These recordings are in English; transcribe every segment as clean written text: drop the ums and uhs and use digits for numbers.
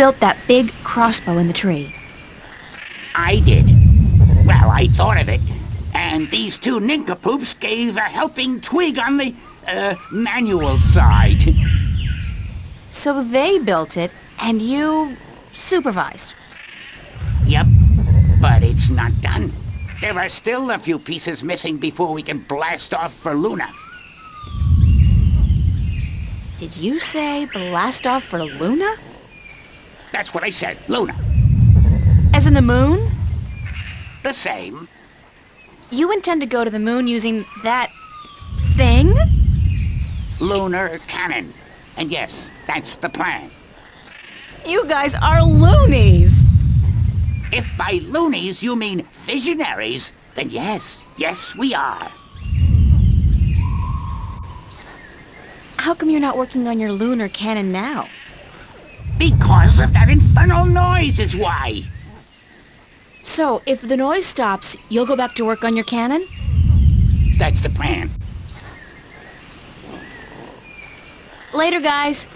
built that big crossbow in the tree? I did. Well, I thought of it. And these two nincompoops gave a helping twig on the, manual side. So they built it, and you supervised. Yep, but it's not done. There are still a few pieces missing before we can blast off for Luna. Did you say blast off for Luna? That's what I said, Luna. As in the moon? The same. You intend to go to the moon using that thing? Lunar cannon. And yes, that's the plan. You guys are loonies! If by loonies you mean visionaries, then yes, we are. How come you're not working on your lunar cannon now? Because of that infernal noise is why. So, if the noise stops, you'll go back to work on your cannon? That's the plan. Later, guys.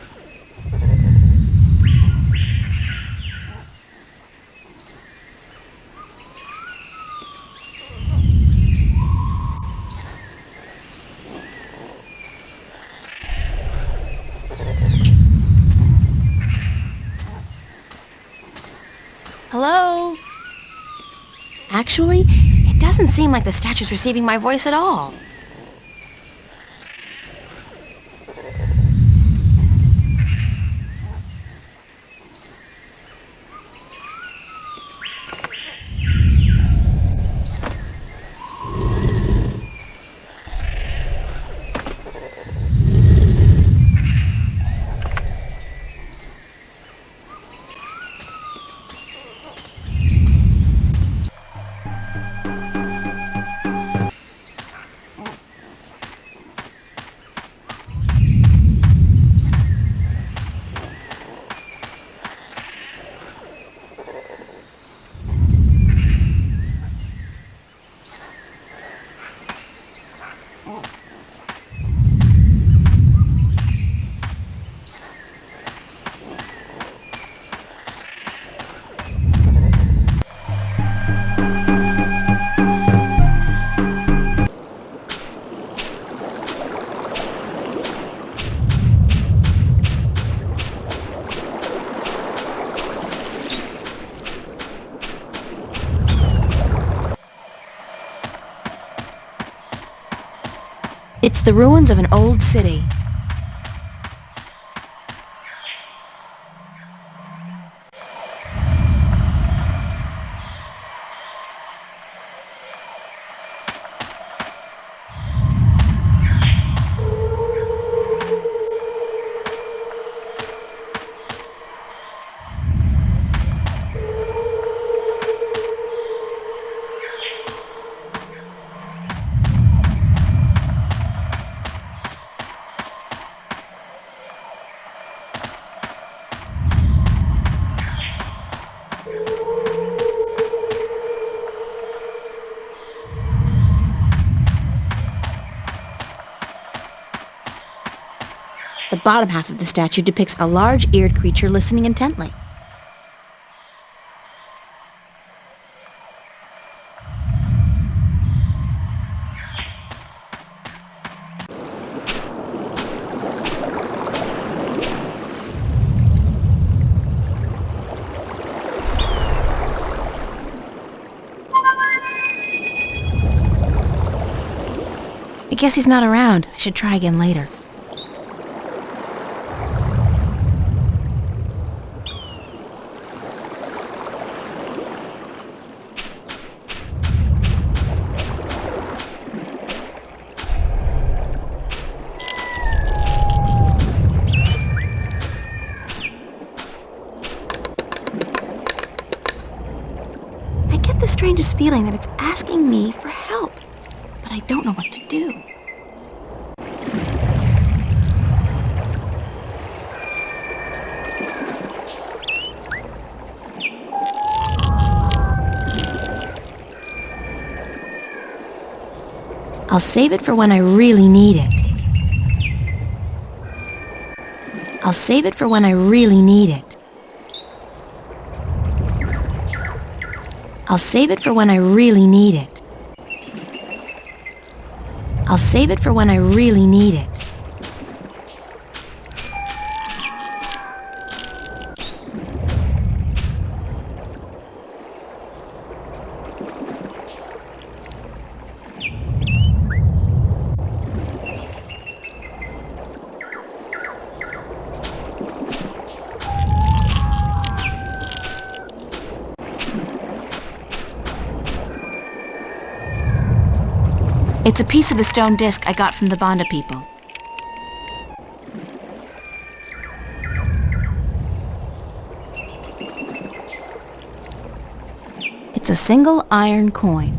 Hello? Actually, it doesn't seem like the statue's receiving my voice at all. It's the ruins of an old city. The bottom half of the statue depicts a large-eared creature listening intently. I guess he's not around. I should try again later. I get the strangest feeling that it's asking me for help, but I don't know what to do. I'll save it for when I really need it. I'll save it for when I really need it. I'll save it for when I really need it. I'll save it for when I really need it. It's a piece of the stone disc I got from the Banda people. It's a single iron coin.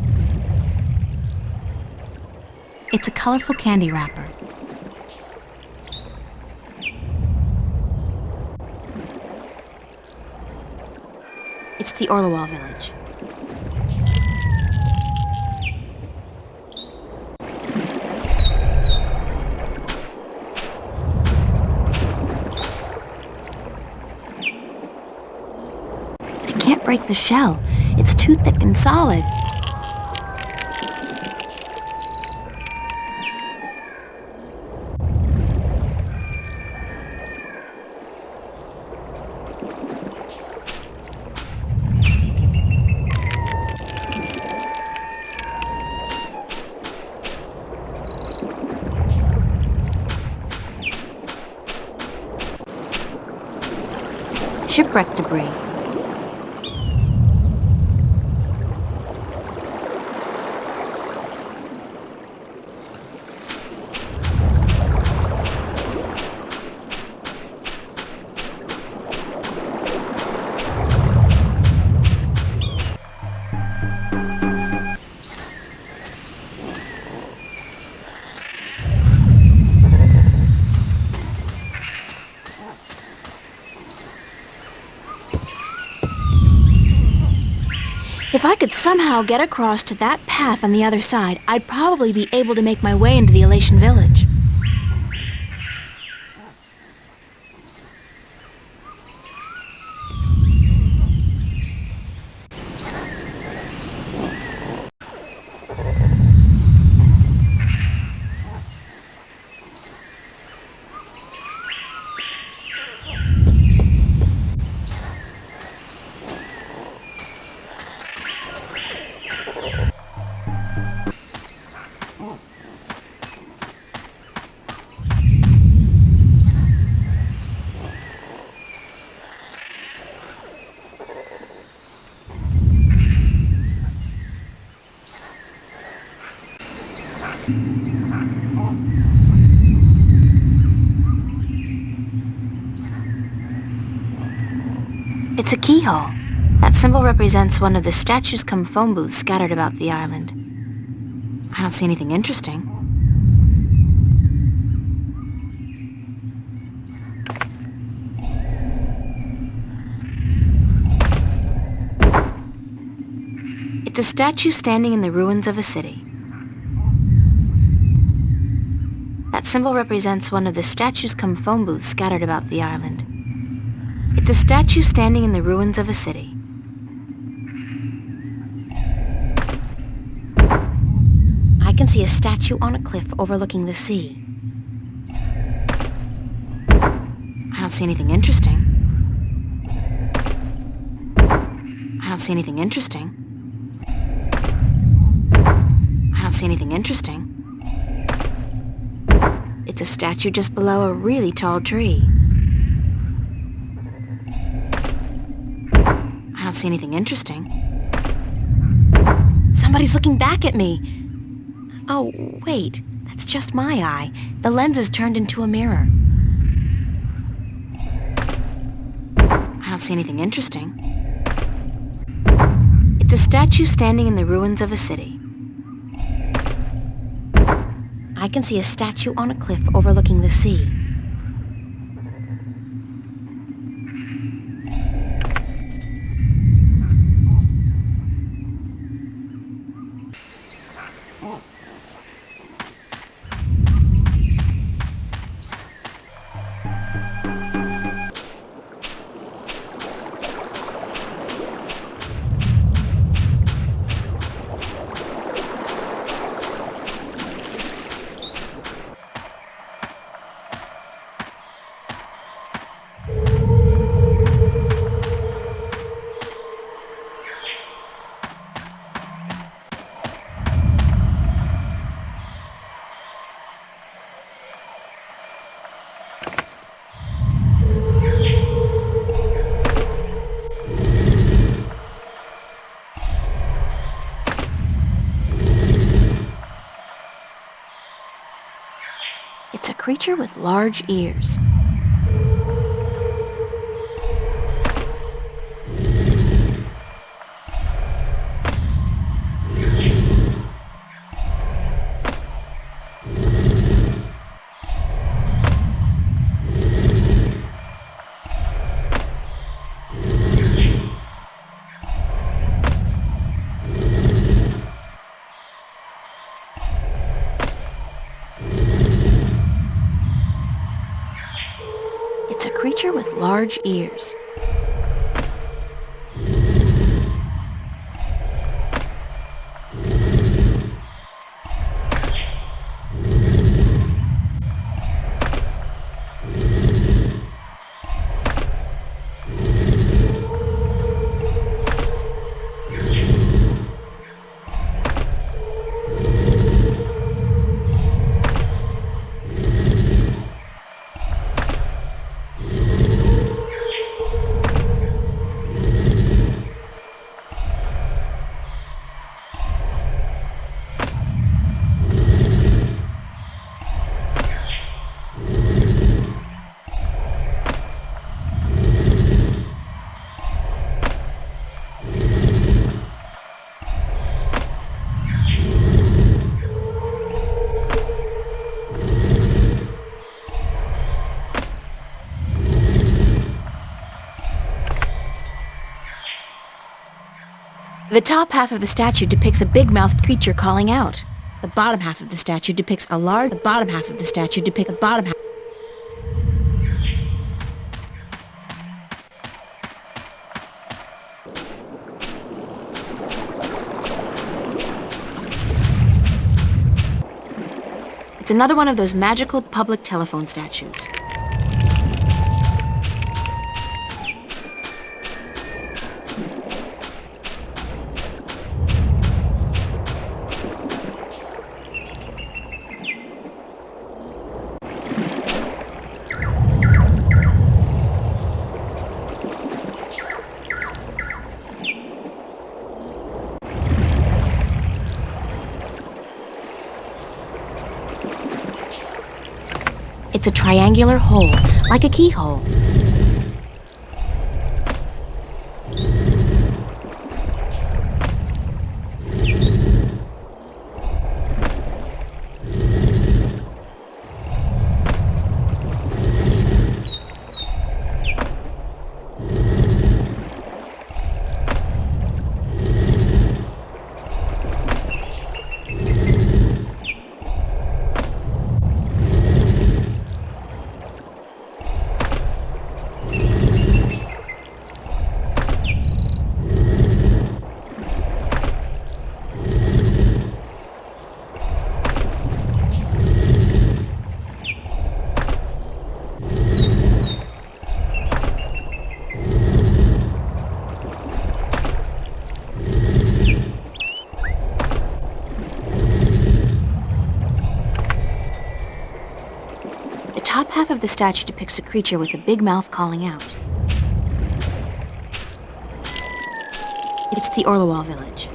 It's a colorful candy wrapper. It's the Orlawal village. I can't break the shell. It's too thick and solid. Shipwreck debris. If I could somehow get across to that path on the other side, I'd probably be able to make my way into the Elation village. It's a keyhole. That symbol represents one of the statues cum phone booths scattered about the island. I don't see anything interesting. It's a statue standing in the ruins of a city. That symbol represents one of the statues cum phone booths scattered about the island. It's a statue standing in the ruins of a city. I can see a statue on a cliff overlooking the sea. I don't see anything interesting. I don't see anything interesting. I don't see anything interesting. It's a statue just below a really tall tree. I don't see anything interesting. Somebody's looking back at me. Oh, wait, that's just my eye. The lens is turned into a mirror. I don't see anything interesting. It's a statue standing in the ruins of a city. I can see a statue on a cliff overlooking the sea. creature with large ears. It's a creature with large ears. The top half of the statue depicts a big-mouthed creature calling out. The bottom half of the statue depicts a large... The bottom half of the statue depicts... The bottom half... It's another one of those magical public telephone statues. It's a triangular hole, like a keyhole. The top half of the statue depicts a creature with a big mouth calling out. It's the Orlewall village.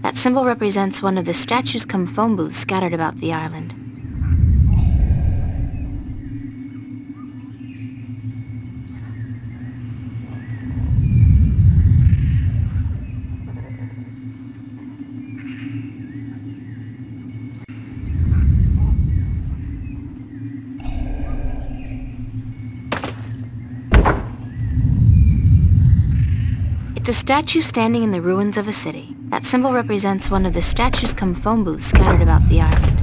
That symbol represents one of the statues cum phone booths scattered about the island. It's a statue standing in the ruins of a city. That symbol represents one of the statues cum phone booths scattered about the island.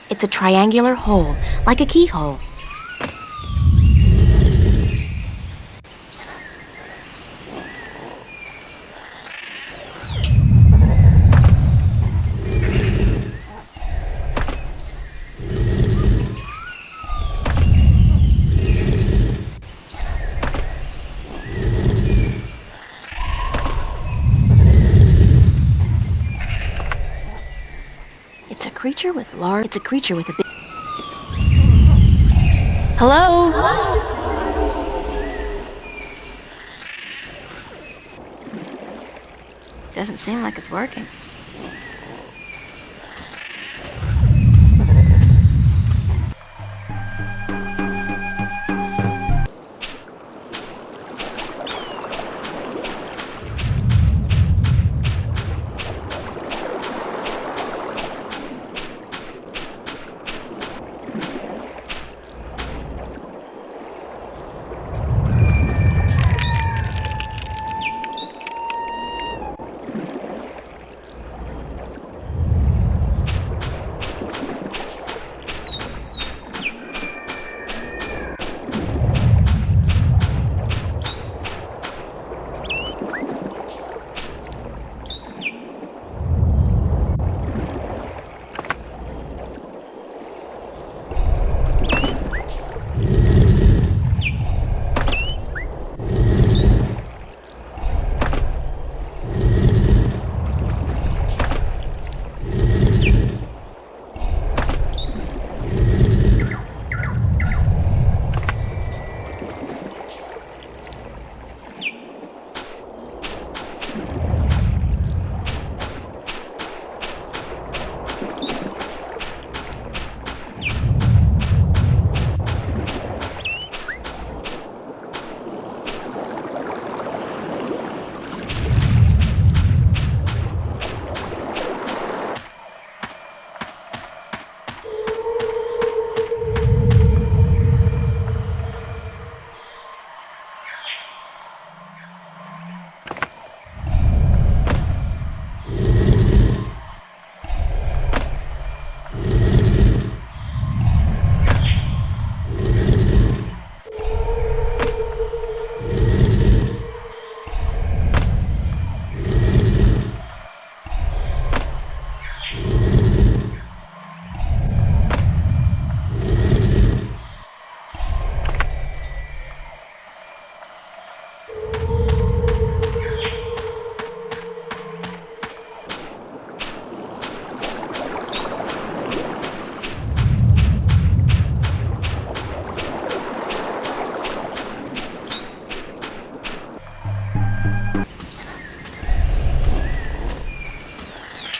It's a triangular hole, like a keyhole. It's a creature with a big... Hello? Doesn't seem like it's working.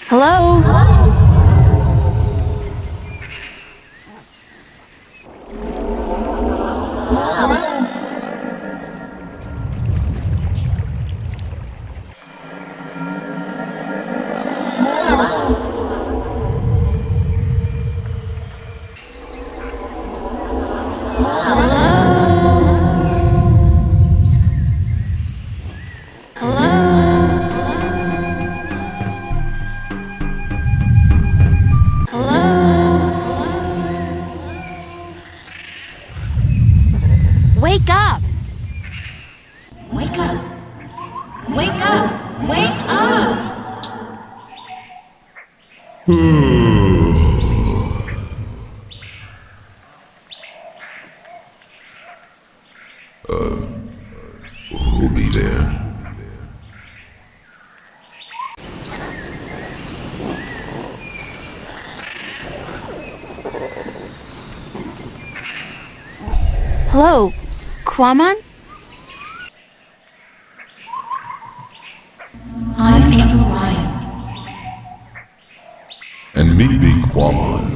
Hello? Wake up! Wake up! Wake up! Wake up! there. Hello, Kwamon? I'm April Ryan. And me be Kwamon.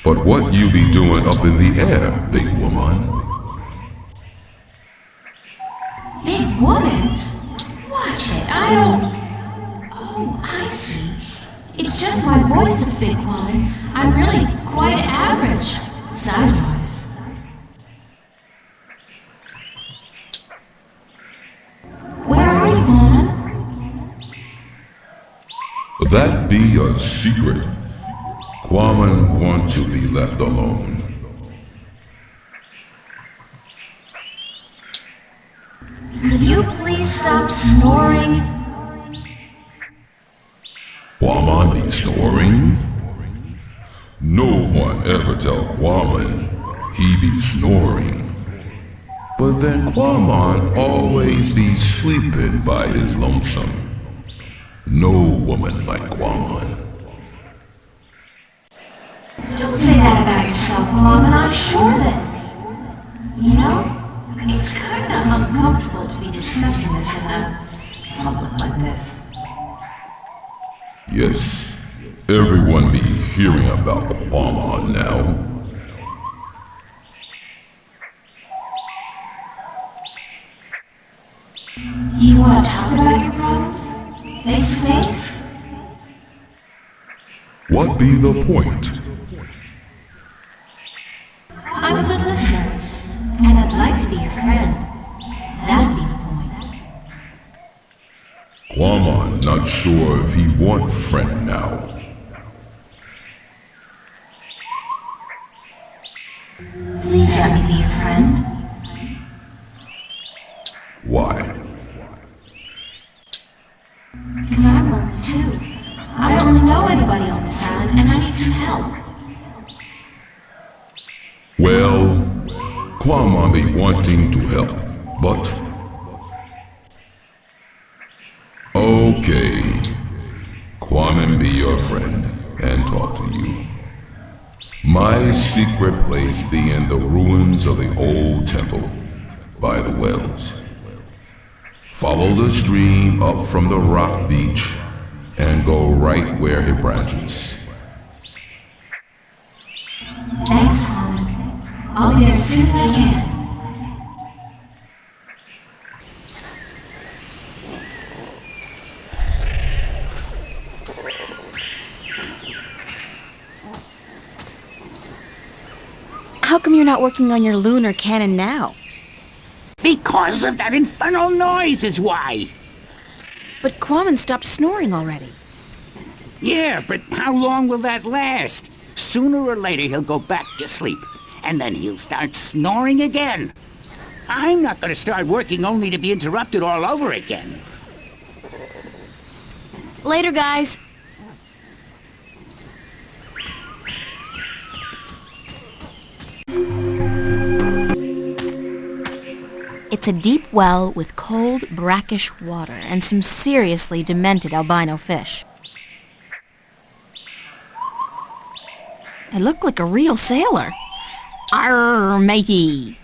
But what you be doing up in the air, big woman? Big woman? Watch it, I don't... Oh, I see. It's just my voice that's big, Kwamon. I'm really quite average, size-wise. Where are you, Kwamon? That be a secret. Kwamon want to be left alone. Could you please stop snoring? Kwamon be snoring? No one ever tell Kwamon he be snoring. But then Kwamon always be sleeping by his lonesome. No woman like Kwamon. Don't say that about yourself, Mom, and I'm sure that... You know, it's kind of uncomfortable to be discussing this in a public like this. Yes, everyone be hearing about Kwamon now. Do you want to talk about your problems? Face to face? What be the point? I'm a good listener, and I'd like to be your friend. That'd be the point. Kwamon not sure if he want friend now. Please let me be your friend. Why? Because I'm lonely too. I don't really know anybody on this island, and I need some help. Well, Kwamon be wanting to help, but... Okay. Kwamon be your friend and talk to you. My secret place be in the ruins of the old temple by the wells. Follow the stream up from the rock beach and go right where it branches. Thanks, Mom. I'll be there as soon as I can. How come you're not working on your lunar cannon now? Because of that infernal noise is why. But Kwamon stopped snoring already. Yeah, but how long will that last? Sooner or later he'll go back to sleep, and then he'll start snoring again. I'm not going to start working only to be interrupted all over again. Later, guys. It's a deep well with cold, brackish water and some seriously demented albino fish. I look like a real sailor. Arr, matey!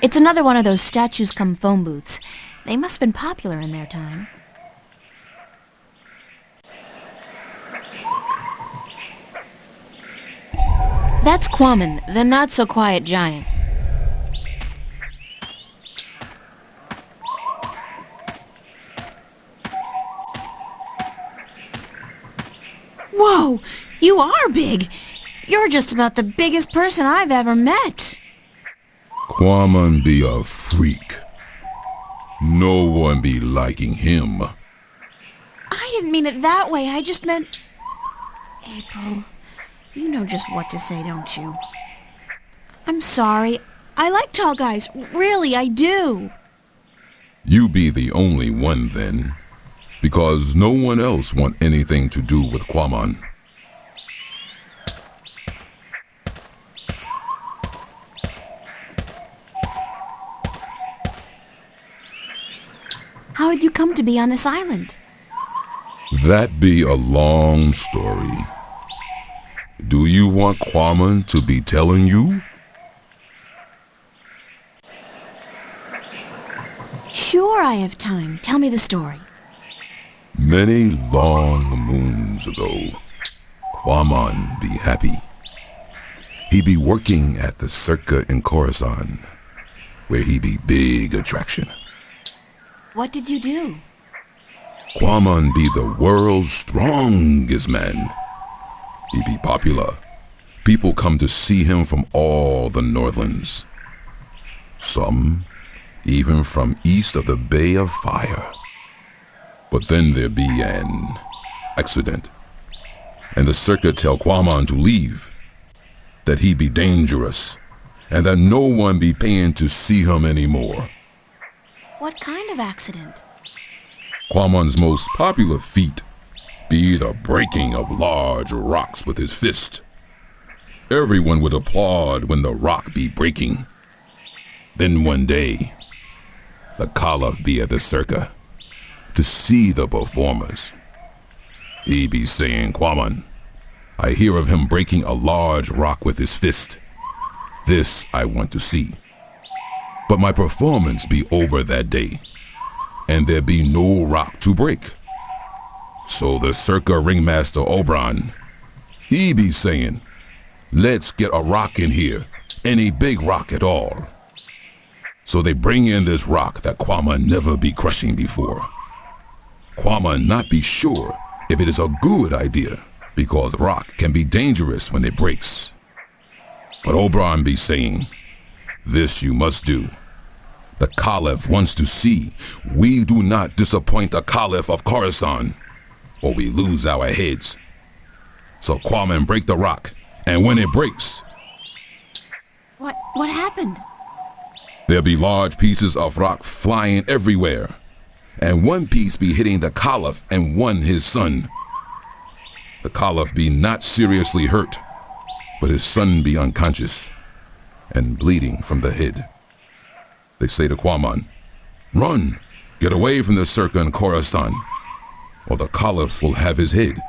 It's another one of those statues come phone booths. They must have been popular in their time. That's Kwamon, the not-so-quiet giant. Whoa! You are big! You're just about the biggest person I've ever met! Kwamon be a freak. No one be liking him. I didn't mean it that way, I just meant... April, you know just what to say, don't you? I'm sorry. I like tall guys. Really, I do. You be the only one then. Because no one else want anything to do with Kwamon. How did you come to be on this island? That be a long story. Do you want Kwame to be telling you? Sure, I have time. Tell me the story. Many long moons ago, Kwame be happy. He be working at the circa in Khorasan, where he be big attraction. What did you do? Kwame be the world's strongest man. He be popular. People come to see him from all the Northlands. Some even from east of the Bay of Fire. But then there be an accident, and the circuit tell Kwame to leave, that he be dangerous, and that no one be paying to see him anymore. What kind of accident? Kwame's most popular feat be the breaking of large rocks with his fist. Everyone would applaud when the rock be breaking. Then one day, the Caliph be at the circa to see the performers. He be saying, Kwame, I hear of him breaking a large rock with his fist. This I want to see. But my performance be over that day, and there be no rock to break. So the circa ringmaster Obran, he be saying, let's get a rock in here, any big rock at all. So they bring in this rock that Kwame never be crushing before. Kwame not be sure if it is a good idea, because rock can be dangerous when it breaks. But Obran be saying, this you must do. The Caliph wants to see we do not disappoint the Caliph of Khorasan, or we lose our heads. So Kwame break the rock, and when it breaks, What happened? there be large pieces of rock flying everywhere, and one piece be hitting the Caliph and one his son. The Caliph be not seriously hurt, but his son be unconscious and bleeding from the head. They say to Kwame, run, get away from the circa in Khorasan, or the Caliph will have his head.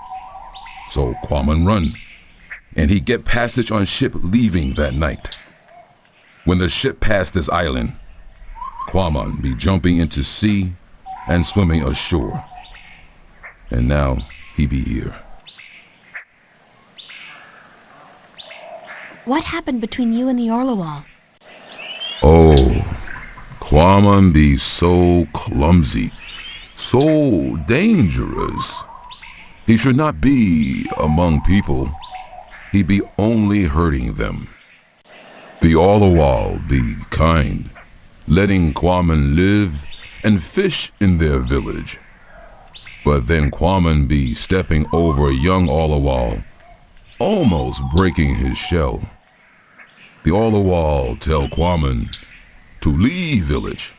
So Kwame run, and he get passage on ship leaving that night. When the ship passed this island, Kwame be jumping into sea and swimming ashore. And now he be here. What happened between you and the Orlawal? Oh, Kwame be so clumsy, so dangerous. He should not be among people. He be only hurting them. The Orlawal be kind, letting Kwame live and fish in their village. But then Kwame be stepping over young Orlawal, almost breaking his shell. The Orlawal tell Kwame to leave village,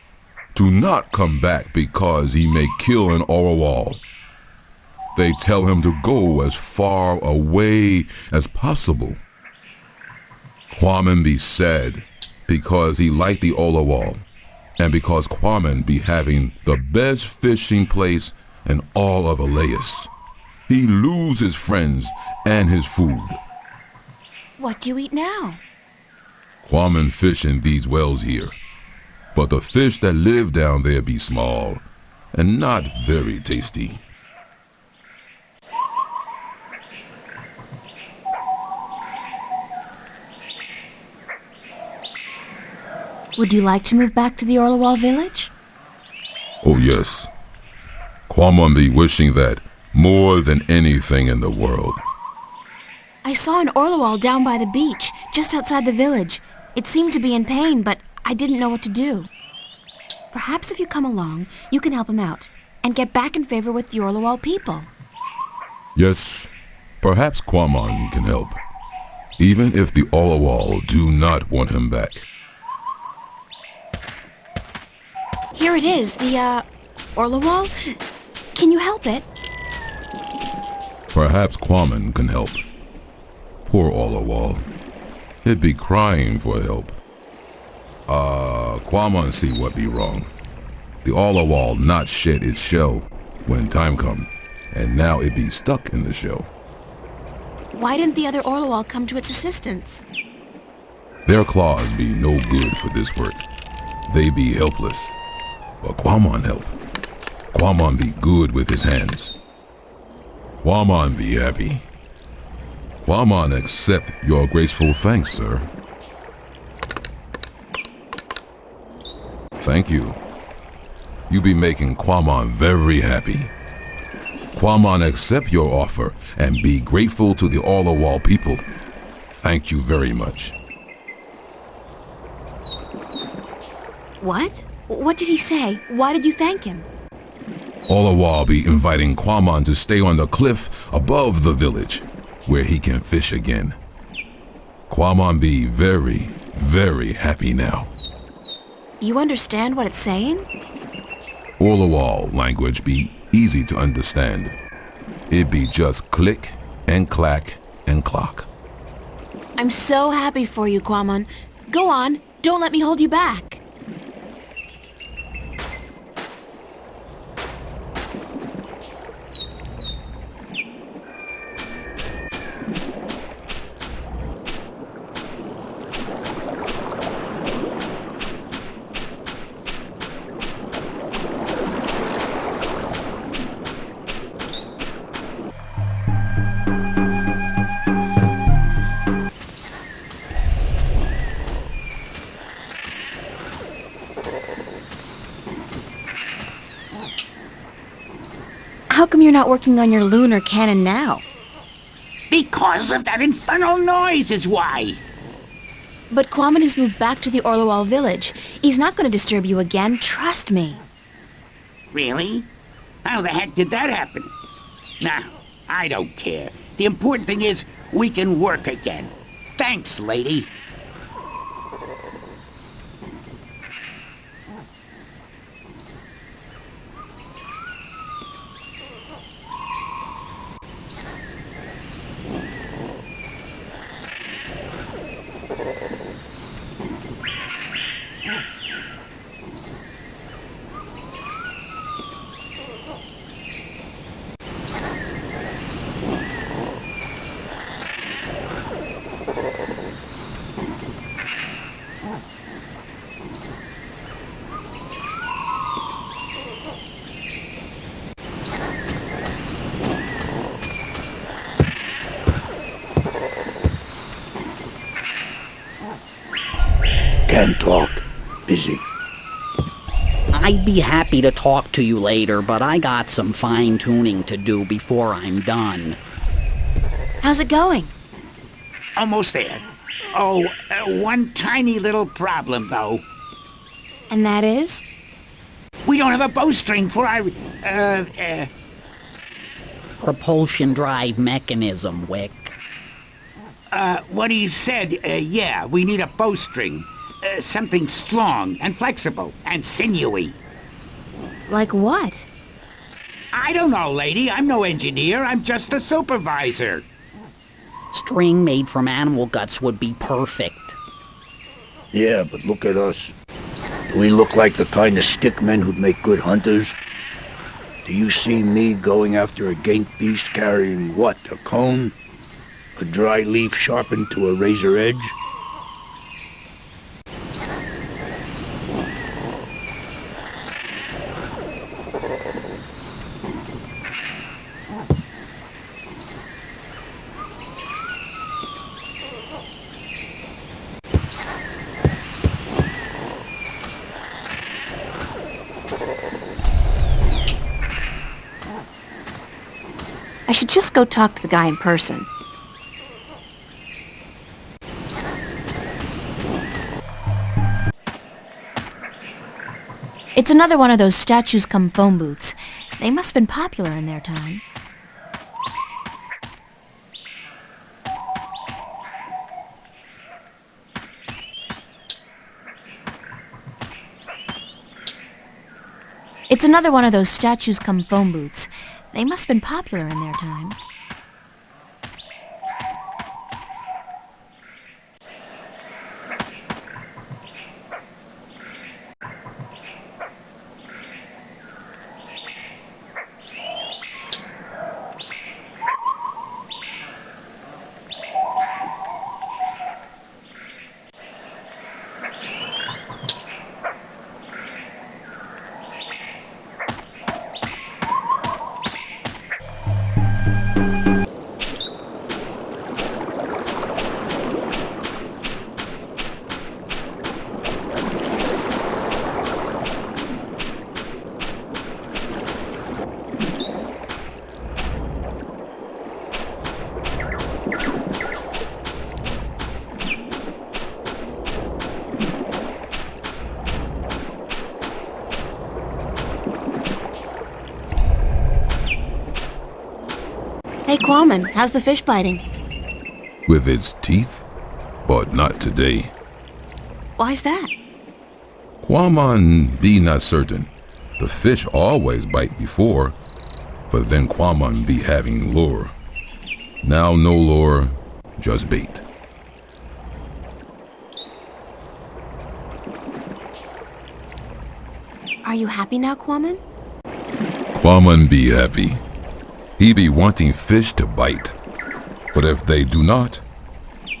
to not come back because he may kill an Orlawal. They tell him to go as far away as possible. Kwame be sad because he liked the Orlawal, and because Kwame be having the best fishing place in all of Elias. He lose his friends and his food. What do you eat now? Kwame fish in these wells here, but the fish that live down there be small and not very tasty. Would you like to move back to the Orlawal village? Oh yes, Kwame be wishing that more than anything in the world. I saw an Orlawal down by the beach, just outside the village. It seemed to be in pain, but I didn't know what to do. Perhaps if you come along, you can help him out and get back in favor with the Orlawal people. Yes, perhaps Kwame can help, even if the Orlawal do not want him back. Here it is, the, Orlawal. Can you help it? Perhaps Kwame can help. Poor Orlawal. He'd be crying for help. Kwame see what be wrong. the Orlawal not shed its shell when time come, and now it be stuck in the shell. Why didn't the other Orlawal come to its assistance? Their claws be no good for this work. They be helpless. But Quamon help. Quamon be good with his hands. Quamon be happy. Quamon accept your graceful thanks, sir. Thank you. You be making Quamon very happy. Quamon accept your offer and be grateful to the Orlawal people. Thank you very much. What? What did he say? Why did you thank him? Orlawal be inviting Quamon to stay on the cliff above the village, where he can fish again. Quamon be very, very happy now. You understand what it's saying? Orlawal language be easy to understand. It be just click and clack and clock. I'm so happy for you, Quamon. Go on, don't let me hold you back. How come you're not working on your lunar cannon now? Because of that infernal noise is why. But Quamon has moved back to the Orlawal village. He's not going to disturb you again, trust me. Really? How the heck did that happen? Nah, I don't care. The important thing is we can work again. Thanks, lady. Can't talk. Busy. I'd be happy to talk to you later, but I got some fine-tuning to do before I'm done. How's it going? Almost there. Oh, one tiny little problem, though. And that is? We don't have a bowstring for our, Propulsion drive mechanism, Wick. what he said, yeah, we need a bowstring. Something strong and flexible and sinewy. Like what? I don't know, lady. I'm no engineer. I'm just a supervisor. String made from animal guts would be perfect. Yeah, but look at us. Do we look like the kind of stickmen who'd make good hunters? Do you see me going after a gate beast carrying what, a cone? A dry leaf sharpened to a razor edge? I should just go talk to the guy in person. It's another one of those statues come phone booths. They must have been popular in their time. It's another one of those statues come phone booths. They must have been popular in their time. Hey, Quammen, how's the fish biting? With its teeth, but not today. Why's that? Quammen be not certain. The fish always bite before, but then Quammen be having lure. Now no lure, just bait. Are you happy now, Quammen? Quammen be happy. He be wanting fish to bite. But if they do not,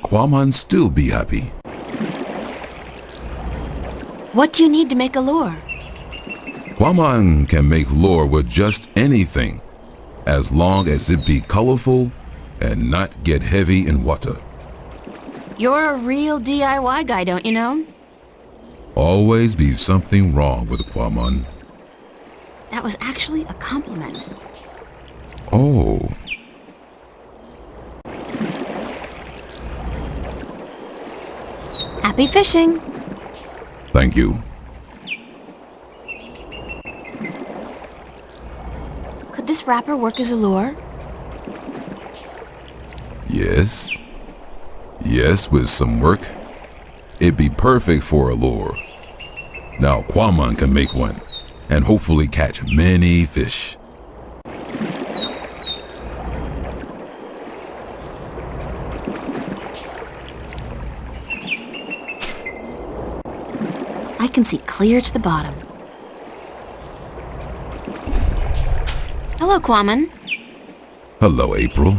Quammen still be happy. What do you need to make a lure? Quammen can make lure with just anything, as long as it be colorful and not get heavy in water. You're a real DIY guy, don't you know? Always be something wrong with Quammen. That was actually a compliment. Oh, Happy fishing! thank you. Could this wrapper work as a lure? Yes. Yes, with some work. It'd be perfect for a lure. Now Quammen can make one, and hopefully catch many fish. I can see clear to the bottom. Hello, Quammen. Hello, April.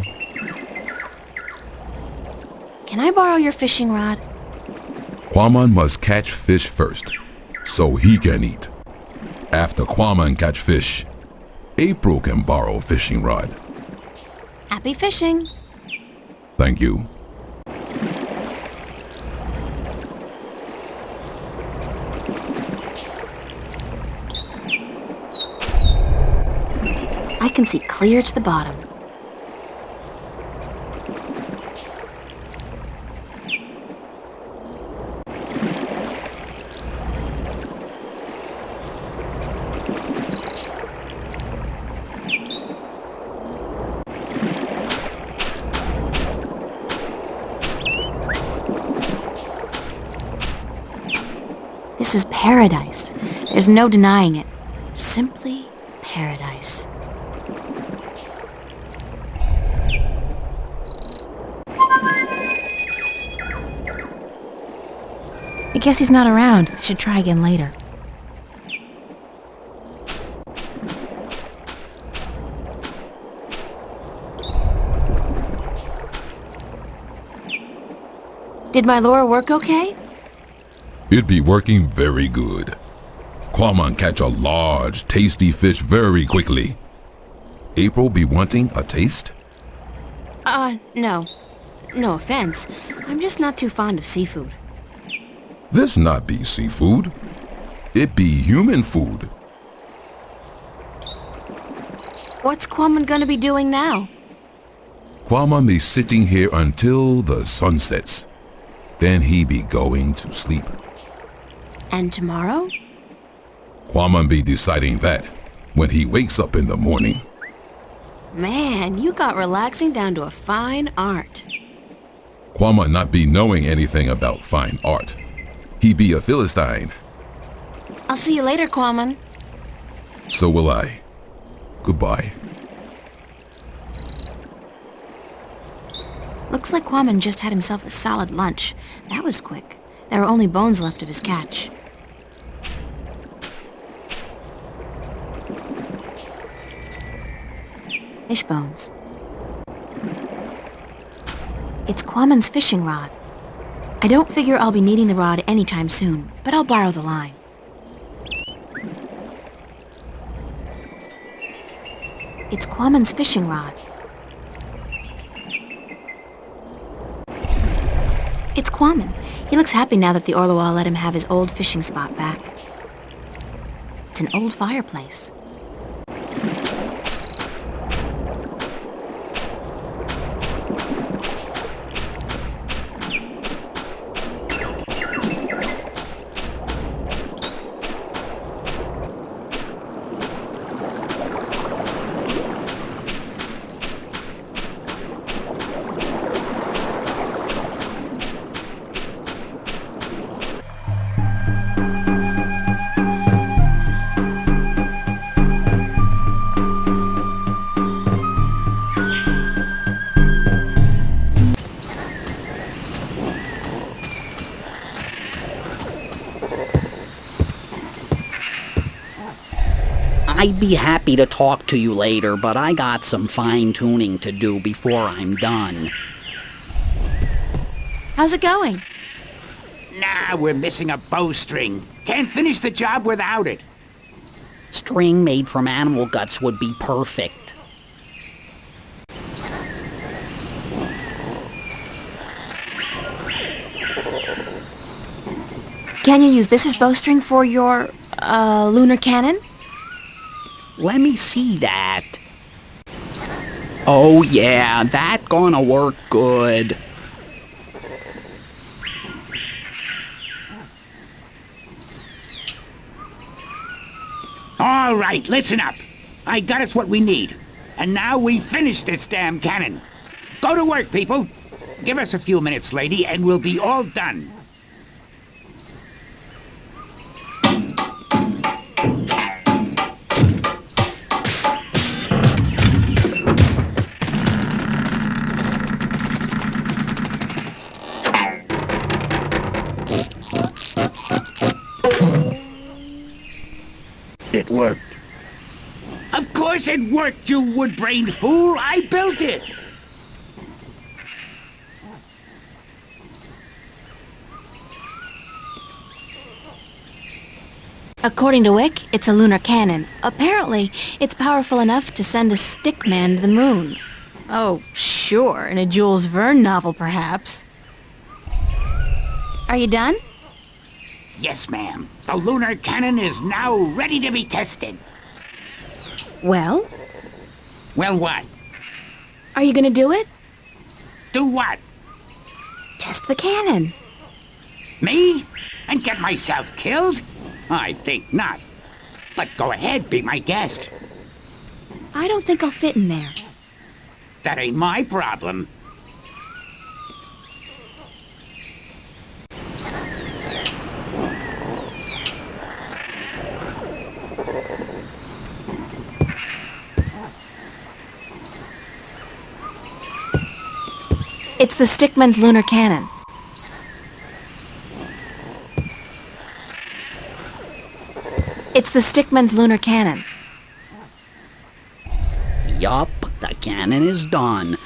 Can I borrow your fishing rod? Quammen must catch fish first, so he can eat. After Quammen catch fish, April can borrow fishing rod. Happy fishing! Thank you. I can see clear to the bottom. This is paradise. There's no denying it. Simply paradise. I guess he's not around. I should try again later. Did my lure work okay? It'd be working very good. Quammen catch a large, tasty fish very quickly. April be wanting a taste? No. No offense. I'm just not too fond of seafood. This not be seafood. It be human food. What's Quammen gonna be doing now? Quammen be sitting here until the sun sets. Then he be going to sleep. And tomorrow? Quammen be deciding that when he wakes up in the morning. Man, you got relaxing down to a fine art. Quammen not be knowing anything about fine art. He be a Philistine. I'll see you later, Quammen. So will I. Goodbye. Looks like Quammen just had himself a solid lunch. That was quick. There are only bones left of his catch. Fish bones. It's Quammen's fishing rod. I don't figure I'll be needing the rod anytime soon, but I'll borrow the line. It's Quammen's fishing rod. It's Quammen. He looks happy now that the Orloa let him have his old fishing spot back. It's an old fireplace. I'd be happy to talk to you later, but I got some fine-tuning to do before I'm done. How's it going? Nah, we're missing a bowstring. Can't finish the job without it. String made from animal guts would be perfect. Can you use this as bowstring for your, lunar cannon? Let me see that. Oh yeah, that gonna work good. All right, listen up. I got us what we need. And now we finish this damn cannon. Go to work, people. Give us a few minutes, lady, and we'll be all done. It worked. Of course it worked, you wood-brained fool. I built it. According to Wick, it's a lunar cannon. Apparently, it's powerful enough to send a stick man to the moon. Oh, sure, in a Jules Verne novel, perhaps. Are you done? Yes, ma'am. The lunar cannon is now ready to be tested. Well, Well, what? are you gonna do it? Do what? Test the cannon. Me? And get myself killed? I think not. But go ahead, be my guest. I don't think I'll fit in there. That ain't my problem. It's the Stickman's lunar cannon. It's the Stickman's lunar cannon. Yup, the cannon is done.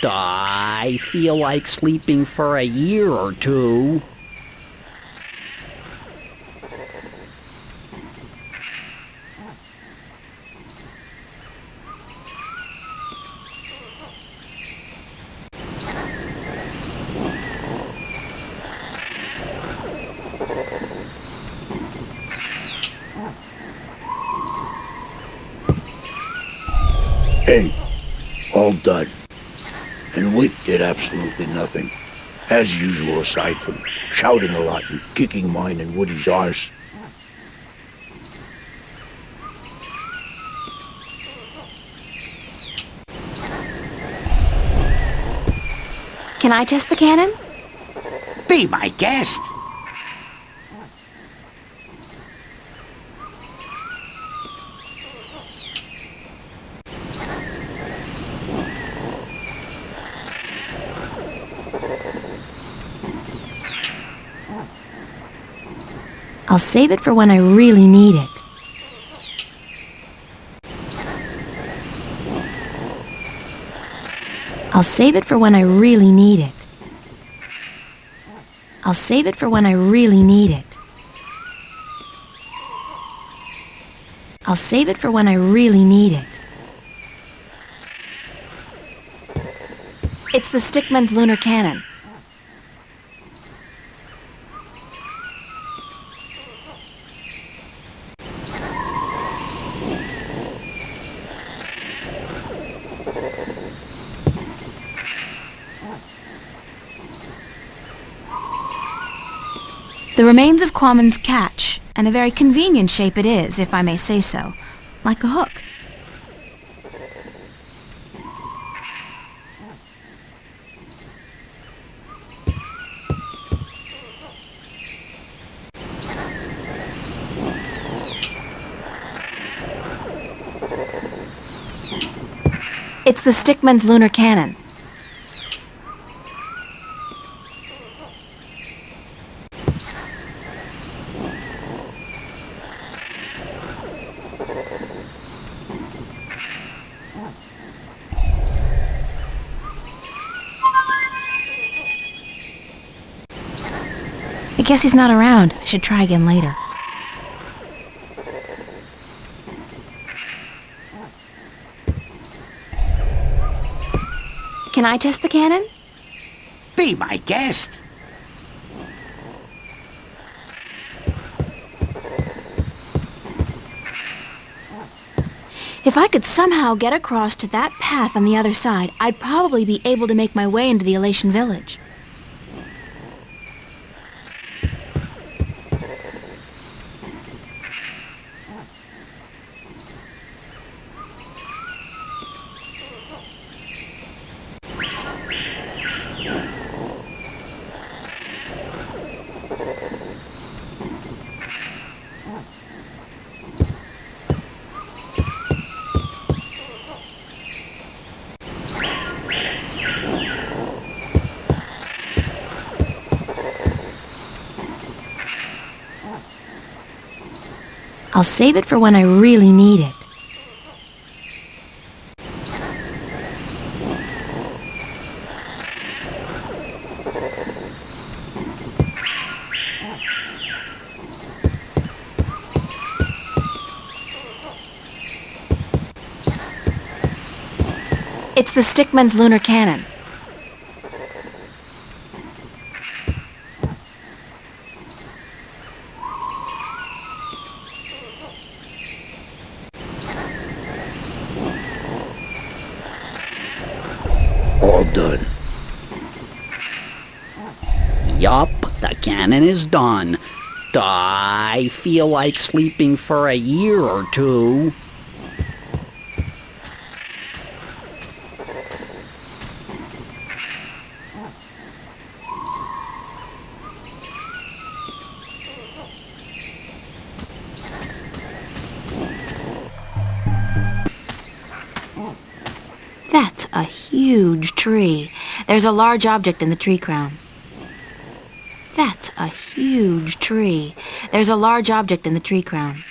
I feel like sleeping for a year or two. Hey, all done. And Wick did absolutely nothing. As usual, aside from shouting a lot and kicking mine and Woody's arse. Can I test the cannon? Be my guest. I'll save it for when I really need it. I'll save it for when I really need it. I'll save it for when I really need it. I'll save it for when I really need it. It's the Stickman's lunar cannon. The remains of Quammen's catch, and a very convenient shape it is, if I may say so, like a hook. It's the Stickman's lunar cannon. I guess he's not around. I should try again later. Can I test the cannon? Be my guest. If I could somehow get across to that path on the other side, I'd probably be able to make my way into the Elation village. I'll save it for when I really need it. It's the Stickman's lunar cannon. All done. Yup, the cannon is done. I feel like sleeping for a year or two. That's a huge tree. There's a large object in the tree crown. That's a huge tree. There's a large object in the tree crown.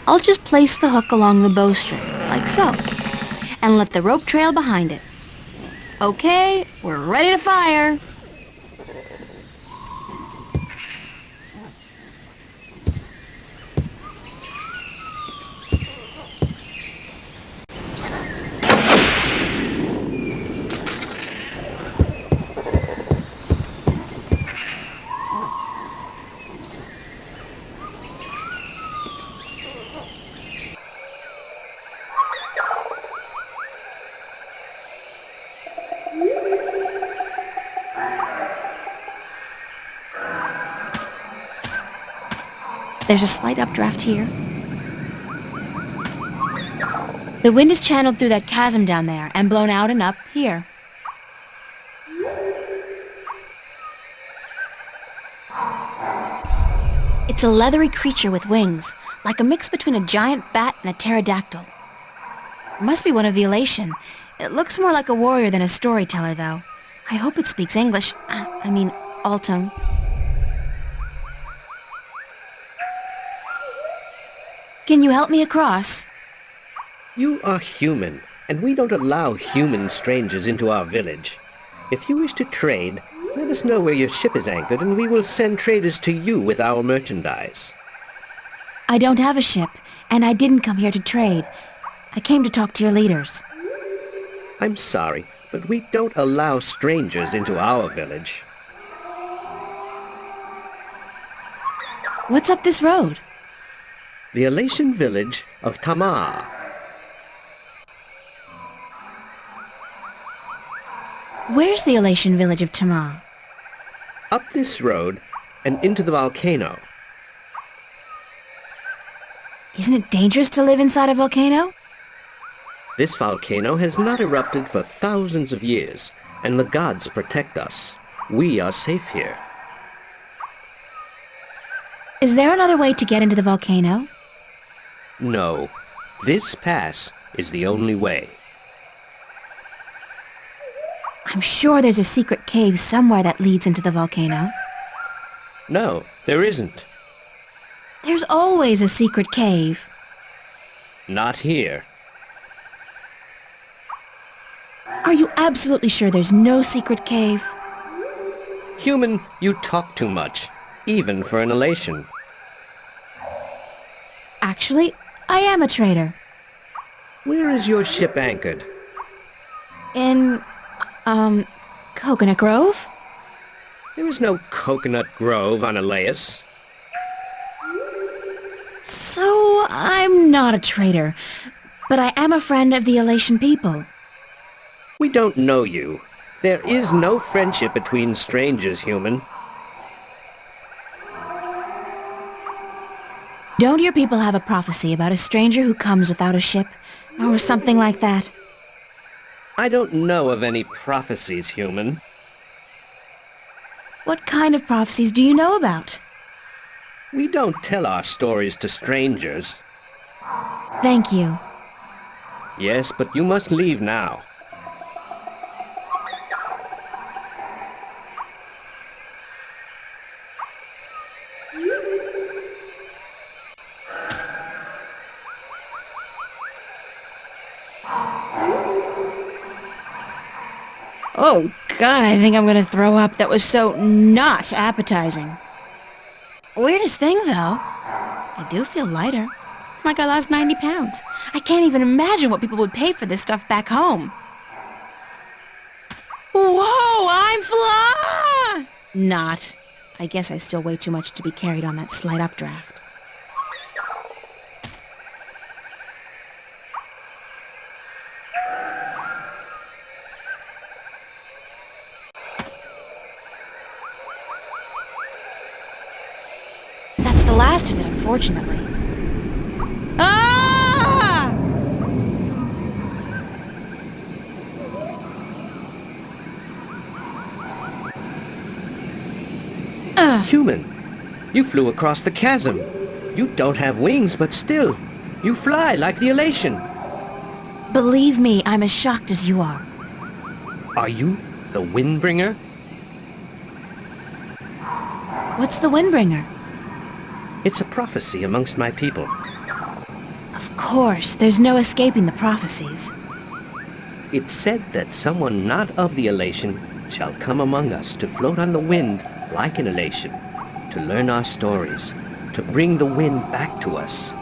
I'll just place the hook along the bowstring, like so, and let the rope trail behind it. Okay, we're ready to fire. There's a slight updraft here. The wind is channeled through that chasm down there and blown out and up here. It's a leathery creature with wings, like a mix between a giant bat and a pterodactyl. It must be one of the Elation. It looks more like a warrior than a storyteller, though. I hope it speaks English. I mean, Altung. Can you help me across? You are human, and we don't allow human strangers into our village. If you wish to trade, let us know where your ship is anchored, and we will send traders to you with our merchandise. I don't have a ship, and I didn't come here to trade. I came to talk to your leaders. I'm sorry, but we don't allow strangers into our village. What's up this road? The Elation village of Tamar. Where's the Elation village of Tamar? Up this road and into the volcano. Isn't it dangerous to live inside a volcano? This volcano has not erupted for thousands of years, and the gods protect us. We are safe here. Is there another way to get into the volcano? No, this pass is the only way. I'm sure there's a secret cave somewhere that leads into the volcano. No, there isn't. There's always a secret cave. Not here. Are you absolutely sure there's no secret cave? Human, you talk too much, even for an Elation. Actually, I am a trader. Where is your ship anchored? In, Coconut Grove? There is no coconut grove on Elias. So, I'm not a trader, but I am a friend of the Elation people. We don't know you. There is no friendship between strangers, human. Don't your people have a prophecy about a stranger who comes without a ship, or something like that? I don't know of any prophecies, human. What kind of prophecies do you know about? We don't tell our stories to strangers. Thank you. Yes, but you must leave now. Oh, God, I think I'm gonna throw up. That was so not appetizing. Weirdest thing, though, I do feel lighter. Like I lost 90 pounds. I can't even imagine what people would pay for this stuff back home. Whoa, I'm fly! Not. I guess I still weigh too much to be carried on that slight updraft. That's the last of it, unfortunately. Ah! Human, you flew across the chasm. You don't have wings, but still, you fly like the Elation. Believe me, I'm as shocked as you are. Are you the Windbringer? What's the Windbringer? It's a prophecy amongst my people. Of course, there's no escaping the prophecies. It's said that someone not of the Elation shall come among us to float on the wind like an Elation, to learn our stories, to bring the wind back to us,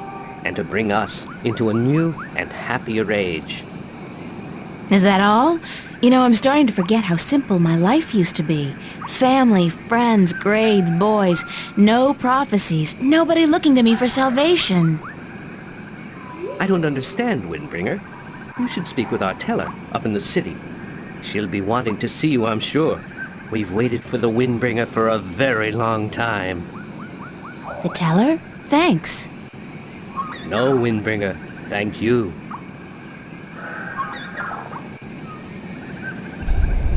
and to bring us into a new and happier age. Is that all? You know, I'm starting to forget how simple my life used to be. Family, friends, grades, boys, no prophecies, nobody looking to me for salvation. I don't understand, Windbringer. You should speak with our teller up in the city. She'll be wanting to see you, I'm sure. We've waited for the Windbringer for a very long time. The teller? Thanks. No, Windbringer, thank you.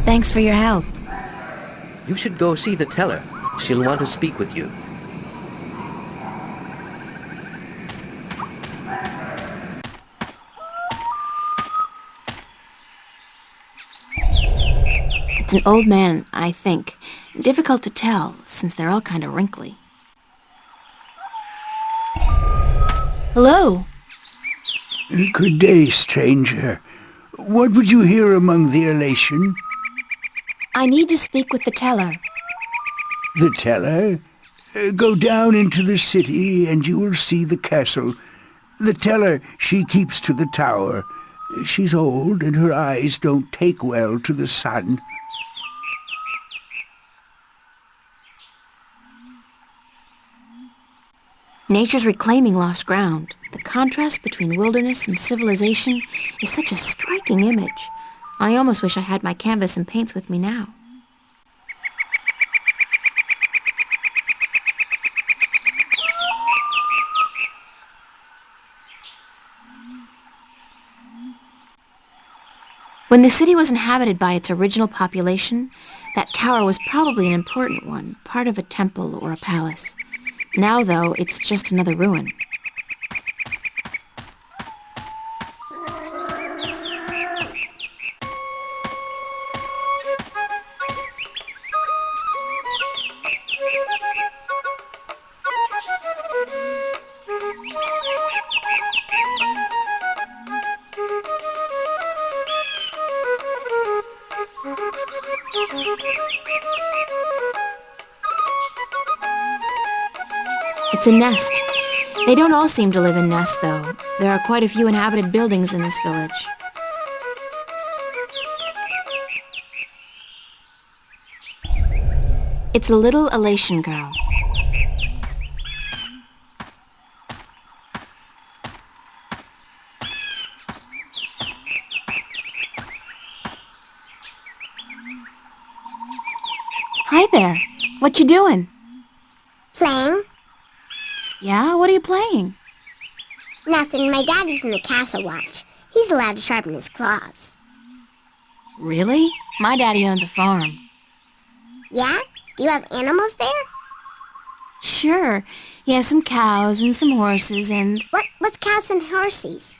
Thanks for your help. You should go see the teller. She'll want to speak with you. It's an old man, I think. Difficult to tell, since they're all kind of wrinkly. Hello? Good day, stranger. What would you hear among the elation? I need to speak with the teller. The teller? Go down into the city and you will see the castle. The teller, she keeps to the tower. She's old and her eyes don't take well to the sun. Nature's reclaiming lost ground. The contrast between wilderness and civilization is such a striking image. I almost wish I had my canvas and paints with me now. When the city was inhabited by its original population, that tower was probably an important one, part of a temple or a palace. Now, though, it's just another ruin. It's a nest. They don't all seem to live in nests, though. There are quite a few inhabited buildings in this village. It's a little elation girl. Hi there. What you doing? Playing? Yeah, what are you playing? Nothing. My daddy's in the castle watch. He's allowed to sharpen his claws. Really? My daddy owns a farm. Yeah? Do you have animals there? Sure. He has some cows and some horses and... What's cows and horses?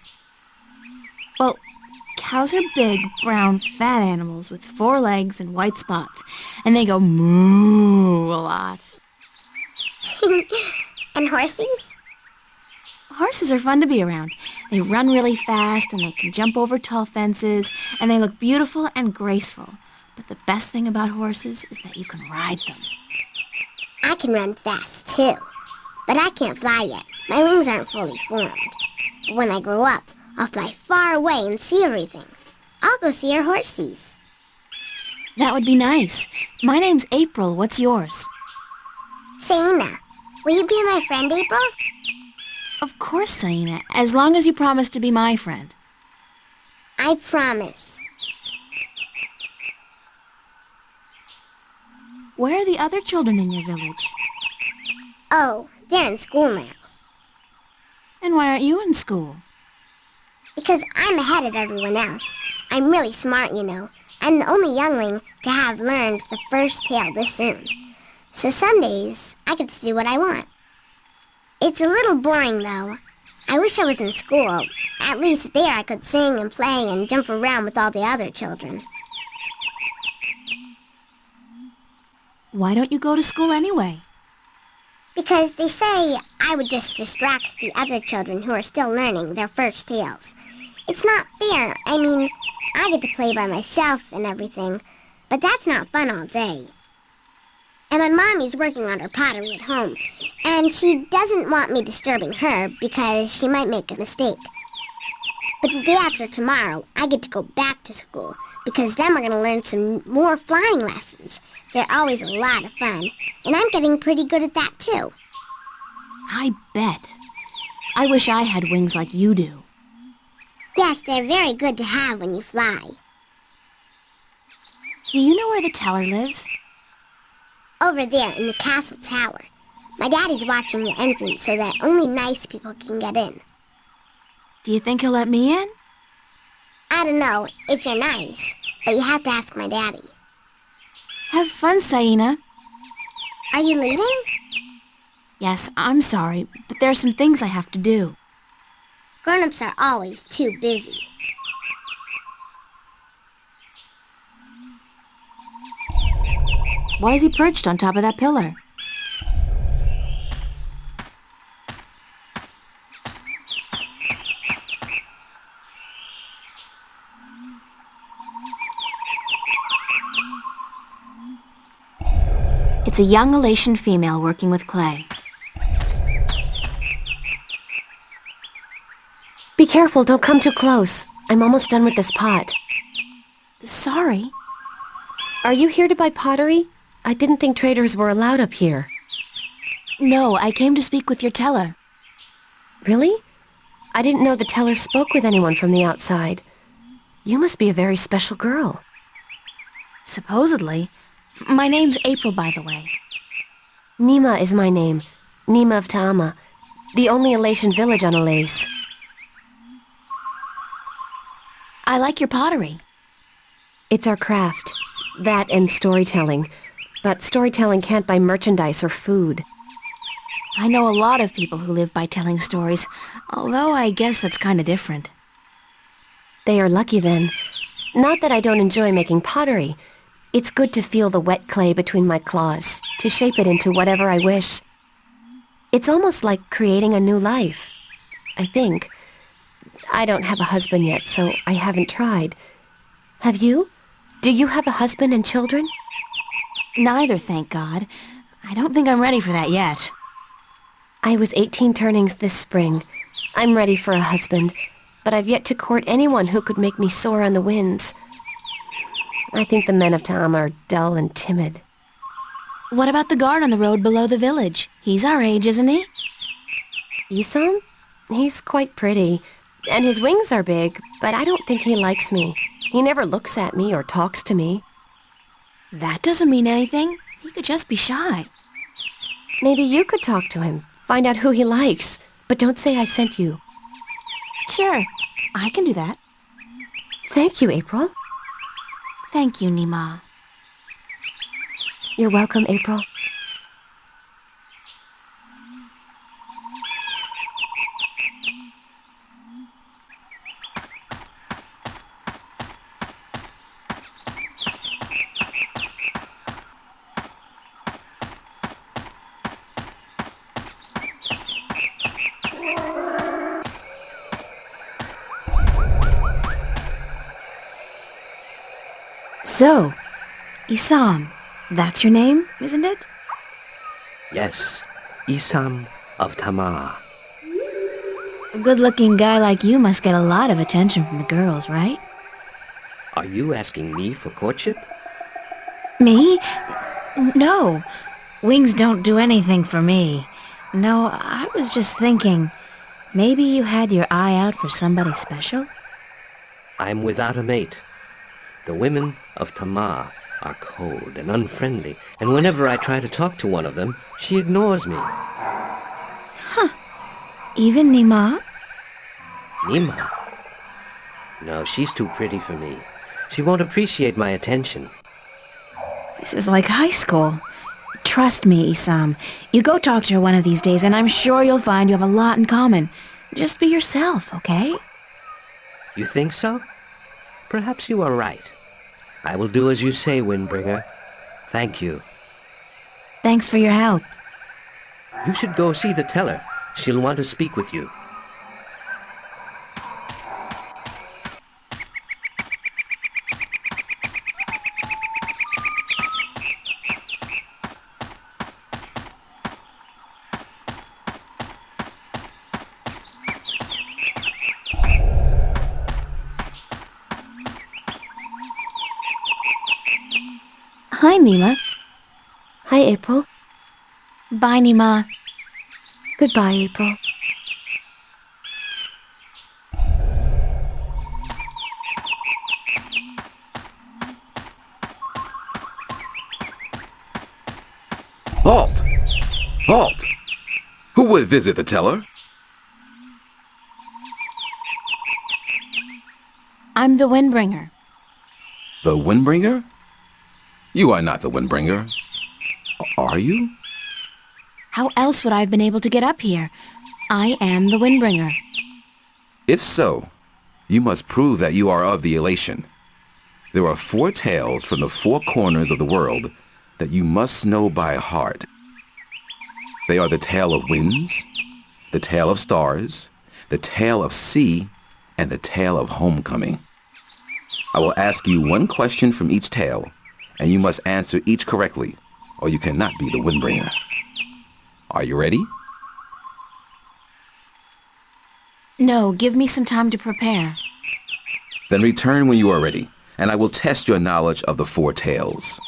Well, cows are big, brown, fat animals with 4 legs and white spots. And they go moo a lot. And horses? Horses are fun to be around. They run really fast and they can jump over tall fences and they look beautiful and graceful. But the best thing about horses is that you can ride them. I can run fast, too. But I can't fly yet. My wings aren't fully formed. But when I grow up, I'll fly far away and see everything. I'll go see our horses. That would be nice. My name's April. What's yours? Saina, will you be my friend, April? Of course, Saina, as long as you promise to be my friend. I promise. Where are the other children in your village? Oh, they're in school now. And why aren't you in school? Because I'm ahead of everyone else. I'm really smart, you know. I'm the only youngling to have learned the first tale this soon. So some days, I get to do what I want. It's a little boring, though. I wish I was in school. At least there I could sing and play and jump around with all the other children. Why don't you go to school anyway? Because they say I would just distract the other children who are still learning their first tales. It's not fair. I mean, I get to play by myself and everything, but that's not fun all day. And my mommy's working on her pottery at home, and she doesn't want me disturbing her because she might make a mistake. But the day after tomorrow, I get to go back to school, because then we're going to learn some more flying lessons. They're always a lot of fun, and I'm getting pretty good at that too. I bet. I wish I had wings like you do. Yes, they're very good to have when you fly. Do you know where the teller lives? Over there in the castle tower. My daddy's watching the entrance so that only nice people can get in. Do you think he'll let me in? I don't know if you're nice, but you have to ask my daddy. Have fun, Saina. Are you leaving? Yes, I'm sorry, but there are some things I have to do. Grown-ups are always too busy. Why is he perched on top of that pillar? It's a young Elation female working with clay. Be careful, don't come too close. I'm almost done with this pot. Sorry. Are you here to buy pottery? I didn't think traders were allowed up here. No, I came to speak with your teller. Really? I didn't know the teller spoke with anyone from the outside. You must be a very special girl. Supposedly. My name's April, by the way. Nima is my name. Nima of Ta'ama, the only Elation village on Elase. I like your pottery. It's our craft. That and storytelling. But storytelling can't buy merchandise or food. I know a lot of people who live by telling stories, although I guess that's kind of different. They are lucky then. Not that I don't enjoy making pottery. It's good to feel the wet clay between my claws, to shape it into whatever I wish. It's almost like creating a new life, I think. I don't have a husband yet, so I haven't tried. Have you? Do you have a husband and children? Neither, thank God. I don't think I'm ready for that yet. I was 18 turnings this spring. I'm ready for a husband, but I've yet to court anyone who could make me soar on the winds. I think the men of Ta'ama are dull and timid. What about the guard on the road below the village? He's our age, isn't he? Isam? He's quite pretty, and his wings are big, but I don't think he likes me. He never looks at me or talks to me. That doesn't mean anything. He could just be shy. Maybe you could talk to him, find out who he likes, but don't say I sent you. Sure, I can do that. Thank you, April. Thank you, Nima. You're welcome, April. So, Isam, that's your name, isn't it? Yes, Isam of Ta'ama. A good-looking guy like you must get a lot of attention from the girls, right? Are you asking me for courtship? Me? No. Wings don't do anything for me. No, I was just thinking, maybe you had your eye out for somebody special? I'm without a mate. The women of Ta'ama are cold and unfriendly, and whenever I try to talk to one of them, she ignores me. Even Nima? Nima? No, she's too pretty for me. She won't appreciate my attention. This is like high school. Trust me, Isam. You go talk to her one of these days, and I'm sure you'll find you have a lot in common. Just be yourself, okay? You think so? Perhaps you are right. I will do as you say, Windbringer. Thank you. Thanks for your help. You should go see the teller. She'll want to speak with you. Hi, Nima. Hi, April. Bye, Nima. Goodbye, April. Halt! Halt! Who would visit the teller? I'm the Windbringer. The Windbringer? You are not the Windbringer. Are you? How else would I have been able to get up here? I am the Windbringer. If so, you must prove that you are of the Elation. There are 4 tales from the 4 corners of the world, that you must know by heart. They are the tale of winds, the tale of stars, the tale of sea, and the tale of homecoming. I will ask you one question from each tale, and you must answer each correctly, or you cannot be the Windbringer. Are you ready? No, give me some time to prepare. Then return when you are ready, and I will test your knowledge of the 4 tales.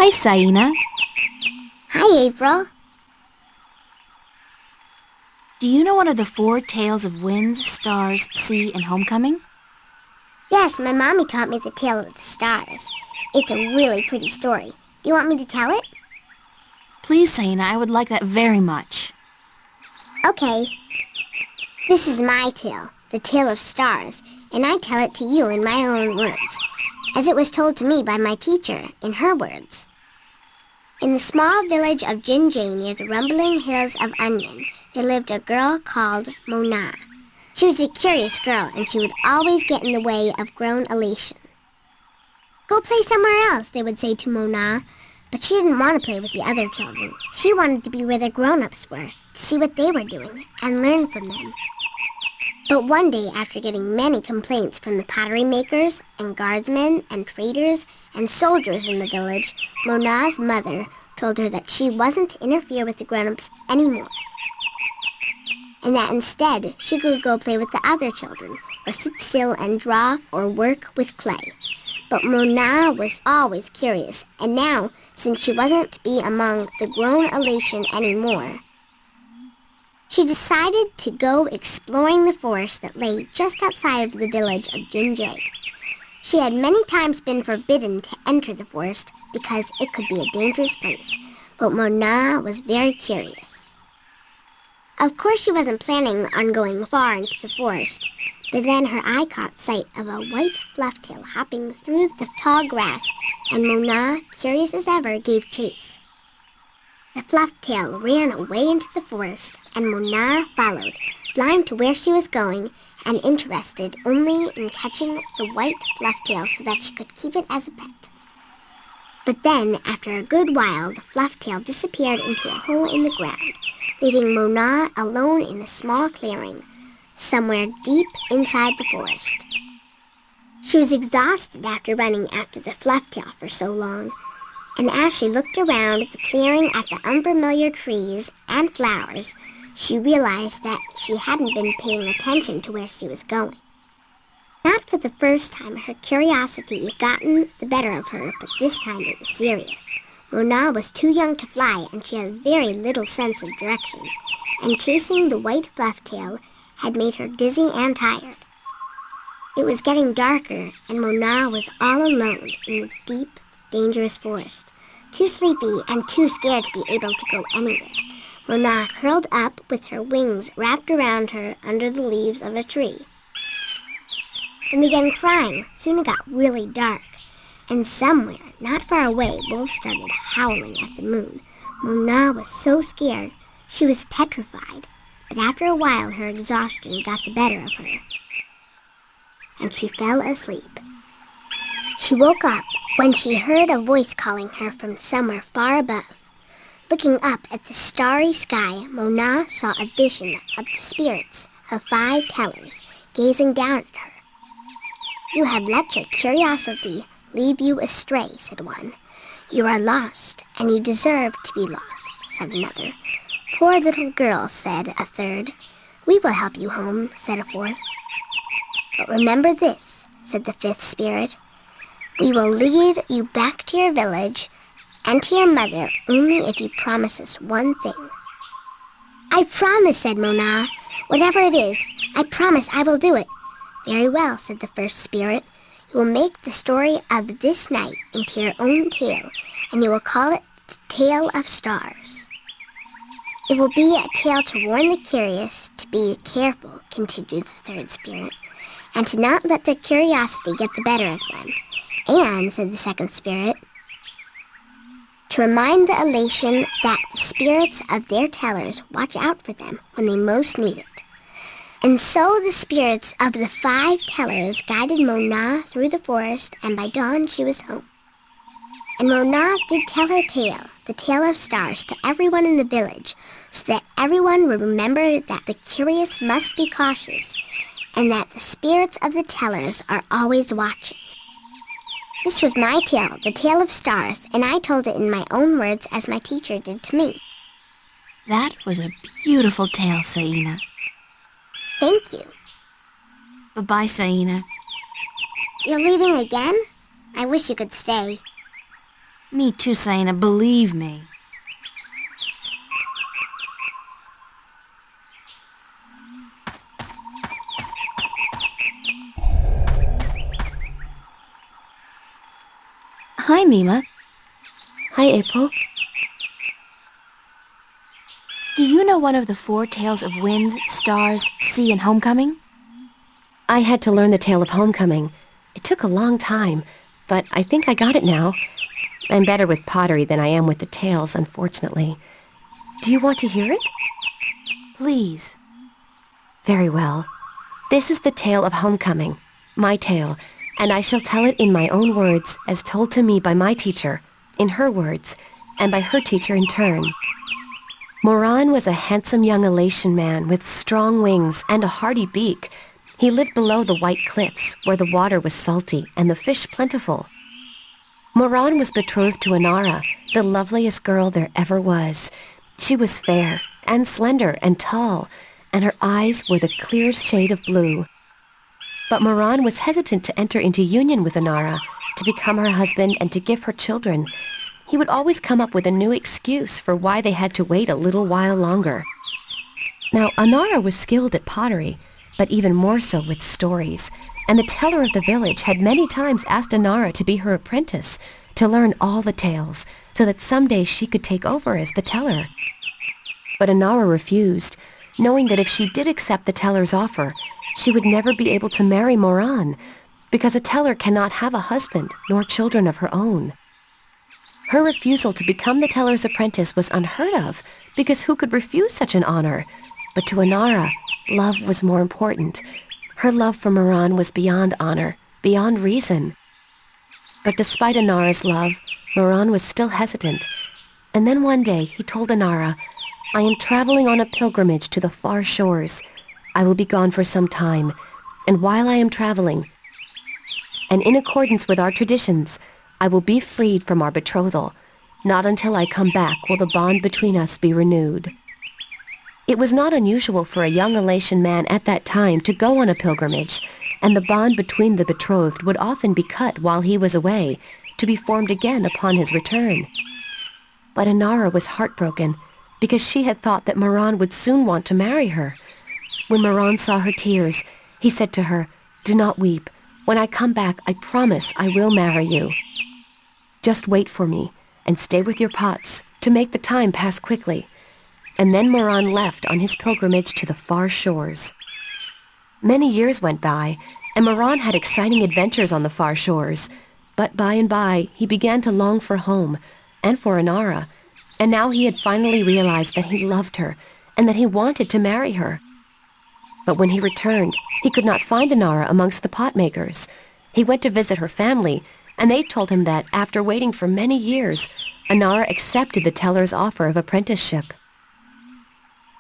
Hi, Saina. Hi, April. Do you know one of the 4 tales of winds, stars, sea, and homecoming? Yes, my mommy taught me the tale of the stars. It's a really pretty story. Do you want me to tell it? Please, Saina, I would like that very much. Okay. This is my tale, the tale of stars, and I tell it to you in my own words, as it was told to me by my teacher in her words. In the small village of Jinjay near the rumbling hills of Onion, there lived a girl called Mona. She was a curious girl, and she would always get in the way of grown elation. Go play somewhere else, they would say to Mona, but she didn't want to play with the other children. She wanted to be where the grown-ups were, to see what they were doing, and learn from them. But one day, after getting many complaints from the pottery makers and guardsmen and traders and soldiers in the village, Mona's mother told her that she wasn't to interfere with the grown-ups anymore, and that instead she could go play with the other children, or sit still and draw or work with clay. But Mona was always curious, and now, since she wasn't to be among the grown elation anymore, she decided to go exploring the forest that lay just outside of the village of Jinjay. She had many times been forbidden to enter the forest because it could be a dangerous place, but Mona was very curious. Of course she wasn't planning on going far into the forest, but then her eye caught sight of a white flufftail hopping through the tall grass, and Mona, curious as ever, gave chase. The flufftail ran away into the forest, and Mona followed, blind to where she was going, and interested only in catching the white flufftail so that she could keep it as a pet. But then, after a good while, the flufftail disappeared into a hole in the ground, leaving Mona alone in a small clearing, somewhere deep inside the forest. She was exhausted after running after the flufftail for so long, and as she looked around the clearing at the unfamiliar trees and flowers, she realized that she hadn't been paying attention to where she was going. Not for the first time, her curiosity had gotten the better of her, but this time it was serious. Mona was too young to fly, and she had very little sense of direction, and chasing the white flufftail had made her dizzy and tired. It was getting darker, and Mona was all alone in the deep, dangerous forest, too sleepy and too scared to be able to go anywhere. Mona curled up with her wings wrapped around her under the leaves of a tree and began crying. Soon it got really dark, and somewhere, not far away, wolves started howling at the moon. Mona was so scared she was petrified, but after a while her exhaustion got the better of her, and she fell asleep. She woke up when she heard a voice calling her from somewhere far above. Looking up at the starry sky, Mona saw a vision of the spirits of 5 tellers gazing down at her. "You have let your curiosity lead you astray," said one. "You are lost, and you deserve to be lost," said another. "Poor little girl," said a third. "We will help you home," said a fourth. "But remember this," said the 5th spirit. "We will lead you back to your village and to your mother only if you promise us one thing." "I promise," said Mona. "Whatever it is, I promise I will do it." "Very well," said the 1st spirit. "You will make the story of this night into your own tale, and you will call it Tale of Stars." It will be a tale to warn the curious to be careful, continued the third spirit, and to not let their curiosity get the better of them. And, said the second spirit, to remind the elation that the spirits of their tellers watch out for them when they most need it. And so the spirits of the 5 tellers guided Mona through the forest, and by dawn she was home. And Mona did tell her tale, the tale of stars, to everyone in the village, so that everyone would remember that the curious must be cautious, and that the spirits of the tellers are always watching. This was my tale, the tale of stars, and I told it in my own words as my teacher did to me. That was a beautiful tale, Saina. Thank you. Bye-bye, Saina. You're leaving again? I wish you could stay. Me too, Saina, believe me. Hi, Mima. Hi, April. Do you know one of the 4 tales of winds, stars, sea, and homecoming? I had to learn the tale of homecoming. It took a long time, but I think I got it now. I'm better with pottery than I am with the tales, unfortunately. Do you want to hear it? Please. Very well. This is the tale of homecoming, my tale, and I shall tell it in my own words as told to me by my teacher, in her words, and by her teacher in turn. Moran was a handsome young Elation man with strong wings and a hardy beak. He lived below the white cliffs, where the water was salty and the fish plentiful. Moran was betrothed to Anara, the loveliest girl there ever was. She was fair and slender and tall, and her eyes were the clearest shade of blue. But Moran was hesitant to enter into union with Anara, to become her husband and to give her children. He would always come up with a new excuse for why they had to wait a little while longer. Now, Anara was skilled at pottery, but even more so with stories, and the teller of the village had many times asked Anara to be her apprentice, to learn all the tales, so that someday she could take over as the teller. But Anara refused, knowing that if she did accept the teller's offer, she would never be able to marry Moran, because a teller cannot have a husband nor children of her own. Her refusal to become the teller's apprentice was unheard of, because who could refuse such an honor? But to Anara, love was more important. Her love for Moran was beyond honor, beyond reason. But despite Anara's love, Moran was still hesitant. And then one day he told Anara, "I am traveling on a pilgrimage to the far shores. I will be gone for some time, and while I am traveling, and in accordance with our traditions, I will be freed from our betrothal. Not until I come back will the bond between us be renewed." It was not unusual for a young Elation man at that time to go on a pilgrimage, and the bond between the betrothed would often be cut while he was away, to be formed again upon his return. But Anara was heartbroken, because she had thought that Moran would soon want to marry her. When Moran saw her tears, he said to her, "Do not weep. When I come back, I promise I will marry you. Just wait for me, and stay with your pots, to make the time pass quickly." And then Moran left on his pilgrimage to the far shores. Many years went by, and Moran had exciting adventures on the far shores. But by and by, he began to long for home, and for Anara, and now he had finally realized that he loved her, and that he wanted to marry her. But when he returned, he could not find Anara amongst the pot makers. He went to visit her family, and they told him that, after waiting for many years, Anara accepted the teller's offer of apprenticeship.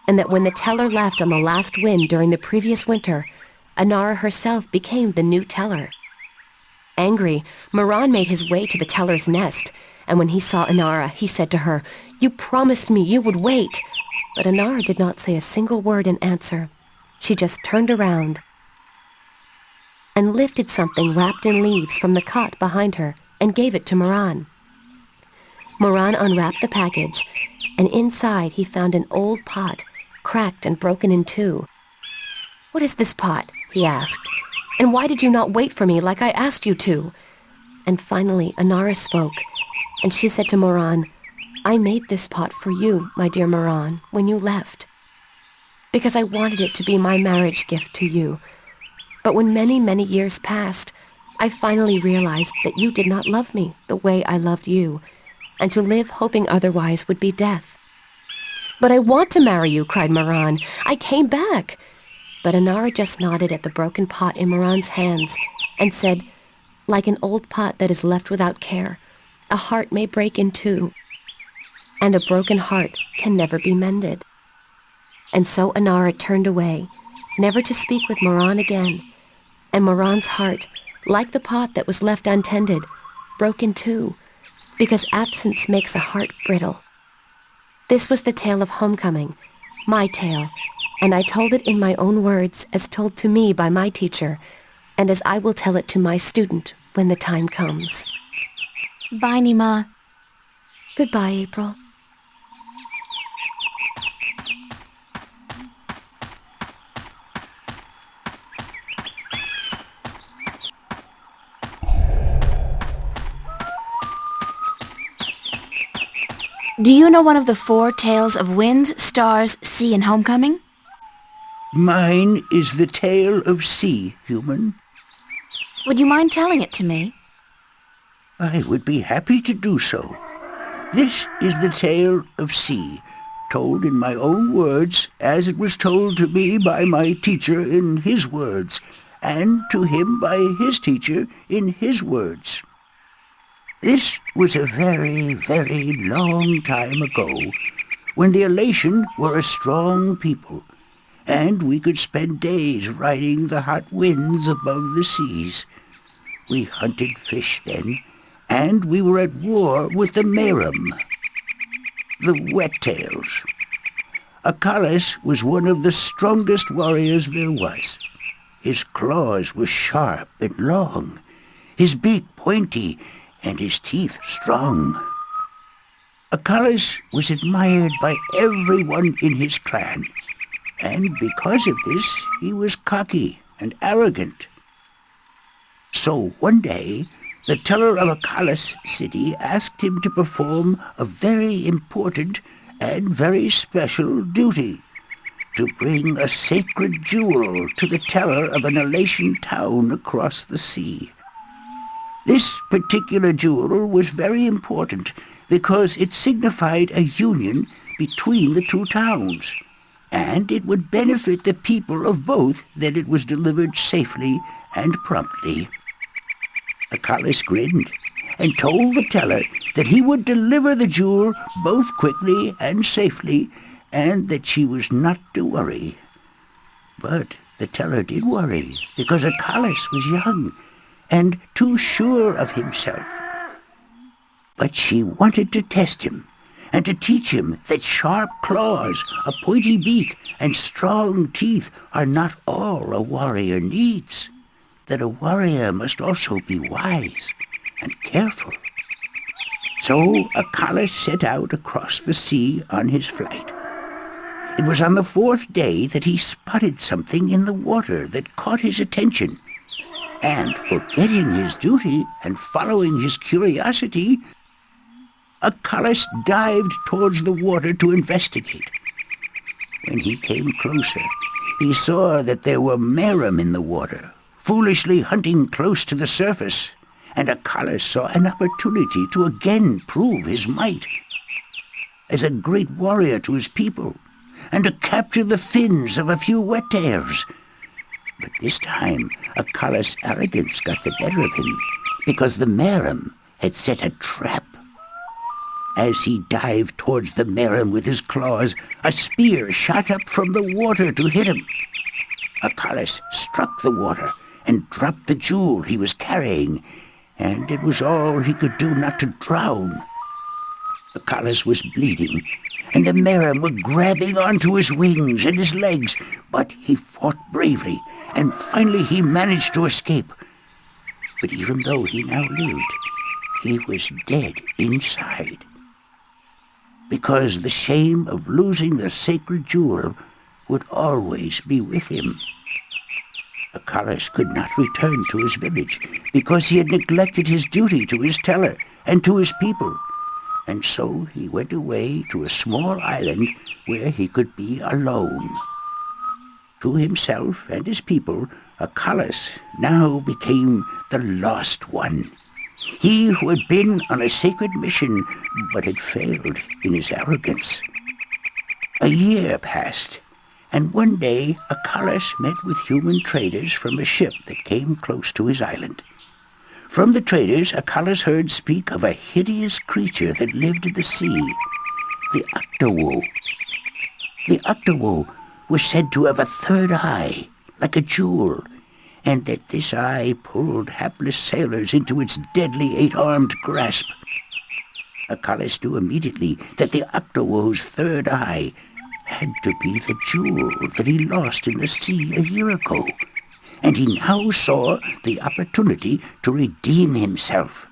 And that when the teller left on the last wind during the previous winter, Anara herself became the new teller. Angry, Moran made his way to the teller's nest, and when he saw Anara, he said to her, "You promised me you would wait." But Anara did not say a single word in answer. She just turned around and lifted something wrapped in leaves from the cot behind her and gave it to Moran. Moran unwrapped the package, and inside he found an old pot, cracked and broken in two. "What is this pot?" he asked. "And why did you not wait for me like I asked you to?" And finally Anara spoke, and she said to Moran, I made this pot for you, my dear Moran, when you left, because I wanted it to be my marriage gift to you. But when many, many years passed, I finally realized that you did not love me the way I loved you, and to live hoping otherwise would be death. But I want to marry you, cried Moran. I came back. But Inara just nodded at the broken pot in Moran's hands and said, like an old pot that is left without care, a heart may break in two, and a broken heart can never be mended. And so Inara turned away, never to speak with Moran again, and Moran's heart, like the pot that was left untended, broke in two, because absence makes a heart brittle. This was the tale of homecoming, my tale, and I told it in my own words as told to me by my teacher, and as I will tell it to my student when the time comes. Bye, Nima. Goodbye, April. Do you know one of the 4 tales of winds, stars, sea, and homecoming? Mine is the tale of sea, human. Would you mind telling it to me? I would be happy to do so. This is the tale of sea, told in my own words as it was told to me by my teacher in his words, and to him by his teacher in his words. This was a very, very long time ago, when the Elation were a strong people, and we could spend days riding the hot winds above the seas. We hunted fish then, and we were at war with the Merum, the Wet-tails. Akalis was one of the strongest warriors there was. His claws were sharp and long, his beak pointy, and his teeth strong. Akalis was admired by everyone in his clan, and because of this he was cocky and arrogant. So one day the teller of Akalis city asked him to perform a very important and very special duty, to bring a sacred jewel to the teller of an Elation town across the sea. This particular jewel was very important because it signified a union between the 2 towns, and it would benefit the people of both that it was delivered safely and promptly. Akalis grinned and told the teller that he would deliver the jewel both quickly and safely, and that she was not to worry. But the teller did worry because Akalis was young and too sure of himself. But she wanted to test him and to teach him that sharp claws, a pointy beak, and strong teeth are not all a warrior needs, that a warrior must also be wise and careful. So Akalis set out across the sea on his flight. It was on the 4th day that he spotted something in the water that caught his attention, and forgetting his duty and following his curiosity, Akalis dived towards the water to investigate. When he came closer, he saw that there were Merum in the water, foolishly hunting close to the surface, and Akalis saw an opportunity to again prove his might as a great warrior to his people, and to capture the fins of a few Wet-tails. But this time, Akalis' arrogance got the better of him, because the Merum had set a trap. As he dived towards the Merum with his claws, a spear shot up from the water to hit him. Akalis struck the water and dropped the jewel he was carrying, and it was all he could do not to drown. Akalis was bleeding, and the Merum were grabbing onto his wings and his legs, but he fought bravely, and finally he managed to escape. But even though he now lived, he was dead inside, because the shame of losing the sacred jewel would always be with him. Akalis could not return to his village, because he had neglected his duty to his teller and to his people, And so he went away to a small island where he could be alone. To himself and his people, Acalus now became the lost one. He who had been on a sacred mission but had failed in his arrogance. A year passed, and one day Acalus met with human traders from a ship that came close to his island. From the traders, Acalus heard speak of a hideous creature that lived in the sea, the Octowoe. The Octowoe was said to have a third eye, like a jewel, and that this eye pulled hapless sailors into its deadly eight-armed grasp. Acalus knew immediately that the Octowoe's third eye had to be the jewel that he lost in the sea a year ago, and he now saw the opportunity to redeem himself.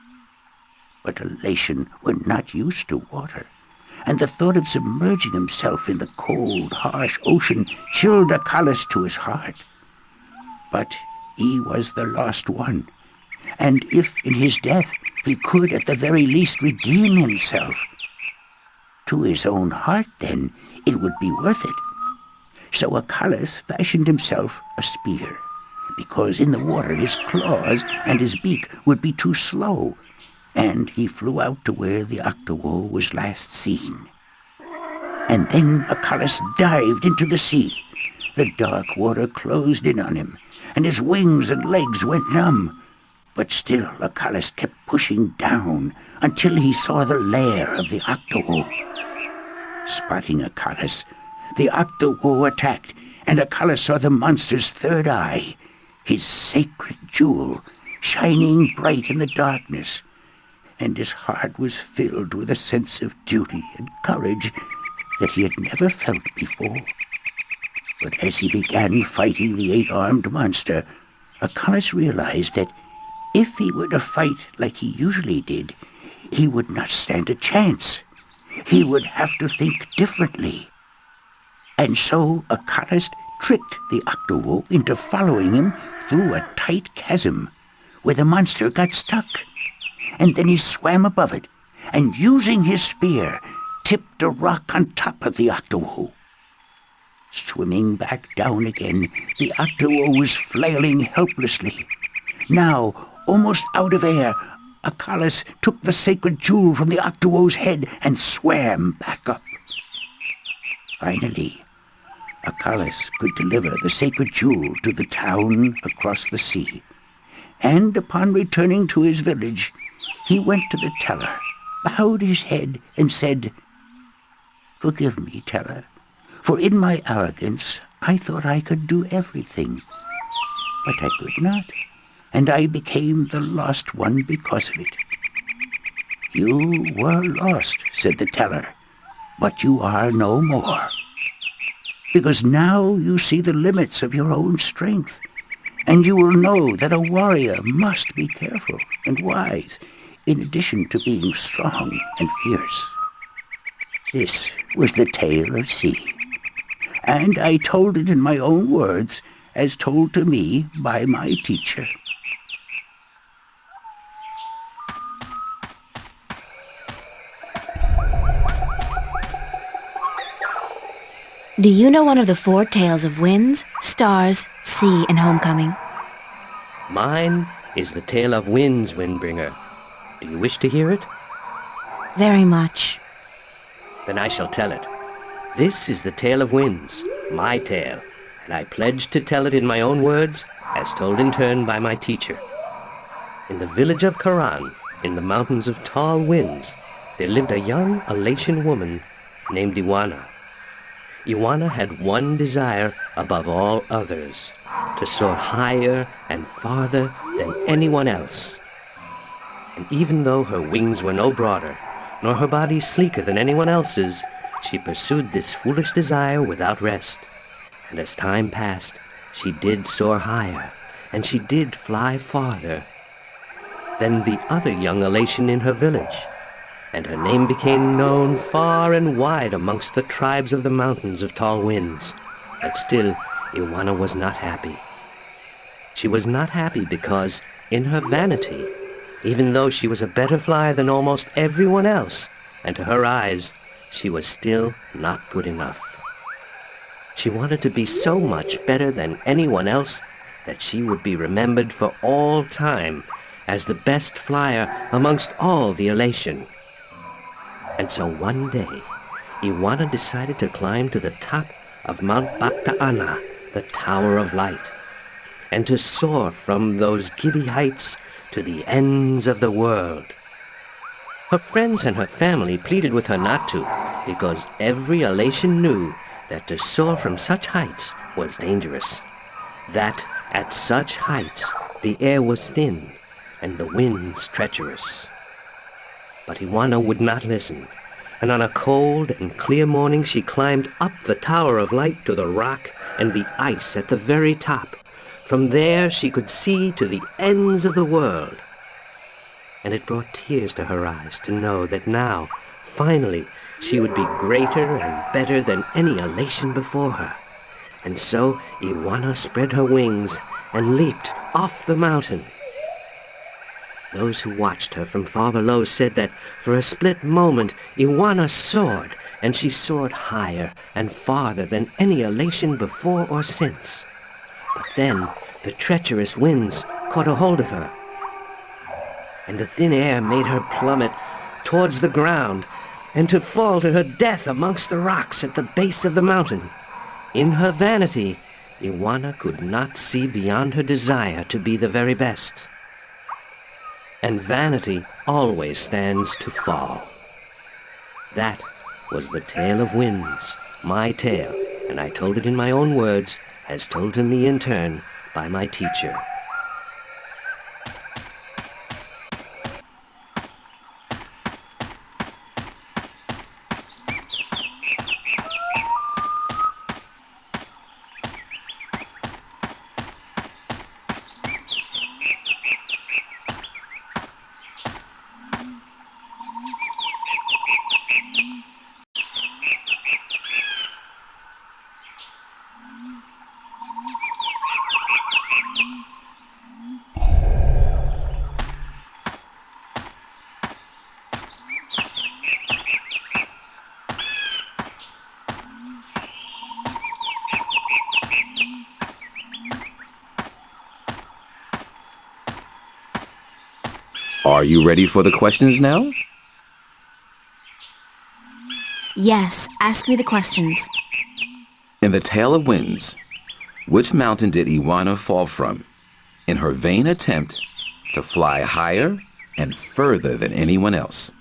But Elation were not used to water, and the thought of submerging himself in the cold, harsh ocean chilled Acalus to his heart. But he was the lost one, and if in his death he could at the very least redeem himself, to his own heart then it would be worth it. So Acalus fashioned himself a spear, because in the water his claws and his beak would be too slow, and he flew out to where the Octowoe was last seen. And then Acalus dived into the sea. The dark water closed in on him, and his wings and legs went numb. But still Acalus kept pushing down until he saw the lair of the Octowoe. Spotting Acalus, the Octowoe attacked, and Acalus saw the monster's third eye, his sacred jewel, shining bright in the darkness, and his heart was filled with a sense of duty and courage that he had never felt before. But as he began fighting the eight-armed monster, Acalus realized that if he were to fight like he usually did, he would not stand a chance. He would have to think differently. And so Acalus tricked the Octowoe into following him through a tight chasm where the monster got stuck. And then he swam above it, and using his spear, tipped a rock on top of the Octowoe. Swimming back down again, the Octowoe was flailing helplessly. Now, almost out of air, Acalus took the sacred jewel from the Octowoe's head and swam back up. Finally, Acalus could deliver the sacred jewel to the town across the sea, and upon returning to his village, he went to the teller, bowed his head, and said, "Forgive me, teller, for in my arrogance I thought I could do everything. But I could not, and I became the lost one because of it." "You were lost," said the teller, "but you are no more. Because now you see the limits of your own strength, and you will know that a warrior must be careful and wise, in addition to being strong and fierce." This was the tale of C, and I told it in my own words, as told to me by my teacher. Do you know one of the 4 tales of winds, stars, sea, and homecoming? Mine is the tale of winds, Windbringer. Do you wish to hear it? Very much. Then I shall tell it. This is the tale of winds, my tale, and I pledge to tell it in my own words, as told in turn by my teacher. In the village of Karan, in the mountains of tall winds, there lived a young Elation woman named Iwana. Iwana had one desire above all others, to soar higher and farther than anyone else. And even though her wings were no broader, nor her body sleeker than anyone else's, she pursued this foolish desire without rest. And as time passed, she did soar higher, and she did fly farther than the other young Elation in her village, and her name became known far and wide amongst the tribes of the mountains of tall winds. But still, Iwana was not happy. She was not happy because, in her vanity, even though she was a better flyer than almost everyone else, and to her eyes, she was still not good enough. She wanted to be so much better than anyone else that she would be remembered for all time as the best flyer amongst all the elation. And so one day, Iwana decided to climb to the top of Mount Bakta'ana, the Tower of Light, and to soar from those giddy heights to the ends of the world. Her friends and her family pleaded with her not to, because every elation knew that to soar from such heights was dangerous, that at such heights the air was thin and the winds treacherous. But Iwana would not listen, and on a cold and clear morning she climbed up the Tower of Light to the rock and the ice at the very top. From there she could see to the ends of the world. And it brought tears to her eyes to know that now, finally, she would be greater and better than any elation before her. And so Iwana spread her wings and leaped off the mountain. Those who watched her from far below said that for a split moment Iwana soared, and she soared higher and farther than any elation before or since. But then the treacherous winds caught a hold of her, and the thin air made her plummet towards the ground, and to fall to her death amongst the rocks at the base of the mountain. In her vanity, Iwana could not see beyond her desire to be the very best. And vanity always stands to fall. That was the tale of winds, my tale, and I told it in my own words, as told to me in turn by my teacher. Are you ready for the questions now? Yes, ask me the questions. In the Tale of Winds, which mountain did Iwana fall from in her vain attempt to fly higher and further than anyone else?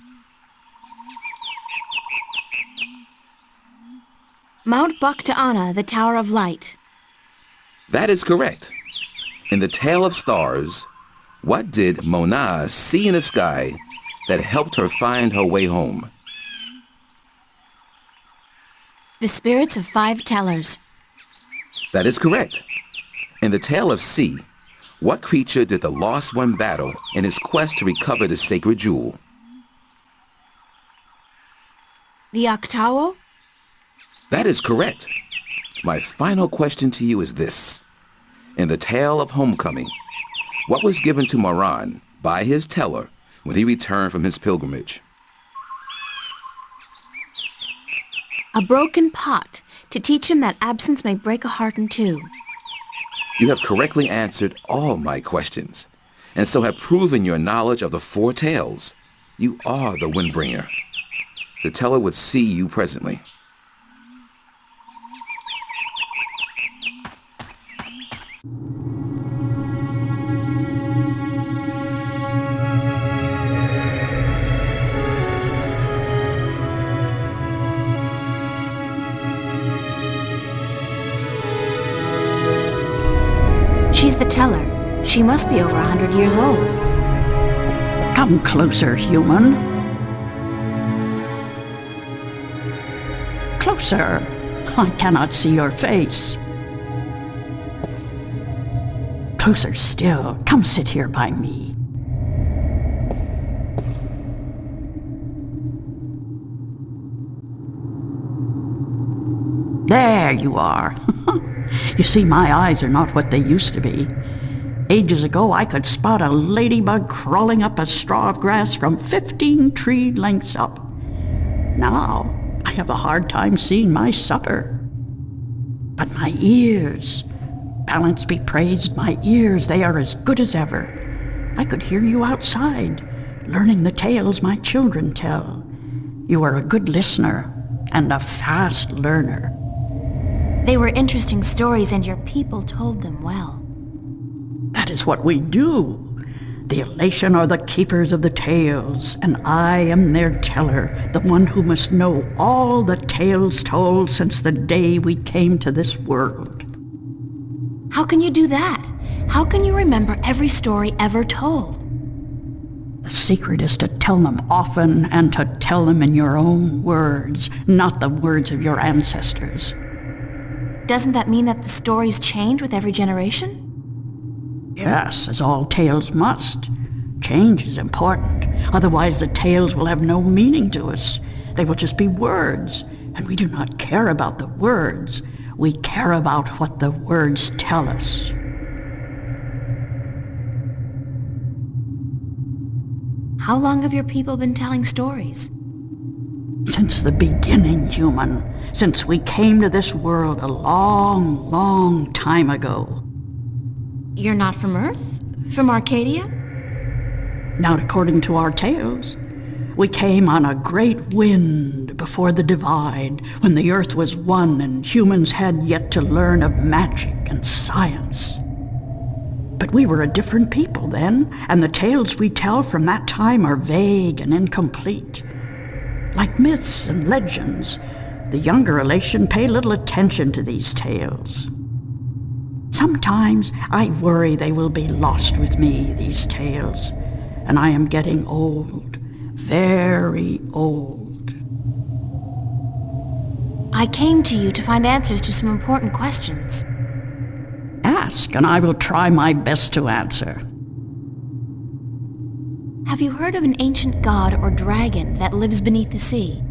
Mount Bakta'ana, the Tower of Light. That is correct. In the Tale of Stars, what did Mona see in the sky that helped her find her way home? The spirits of 5 tellers. That is correct. In the Tale of Sea, what creature did the Lost One battle in his quest to recover the sacred jewel? The Octawo? That is correct. My final question to you is this. In the Tale of Homecoming, what was given to Moran by his teller when he returned from his pilgrimage? A broken pot, to teach him that absence may break a heart in two. You have correctly answered all my questions, and so have proven your knowledge of the 4 tales. You are the Windbringer. The teller would see you presently. She's the teller. She must be over 100 years old. Come closer, human. Closer. I cannot see your face. Closer still. Come sit here by me. There you are. You see, my eyes are not what they used to be. Ages ago, I could spot a ladybug crawling up a straw of grass from 15 tree lengths up. now I have a hard time seeing my supper. But my ears, balance be praised, my ears, they are as good as ever. I could hear you outside, learning the tales my children tell. You are a good listener and a fast learner. They were interesting stories, and your people told them well. That is what we do. The elation are the keepers of the tales, and I am their teller, the one who must know all the tales told since the day we came to this world. How can you do that? How can you remember every story ever told? The secret is to tell them often and to tell them in your own words, not the words of your ancestors. Doesn't that mean that the stories change with every generation? Yes, as all tales must. Change is important. Otherwise the tales will have no meaning to us. They will just be words, and we do not care about the words. We care about what the words tell us. How long have your people been telling stories? Since the beginning, human. Since we came to this world a long, long time ago. You're not from Earth? From Arcadia? Not according to our tales. We came on a great wind before the divide, when the earth was one and humans had yet to learn of magic and science. But we were a different people then, and the tales we tell from that time are vague and incomplete. Like myths and legends, the younger elation pay little attention to these tales. Sometimes I worry they will be lost with me, these tales, and I am getting old, very old. I came to you to find answers to some important questions. Ask, and I will try my best to answer. Have you heard of an ancient god or dragon that lives beneath the sea?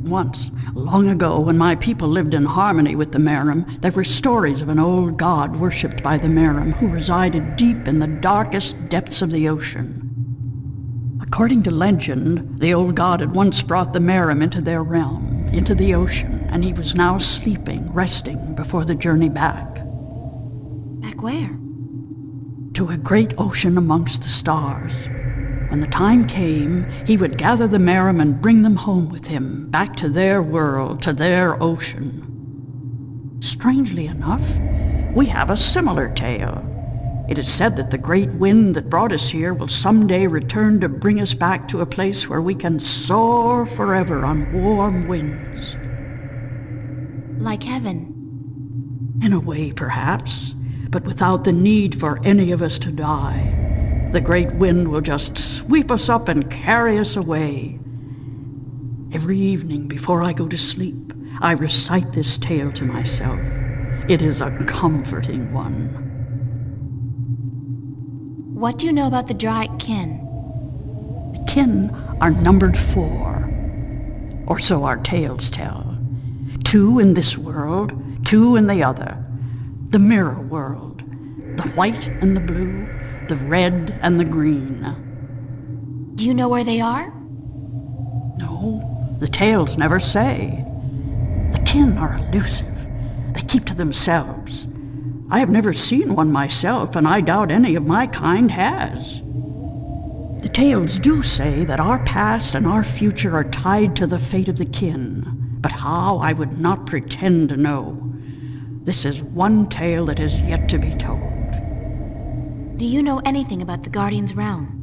Once, long ago, when my people lived in harmony with the Merim, there were stories of an old god worshipped by the Merim who resided deep in the darkest depths of the ocean. According to legend, the old god had once brought the Merim into their realm, into the ocean, and he was now sleeping, resting before the journey back. Back where? To a great ocean amongst the stars. When the time came, he would gather the Merim and bring them home with him, back to their world, to their ocean. Strangely enough, we have a similar tale. It is said that the great wind that brought us here will someday return to bring us back to a place where we can soar forever on warm winds. Like heaven. In a way, perhaps, but without the need for any of us to die. The great wind will just sweep us up and carry us away. Every evening before I go to sleep, I recite this tale to myself. It is a comforting one. What do you know about the Dryac kin? The kin are numbered 4, or so our tales tell. 2 in this world, 2 in the other. The mirror world, the white and the blue, the red and the green. Do you know where they are? No, the tales never say. The kin are elusive. They keep to themselves. I have never seen one myself, and I doubt any of my kind has. The tales do say that our past and our future are tied to the fate of the kin, but how I would not pretend to know. This is one tale that is yet to be told. Do you know anything about the Guardian's realm?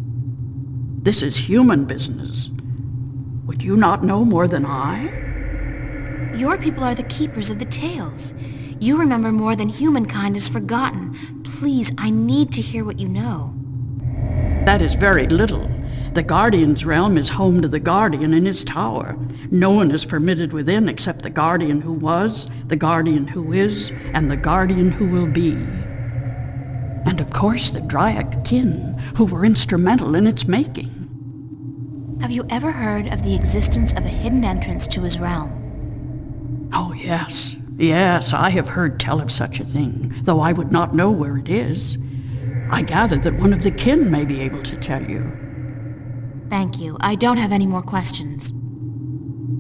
This is human business. Would you not know more than I? Your people are the keepers of the tales. You remember more than humankind has forgotten. Please, I need to hear what you know. That is very little. The Guardian's realm is home to the Guardian in his tower. No one is permitted within except the Guardian who was, the Guardian who is, and the Guardian who will be. And of course the Dryac kin, who were instrumental in its making. Have you ever heard of the existence of a hidden entrance to his realm? Oh, yes. Yes, I have heard tell of such a thing, though I would not know where it is. I gather that one of the kin may be able to tell you. Thank you. I don't have any more questions.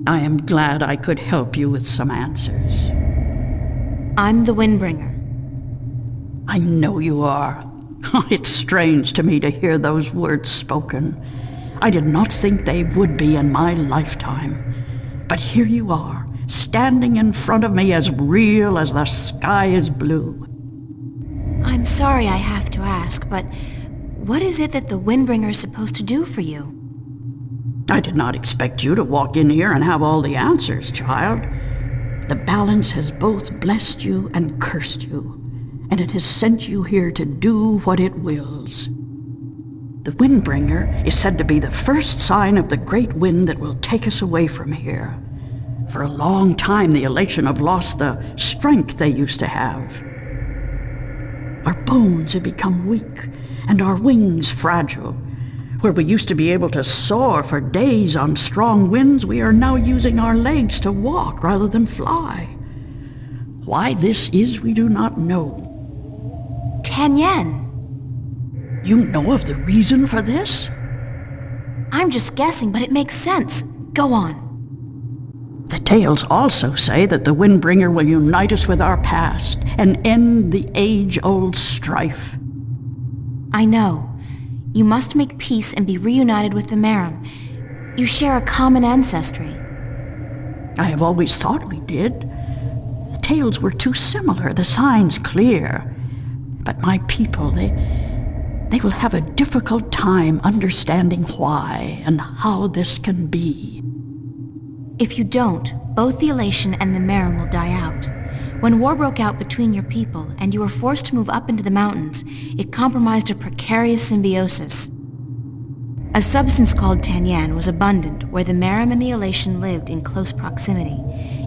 I am glad I could help you with some answers. I'm the Windbringer. I know you are. It's strange to me to hear those words spoken. I did not think they would be in my lifetime. But here you are, standing in front of me as real as the sky is blue. I'm sorry I have to ask, but what is it that the Windbringer is supposed to do for you? I did not expect you to walk in here and have all the answers, child. The balance has both blessed you and cursed you, and it has sent you here to do what it wills. The Windbringer is said to be the first sign of the great wind that will take us away from here. For a long time, the Elation have lost the strength they used to have. Our bones have become weak, and our wings fragile. Where we used to be able to soar for days on strong winds, we are now using our legs to walk rather than fly. Why this is, we do not know. Tan Yen. You know of the reason for this? I'm just guessing, but it makes sense. Go on. The tales also say that the Windbringer will unite us with our past and end the age-old strife. I know. You must make peace and be reunited with the Merim. You share a common ancestry. I have always thought we did. The tales were too similar, the signs clear. But my people, they will have a difficult time understanding why and how this can be. If you don't, both the Elation and the Merim will die out. When war broke out between your people and you were forced to move up into the mountains, it compromised a precarious symbiosis. A substance called Tan Yen was abundant where the Merim and the Elation lived in close proximity.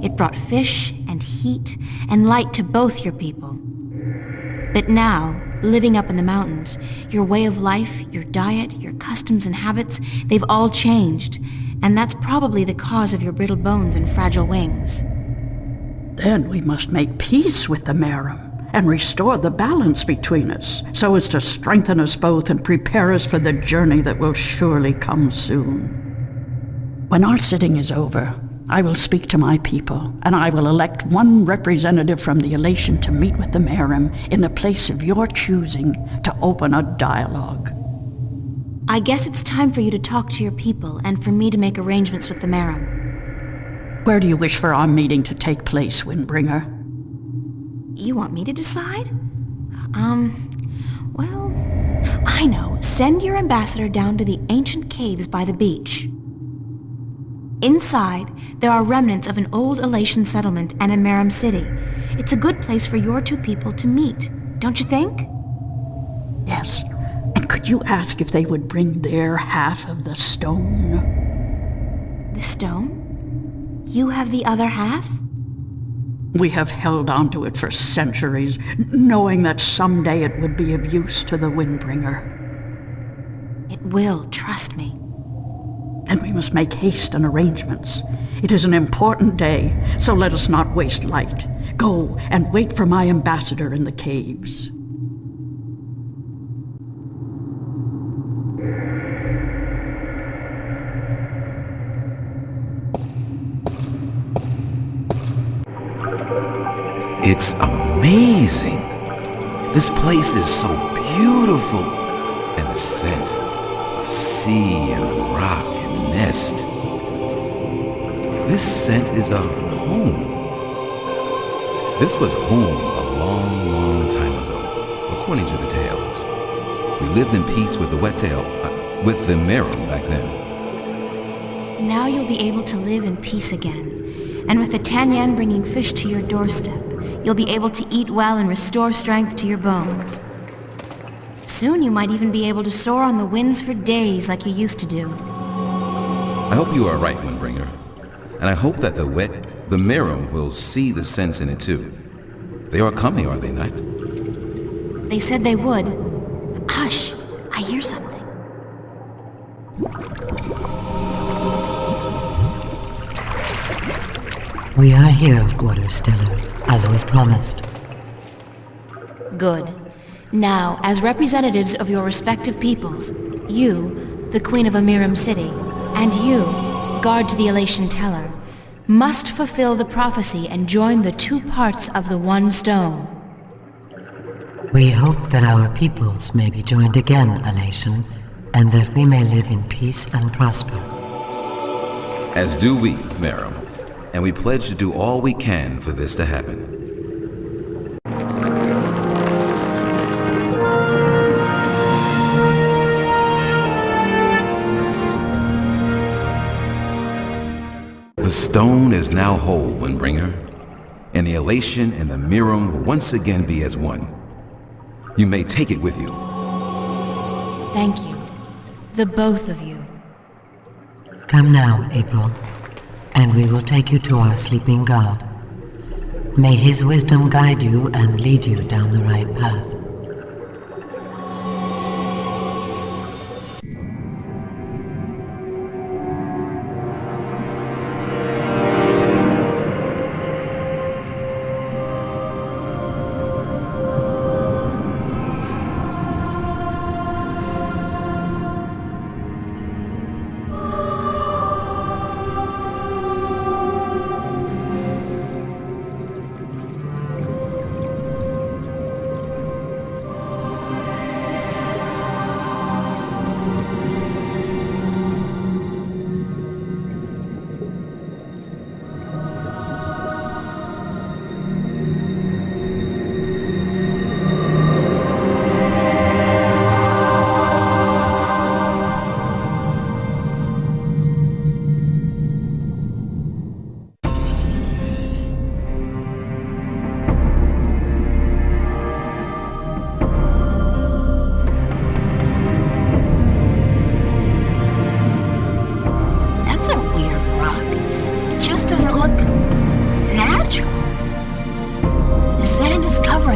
It brought fish and heat and light to both your people. But now, living up in the mountains, your way of life, your diet, your customs and habits, they've all changed. And that's probably the cause of your brittle bones and fragile wings. Then we must make peace with the Merim and restore the balance between us, so as to strengthen us both and prepare us for the journey that will surely come soon. When our sitting is over, I will speak to my people, and I will elect one representative from the Elation to meet with the Merim in the place of your choosing to open a dialogue. I guess it's time for you to talk to your people and for me to make arrangements with the Merim. Where do you wish for our meeting to take place, Windbringer? You want me to decide? Well, I know. Send your ambassador down to the ancient caves by the beach. Inside, there are remnants of an old Elation settlement and a Merim city. It's a good place for your two people to meet, don't you think? Yes. And could you ask if they would bring their half of the stone? The stone? You have the other half? We have held on to it for centuries, knowing that someday it would be of use to the Windbringer. It will, trust me. Then we must make haste and arrangements. It is an important day, so let us not waste light. Go and wait for my ambassador in the caves. It's amazing. This place is so beautiful. And the scent of sea and rock and nest. This scent is of home. This was home a long, long time ago, according to the tales. We lived in peace with the Wet-tail, with the Merim back then. Now you'll be able to live in peace again. And with the Tan Yen bringing fish to your doorstep, you'll be able to eat well and restore strength to your bones. Soon you might even be able to soar on the winds for days like you used to do. I hope you are right, Windbringer. And I hope that the Merim will see the sense in it too. They are coming, are they not? They said they would. Hush, I hear something. We are here, Waterstellar, as was promised. Good. Now, as representatives of your respective peoples, you, the Queen of a Merim city, and you, guard to the Elation Teller, must fulfill the prophecy and join the two parts of the one stone. We hope that our peoples may be joined again, Elation, and that we may live in peace and prosper. As do we, Merim, and we pledge to do all we can for this to happen. The stone is now whole, Windbringer, and the Elation and the Merim will once again be as one. You may take it with you. Thank you, the both of you. Come now, April, and we will take you to our sleeping god. May his wisdom guide you and lead you down the right path.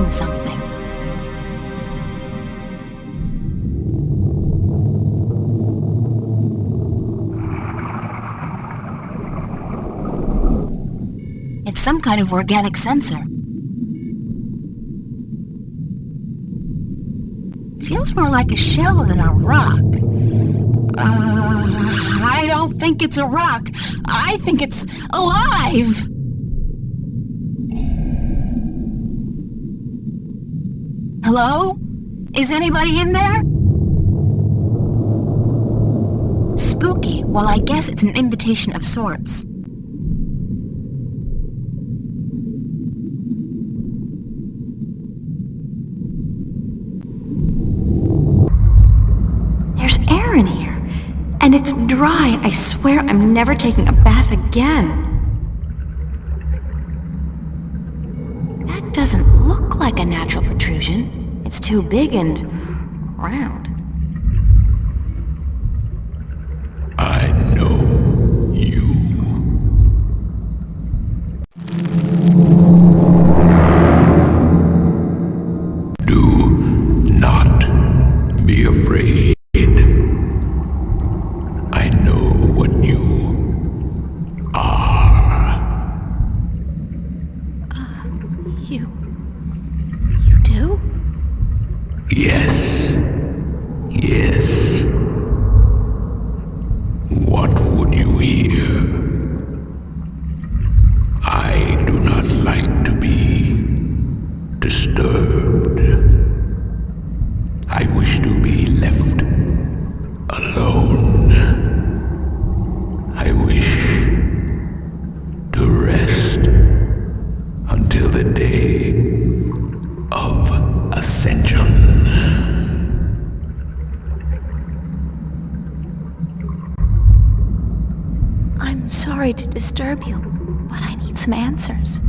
Something. It's some kind of organic sensor. Feels more like a shell than a rock. I don't think it's a rock. I think it's alive! Hello? Is anybody in there? Spooky. Well, I guess it's an invitation of sorts. There's air in here. And it's dry. I swear I'm never taking a bath again. That doesn't look like a natural protrusion. It's too big and round. I know you. Do not be afraid. I know what you are. You do? Yes. Yes. What would you hear? I do not like to be disturbed. I wish to be left alone. I wish to rest until the day of ascension. I'm sorry to disturb you, but I need some answers.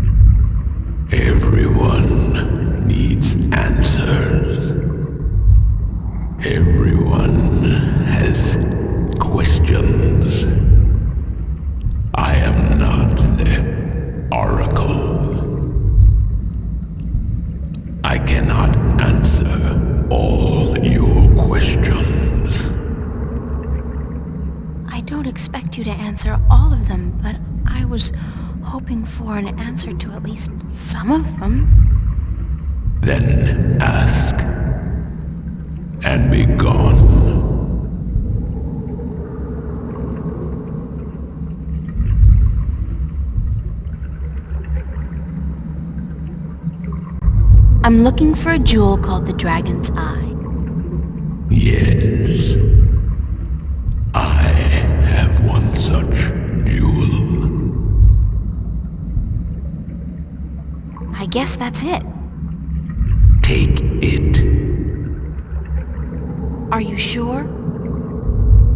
Everyone needs answers. Everyone has questions. I am not the oracle. I cannot answer all your questions. I don't expect you to answer all of them, but I was hoping for an answer to at least some of them. Then ask and be gone. I'm looking for a jewel called the Dragon's Eye. Yes. I have one such jewel. I guess that's it. Take it. Are you sure?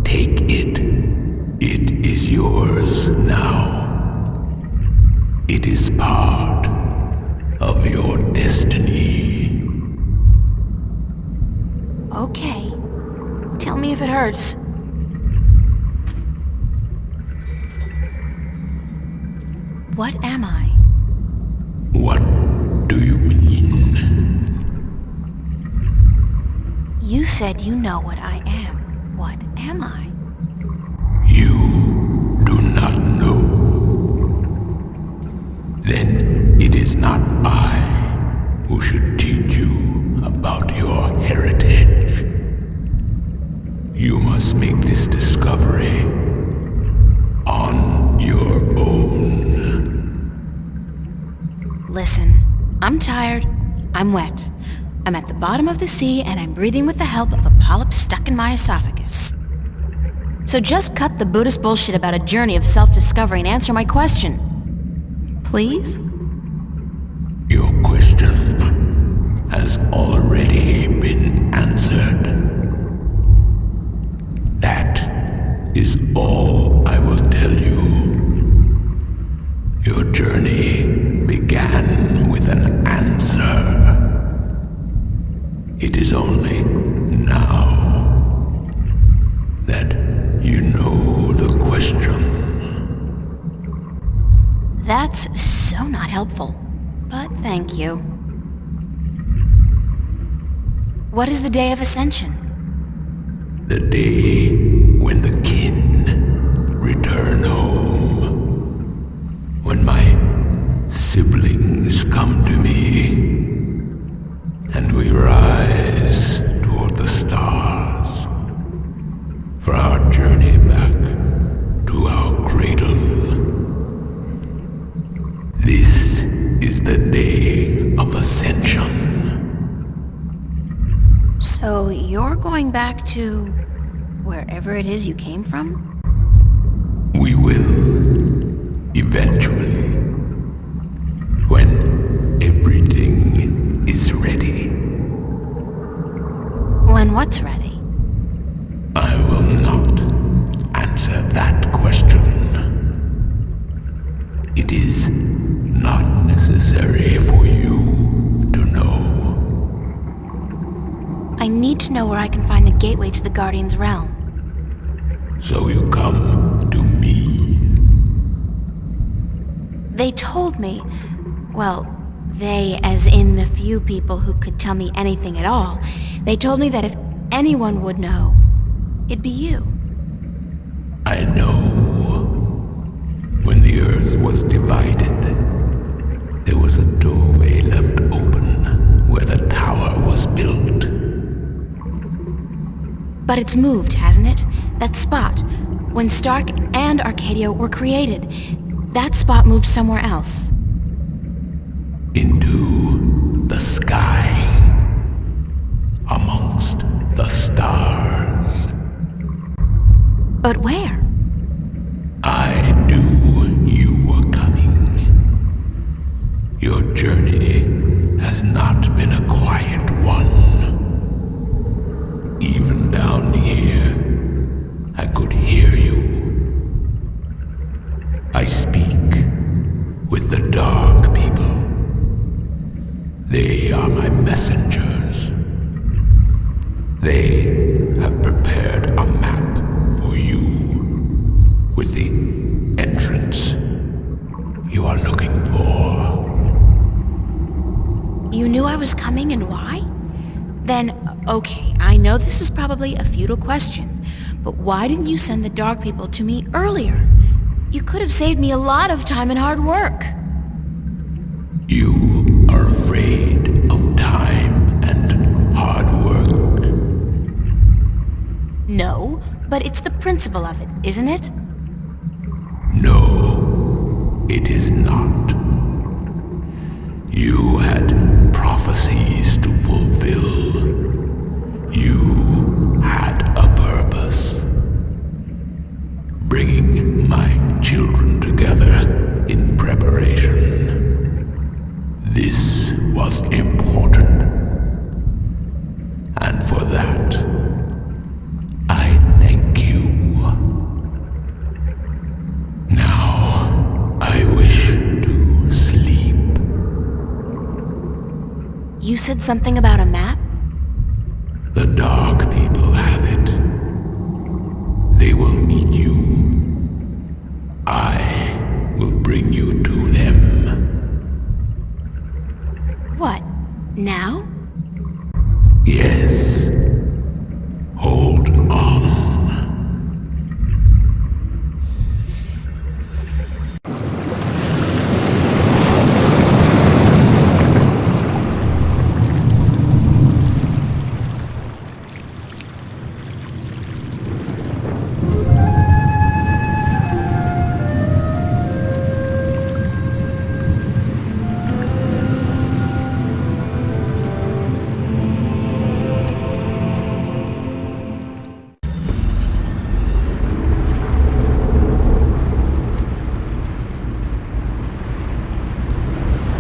Take it. It is yours now. It is part of your destiny. Okay. Tell me if it hurts. What am I? What do you mean? You said you know what I am. What am I? You do not know. Then it is not I who should teach you about your heritage. You must make this discovery on your own. Listen, I'm tired. I'm wet. I'm at the bottom of the sea and I'm breathing with the help of a polyp stuck in my esophagus. So just cut the Buddhist bullshit about a journey of self-discovery and answer my question. Please? Your question has already been answered. That is all I will tell you. Your journey began with an answer. It is only now that you know the question. That's so not helpful, but thank you. What is the day of Ascension? The day when the kin return home. When my siblings come to me and we rise toward the stars for our journey back to our cradle. This is the day of Ascension. So you're going back to wherever it is you came from? We will, eventually, when everything is ready. When what's ready? I will not answer that question. It is not necessary for you to know. I need to know where I can find the gateway to the Guardian's realm. So you come to me. They told me, well, they as in the few people who could tell me anything at all, they told me that if anyone would know, it'd be you. I know. When the earth was divided, there was a doorway left open where the tower was built. But it's moved, hasn't it? That spot. When Stark and Arcadia were created, that spot moved somewhere else. Into the sky. Amongst the stars. But where? I knew you were coming. Your journey has not been a quiet one. Even down here, I could hear you. I speak with the Dark People. They are my messengers. They have prepared a map for you with the entrance you are looking for. You knew I was coming and why? Then, okay, I know this is probably a futile question, but why didn't you send the Dark People to me earlier? You could have saved me a lot of time and hard work. You are afraid of time and hard work. No, but it's the principle of it, isn't it? No, it is not. You had prophecy said something about a map? The Dark People have it. They will meet you. I will bring you to them. What? Now? Yes. Hold on.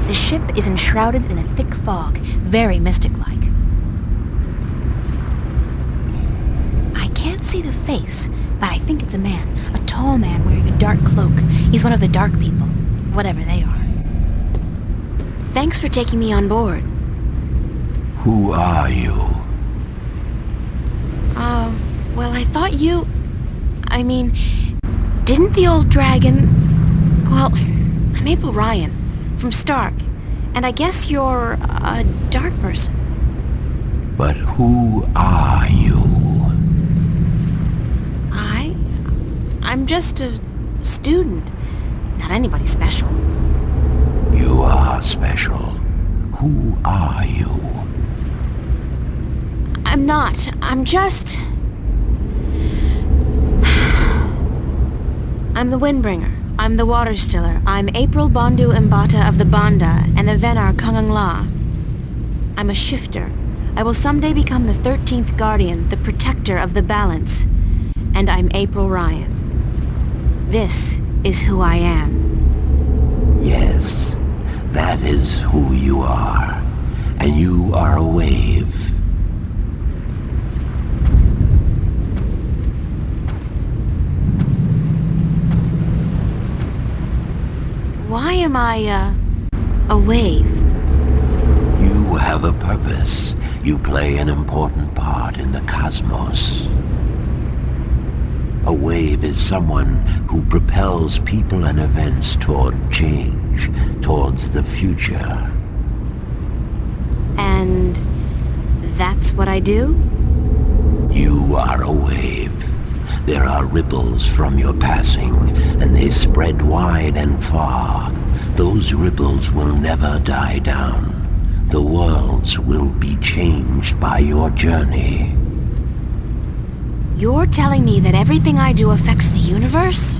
The ship is enshrouded in a thick fog, very mystic-like. I can't see the face, but I think it's a man. A tall man wearing a dark cloak. He's one of the Dark People, whatever they are. Thanks for taking me on board. Who are you? Well, I thought you... I mean, didn't the old dragon... Well, I'm April Ryan, from Stark, and I guess you're a dark person. But who are you? I'm just a student, not anybody special. You are special. Who are you? I'm not. I'm just... I'm the Windbringer. I'm the Water Stiller. I'm April Bondu Mbata of the Banda and the Venar Kangang La. I'm a shifter. I will someday become the 13th Guardian, the protector of the balance. And I'm April Ryan. This is who I am. Yes, that is who you are. And you are a wave. Why am I, a wave? You have a purpose. You play an important part in the cosmos. A wave is someone who propels people and events toward change, towards the future. And that's what I do? You are a wave. There are ripples from your passing, and they spread wide and far. Those ripples will never die down. The worlds will be changed by your journey. You're telling me that everything I do affects the universe?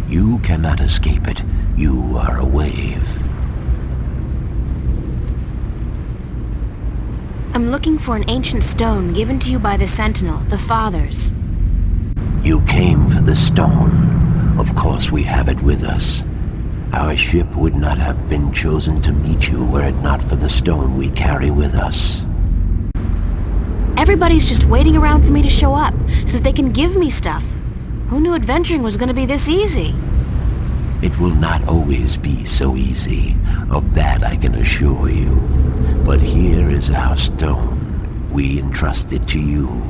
You cannot escape it. You are a wave. I'm looking for an ancient stone given to you by the Sentinel, the Fathers. You came for the stone. Of course we have it with us. Our ship would not have been chosen to meet you were it not for the stone we carry with us. Everybody's just waiting around for me to show up, so that they can give me stuff. Who knew adventuring was gonna be this easy? It will not always be so easy. Of that I can assure you. But here is our stone. We entrust it to you,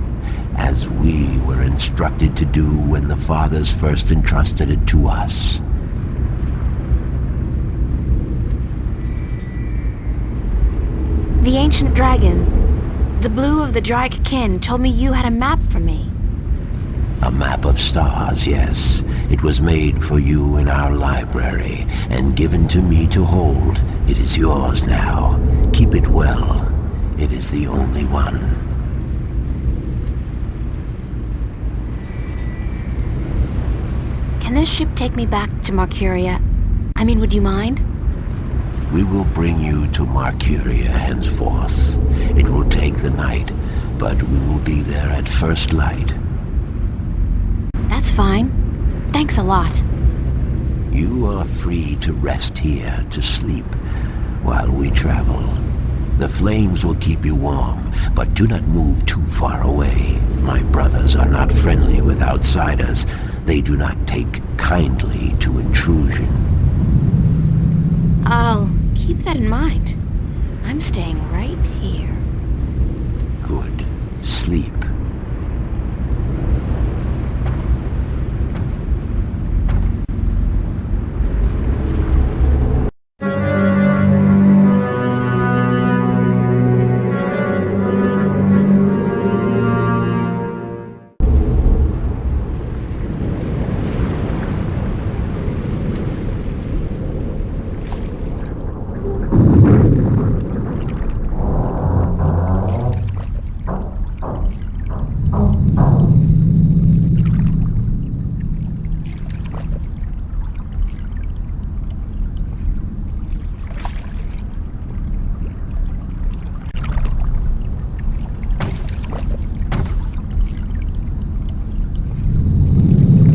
as we were instructed to do when the Fathers first entrusted it to us. The ancient dragon, the blue of the Drake kin, told me you had a map for me. A map of stars, yes. It was made for you in our library, and given to me to hold. It is yours now. Keep it well. It is the only one. Can this ship take me back to Marcuria? I mean, would you mind? We will bring you to Marcuria henceforth. It will take the night, but we will be there at first light. That's fine. Thanks a lot. You are free to rest here, to sleep, while we travel. The flames will keep you warm, but do not move too far away. My brothers are not friendly with outsiders. They do not take kindly to intrusion. I'll keep that in mind. I'm staying right sleep.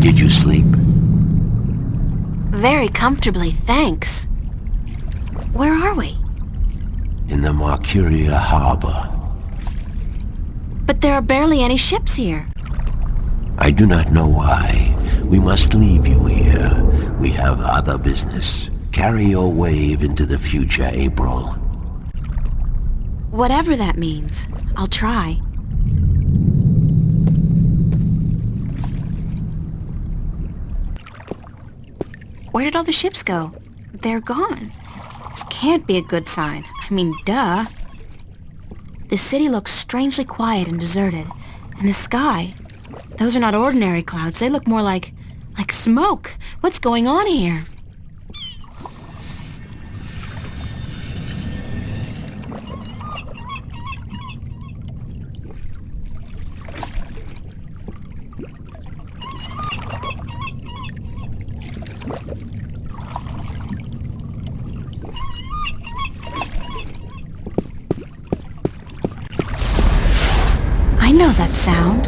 Did you sleep? Very comfortably, thanks. Where are we? In the Marcuria harbor. But there are barely any ships here. I do not know why. We must leave you here. We have other business. Carry your wave into the future, April. Whatever that means, I'll try. Where did all the ships go? They're gone. This can't be a good sign. I mean, duh. The city looks strangely quiet and deserted. And the sky, those are not ordinary clouds. They look more like smoke. What's going on here? I know that sound.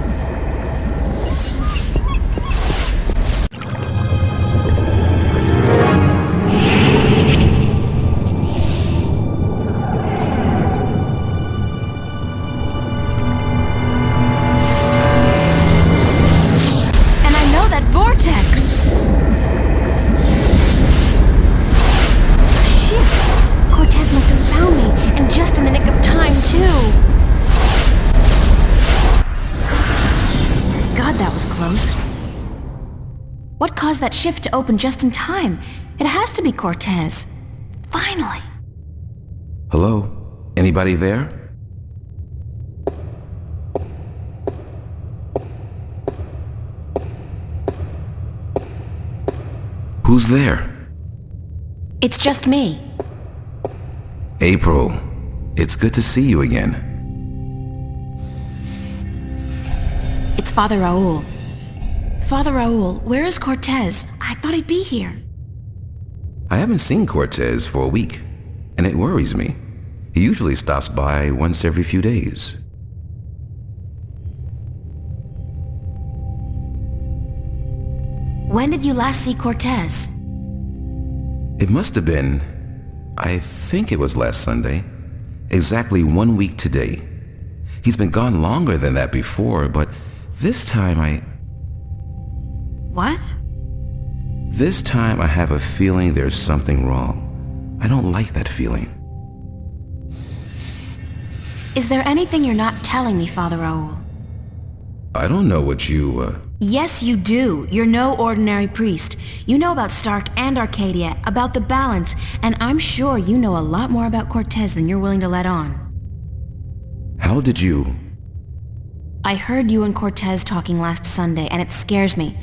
And I know that vortex. Shit! Cortez must have found me, and just in the nick of time, too. God, that was close. What caused that shift to open just in time? It has to be Cortez. Finally. Hello? Anybody there? Who's there? It's just me. April, it's good to see you again. It's Father Raul. Father Raul, where is Cortez? I thought he'd be here. I haven't seen Cortez for a week, and it worries me. He usually stops by once every few days. When did you last see Cortez? It must have been, I think it was last Sunday. Exactly 1 week today. He's been gone longer than that before, but this time What? This time I have a feeling there's something wrong. I don't like that feeling. Is there anything you're not telling me, Father Raul? I don't know what you, Yes, you do. You're no ordinary priest. You know about Stark and Arcadia, about the balance, and I'm sure you know a lot more about Cortez than you're willing to let on. How did you... I heard you and Cortez talking last Sunday, and it scares me.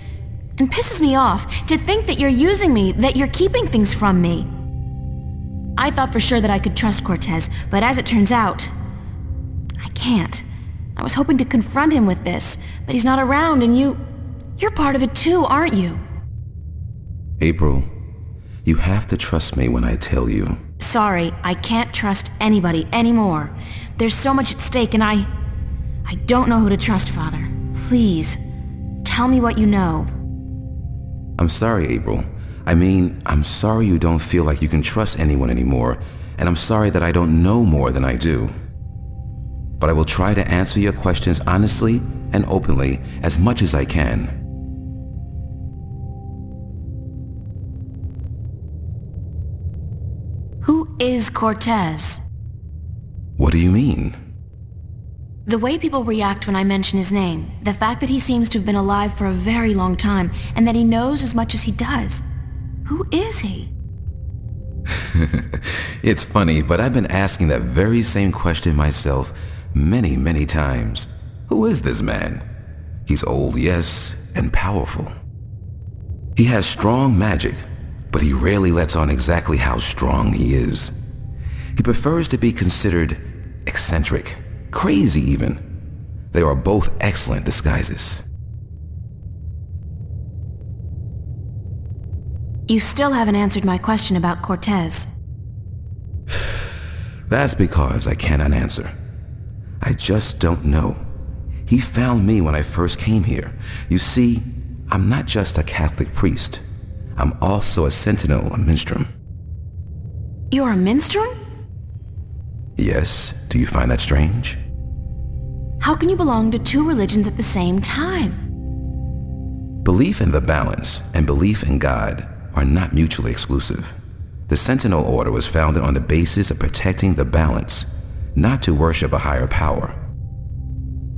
And pisses me off to think that you're using me, that you're keeping things from me. I thought for sure that I could trust Cortez, but as it turns out, I can't. I was hoping to confront him with this, but he's not around, and you're part of it too, aren't you? April, you have to trust me when I tell you. Sorry, I can't trust anybody anymore. There's so much at stake, and I don't know who to trust, Father. Please, tell me what you know. I'm sorry, April. I mean, I'm sorry you don't feel like you can trust anyone anymore, and I'm sorry that I don't know more than I do. But I will try to answer your questions honestly and openly as much as I can. Who is Cortez? What do you mean? The way people react when I mention his name, the fact that he seems to have been alive for a very long time, and that he knows as much as he does. Who is he? It's funny, but I've been asking that very same question myself many, many times. Who is this man? He's old, yes, and powerful. He has strong magic, but he rarely lets on exactly how strong he is. He prefers to be considered eccentric, crazy even. They are both excellent disguises. You still haven't answered my question about Cortez. That's because I cannot answer. I just don't know. He found me when I first came here. You see, I'm not just a Catholic priest. I'm also a sentinel, a minstrel. You're a minstrel? Yes, do you find that strange? How can you belong to two religions at the same time? Belief in the balance and belief in God are not mutually exclusive. The Sentinel Order was founded on the basis of protecting the balance, not to worship a higher power.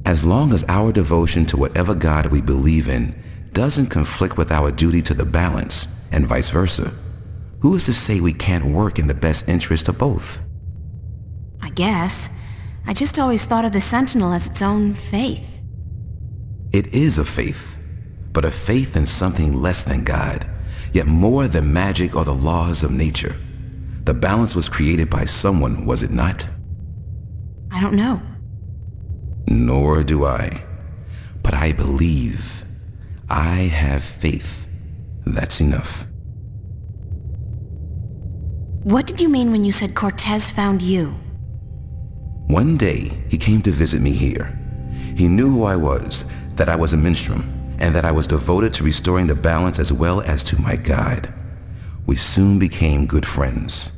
As long as our devotion to whatever God we believe in doesn't conflict with our duty to the balance, and vice versa, who is to say we can't work in the best interest of both? I guess. I just always thought of the Sentinel as its own faith. It is a faith, but a faith in something less than God, yet more than magic or the laws of nature. The balance was created by someone, was it not? I don't know. Nor do I. But I believe. I have faith. That's enough. What did you mean when you said Cortez found you? One day, he came to visit me here. He knew who I was, that I was a minstrel, and that I was devoted to restoring the balance as well as to my God. We soon became good friends.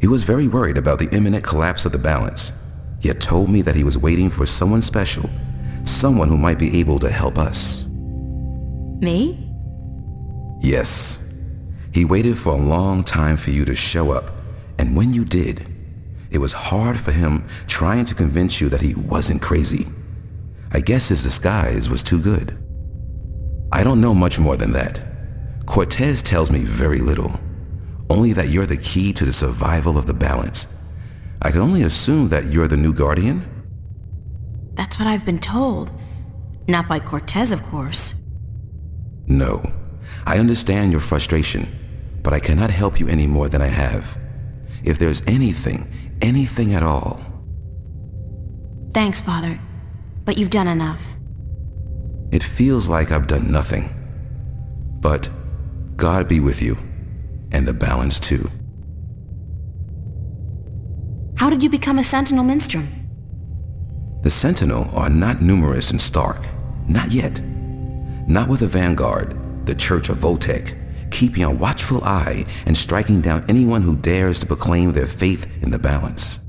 He was very worried about the imminent collapse of the balance, yet told me that he was waiting for someone special, someone who might be able to help us. Me? Yes. He waited for a long time for you to show up, and when you did, it was hard for him trying to convince you that he wasn't crazy. I guess his disguise was too good. I don't know much more than that. Cortez tells me very little, only that you're the key to the survival of the balance. I can only assume that you're the new guardian? That's what I've been told. Not by Cortez, of course. No. I understand your frustration, but I cannot help you any more than I have. If there's anything at all. Thanks, Father, but you've done enough. It feels like I've done nothing. But God be with you, and the balance too. How did you become a Sentinel Minstrel? The Sentinel are not numerous in Stark. Not yet. Not with the Vanguard, the Church of Votek, keeping a watchful eye and striking down anyone who dares to proclaim their faith in the balance.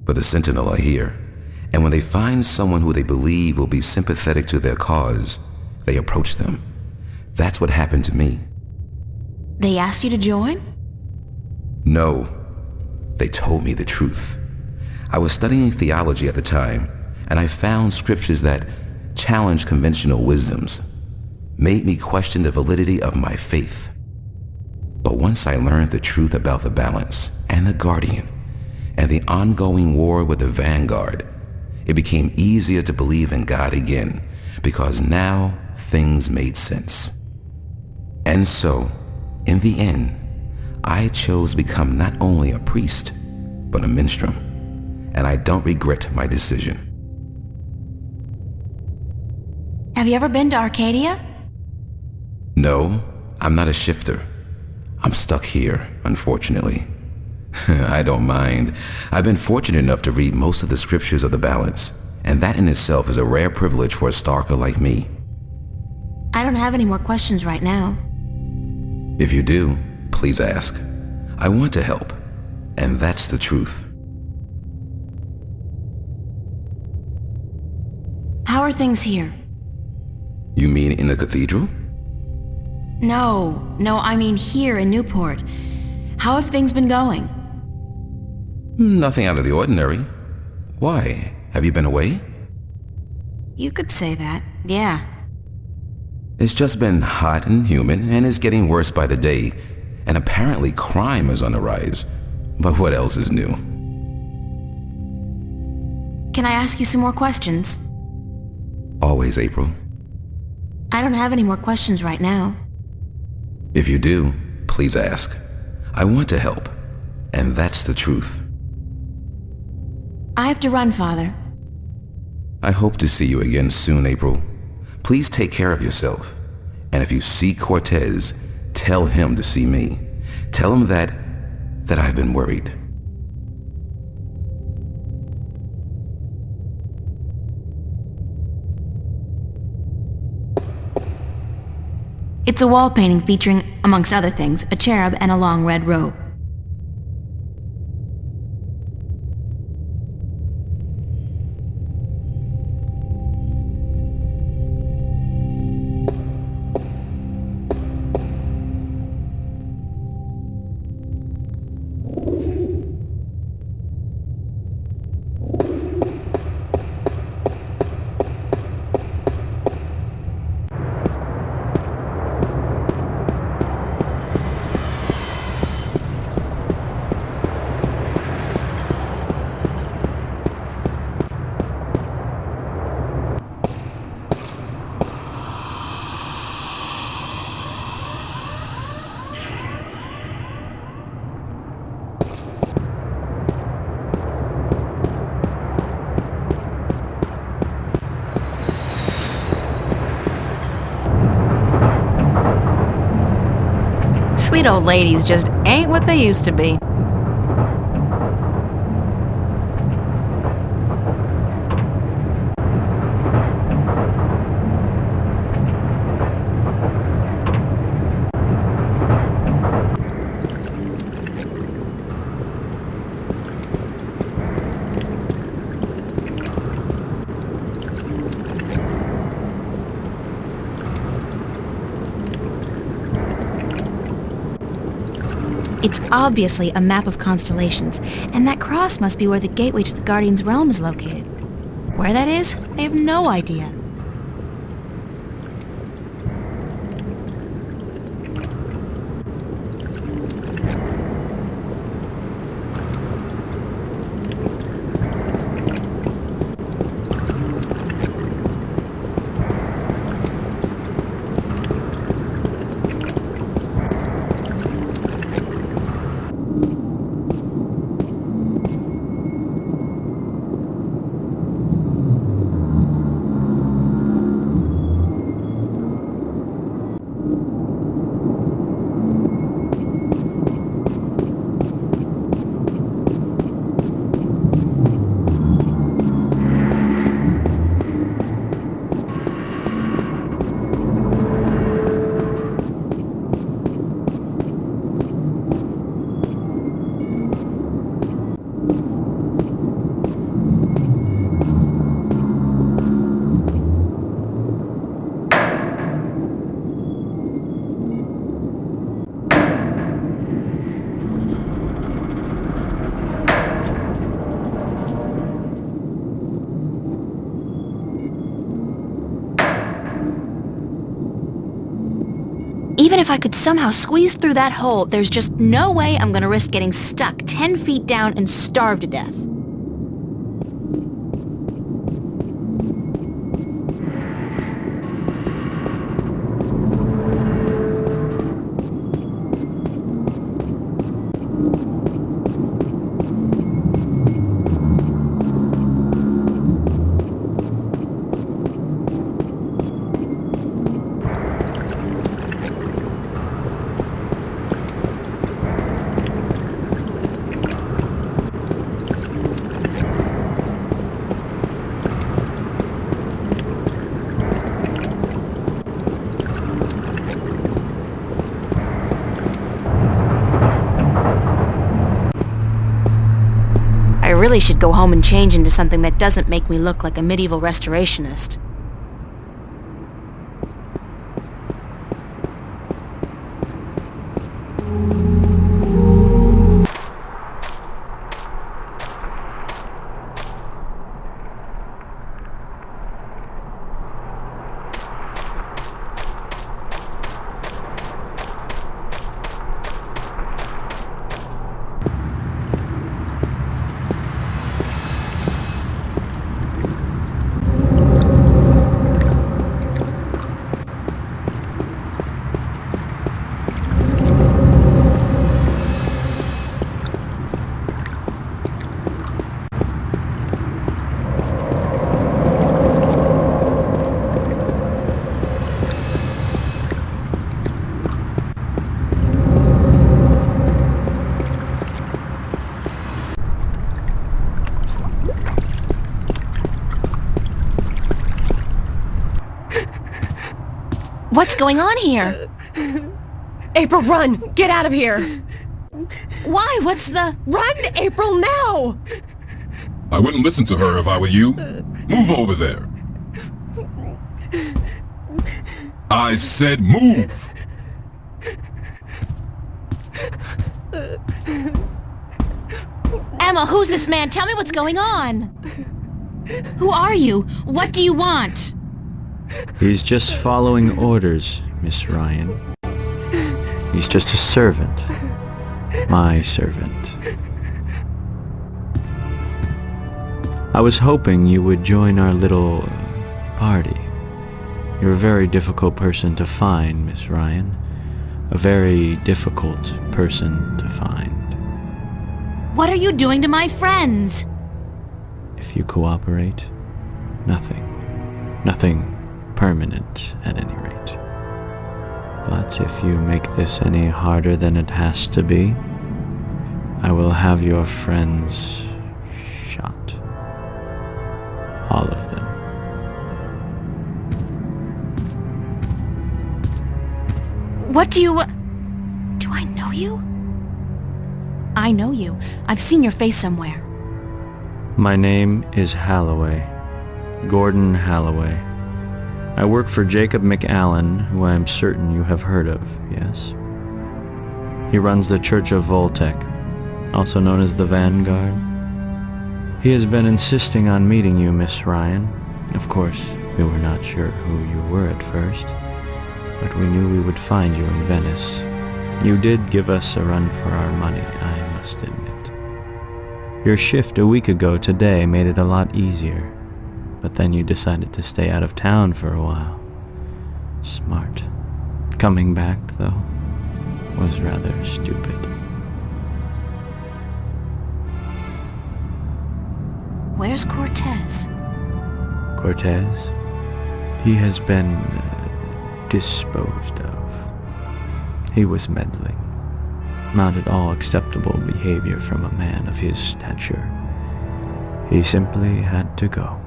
But the Sentinel are here, and when they find someone who they believe will be sympathetic to their cause, they approach them. That's what happened to me. They asked you to join? No. They told me the truth. I was studying theology at the time, and I found scriptures that challenged conventional wisdoms, made me question the validity of my faith. But once I learned the truth about the balance and the Guardian and the ongoing war with the Vanguard, it became easier to believe in God again, because now things made sense. And so, in the end, I chose to become not only a priest, but a minstrel, and I don't regret my decision. Have you ever been to Arcadia? No, I'm not a shifter. I'm stuck here, unfortunately. I don't mind. I've been fortunate enough to read most of the scriptures of the balance, and that in itself is a rare privilege for a Starker like me. I don't have any more questions right now. If you do, please ask. I want to help, and that's the truth. How are things here? You mean in the cathedral? No, I mean here in Newport. How have things been going? Nothing out of the ordinary. Why? Have you been away? You could say that, yeah. It's just been hot and humid, and it's getting worse by the day. And apparently crime is on the rise. But what else is new? Can I ask you some more questions? Always, April. I don't have any more questions right now. If you do, please ask. I want to help, and that's the truth. I have to run, Father. I hope to see you again soon, April. Please take care of yourself. And if you see Cortez, tell him to see me. Tell him that I've been worried. It's a wall painting featuring, amongst other things, a cherub and a long red robe. Sweet old ladies just ain't what they used to be. It's obviously a map of constellations, and that cross must be where the gateway to the Guardian's realm is located. Where that is, I have no idea. Even if I could somehow squeeze through that hole, there's just no way I'm gonna risk getting stuck 10 feet down and starve to death. I really should go home and change into something that doesn't make me look like a medieval restorationist. What's going on here? April, run! Get out of here! Why? What's the... Run, April, now! I wouldn't listen to her if I were you. Move over there. I said move! Emma, who's this man? Tell me what's going on. Who are you? What do you want? He's just following orders, Miss Ryan. He's just a servant. My servant. I was hoping you would join our little party. You're a very difficult person to find, Miss Ryan. A very difficult person to find. What are you doing to my friends? If you cooperate, nothing. Nothing permanent, at any rate. But if you make this any harder than it has to be, I will have your friends shot. All of them. What do you... Do I know you? I know you. I've seen your face somewhere. My name is Halloway. Gordon Halloway. I work for Jacob McAllen, who I am certain you have heard of, yes? He runs the Church of Voltec, also known as the Vanguard. He has been insisting on meeting you, Miss Ryan. Of course, we were not sure who you were at first, but we knew we would find you in Venice. You did give us a run for our money, I must admit. Your shift a week ago today made it a lot easier, but then you decided to stay out of town for a while. Smart. Coming back, though, was rather stupid. Where's Cortez? Cortez? He has been disposed of. He was meddling. Not at all acceptable behavior from a man of his stature. He simply had to go.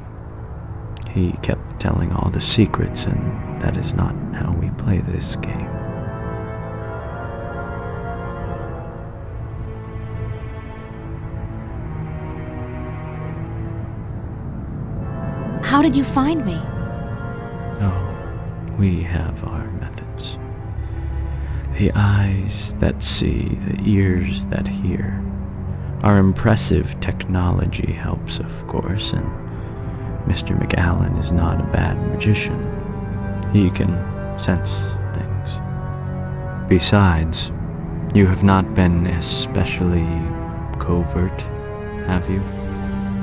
He kept telling all the secrets, and that is not how we play this game. How did you find me? Oh, we have our methods. The eyes that see, the ears that hear. Our impressive technology helps, of course, and Mr. McAllen is not a bad magician. He can sense things. Besides, you have not been especially covert, have you?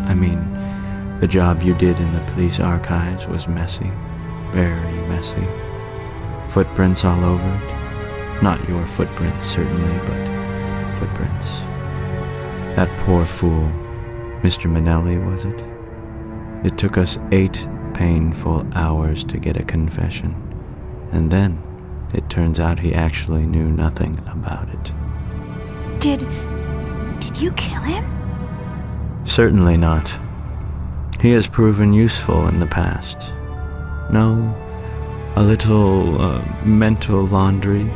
I mean, the job you did in the police archives was messy, very messy. Footprints all over it. Not your footprints, certainly, but footprints. That poor fool, Mr. Manelli, was it? It took us 8 painful hours to get a confession, and then it turns out he actually knew nothing about it. Did you kill him? Certainly not. He has proven useful in the past. No, a little mental laundry,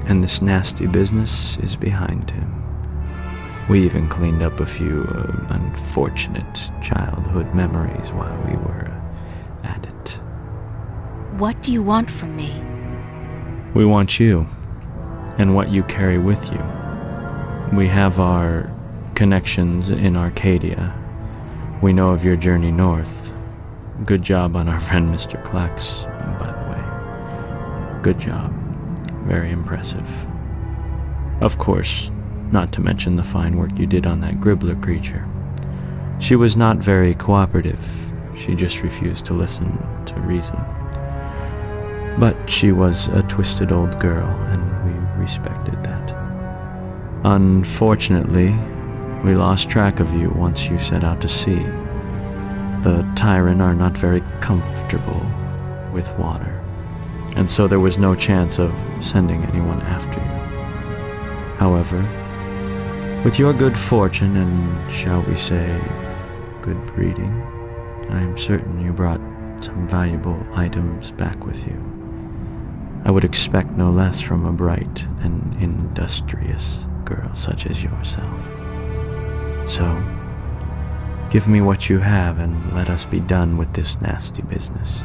and this nasty business is behind him. We even cleaned up a few unfortunate childhood memories while we were at it. What do you want from me? We want you, and what you carry with you. We have our connections in Arcadia. We know of your journey north. Good job on our friend Mr. Klex, by the way. Good job. Very impressive. Of course, not to mention the fine work you did on that Gribbler creature. She was not very cooperative. She just refused to listen to reason. But she was a twisted old girl, and we respected that. Unfortunately, we lost track of you once you set out to sea. The Tyran are not very comfortable with water, and so there was no chance of sending anyone after you. However, with your good fortune and, shall we say, good breeding, I am certain you brought some valuable items back with you. I would expect no less from a bright and industrious girl such as yourself. So, give me what you have and let us be done with this nasty business.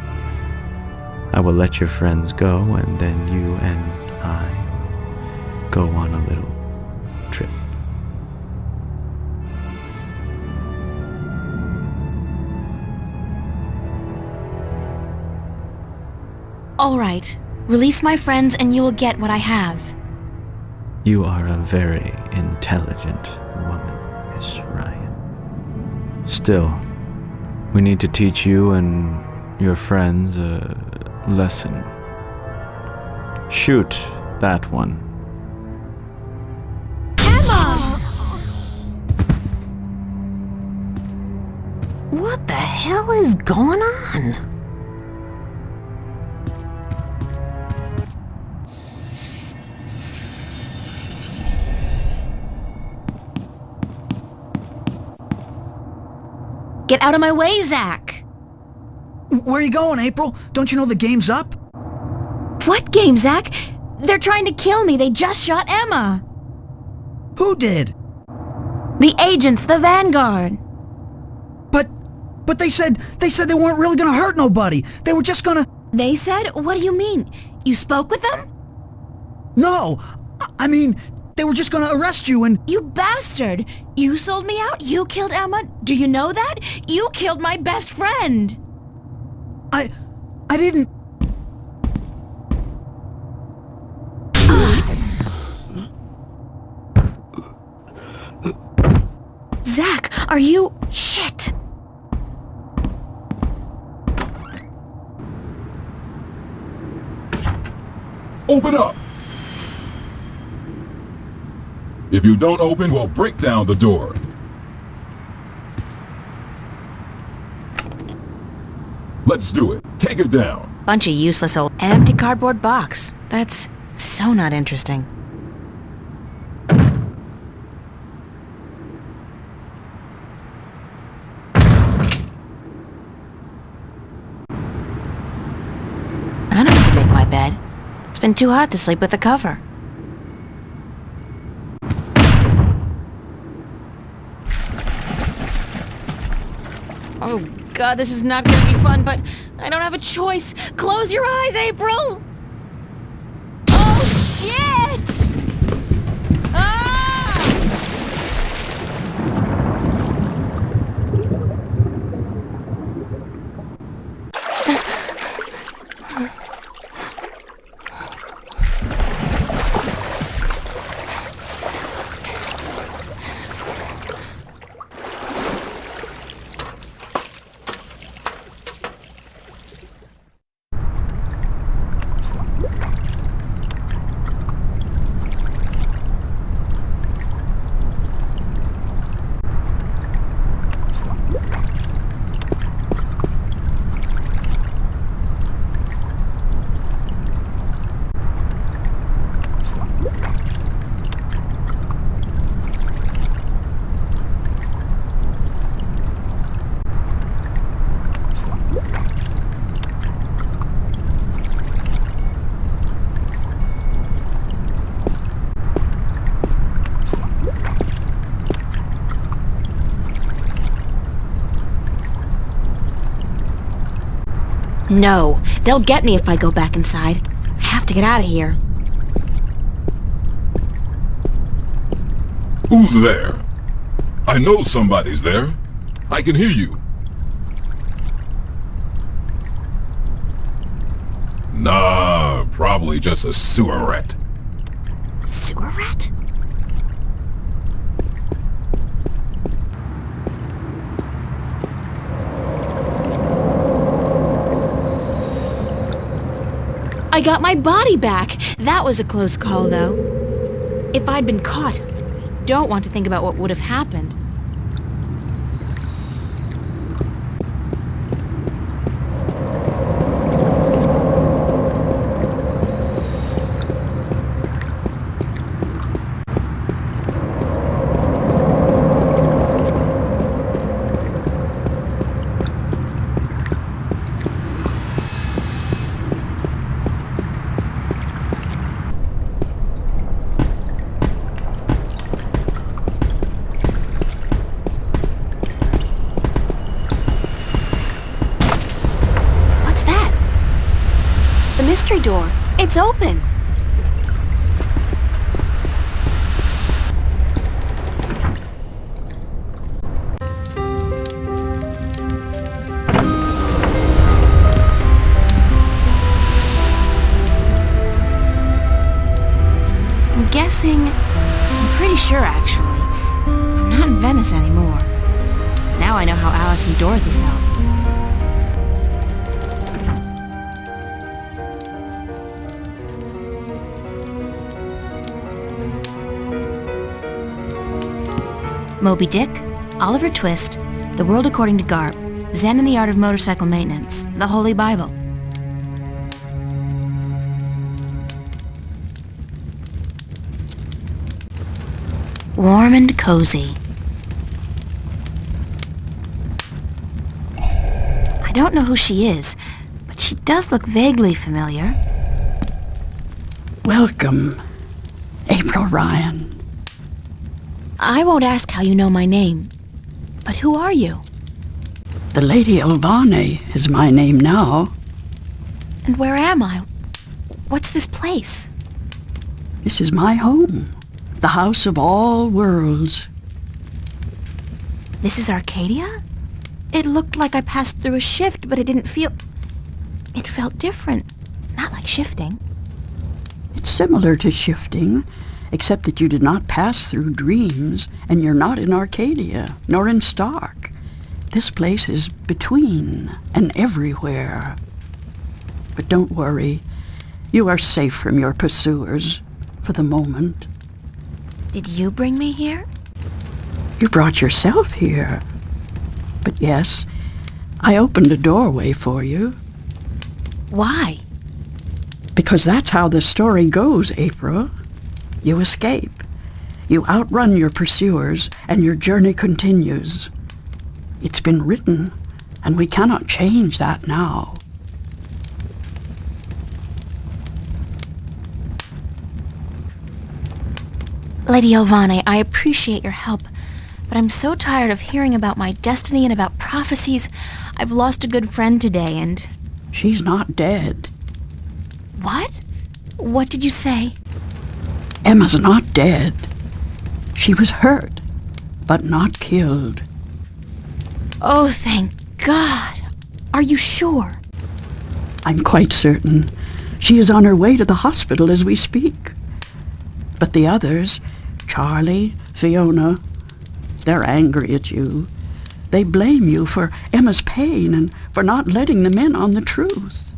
I will let your friends go, and then you and I go on a little trip. All right. Release my friends and you will get what I have. You are a very intelligent woman, Miss Ryan. Still, we need to teach you and your friends a lesson. Shoot that one. Emma! What the hell is going on? Get out of my way, Zach! Where are you going, April? Don't you know the game's up? What game, Zach? They're trying to kill me. They just shot Emma. Who did? The agents, the Vanguard. But they said they weren't really gonna hurt nobody. They were just gonna... They said? What do you mean? You spoke with them? No! I mean, they were just gonna arrest you and... You bastard! You sold me out? You killed Emma? Do you know that? You killed my best friend! I didn't... Zach, are you... Shit! Open up! If you don't open, we'll break down the door. Let's do it. Take it down. Bunch of useless old... An empty cardboard box. That's so not interesting. I don't need to make my bed. It's been too hot to sleep with a cover. Oh God, this is not gonna be fun, but I don't have a choice. Close your eyes, April! Oh shit! Ah! No, they'll get me if I go back inside. I have to get out of here. Who's there? I know somebody's there. I can hear you. Nah, probably just a sewer rat. Sewer rat? I got my body back. That was a close call, though. If I'd been caught, I don't want to think about what would have happened. mystery door. It's open. I'm pretty sure, actually. I'm not in Venice anymore. Now I know how Alice and Dorothy felt. Moby Dick, Oliver Twist, The World According to Garp, Zen and the Art of Motorcycle Maintenance, The Holy Bible. Warm and cozy. I don't know who she is, but she does look vaguely familiar. Welcome, April Ryan. I won't ask how you know my name, but who are you? The Lady Elvane is my name now. And where am I? What's this place? This is my home. The house of all worlds. This is Arcadia? It looked like I passed through a shift, but it didn't feel... It felt different. Not like shifting. It's similar to shifting, except that you did not pass through dreams, and you're not in Arcadia, nor in Stark. This place is between and everywhere. But don't worry. You are safe from your pursuers, for the moment. Did you bring me here? You brought yourself here. But yes, I opened a doorway for you. Why? Because that's how the story goes, April. You escape. You outrun your pursuers, and your journey continues. It's been written, and we cannot change that now. Lady Elvane, I appreciate your help, but I'm so tired of hearing about my destiny and about prophecies. I've lost a good friend today, and... She's not dead. What? What did you say? Emma's not dead. She was hurt, but not killed. Oh, thank God. Are you sure? I'm quite certain. She is on her way to the hospital as we speak. But the others, Charlie, Fiona, they're angry at you. They blame you for Emma's pain and for not letting them in on the truth.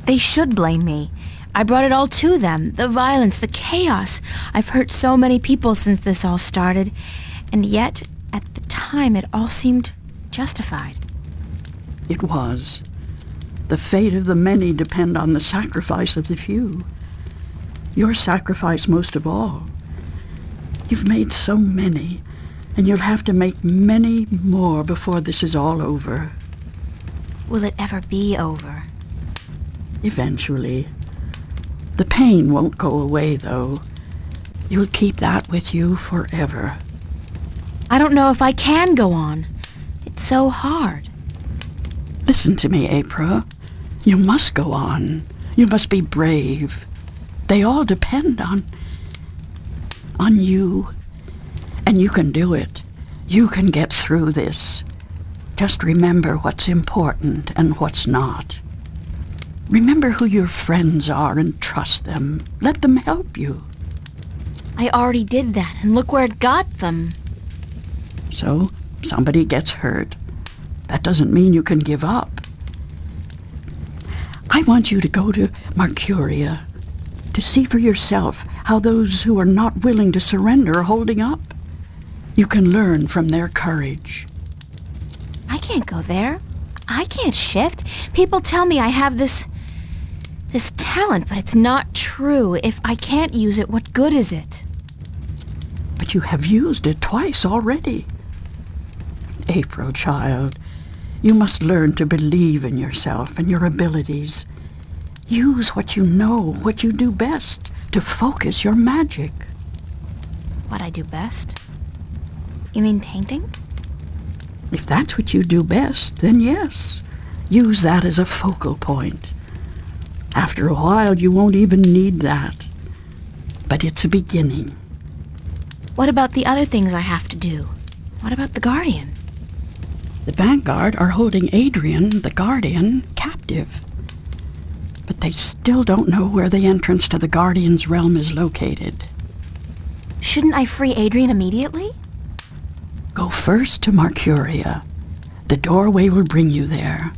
They should blame me. I brought it all to them. The violence, the chaos. I've hurt so many people since this all started. And yet, at the time, it all seemed justified. It was. The fate of the many depend on the sacrifice of the few. Your sacrifice most of all. You've made so many, and you'll have to make many more before this is all over. Will it ever be over? Eventually. The pain won't go away, though. You'll keep that with you forever. I don't know if I can go on. It's so hard. Listen to me, April. You must go on. You must be brave. They all depend on you. And you can do it. You can get through this. Just remember what's important and what's not. Remember who your friends are and trust them. Let them help you. I already did that, and look where it got them. So, somebody gets hurt. That doesn't mean you can give up. I want you to go to Mercuria, to see for yourself how those who are not willing to surrender are holding up. You can learn from their courage. I can't go there. I can't shift. People tell me I have this talent, but it's not true. If I can't use it, what good is it? But you have used it twice already. April, child, you must learn to believe in yourself and your abilities. Use what you know, what you do best, to focus your magic. What I do best? You mean painting? If that's what you do best, then yes. Use that as a focal point. After a while, you won't even need that. But it's a beginning. What about the other things I have to do? What about the Guardian? The Vanguard are holding Adrian, the Guardian, captive. But they still don't know where the entrance to the Guardian's realm is located. Shouldn't I free Adrian immediately? Go first to Marcuria. The doorway will bring you there.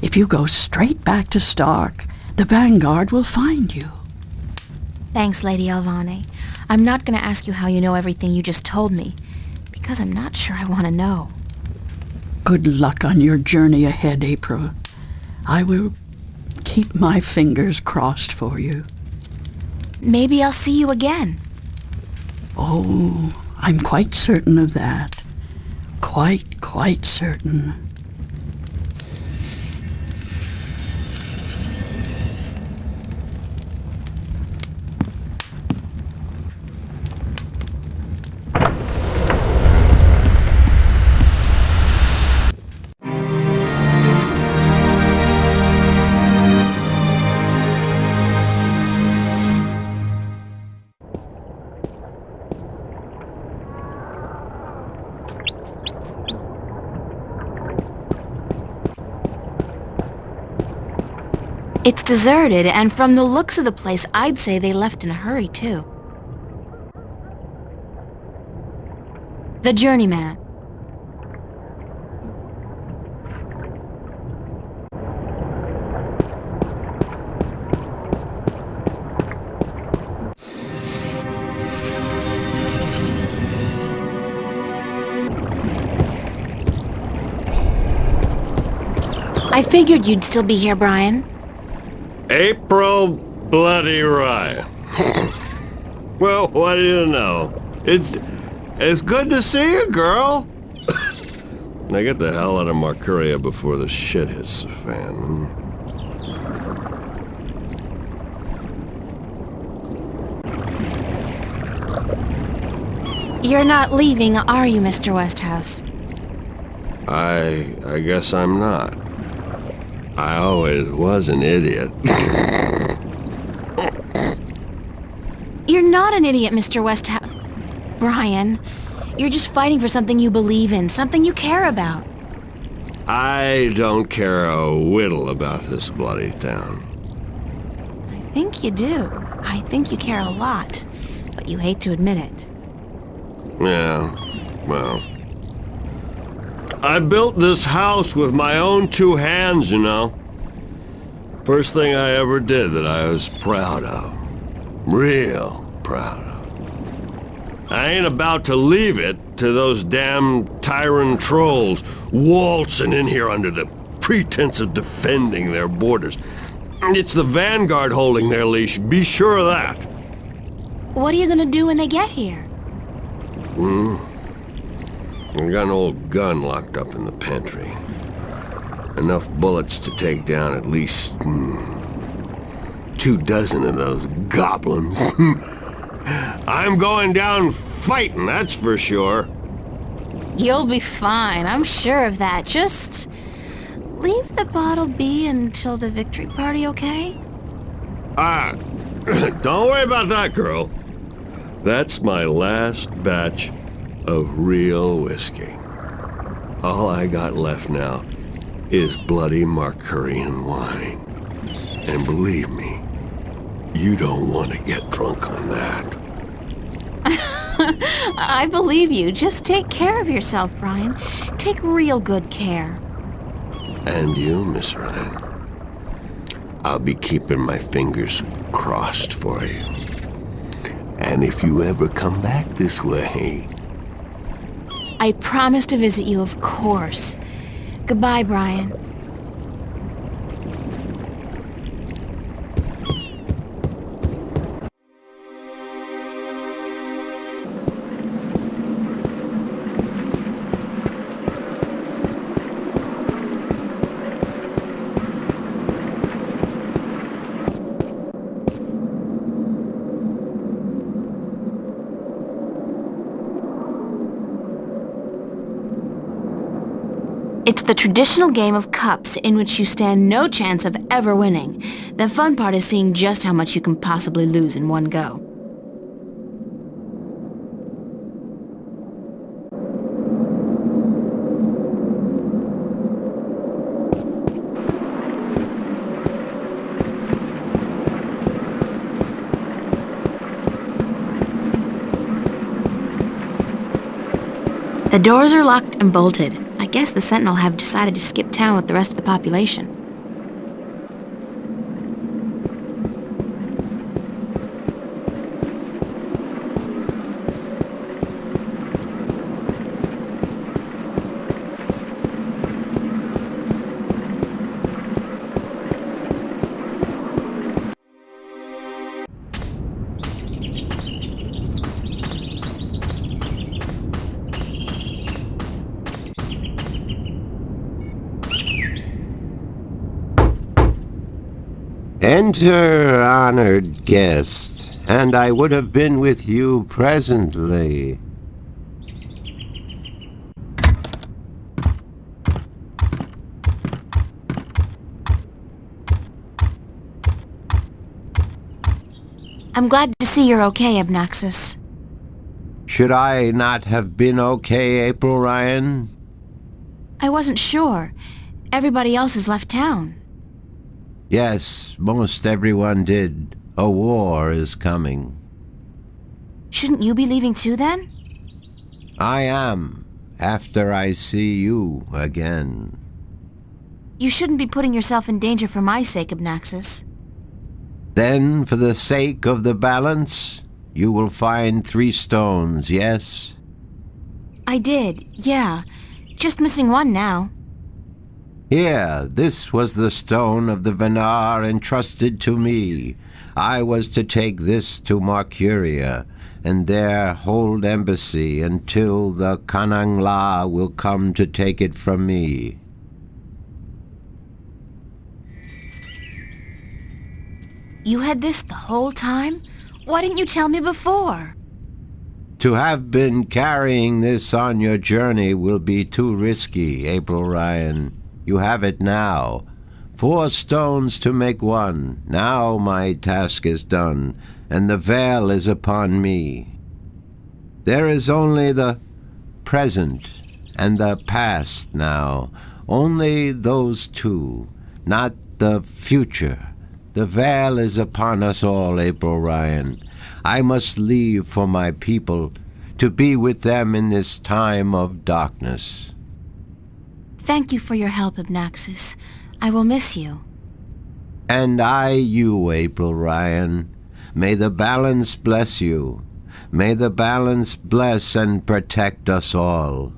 If you go straight back to Stark, the Vanguard will find you. Thanks, Lady Alvane. I'm not going to ask you how you know everything you just told me, because I'm not sure I want to know. Good luck on your journey ahead, April. I will keep my fingers crossed for you. Maybe I'll see you again. Oh, I'm quite certain of that. Quite certain. It's deserted, and from the looks of the place, I'd say they left in a hurry, too. The Journeyman. I figured you'd still be here, Brian. April Bloody Ryan. Well, what do you know? It's good to see you, girl. Now get the hell out of Marcuria before the shit hits the fan. You're not leaving, are you, Mr. Westhouse? I guess I'm not. I always was an idiot. You're not an idiot, Mr. Westhouse. Brian, you're just fighting for something you believe in, something you care about. I don't care a whittle about this bloody town. I think you do. I think you care a lot, but you hate to admit it. Yeah, well... I built this house with my own two hands, you know. First thing I ever did that I was proud of. Real proud of. I ain't about to leave it to those damn tyrant trolls waltzing in here under the pretense of defending their borders. It's the Vanguard holding their leash, be sure of that. What are you gonna do when they get here? I got an old gun locked up in the pantry. Enough bullets to take down at least 24 of those goblins. I'm going down fighting, that's for sure. You'll be fine, I'm sure of that. Just leave the bottle be until the victory party, okay? Don't worry about that, girl. That's my last batch of real whiskey. All I got left now is bloody Marcurian wine. And believe me, you don't want to get drunk on that. I believe you. Just take care of yourself, Brian. Take real good care. And you, Miss Ryan. I'll be keeping my fingers crossed for you. And if you ever come back this way... I promise to visit you, of course. Goodbye, Brian. It's The traditional game of cups in which you stand no chance of ever winning. The fun part is seeing just how much you can possibly lose in one go. The doors are locked and bolted. I guess the Sentinel have decided to skip town with the rest of the population. Enter, honored guest, and I would have been with you presently. I'm glad to see you're okay, Abnaxis. Should I not have been okay, April Ryan? I wasn't sure. Everybody else has left town. Yes, most everyone did. A war is coming. Shouldn't you be leaving too, then? I am, after I see you again. You shouldn't be putting yourself in danger for my sake, Abnaxis. Then, for the sake of the balance, you will find 3 stones, yes? I did, yeah. Just missing one now. Here, this was the stone of the Venar entrusted to me. I was to take this to Marcuria, and there hold embassy until the Kanangla will come to take it from me. You had this the whole time? Why didn't you tell me before? To have been carrying this on your journey will be too risky, April Ryan. You have it now. 4 stones to make one. Now my task is done, and the veil is upon me. There is only the present and the past now. Only those 2, not the future. The veil is upon us all, April Ryan. I must leave for my people, to be with them in this time of darkness. Thank you for your help, Abnaxis. I will miss you. And I you, April Ryan. May the balance bless you. May the balance bless and protect us all.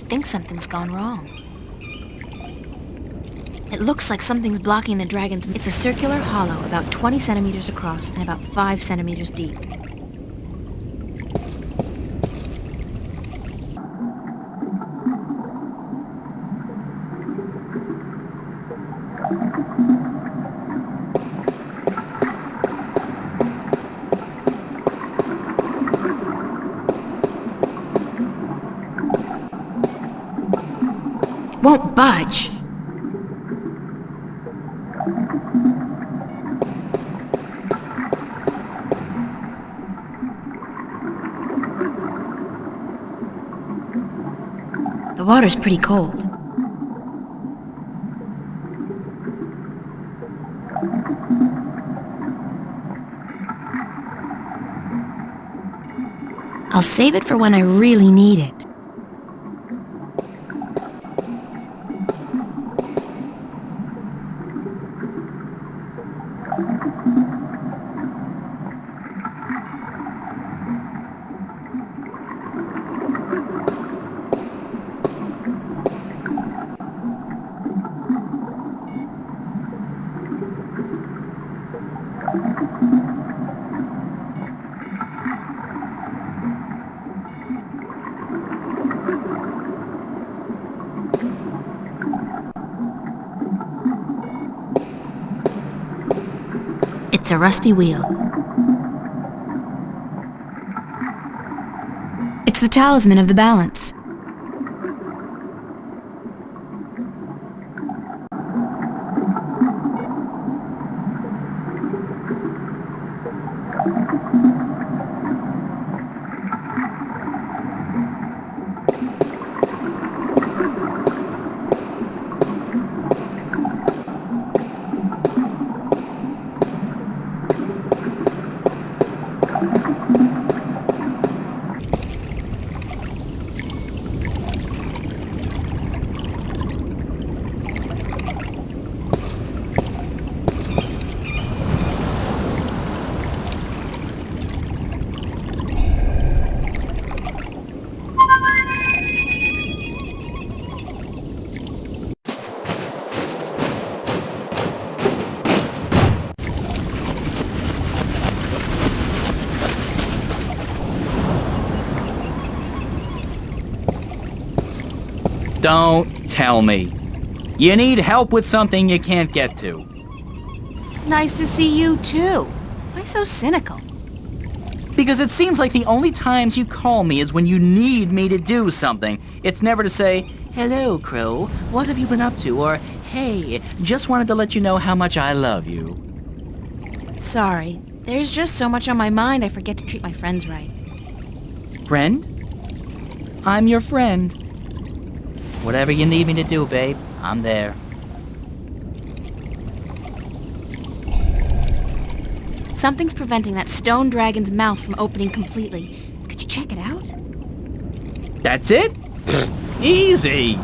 think something's gone wrong. It looks like something's blocking the dragon's... It's a circular hollow about 20 centimeters across and about 5 centimeters deep. It won't budge. The water's pretty cold. I'll save it for when I really need it. It's a rusty wheel. It's the talisman of the balance. Don't tell me. You need help with something you can't get to. Nice to see you too. Why so cynical? Because it seems like the only times you call me is when you need me to do something. It's never to say, "Hello, Crow, what have you been up to?" or, "Hey, just wanted to let you know how much I love you." Sorry. There's just so much on my mind I forget to treat my friends right. Friend? I'm your friend. Whatever you need me to do, babe, I'm there. Something's preventing that stone dragon's mouth from opening completely. Could you check it out? That's it? Easy!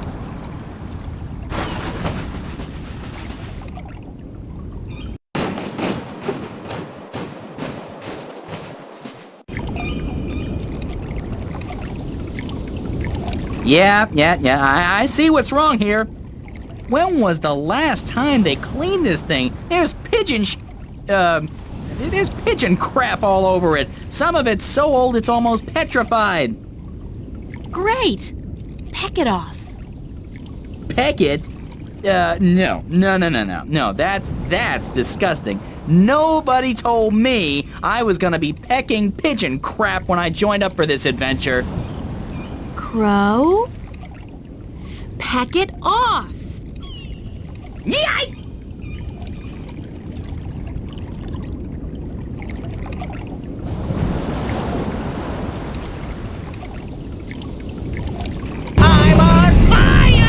Yeah, I see what's wrong here. When was the last time they cleaned this thing? There's there's pigeon crap all over it. Some of it's so old it's almost petrified. Great! Peck it off. Peck it? No, that's disgusting. Nobody told me I was gonna be pecking pigeon crap when I joined up for this adventure. Crow? Peck it off! Yike! I'm on fire!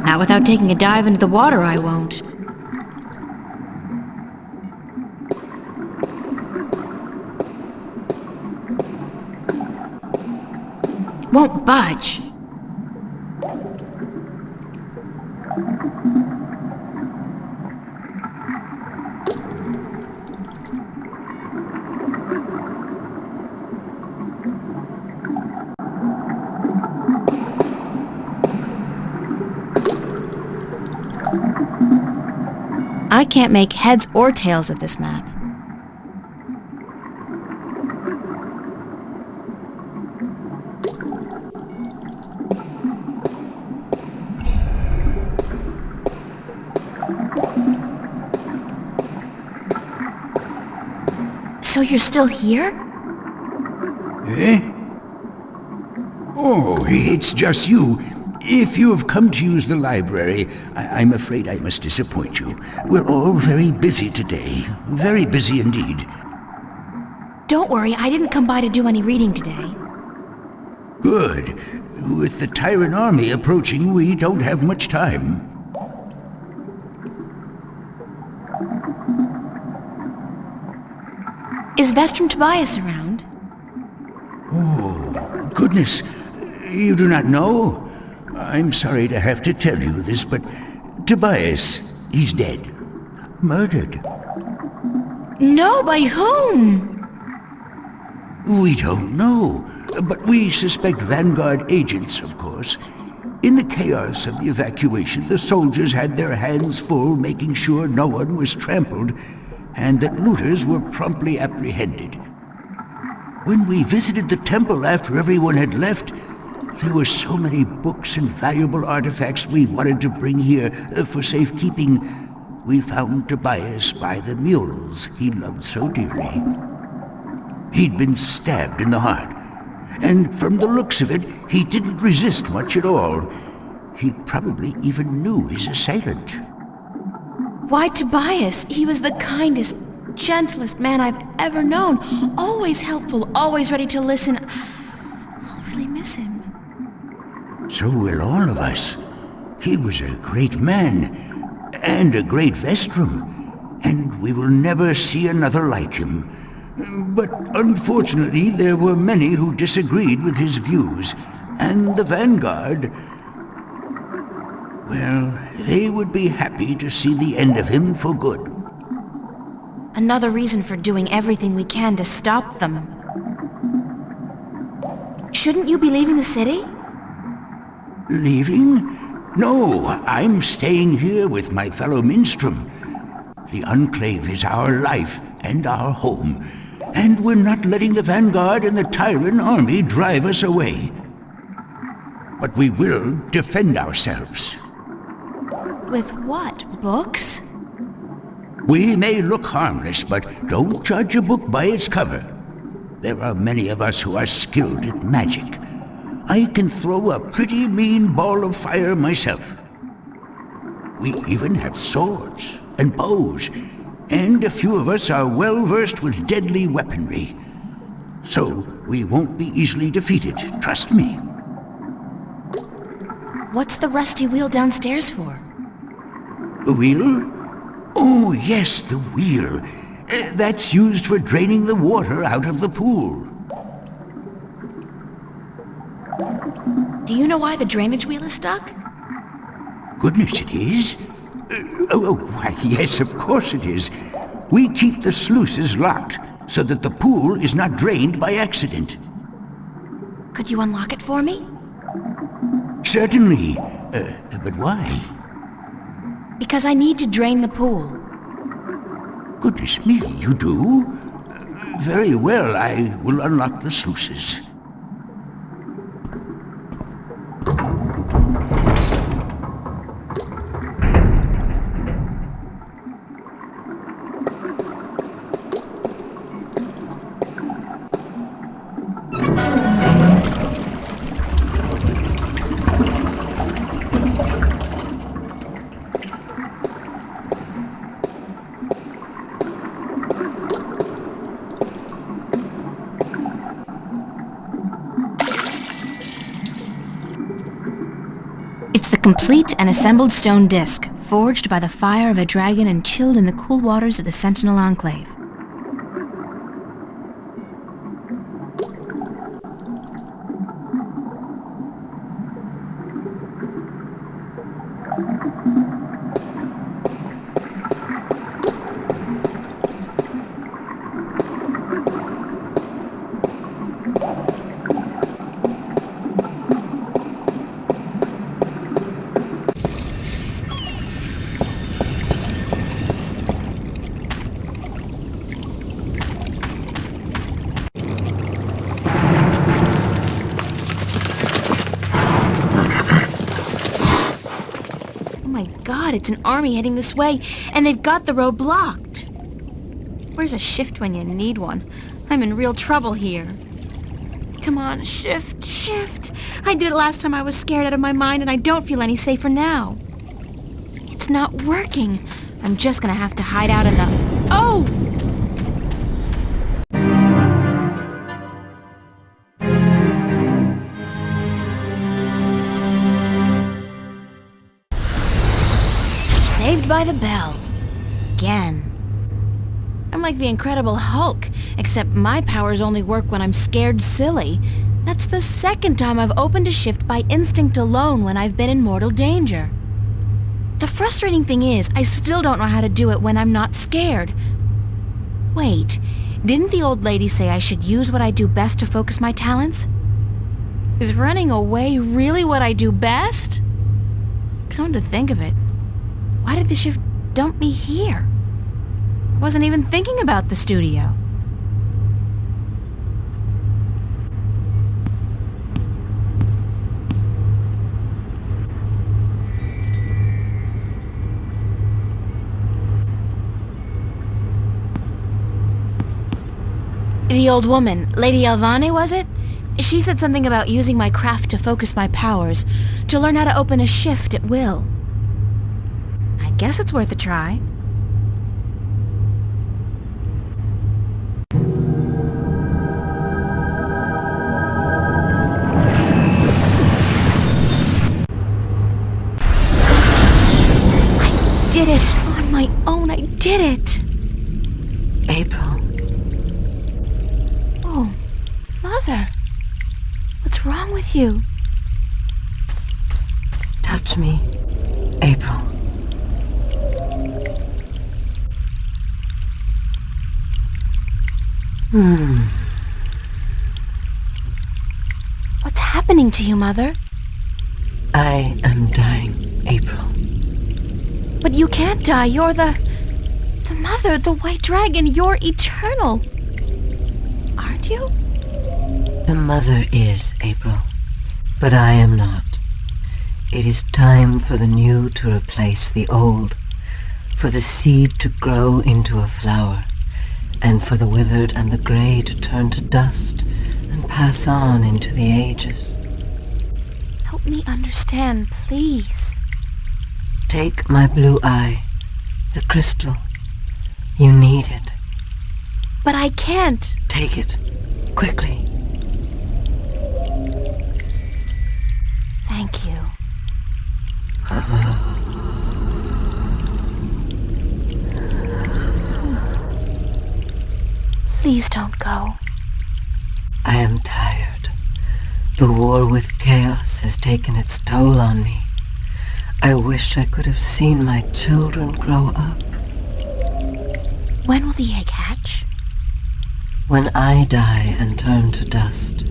Not without taking a dive into the water, I won't. It won't budge. I can't make heads or tails of this map. So you're still here? Eh? Oh, it's just you. If you have come to use the library, I'm afraid I must disappoint you. We're all very busy today. Very busy indeed. Don't worry, I didn't come by to do any reading today. Good. With the Tyrant army approaching, we don't have much time. Is Vestrum Tobias around? Oh, goodness. You do not know? I'm sorry to have to tell you this, but Tobias, he's dead. Murdered. No, by whom? We don't know, but we suspect Vanguard agents, of course. In the chaos of the evacuation, the soldiers had their hands full making sure no one was trampled, and that looters were promptly apprehended. When we visited the temple after everyone had left, there were so many books and valuable artifacts we wanted to bring here for safekeeping. We found Tobias by the murals he loved so dearly. He'd been stabbed in the heart, and from the looks of it, he didn't resist much at all. He probably even knew his assailant. Why Tobias? He was the kindest, gentlest man I've ever known. Always helpful, always ready to listen. I'll really miss him. So will all of us. He was a great man, and a great Vestrum, and we will never see another like him. But unfortunately, there were many who disagreed with his views, and the Vanguard, well, they would be happy to see the end of him for good. Another reason for doing everything we can to stop them. Shouldn't you be leaving the city? Leaving? No, I'm staying here with my fellow Minstrom. The Enclave is our life and our home, and we're not letting the Vanguard and the Tyrant army drive us away. But we will defend ourselves. With what? Books? We may look harmless, but don't judge a book by its cover. There are many of us who are skilled at magic. I can throw a pretty mean ball of fire myself. We even have swords and bows, and a few of us are well versed with deadly weaponry. So we won't be easily defeated, trust me. What's the rusty wheel downstairs for? The wheel? Oh, yes, the wheel. That's used for draining the water out of the pool. Do you know why the drainage wheel is stuck? Goodness, it is? Why, yes, of course it is. We keep the sluices locked so that the pool is not drained by accident. Could you unlock it for me? Certainly. But why? Because I need to drain the pool. Goodness me, you do? Very well, I will unlock the sluices. It's the complete and assembled stone disc, forged by the fire of a dragon and chilled in the cool waters of the Sentinel Enclave. God, it's an army heading this way, and they've got the road blocked. Where's a shift when you need one? I'm in real trouble here. Come on, shift, shift. I did it last time I was scared out of my mind, and I don't feel any safer now. It's not working. I'm just gonna have to hide out in the... Oh! Saved by the bell. Again. I'm like the Incredible Hulk, except my powers only work when I'm scared silly. That's the second time I've opened a shift by instinct alone when I've been in mortal danger. The frustrating thing is, I still don't know how to do it when I'm not scared. Wait, didn't the old lady say I should use what I do best to focus my talents? Is running away really what I do best? Come to think of it, why did the shift dump me here? I wasn't even thinking about the studio. The old woman, Lady Alvane, was it? She said something about using my craft to focus my powers, to learn how to open a shift at will. I guess it's worth a try. I did it! On my own, I did it! April. Oh, Mother. What's wrong with you? Touch me, April. What's happening to you, Mother? I am dying, April. But you can't die. You're the Mother, the White Dragon. You're eternal. Aren't you? The Mother is, April, but I am not. It is time for the new to replace the old, for the seed to grow into a flower, and for the withered and the gray to turn to dust and pass on into the ages. Help me understand, please. Take my blue eye, the crystal. You need it. But I can't. Take it, quickly. Thank you. Please don't go. I am tired. The war with chaos has taken its toll on me. I wish I could have seen my children grow up. When will the egg hatch? When I die and turn to dust.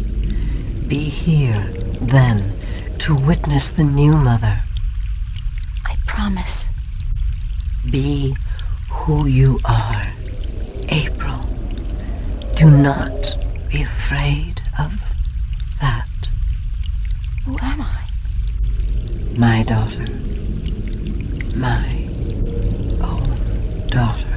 Be here, then, to witness the new mother. I promise. Be who you are, April. Do not be afraid of that. Who am I? My daughter. My own daughter.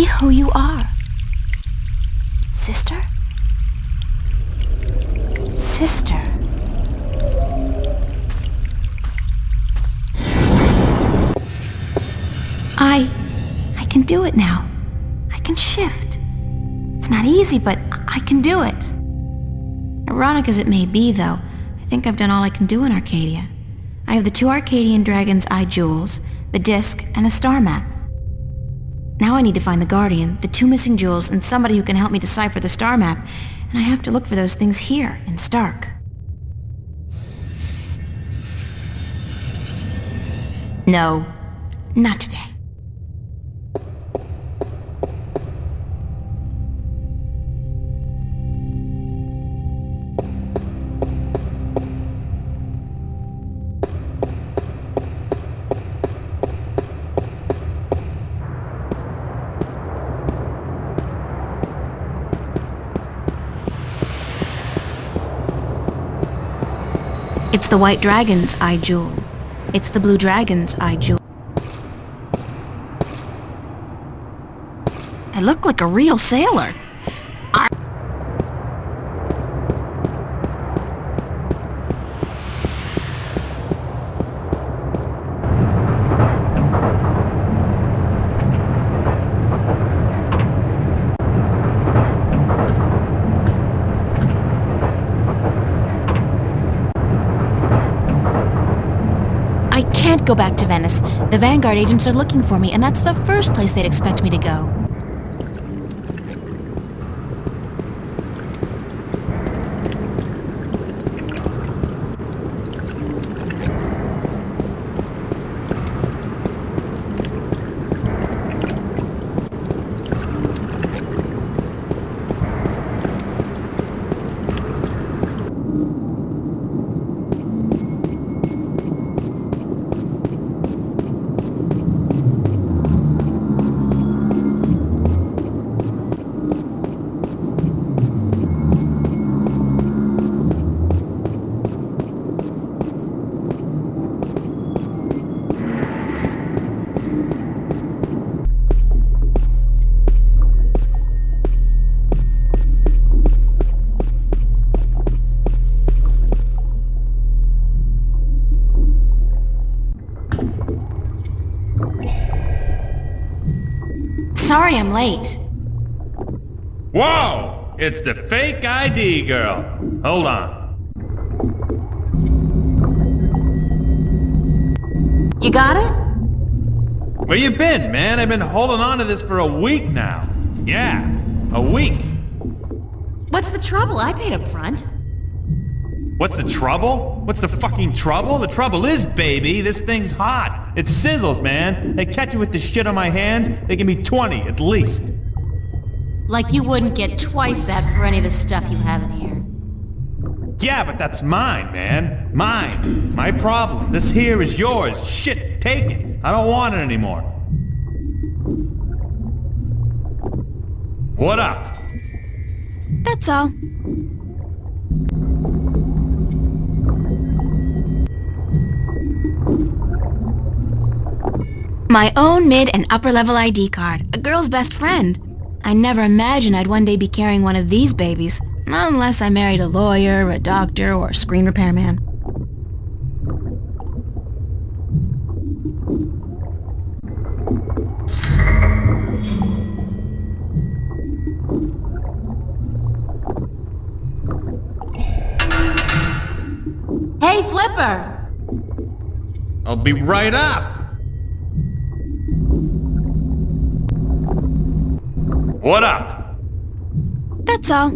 Be who you are. Sister? Sister. I can do it now. I can shift. It's not easy, but I can do it. Ironic as it may be, though, I think I've done all I can do in Arcadia. I have the 2 Arcadian Dragon's Eye jewels, the disc, and a star map. Now I need to find the Guardian, the 2 missing jewels, and somebody who can help me decipher the star map, and I have to look for those things here, in Stark. No, not today. It's the White Dragon's Eye jewel. It's the Blue Dragon's Eye jewel. I look like a real sailor. I can't go back to Venice. The Vanguard agents are looking for me, and that's the first place they'd expect me to go. Sorry I'm late. Whoa! It's the fake ID girl. Hold on. You got it? Where you been, man? I've been holding on to this for a week now. Yeah, a week. What's the trouble? I paid up front. What's the trouble? What's the fucking trouble? The trouble is, baby, this thing's hot. It sizzles, man. They catch me with the shit on my hands, they give me 20 at least. Like you wouldn't get twice that for any of the stuff you have in here. Yeah, but that's mine, man. Mine. My problem. This here is yours. Shit, take it. I don't want it anymore. What up? That's all. My own mid and upper level ID card, a girl's best friend. I never imagined I'd one day be carrying one of these babies, not unless I married a lawyer, a doctor, or a screen repairman. Hey, Flipper! I'll be right up. What up? That's all.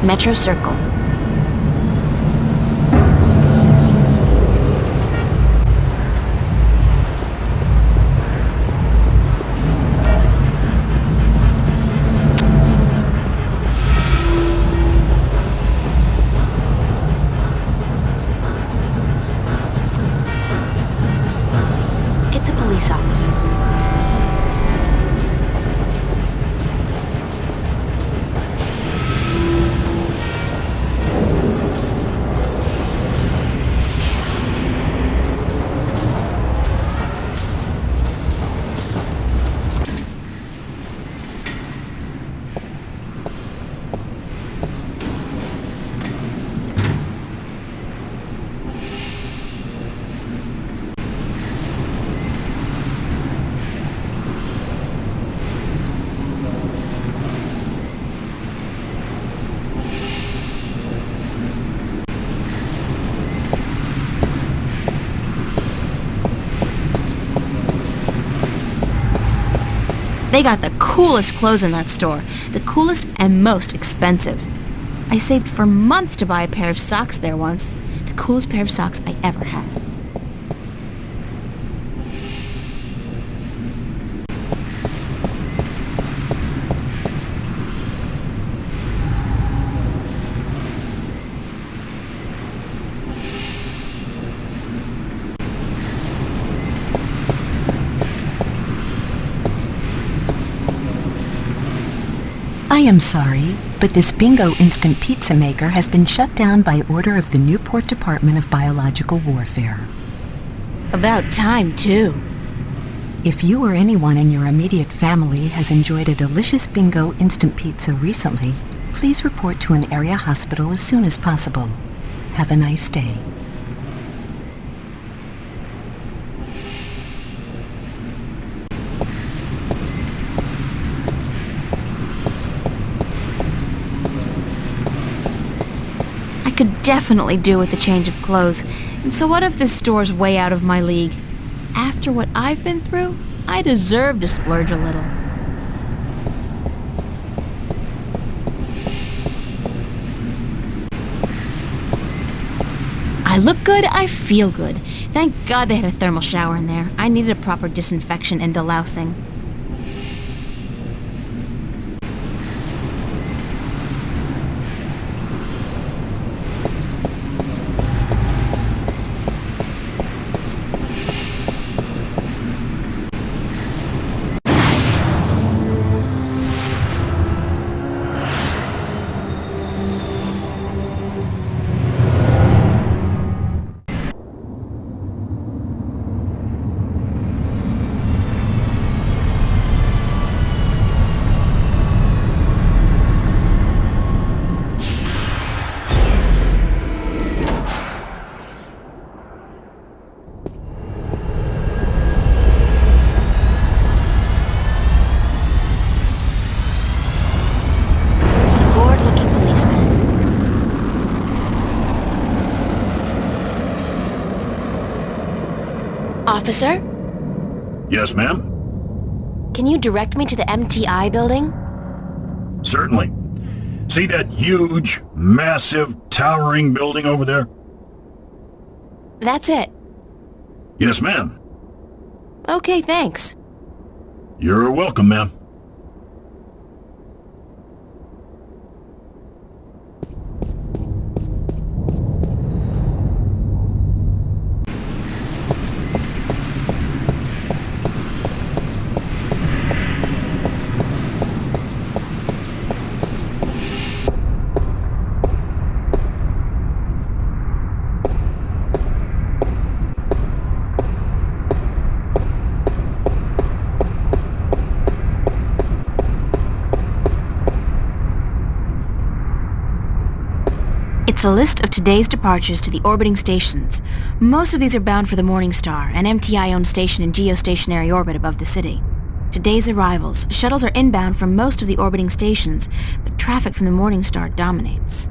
Metro Circle. It's a police officer. They got the coolest clothes in that store. The coolest and most expensive. I saved for months to buy a pair of socks there once. The coolest pair of socks I ever had. I am sorry, but this Bingo instant pizza maker has been shut down by order of the Newport Department of Biological Warfare. About time, too. If you or anyone in your immediate family has enjoyed a delicious Bingo instant pizza recently, please report to an area hospital as soon as possible. Have a nice day. Could definitely do with a change of clothes. And so what if this store's way out of my league? After what I've been through, I deserve to splurge a little. I look good, I feel good. Thank God they had a thermal shower in there. I needed a proper disinfection and delousing. Officer? Yes, ma'am? Can you direct me to the MTI building? Certainly. See that huge, massive, towering building over there? That's it. Yes, ma'am. Okay, thanks. You're welcome, ma'am. It's a list of today's departures to the orbiting stations. Most of these are bound for the Morningstar, an MTI-owned station in geostationary orbit above the city. Today's arrivals. Shuttles are inbound from most of the orbiting stations, but traffic from the Morningstar dominates.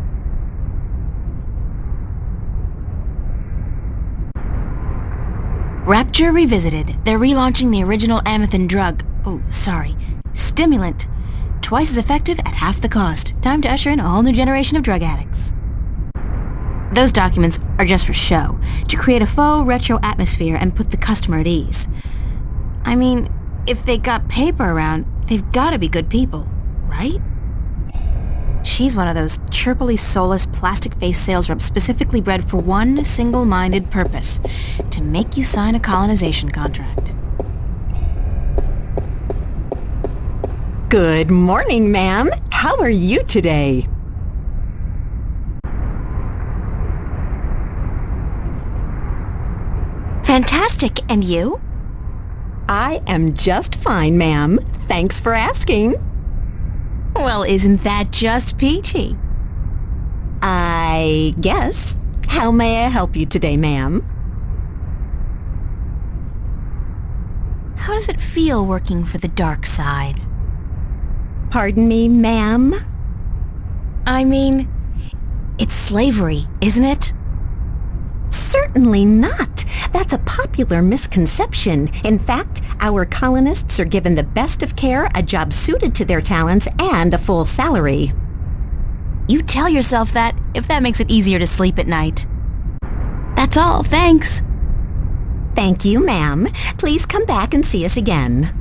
Rapture Revisited. They're relaunching the original Amethyst drug. Oh, sorry. Stimulant. twice as effective at half the cost. Time to usher in a whole new generation of drug addicts. Those documents are just for show, to create a faux retro atmosphere and put the customer at ease. I mean, if they got paper around, they've gotta be good people, right? She's one of those chirpily soulless plastic-faced sales reps specifically bred for one single-minded purpose, to make you sign a colonization contract. Good morning, ma'am. How are you today? Fantastic, and you? I am just fine, ma'am. Thanks for asking. Well, isn't that just peachy? I guess. How may I help you today, ma'am? How does it feel working for the dark side? Pardon me, ma'am? I mean, it's slavery, isn't it? Certainly not. That's a popular misconception. In fact, our colonists are given the best of care, a job suited to their talents, and a full salary. You tell yourself that if that makes it easier to sleep at night. That's all, thanks. Thank you, ma'am. Please come back and see us again.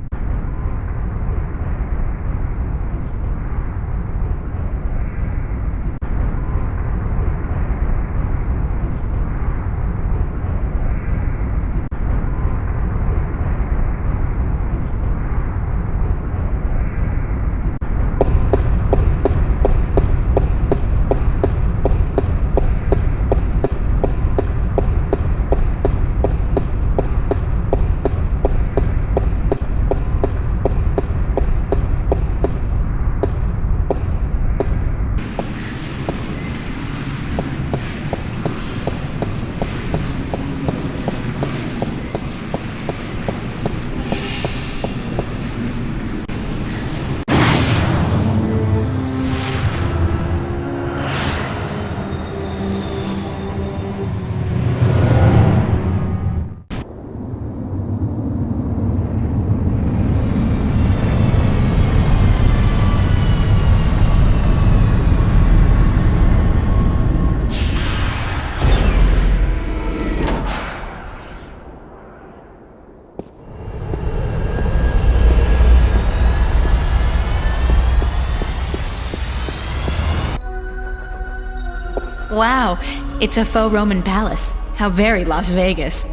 Wow, it's a faux Roman palace. How very Las Vegas.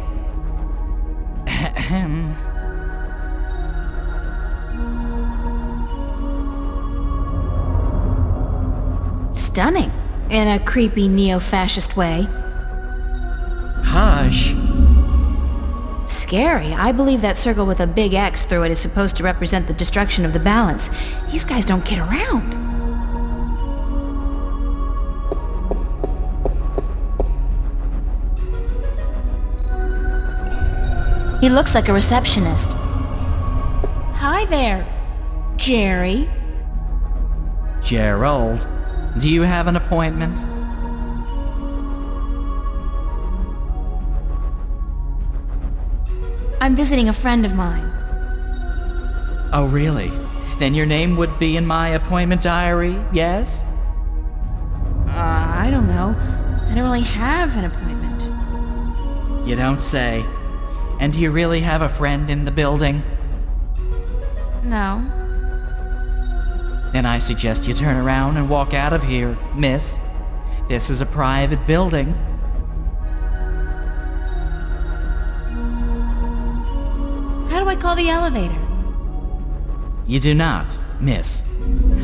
Stunning, in a creepy neo-fascist way. Hush. Scary. I believe that circle with a big X through it is supposed to represent the destruction of the balance. These guys don't kid around. He looks like a receptionist. Hi there, Jerry. Gerald, do you have an appointment? I'm visiting a friend of mine. Oh, really? Then your name would be in my appointment diary, yes? I don't know. I don't really have an appointment. You don't say. And do you really have a friend in the building? No. Then I suggest you turn around and walk out of here, miss. This is a private building. How do I call the elevator? You do not, miss.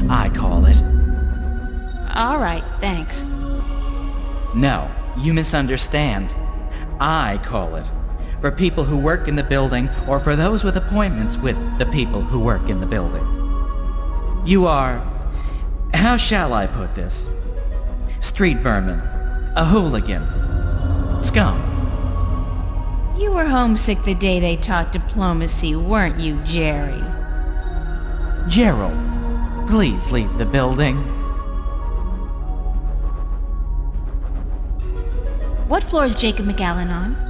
I call it. All right, thanks. No, you misunderstand. I call it. For people who work in the building, or for those with appointments with the people who work in the building. You are, how shall I put this? Street vermin, a hooligan, scum. You were homesick the day they taught diplomacy, weren't you, Jerry? Gerald, please leave the building. What floor is Jacob McAllen on?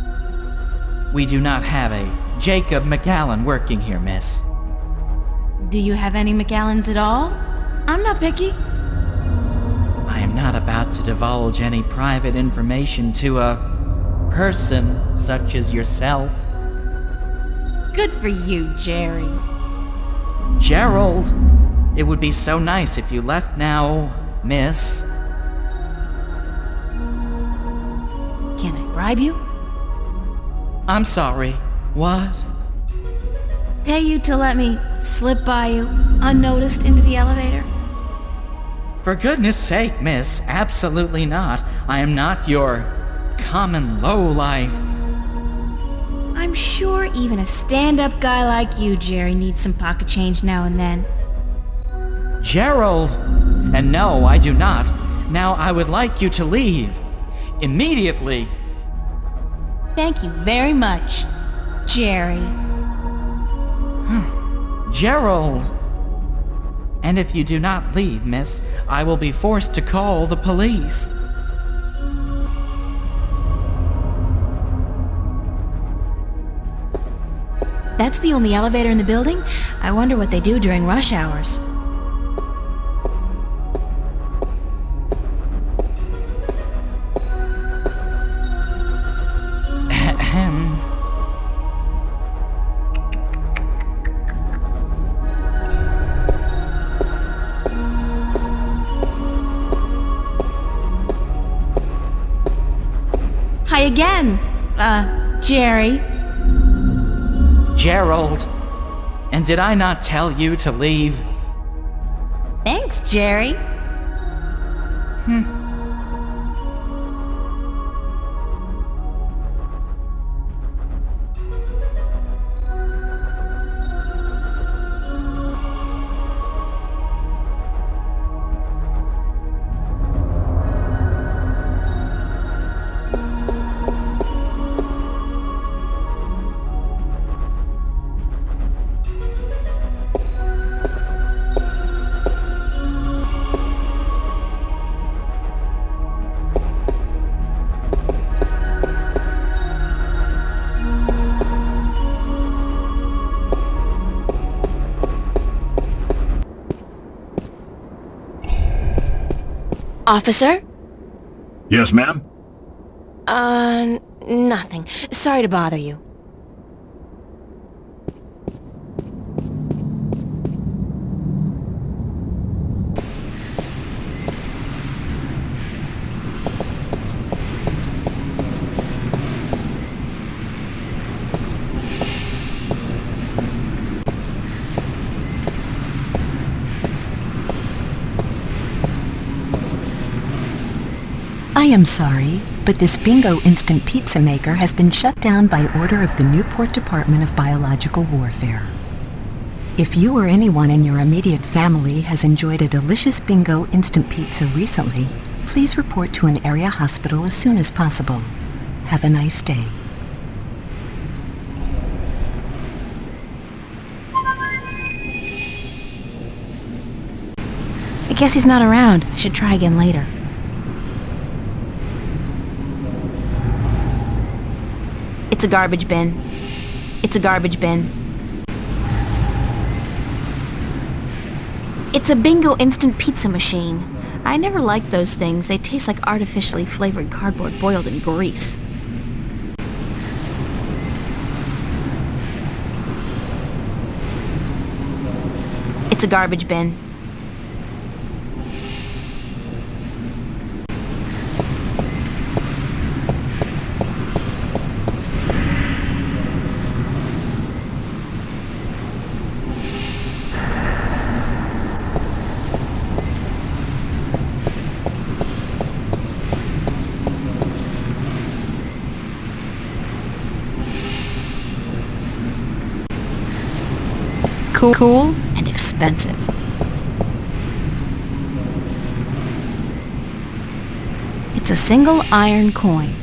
We do not have a Jacob McAllen working here, miss. Do you have any McAllens at all? I'm not picky. I am not about to divulge any private information to a person such as yourself. Good for you, Jerry. Gerald, it would be so nice if you left now, miss. Can I bribe you? I'm sorry. What? Pay you to let me slip by you, unnoticed, into the elevator? For goodness sake, miss, absolutely not. I am not your common lowlife. I'm sure even a stand-up guy like you, Jerry, needs some pocket change now and then. Gerald! And no, I do not. Now I would like you to leave. Immediately. Thank you very much, Jerry. Gerald! And if you do not leave, miss, I will be forced to call the police. That's the only elevator in the building? I wonder what they do during rush hours. Hi again, Jerry. Gerald, and did I not tell you to leave? Thanks, Jerry. Officer? Yes, ma'am? Nothing. Sorry to bother you. I am sorry, but this Bingo Instant Pizza Maker has been shut down by order of the Newport Department of Biological Warfare. If you or anyone in your immediate family has enjoyed a delicious Bingo Instant Pizza recently, please report to an area hospital as soon as possible. Have a nice day. I guess he's not around. I should try again later. It's a garbage bin. It's a garbage bin. It's a Bingo Instant Pizza machine. I never liked those things. They taste like artificially flavored cardboard boiled in grease. It's a garbage bin. Cool and expensive. It's a single iron coin.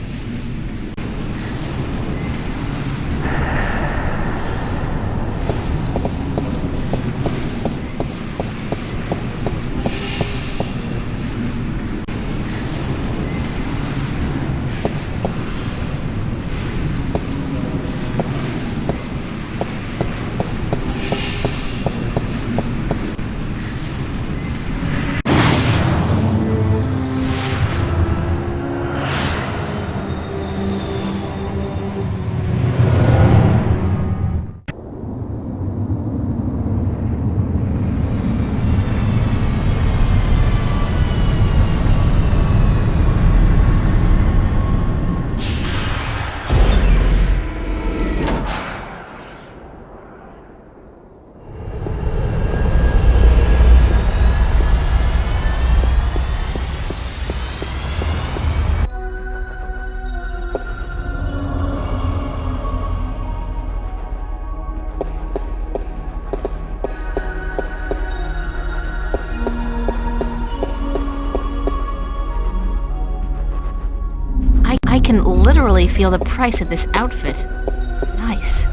I can literally feel the price of this outfit. Nice.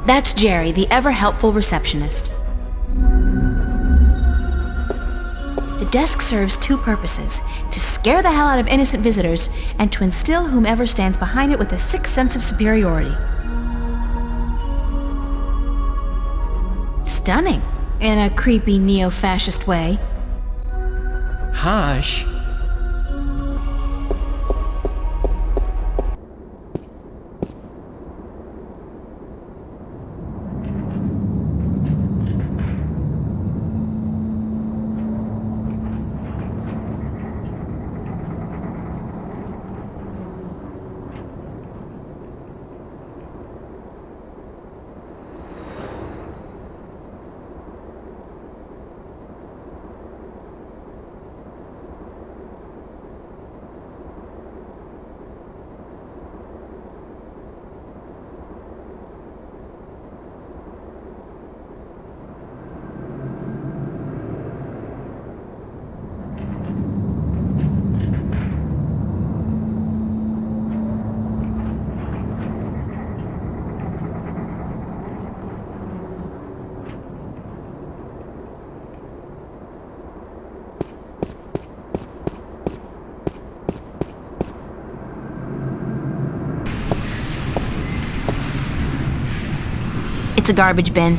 That's Jerry, the ever-helpful receptionist. The desk serves two purposes: to scare the hell out of innocent visitors and to instill whomever stands behind it with a sick sense of superiority. Stunning, in a creepy neo-fascist way. Hush. It's a garbage bin.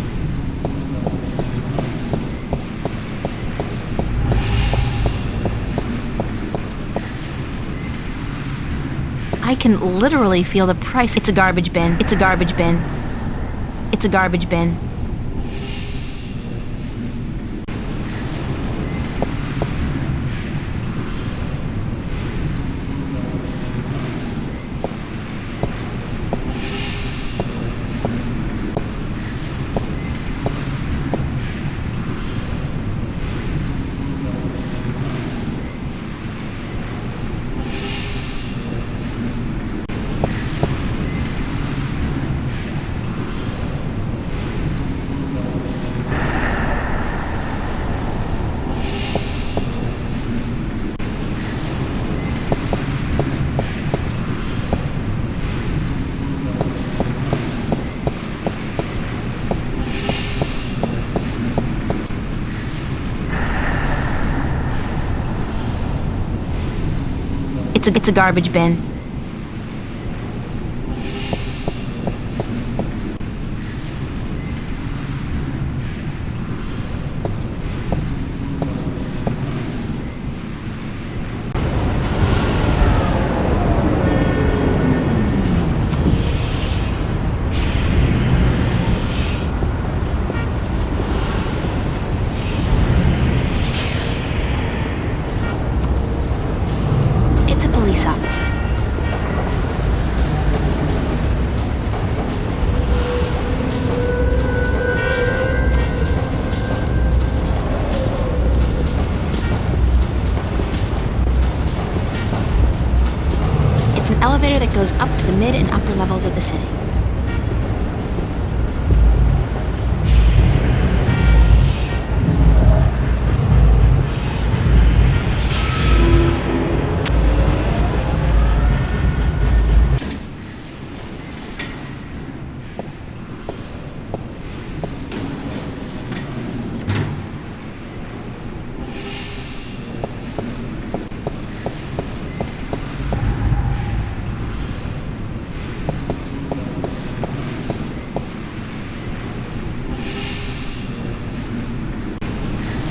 I can literally feel the price. It's a garbage bin. It's a garbage bin. It's a garbage bin. It's a garbage bin. It's a police officer. It's an elevator that goes up to the mid and upper levels of the city.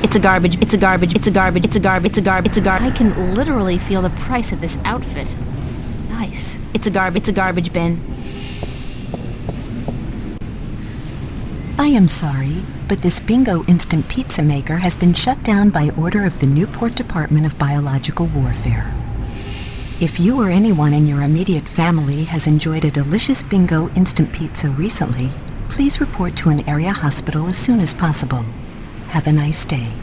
It's a garbage. It's a garbage. It's a garbage. It's a garbage. It's a garbage. It's a garbage. I can literally feel the price of this outfit. Nice. It's a garbage. It's a garbage bin. I am sorry, but this Bingo instant pizza maker has been shut down by order of the Newport Department of Biological Warfare. If you or anyone in your immediate family has enjoyed a delicious Bingo instant pizza recently, please report to an area hospital as soon as possible. Have a nice day.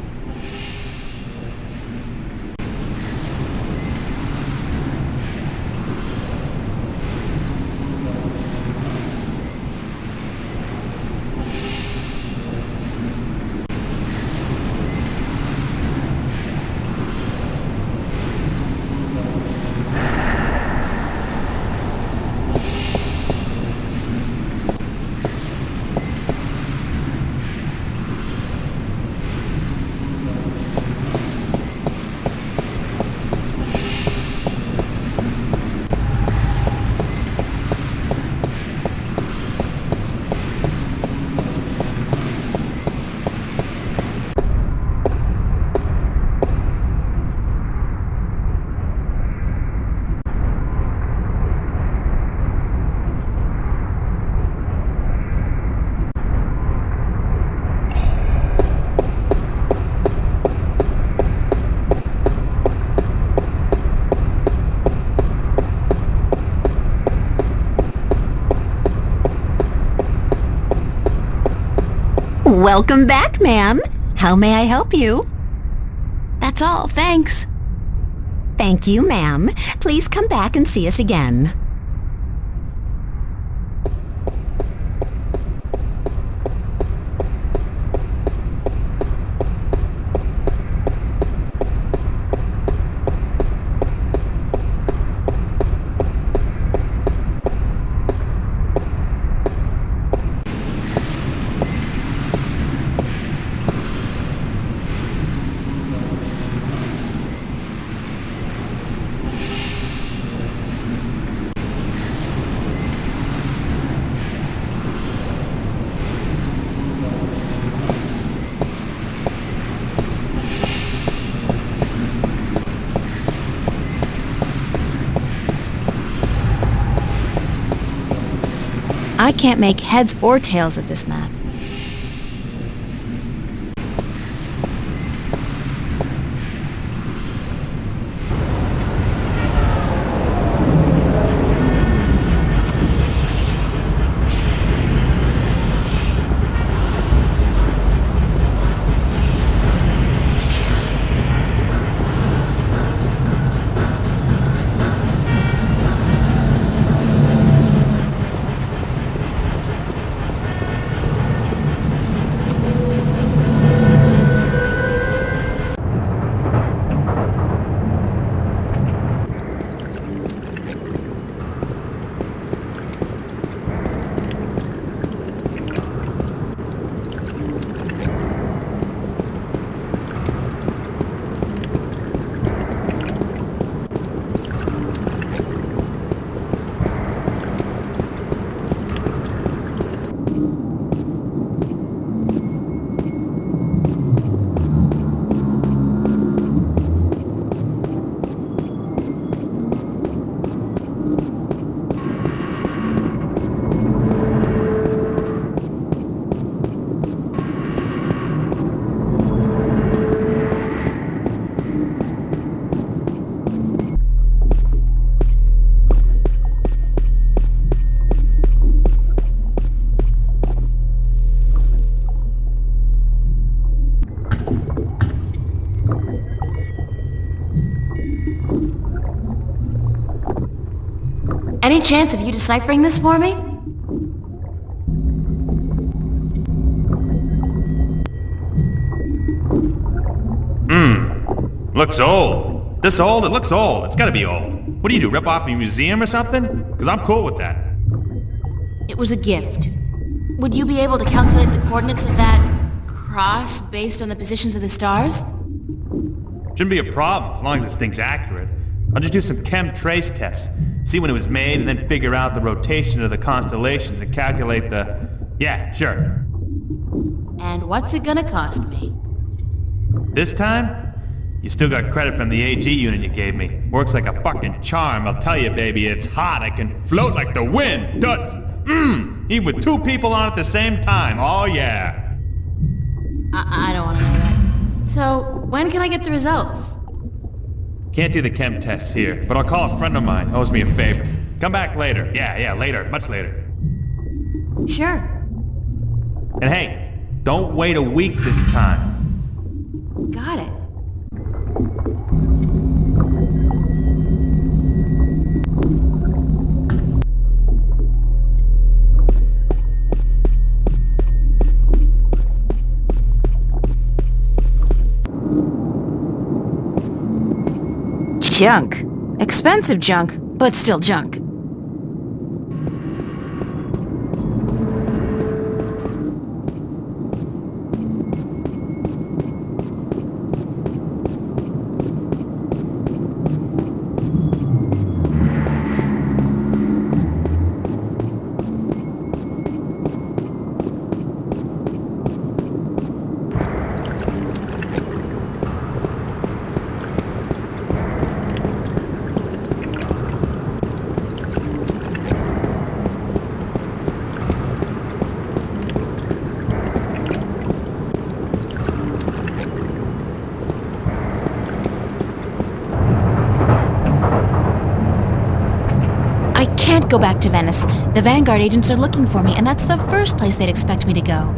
Welcome back, ma'am. How may I help you? That's all, thanks. Thank you, ma'am. Please come back and see us again. I can't make heads or tails of this map. Any chance of you deciphering this for me? Looks old. This old? It looks old. It's gotta be old. What do you do, rip off a museum or something? Because I'm cool with that. It was a gift. Would you be able to calculate the coordinates of that cross based on the positions of the stars? Shouldn't be a problem, as long as this thing's accurate. I'll just do some chem trace tests. See when it was made, and then figure out the rotation of the constellations and calculate the... Yeah, sure. And what's it gonna cost me? This time, you still got credit from the AG unit you gave me. Works like a fucking charm, I'll tell you, baby. It's hot. I can float like the wind. Toots. Even with 2 people on at the same time. Oh, yeah. I don't want to know that. So, when can I get the results? Can't do the chem tests here, but I'll call a friend of mine. Owes me a favor. Come back later. Yeah, later. Much later. Sure. And hey, don't wait a week this time. Got it. Junk. Expensive junk, but still junk. I can't go back to Venice. The Vanguard agents are looking for me, and that's the first place they'd expect me to go.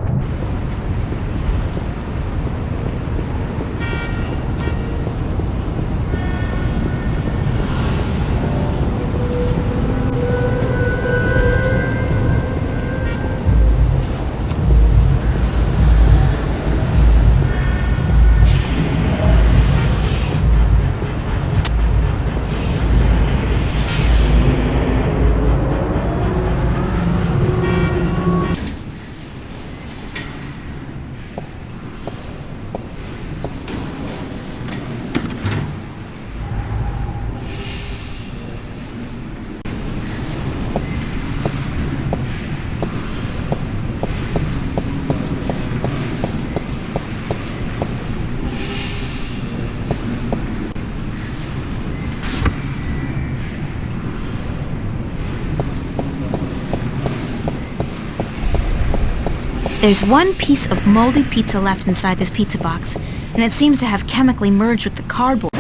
There's one piece of moldy pizza left inside this pizza box, and it seems to have chemically merged with the cardboard.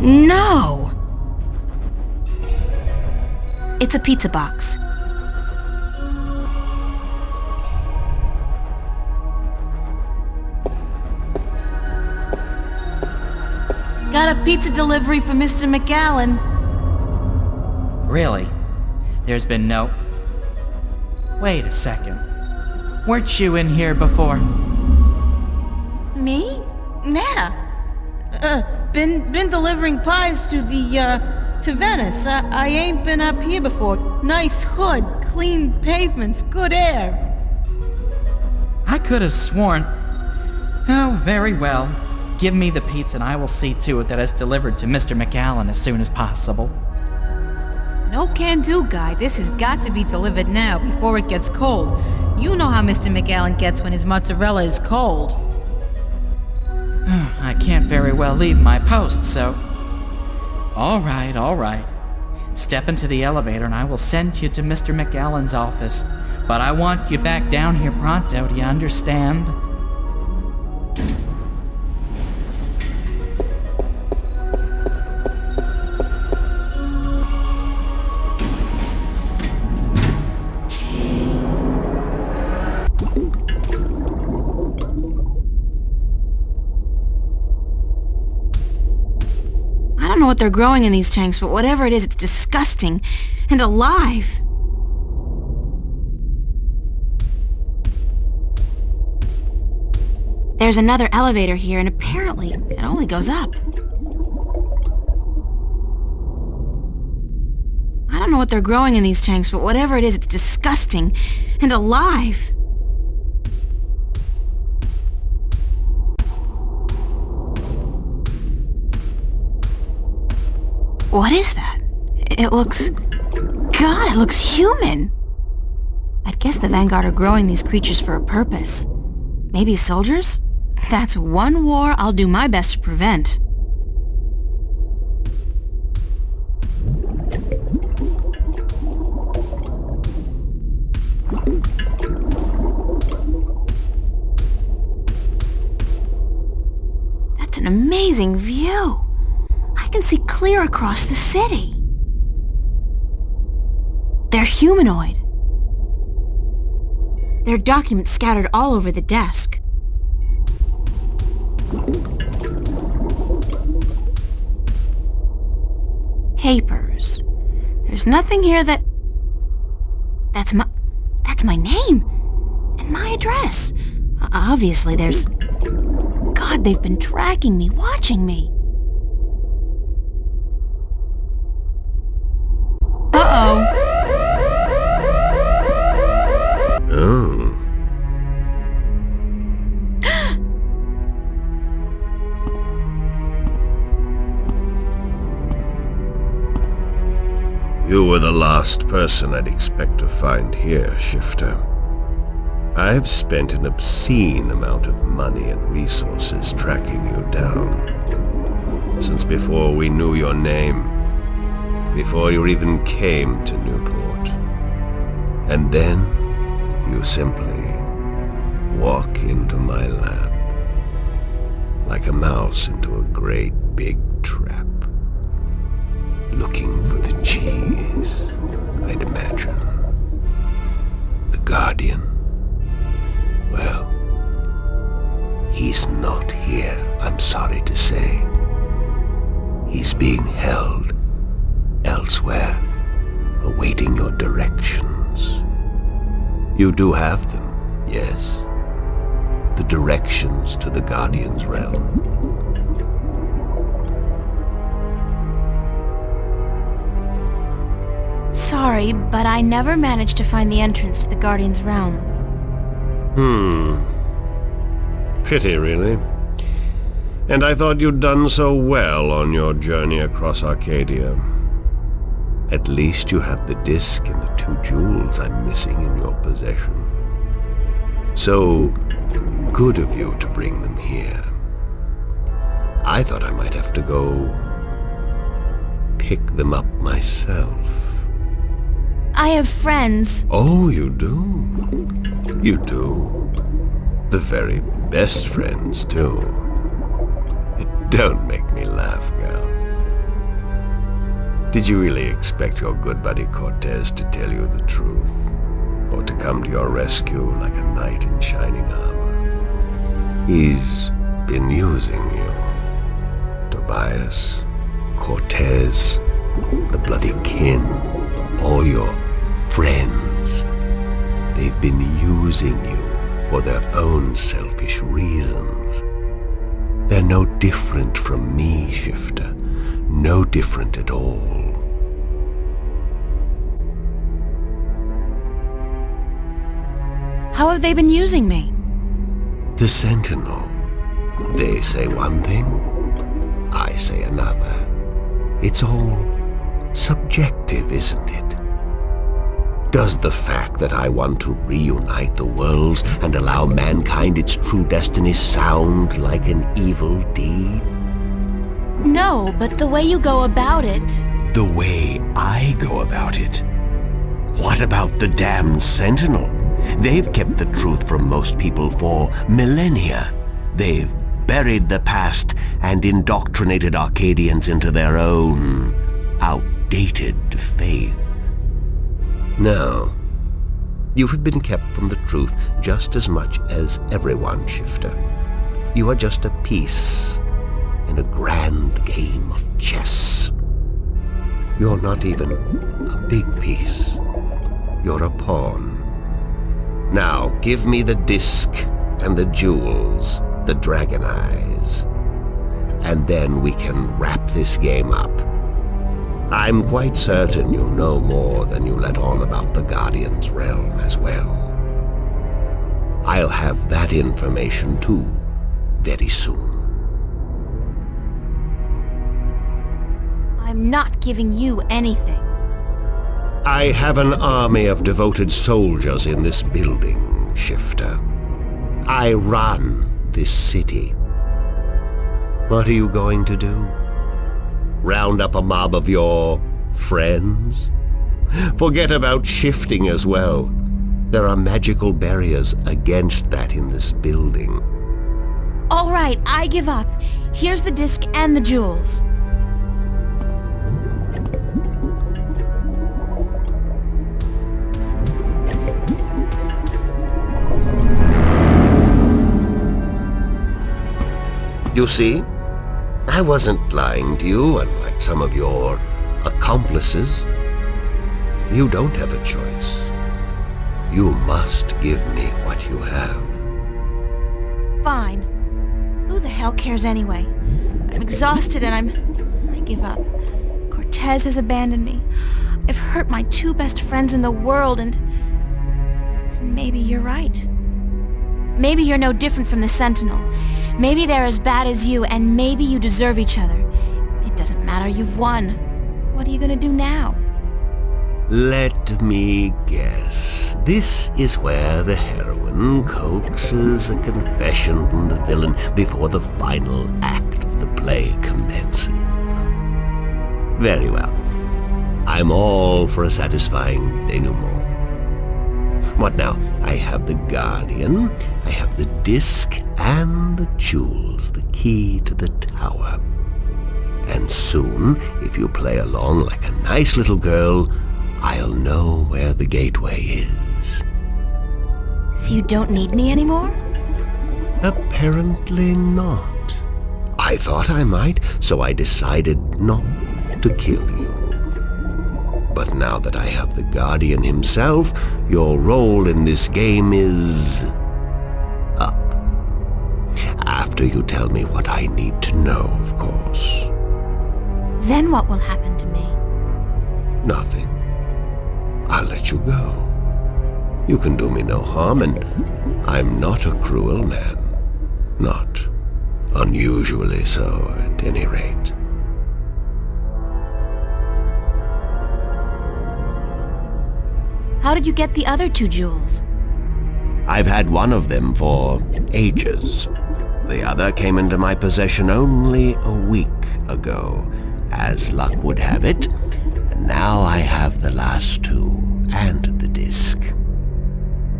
No! It's a pizza box. Got a pizza delivery for Mr. McAllen. Really? There's been no... Wait a second. Weren't you in here before? Me? Nah. Been delivering pies to to Venice. I ain't been up here before. Nice hood, clean pavements, good air. I could have sworn... Oh, very well. Give me the pizza and I will see to it that it's delivered to Mr. McAllen as soon as possible. No can do, guy. This has got to be delivered now before it gets cold. You know how Mr. McAllen gets when his mozzarella is cold. I can't very well leave my post, so... All right. Step into the elevator and I will send you to Mr. McAllen's office. But I want you back down here pronto, do you understand? don't know what they're growing in these tanks, but whatever it is, it's disgusting and alive. There's another elevator here, and apparently it only goes up. I don't know what they're growing in these tanks, but whatever it is, it's disgusting and alive. What is that? It looks... God, it looks human! I'd guess the Vanguard are growing these creatures for a purpose. Maybe soldiers? That's one war I'll do my best to prevent. That's an amazing view. I can see clear across the city. They're humanoid. There are documents scattered all over the desk. Papers. There's nothing here that... That's my name. And my address. Obviously there's... God, they've been tracking me, watching me. Uh-oh. Oh. You were the last person I'd expect to find here, Shifter. I've spent an obscene amount of money and resources tracking you down. Since before we knew your name. Before you even came to Newport. And then you simply walk into my lap. Like a mouse into a great big trap. Looking for the cheese, I'd imagine. The Guardian. Well, he's not here, I'm sorry to say. He's being held elsewhere, awaiting your directions. You do have them, yes. The directions to the Guardian's realm. Sorry, but I never managed to find the entrance to the Guardian's realm. Pity, really. And I thought you'd done so well on your journey across Arcadia. At least you have the disc and the 2 jewels I'm missing in your possession. So good of you to bring them here. I thought I might have to go pick them up myself. I have friends. Oh, you do? You do? The very best friends, too. Don't make me laugh, girl. Did you really expect your good buddy Cortez to tell you the truth? Or to come to your rescue like a knight in shining armor? He's been using you. Tobias, Cortez, the bloody kin, all your friends. They've been using you for their own selfish reasons. They're no different from me, Shifter. No different at all. How have they been using me? The Sentinel. They say one thing, I say another. It's all subjective, isn't it? Does the fact that I want to reunite the worlds and allow mankind its true destiny sound like an evil deed? No, but the way you go about it... The way I go about it? What about the damned Sentinel? They've kept the truth from most people for millennia. They've buried the past and indoctrinated Arcadians into their own outdated faith. No, you have been kept from the truth just as much as everyone, Shifter. You are just a piece in a grand game of chess. You're not even a big piece. You're a pawn. Now, give me the disc and the jewels, the dragon eyes, and then we can wrap this game up. I'm quite certain you know more than you let on about the Guardian's realm as well. I'll have that information too, very soon. I'm not giving you anything. I have an army of devoted soldiers in this building, Shifter. I run this city. What are you going to do? Round up a mob of your friends? Forget about shifting as well. There are magical barriers against that in this building. All right, I give up. Here's the disc and the jewels. You see, I wasn't lying to you, unlike some of your accomplices. You don't have a choice. You must give me what you have. Fine. Who the hell cares anyway? I'm exhausted and I give up. Cortez has abandoned me. I've hurt my two best friends in the world and maybe you're right. Maybe you're no different from the Sentinel. Maybe they're as bad as you, and maybe you deserve each other. It doesn't matter, you've won. What are you gonna do now? Let me guess. This is where the heroine coaxes a confession from the villain before the final act of the play commences. Very well. I'm all for a satisfying denouement. What now? I have the Guardian, I have the disc and the jewels, the key to the tower. And soon, if you play along like a nice little girl, I'll know where the gateway is. So you don't need me anymore? Apparently not. I thought I might, so I decided not to kill you. But now that I have the Guardian himself, your role in this game is up. After you tell me what I need to know, of course. Then what will happen to me? Nothing. I'll let you go. You can do me no harm, and I'm not a cruel man. Not unusually so, at any rate. How did you get the other two jewels? I've had one of them for ages. The other came into my possession only a week ago, as luck would have it. And now I have the last two, and the disc.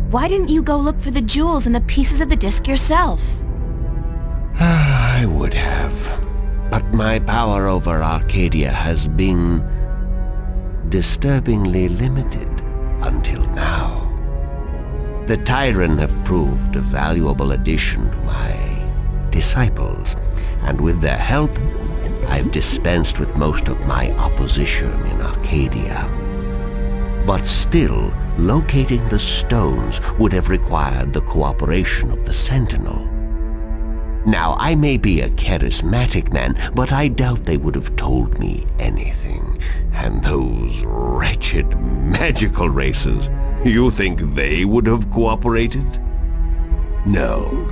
Why didn't you go look for the jewels and the pieces of the disc yourself? I would have. But my power over Arcadia has been disturbingly limited. Until now. The Tyrant have proved a valuable addition to my disciples, and with their help, I've dispensed with most of my opposition in Arcadia. But still, locating the stones would have required the cooperation of the Sentinel. Now, I may be a charismatic man, but I doubt they would have told me anything. And those wretched magical races, you think they would have cooperated? No.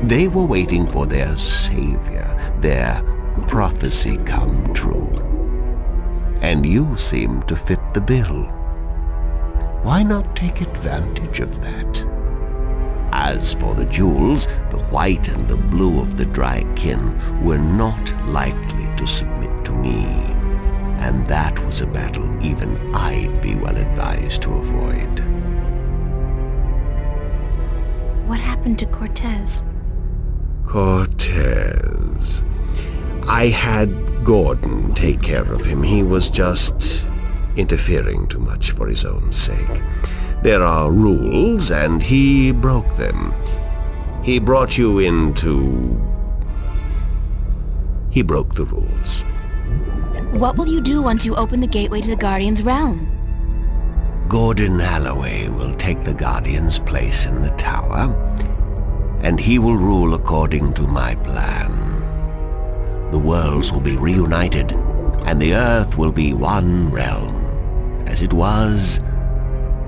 They were waiting for their savior, their prophecy come true. And you seem to fit the bill. Why not take advantage of that? As for the jewels, the white and the blue of the Drykin were not likely to submit to me, and that was a battle even I'd be well advised to avoid. What happened to Cortez? Cortez. I had Gordon take care of him. He was just interfering too much for his own sake. There are rules, and he broke them. He brought you into... He broke the rules. What will you do once you open the gateway to the Guardian's realm? Gordon Alloway will take the Guardian's place in the tower, and he will rule according to my plan. The worlds will be reunited, and the Earth will be one realm, as it was,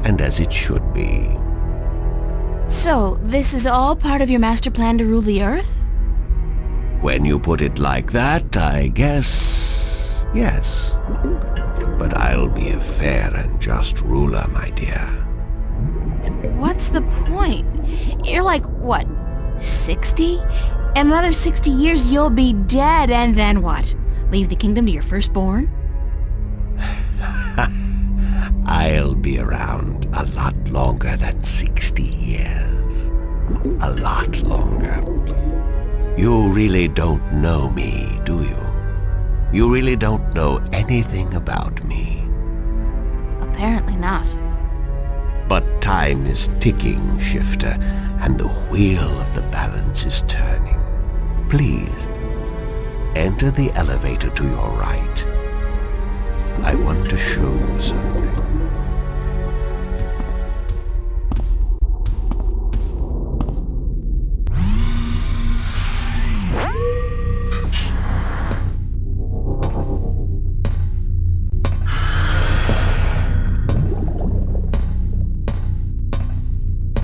and as it should be. So, this is all part of your master plan to rule the Earth? When you put it like that, I guess, yes. But I'll be a fair and just ruler, my dear. What's the point? You're like, what, 60? In another 60 years you'll be dead, and then what? Leave the kingdom to your firstborn? I'll be around a lot longer than 60 years. A lot longer. You really don't know me, do you? You really don't know anything about me. Apparently not. But time is ticking, Shifter, and the wheel of the balance is turning. Please, enter the elevator to your right. I want to show you something.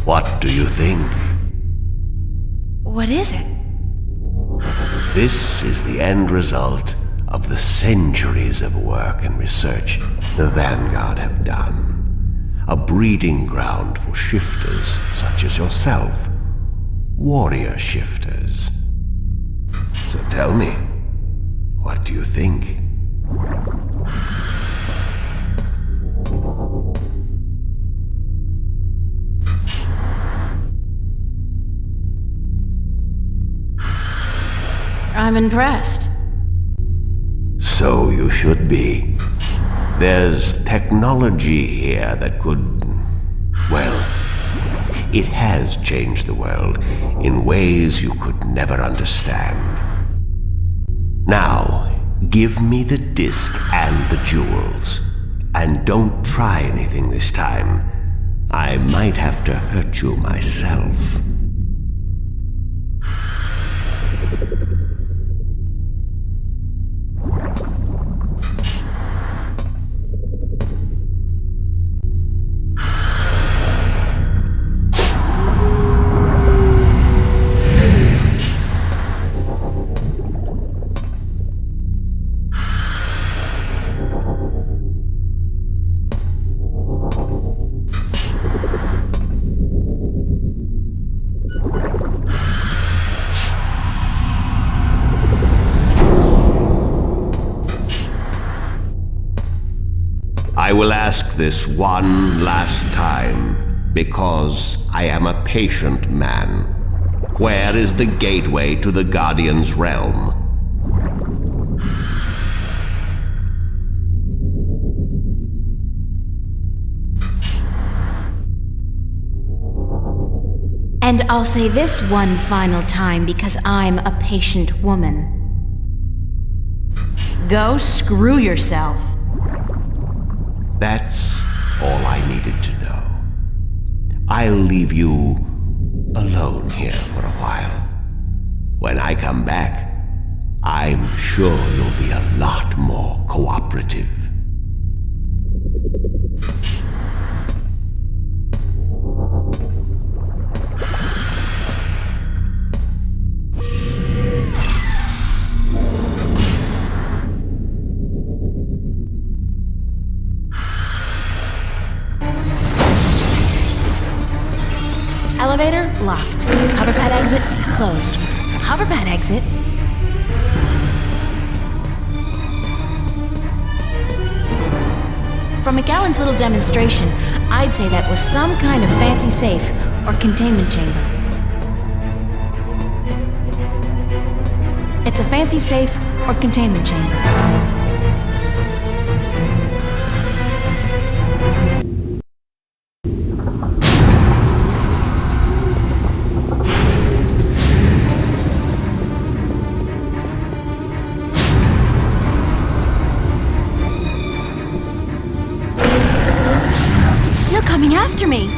What do you think? What is it? This is the end result of the centuries of work and research the Vanguard have done. A breeding ground for shifters such as yourself. Warrior shifters. So tell me, what do you think? I'm impressed. So you should be. There's technology here that could, well, it has changed the world in ways you could never understand. Now, give me the disc and the jewels. And don't try anything this time. I might have to hurt you myself. I will ask this one last time, because I am a patient man. Where is the gateway to the Guardian's realm? And I'll say this one final time because I'm a patient woman. Go screw yourself. That's all I needed to know. I'll leave you alone here for a while. When I come back, I'm sure you'll be a lot more cooperative. Elevator locked. Hoverpad exit closed. Hoverpad exit. From McAllen's little demonstration, I'd say that was some kind of fancy safe or containment chamber. It's a fancy safe or containment chamber. after me.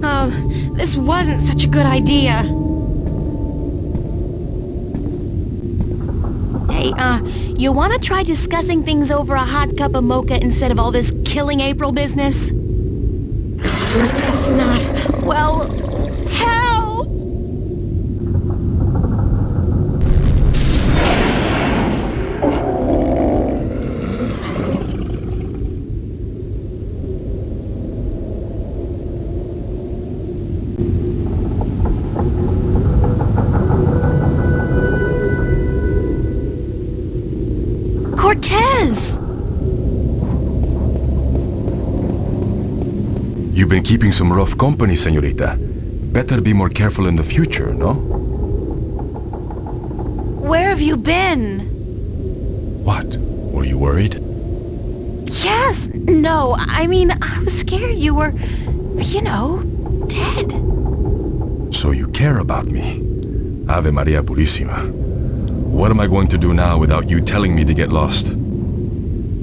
Oh, this wasn't such a good idea. Hey, you want to try discussing things over a hot cup of mocha instead of all this killing April business? I guess not. Well, help! Cortez! You've been keeping some rough company, señorita. Better be more careful in the future, no? Where have you been? What? Were you worried? Yes, no, I mean, I was scared you were, dead. So you care about me. Ave Maria Purísima. What am I going to do now without you telling me to get lost?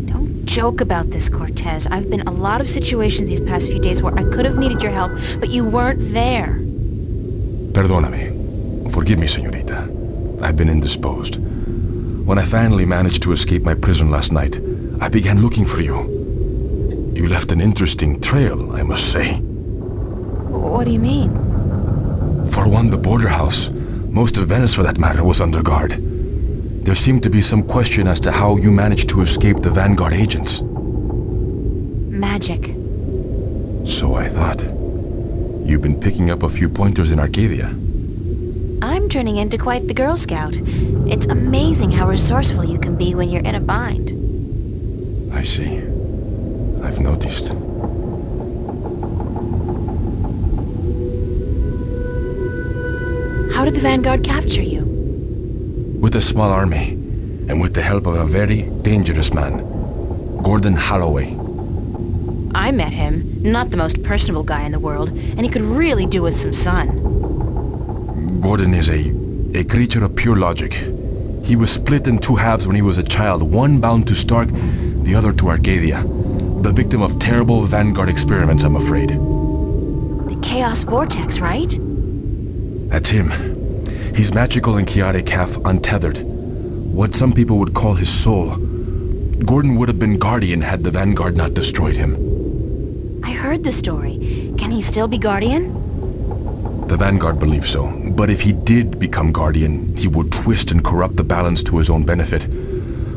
Don't joke about this, Cortez. I've been in a lot of situations these past few days where I could have needed your help, but you weren't there. Perdóname. Forgive me, señorita. I've been indisposed. When I finally managed to escape my prison last night, I began looking for you. You left an interesting trail, I must say. What do you mean? For one, the border house, most of Venice for that matter, was under guard. There seemed to be some question as to how you managed to escape the Vanguard agents. Magic. So I thought. You've been picking up a few pointers in Arcadia. I'm turning into quite the Girl Scout. It's amazing how resourceful you can be when you're in a bind. I see. I've noticed. How did the Vanguard capture you? With a small army, and with the help of a very dangerous man, Gordon Holloway. I met him. Not the most personable guy in the world, and he could really do with some sun. Gordon is a creature of pure logic. He was split in two halves when he was a child, one bound to Stark, the other to Arcadia. The victim of terrible Vanguard experiments, I'm afraid. The Chaos Vortex, right? That's him. He's magical and chaotic, half untethered. What some people would call his soul. Gordon would have been Guardian had the Vanguard not destroyed him. I heard the story. Can he still be Guardian? The Vanguard believes so, but if he did become Guardian, he would twist and corrupt the balance to his own benefit.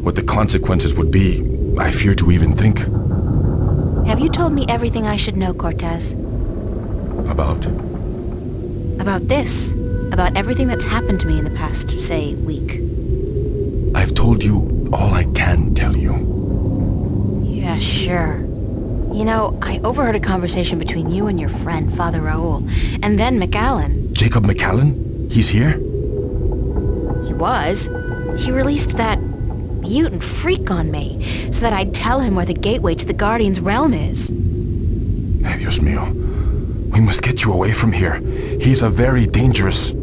What the consequences would be, I fear to even think. Have you told me everything I should know, Cortez? About? About this. About everything that's happened to me in the past, say, week. I've told you all I can tell you. Yeah, sure. You know, I overheard a conversation between you and your friend, Father Raoul, and then McAllen. Jacob McAllen? He's here? He was. He released that mutant freak on me, so that I'd tell him where the gateway to the Guardian's realm is. Hey, Dios mío. We must get you away from here. He's a very dangerous...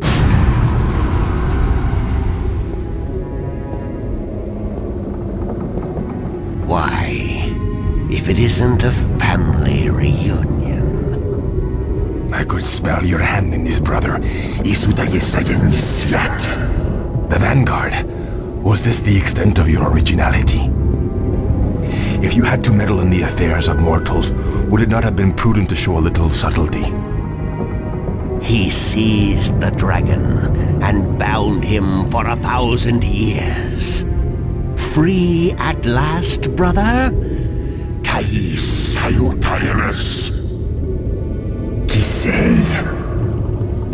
Why, if it isn't a family reunion. I could smell your hand in this, brother. The Vanguard. Was this the extent of your originality? If you had to meddle in the affairs of mortals, would it not have been prudent to show a little subtlety? He seized the dragon and bound him for 1,000 years. Free at last, brother? Thais Salutaris. Kisei.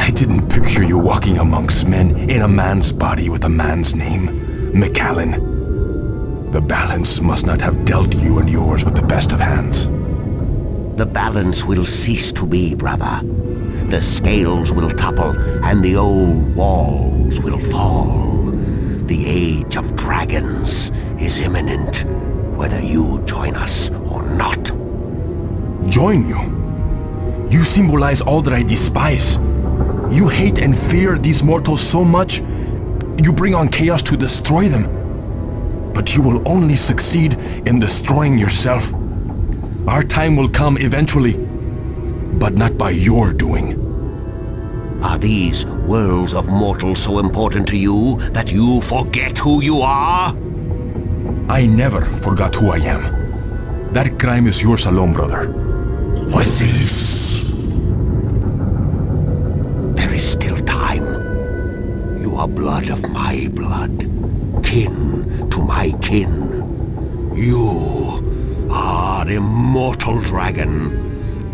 I didn't picture you walking amongst men in a man's body with a man's name. McAllen. The balance must not have dealt you and yours with the best of hands. The balance will cease to be, brother. The scales will topple, and the old walls will fall. The age of dragons is imminent, whether you join us or not. Join you? You symbolize all that I despise. You hate and fear these mortals so much, you bring on chaos to destroy them. But you will only succeed in destroying yourself. Our time will come eventually, but not by your doing. Are these worlds of mortals so important to you that you forget who you are? I never forgot who I am. That crime is yours alone, brother. Oasis. There is still time. You are blood of my blood, kin to my kin. You are immortal dragon,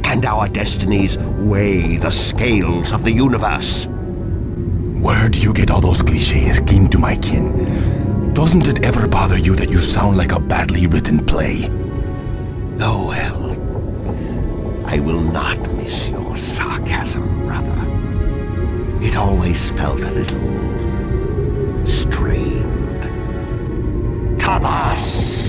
and our destinies weigh the scales of the universe. Where do you get all those cliches, kin to my kin? Doesn't it ever bother you that you sound like a badly written play? Oh well. I will not miss your sarcasm, brother. It always felt a little strained. Thomas!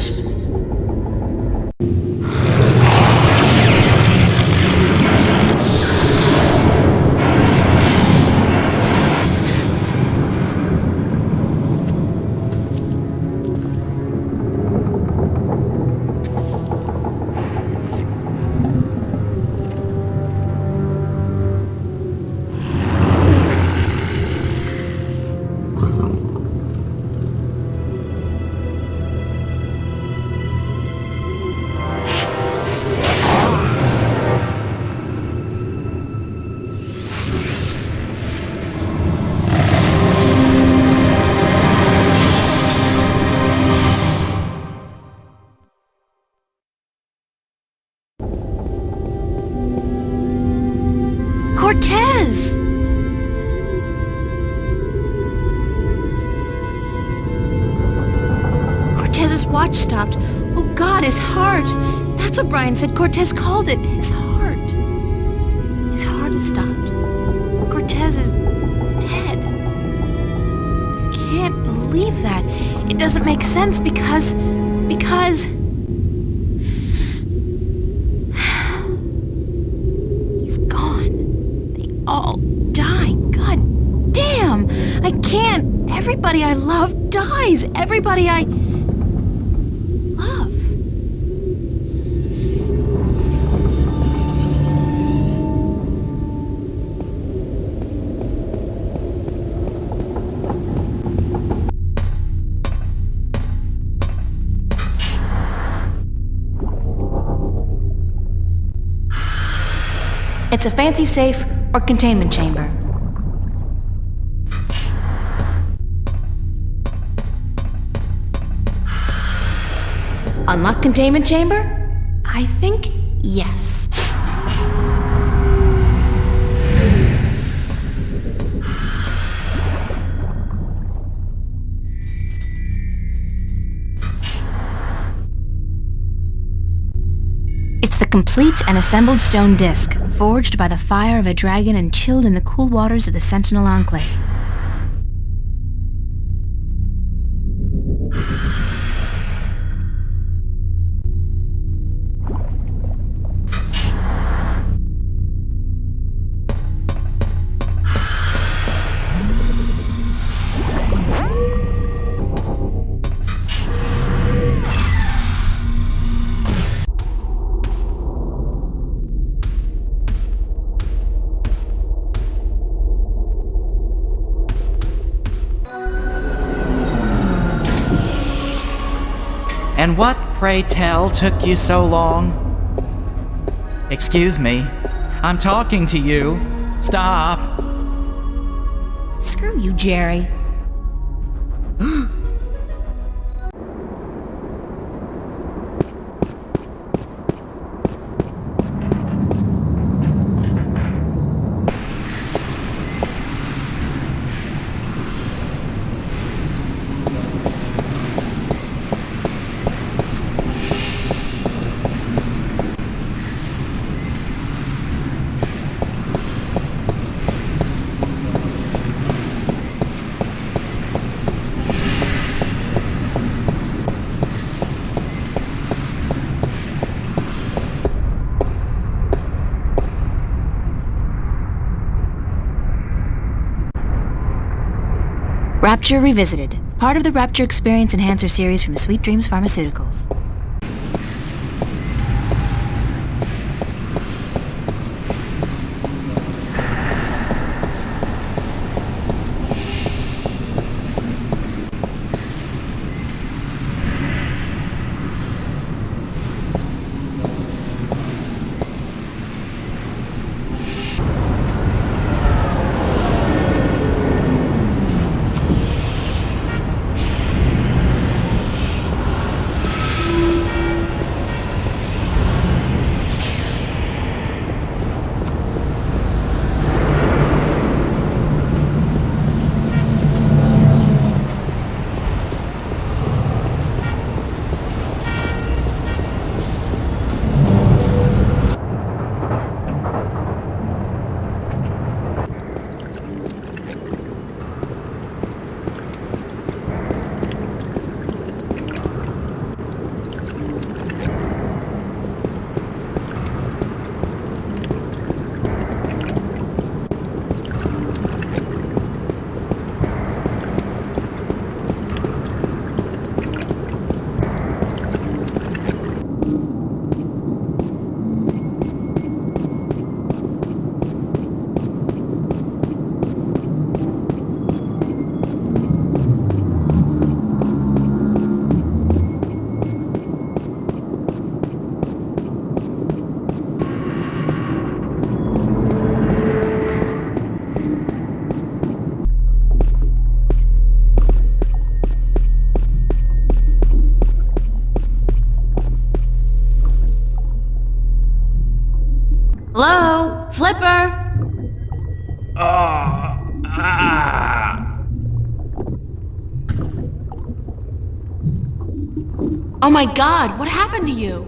Cortez! Cortez's watch stopped. Oh God, his heart. That's what Brian said Cortez called it. His heart. His heart has stopped. Cortez is dead. I can't believe that. It doesn't make sense because... He's gone. They all die. God damn! I can't. Everybody I love dies. Everybody I love. It's a fancy safe or containment chamber. Unlock containment chamber? I think yes. It's the complete and assembled stone disc, forged by the fire of a dragon and chilled in the cool waters of the Sentinel Enclave. And what, pray tell, took you so long? Excuse me. I'm talking to you. Stop. Screw you, Jerry. Rapture Revisited, part of the Rapture Experience Enhancer series from Sweet Dreams Pharmaceuticals. Hello? Flipper? Oh my god, what happened to you?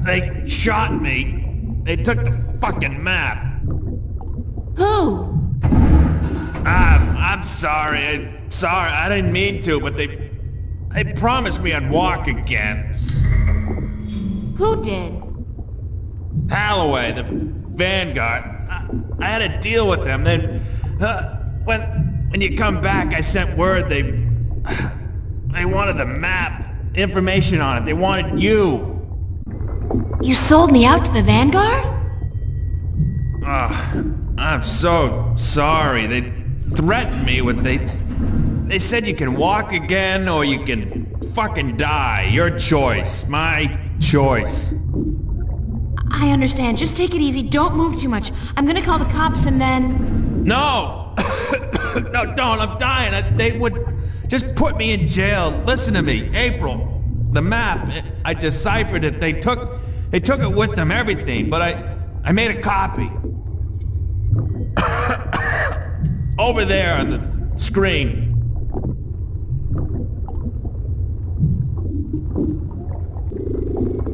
They shot me. They took the fucking map. Who? I'm sorry. I didn't mean to, but they promised me I'd walk again. Who did? Halloway, the Vanguard. I had a deal with them. Then, when you come back, I sent word they wanted the map, information on it. They wanted you. You sold me out to the Vanguard? I'm so sorry. They threatened me with they said you can walk again or you can fucking die. Your choice. My choice. I understand. Just take it easy. Don't move too much. I'm gonna call the cops and then... No! No, don't. I'm dying. They would just put me in jail. Listen to me. April. The map. I deciphered it. They took it with them, everything. But I made a copy. Over there on the screen.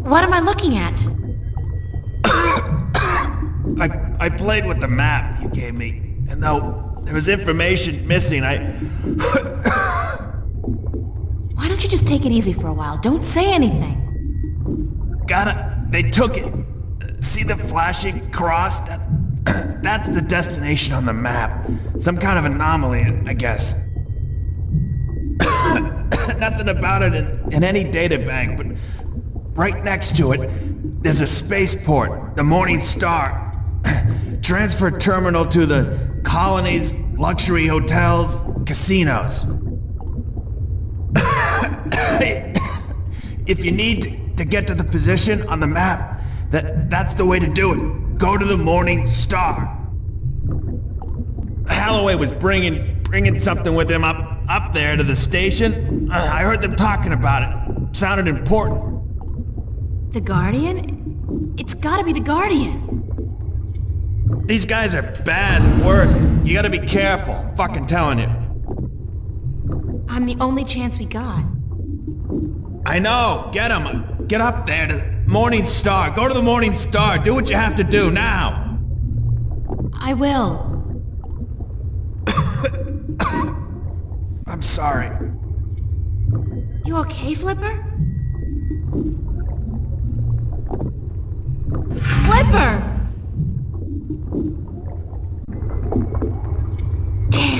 What am I looking at? I played with the map you gave me, and though there was information missing, Why don't you just take it easy for a while? Don't say anything. They took it. See the flashing cross? That's the destination on the map. Some kind of anomaly, I guess. Nothing about it in any data bank, but right next to it, there's a spaceport, the Morning Star. Transfer terminal to the colonies, luxury hotels, casinos. If you need to get to the position on the map, that's the way to do it. Go to the Morning Star. Halloway was bringing something with him up there to the station. I heard them talking about it. Sounded important. The Guardian? It's gotta be the Guardian. These guys are bad and worst. You gotta be careful. I'm fucking telling you. I'm the only chance we got. I know. Get him. Get up there to the Morning Star. Go to the Morning Star. Do what you have to do now. I will. I'm sorry. You okay, Flipper? Flipper! Damn.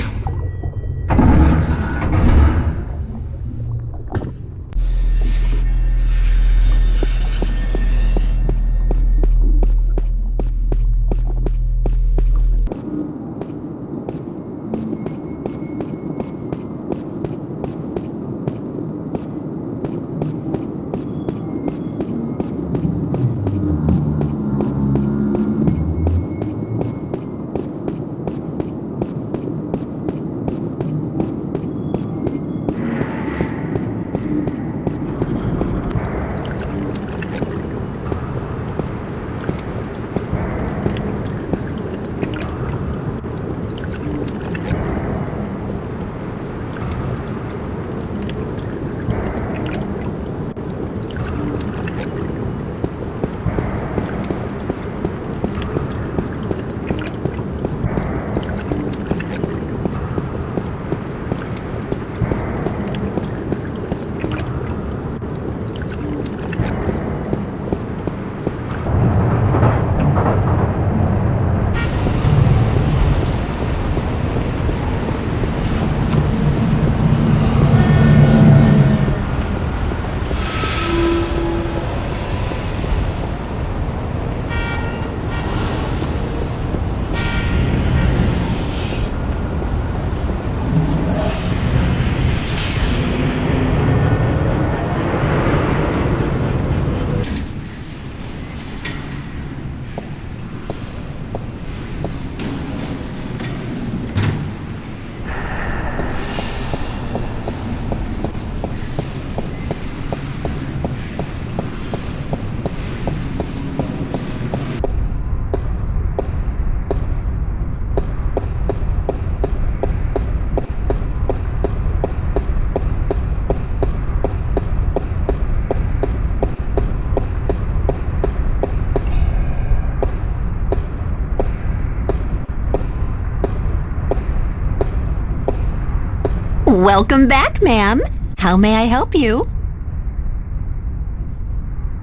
Welcome back, ma'am. How may I help you?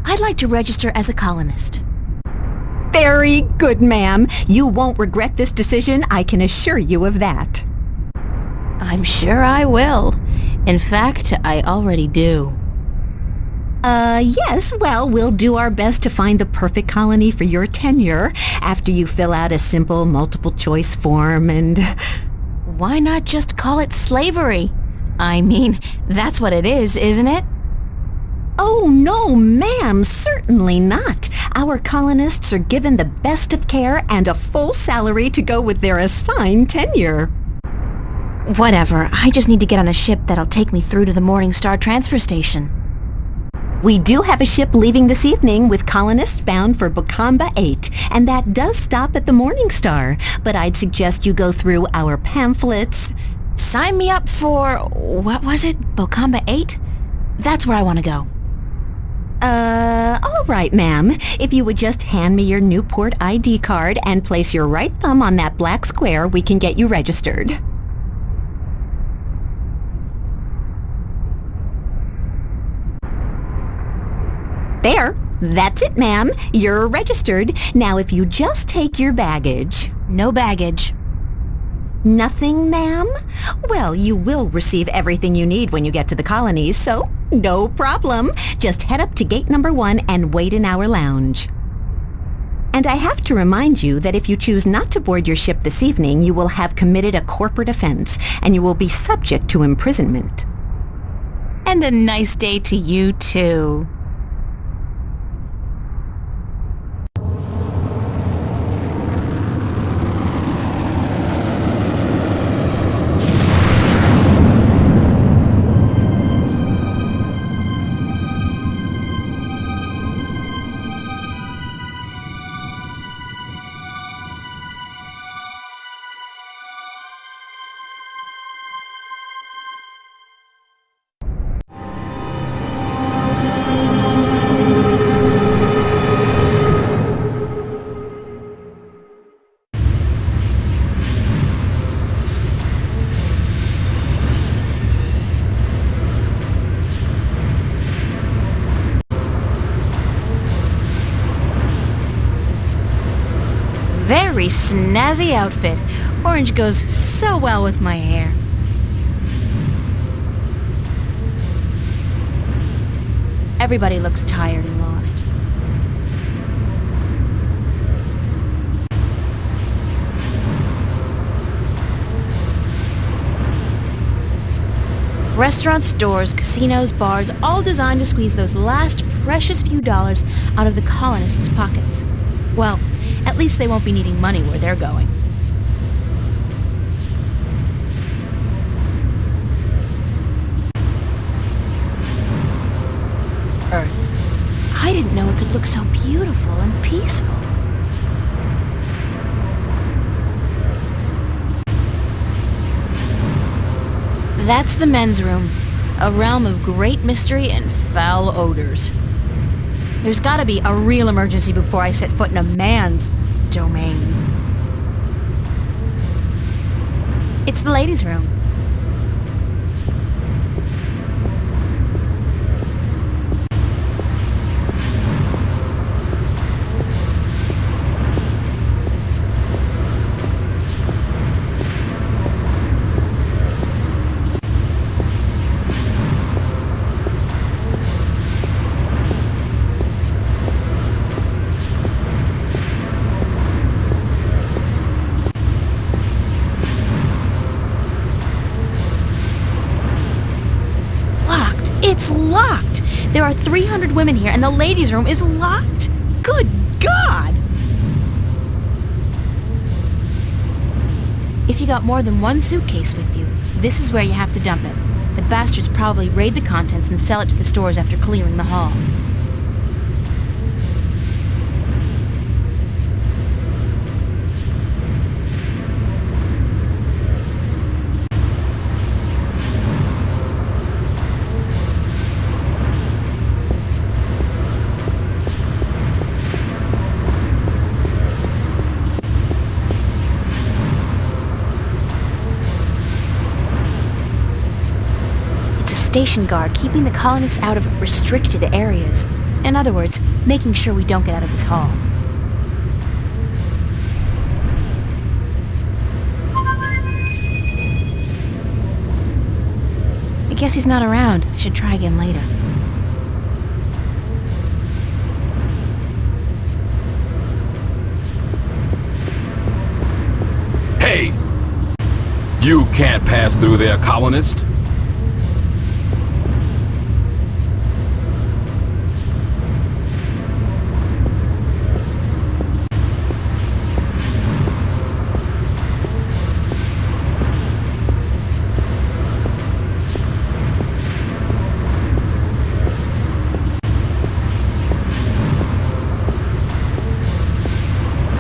I'd like to register as a colonist. Very good, ma'am. You won't regret this decision, I can assure you of that. I'm sure I will. In fact, I already do. Yes, well, we'll do our best to find the perfect colony for your tenure after you fill out a simple multiple choice form and... Why not just call it slavery? I mean, that's what it is, isn't it? Oh, no, ma'am, certainly not. Our colonists are given the best of care and a full salary to go with their assigned tenure. Whatever, I just need to get on a ship that'll take me through to the Morningstar transfer station. We do have a ship leaving this evening with colonists bound for Bokamba 8, and that does stop at the Morningstar, but I'd suggest you go through our pamphlets. Sign me up for, what was it, Bokamba 8? That's where I want to go. All right, ma'am. If you would just hand me your Newport ID card and place your right thumb on that black square, we can get you registered. There. That's it, ma'am. You're registered. Now, if you just take your baggage... No baggage. Nothing, ma'am? Well, you will receive everything you need when you get to the colonies, so no problem. Just head up to gate number 1 and wait in our lounge. And I have to remind you that if you choose not to board your ship this evening, you will have committed a corporate offense, and you will be subject to imprisonment. And a nice day to you, too. Very snazzy outfit. Orange goes so well with my hair. Everybody looks tired and lost. Restaurants, stores, casinos, bars, all designed to squeeze those last precious few dollars out of the colonists' pockets. Well, at least they won't be needing money where they're going. Earth. I didn't know it could look so beautiful and peaceful. That's the men's room, a realm of great mystery and foul odors. There's gotta be a real emergency before I set foot in a man's domain. It's the ladies' room. It's locked! There are 300 women here, and the ladies' room is locked! Good God! If you got more than one suitcase with you, this is where you have to dump it. The bastards probably raid the contents and sell it to the stores after clearing the hall. station guard keeping the colonists out of restricted areas. In other words, making sure we don't get out of this hall. I guess he's not around. I should try again later. Hey! You can't pass through there, colonist!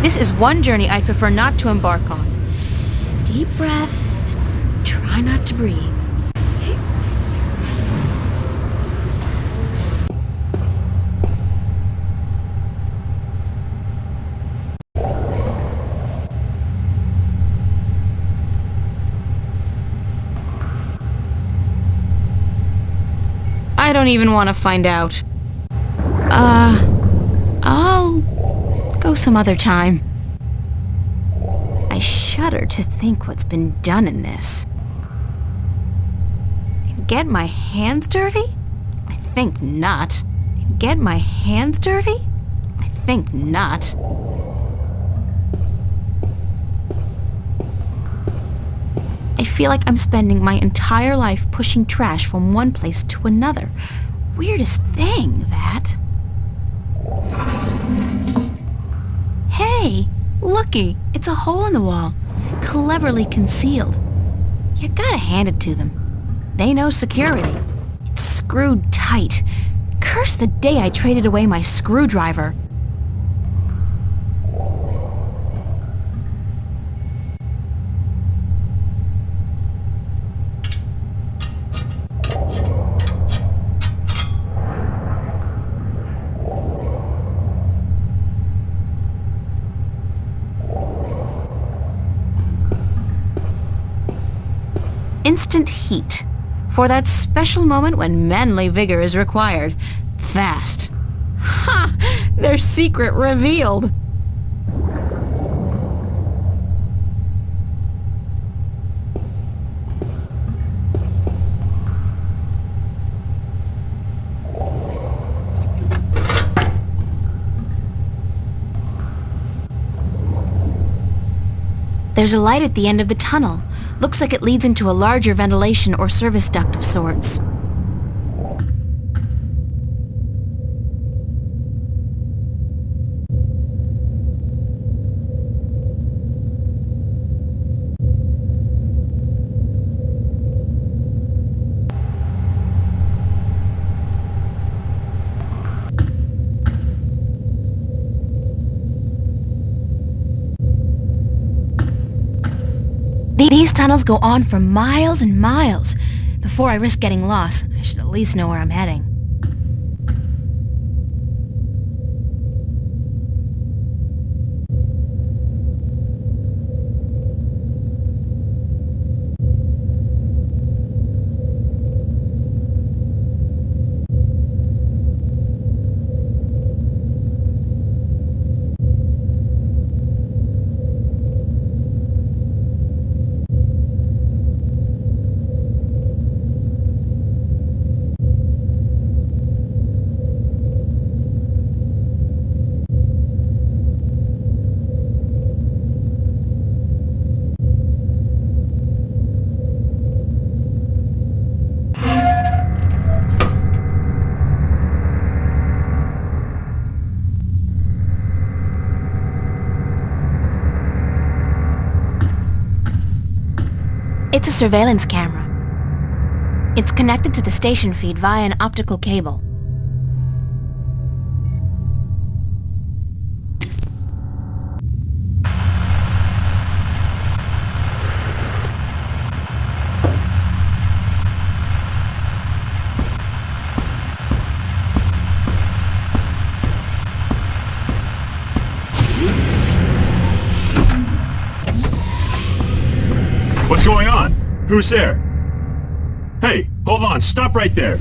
This is one journey I'd prefer not to embark on. Deep breath. Try not to breathe. I don't even want to find out. I'll go some other time. I shudder to think what's been done in this. And get my hands dirty? I think not. And get my hands dirty? I think not. I feel like I'm spending my entire life pushing trash from one place to another. Weirdest thing, that. Hey, looky, it's a hole in the wall, cleverly concealed. You gotta hand it to them. They know security. It's screwed tight. Curse the day I traded away my screwdriver. Instant heat. For that special moment when manly vigor is required. Fast. Ha! Their secret revealed. There's a light at the end of the tunnel. Looks like it leads into a larger ventilation or service duct of sorts. These tunnels go on for miles and miles. Before I risk getting lost, I should at least know where I'm heading. It's a surveillance camera. It's connected to the station feed via an optical cable. What's going on? Who's there? Hey, hold on, stop right there.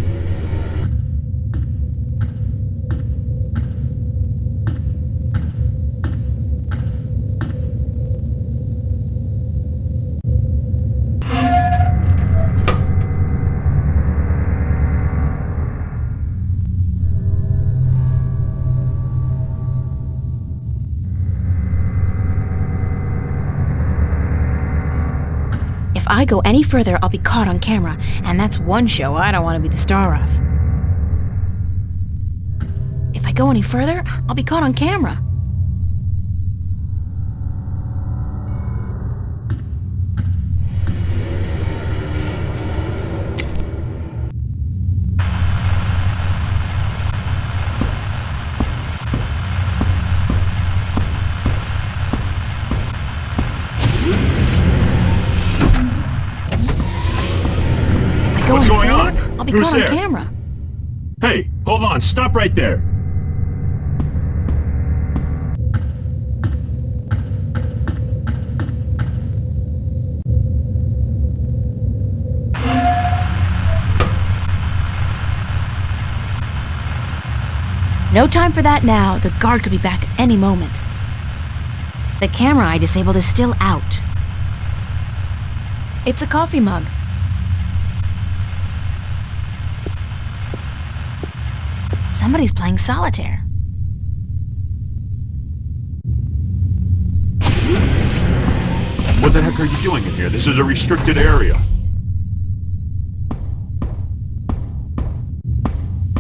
If I go any further, I'll be caught on camera, and that's one show I don't want to be the star of. If I go any further, I'll be caught on camera. What's going on? I'll be Who's caught there? on camera. Hey, hold on, stop right there. No time for that now. The guard could be back at any moment. The camera I disabled is still out. It's a coffee mug. Somebody's playing solitaire. What the heck are you doing in here? This is a restricted area.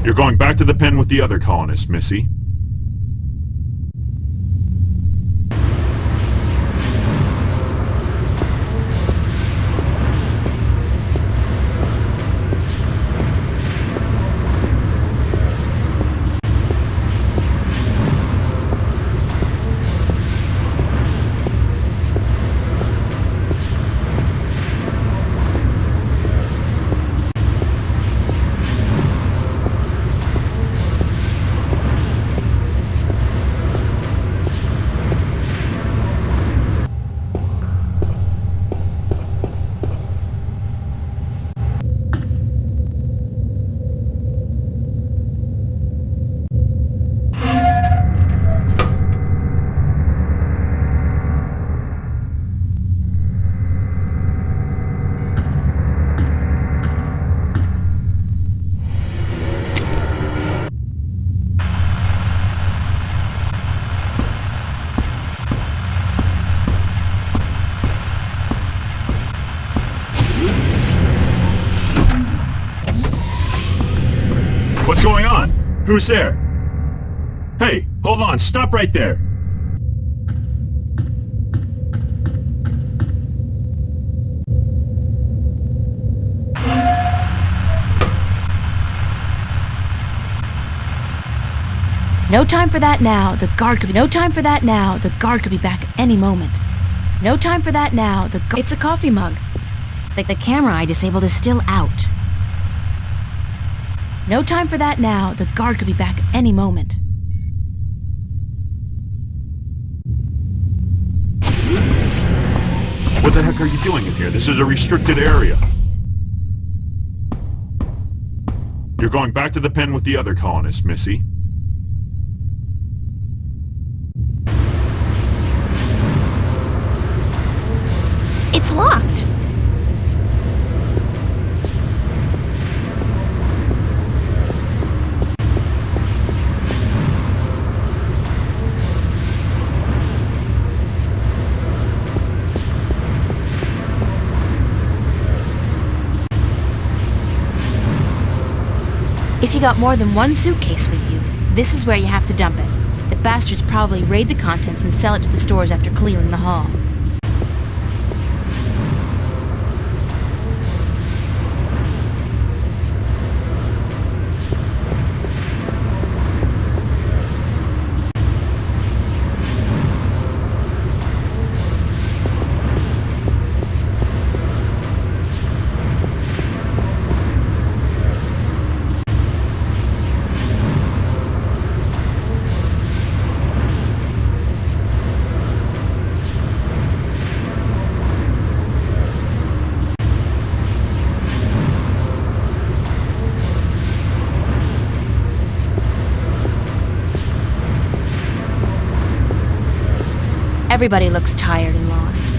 You're going back to the pen with the other colonists, Missy. What's going on? Who's there? Hey, hold on, stop right there. No time for that now. The guard could be back at any moment. No time for that now. It's a coffee mug. The camera I disabled is still out. No time for that now. The guard could be back at any moment. What the heck are you doing in here? This is a restricted area. You're going back to the pen with the other colonists, Missy. It's locked. If you got more than one suitcase with you, this is where you have to dump it. The bastards probably raid the contents and sell it to the stores after clearing the hall. Everybody looks tired and lost.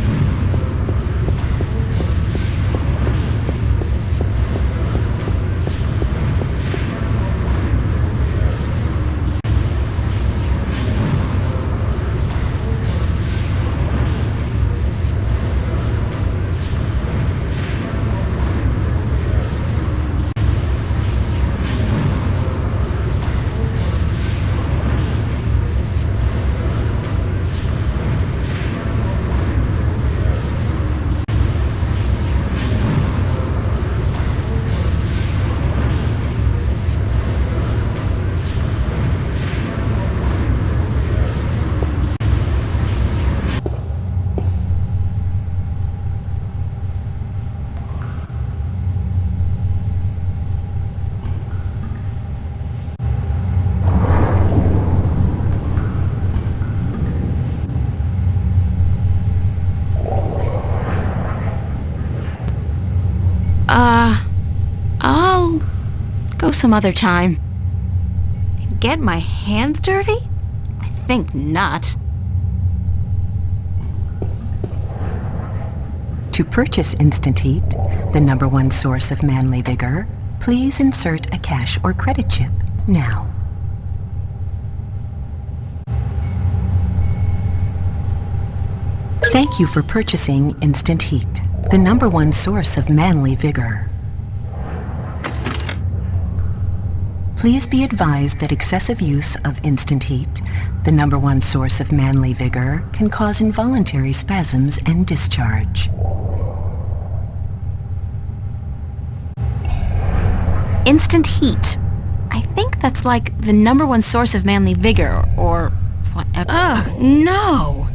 I'll go some other time. Get my hands dirty? I think not. To purchase Instant Heat, the #1 source of manly vigor, please insert a cash or credit chip now. Thank you for purchasing Instant Heat, the #1 source of manly vigor. Please be advised that excessive use of Instant Heat, the #1 source of manly vigor, can cause involuntary spasms and discharge. Instant Heat. I think that's like the #1 source of manly vigor, or whatever. Ugh, no!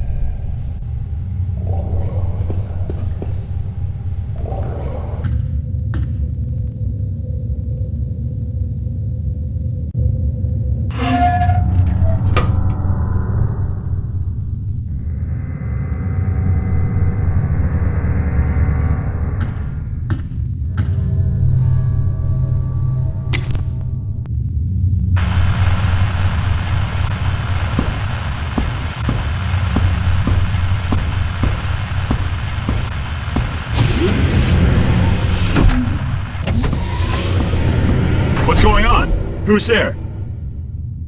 What's going on? Who's there?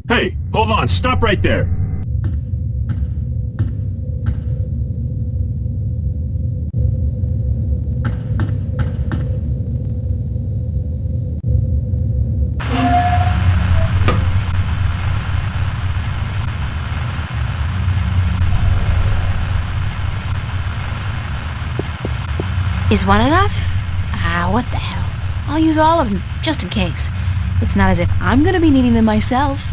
Hey, hold on, stop right there. Is one enough? What the hell? I'll use all of them, just in case. It's not as if I'm gonna be needing them myself.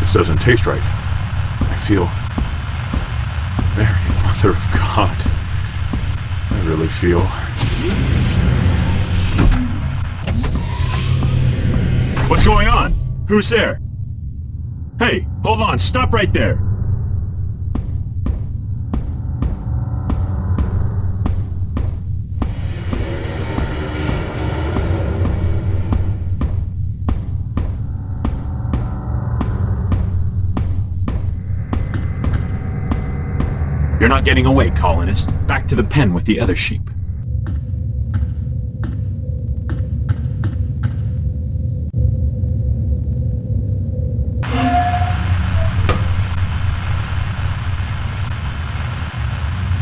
This doesn't taste right. I feel... Mary, Mother of God. I really feel... What's going on? Who's there? Hey, hold on, stop right there. You're not getting away, colonist. Back to the pen with the other sheep.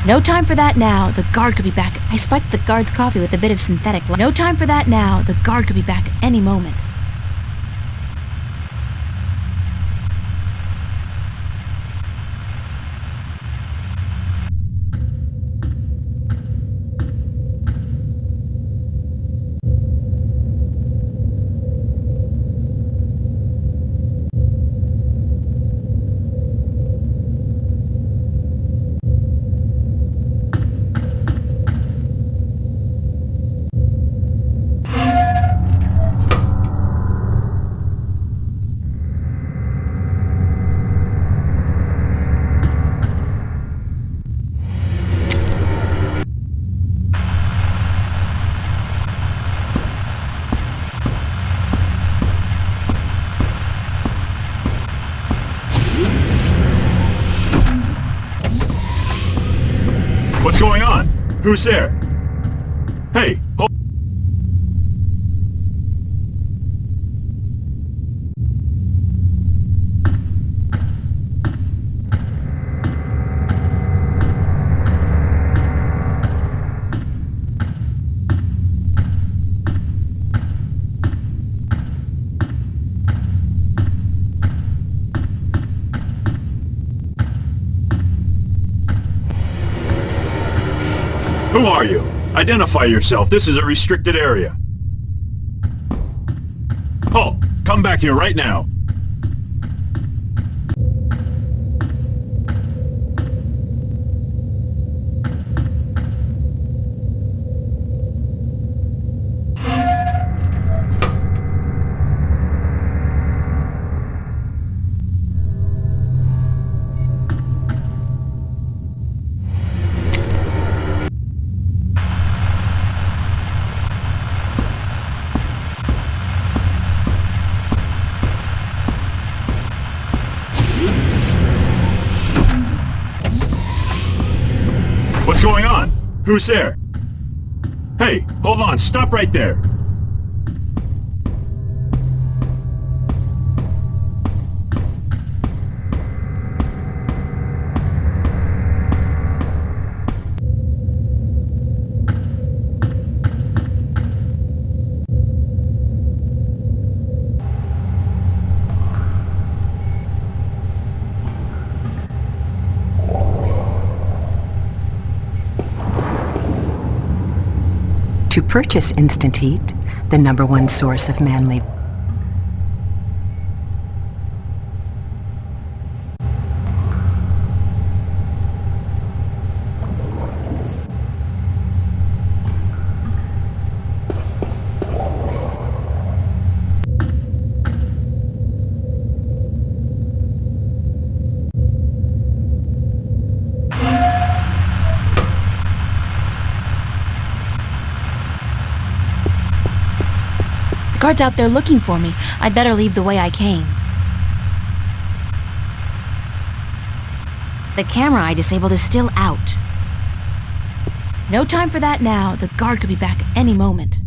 No time for that now. The guard could be back. I spiked the guard's coffee with a bit of synthetic. No time for that now. The guard could be back at any moment. Who's there? Hey, hold... Who are you? Identify yourself. This is a restricted area. Halt! Come back here right now. What's going on? Who's there? Hey, hold on, stop right there. To purchase Instant Heat, the #1 source of manly... The guard's out there looking for me. I'd better leave the way I came. The camera I disabled is still out. No time for that now. The guard could be back at any moment.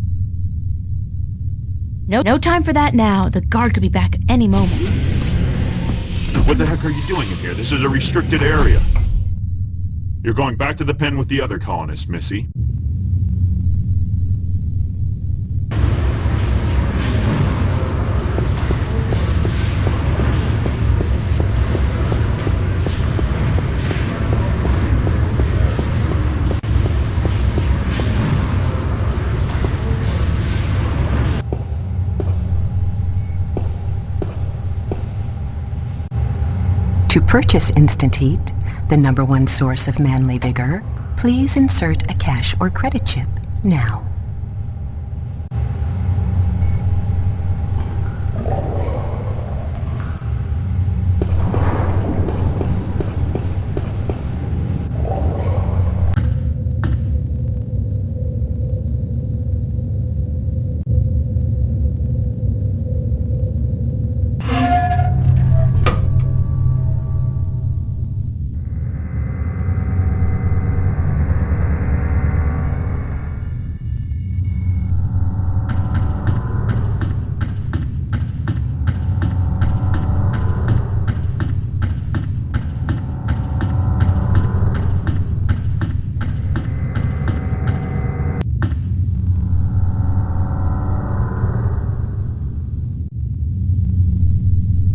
No time for that now. The guard could be back at any moment. What the heck are you doing in here? This is a restricted area. You're going back to the pen with the other colonists, Missy. To purchase Instant Heat, the #1 source of manly vigor, please insert a cash or credit chip now.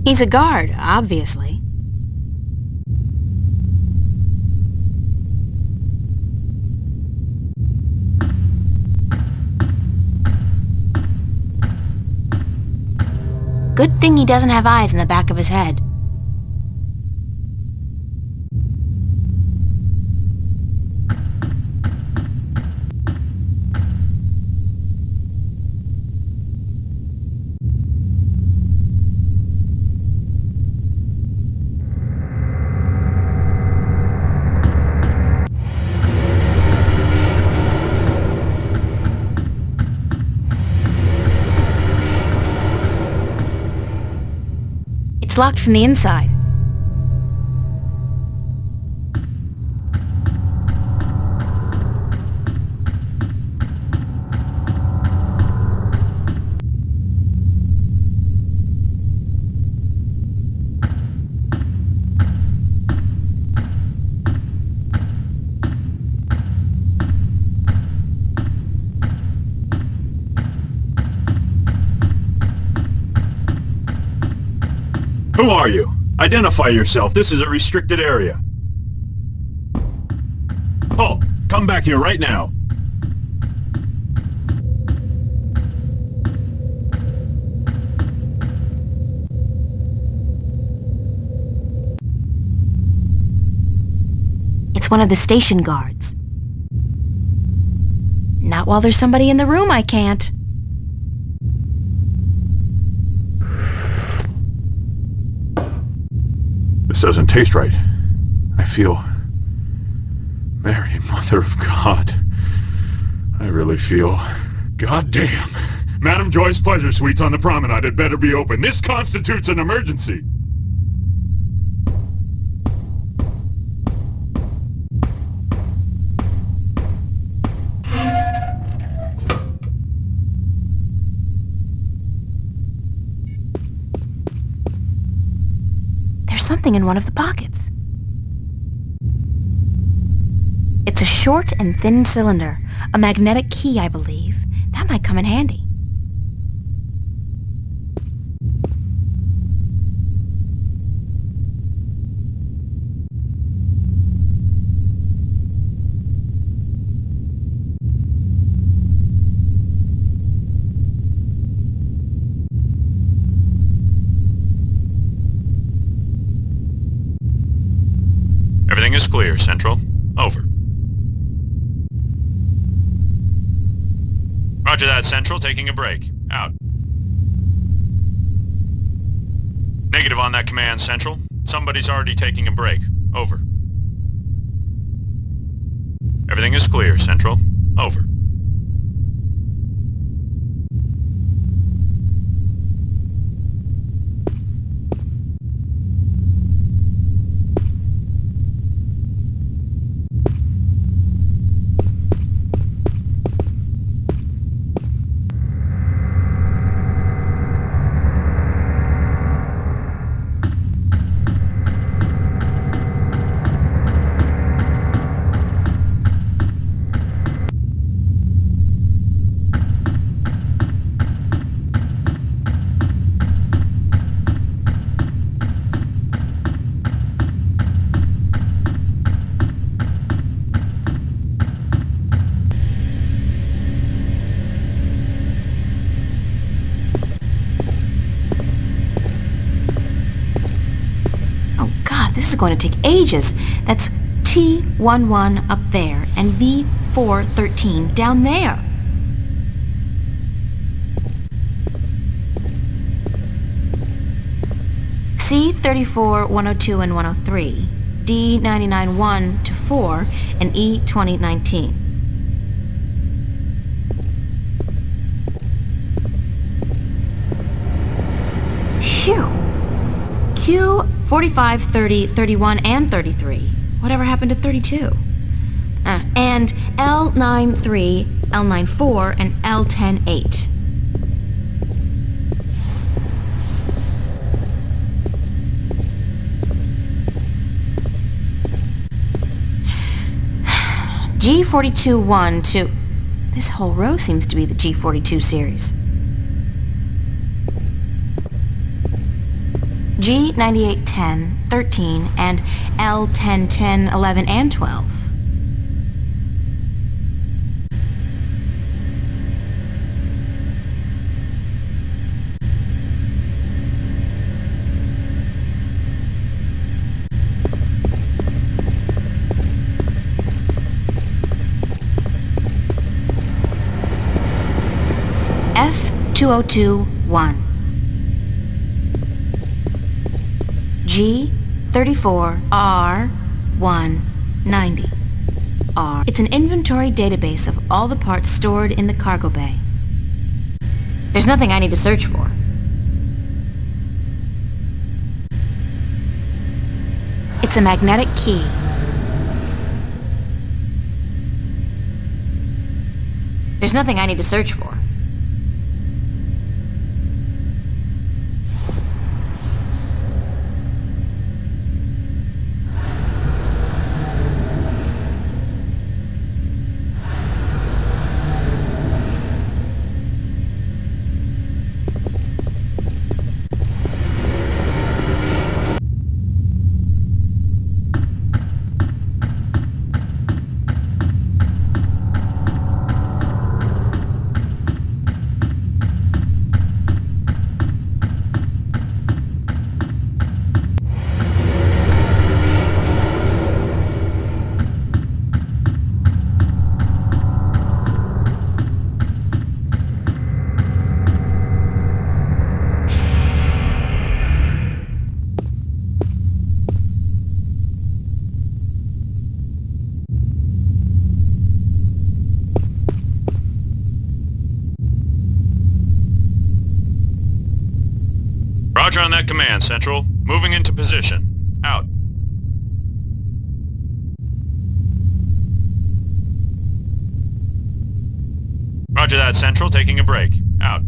He's a guard, obviously. Good thing he doesn't have eyes in the back of his head. It's locked from the inside. Who are you? Identify yourself. This is a restricted area. Oh, come back here right now. It's one of the station guards. Not while there's somebody in the room, I can't. This doesn't taste right. I feel... Mary, Mother of God. I really feel... Goddamn! Madam Joy's Pleasure Suites on the Promenade had better be open. This constitutes an emergency! There's something in one of the pockets. It's a short and thin cylinder. A magnetic key, I believe. That might come in handy. Everything is clear, Central. Over. Roger that, Central. Taking a break. Out. Negative on that command, Central. Somebody's already taking a break. Over. Everything is clear, Central. Over. This is going to take ages. That's T11 up there and B413 down there. C34, 102, and 103. D99 1 to 4 and E2019. Phew. Q 45, 30, 31, and 33. Whatever happened to 32? And L93, L94, and L108. G42 1 to... This whole row seems to be the G42 series. G98 10, 13, and L10 10, 11, and 12. F202 1. G34R190. R. It's an inventory database of all the parts stored in the cargo bay. There's nothing I need to search for. It's a magnetic key. There's nothing I need to search for. Roger on that command, Central. Moving into position. Out. Roger that, Central. Taking a break. Out.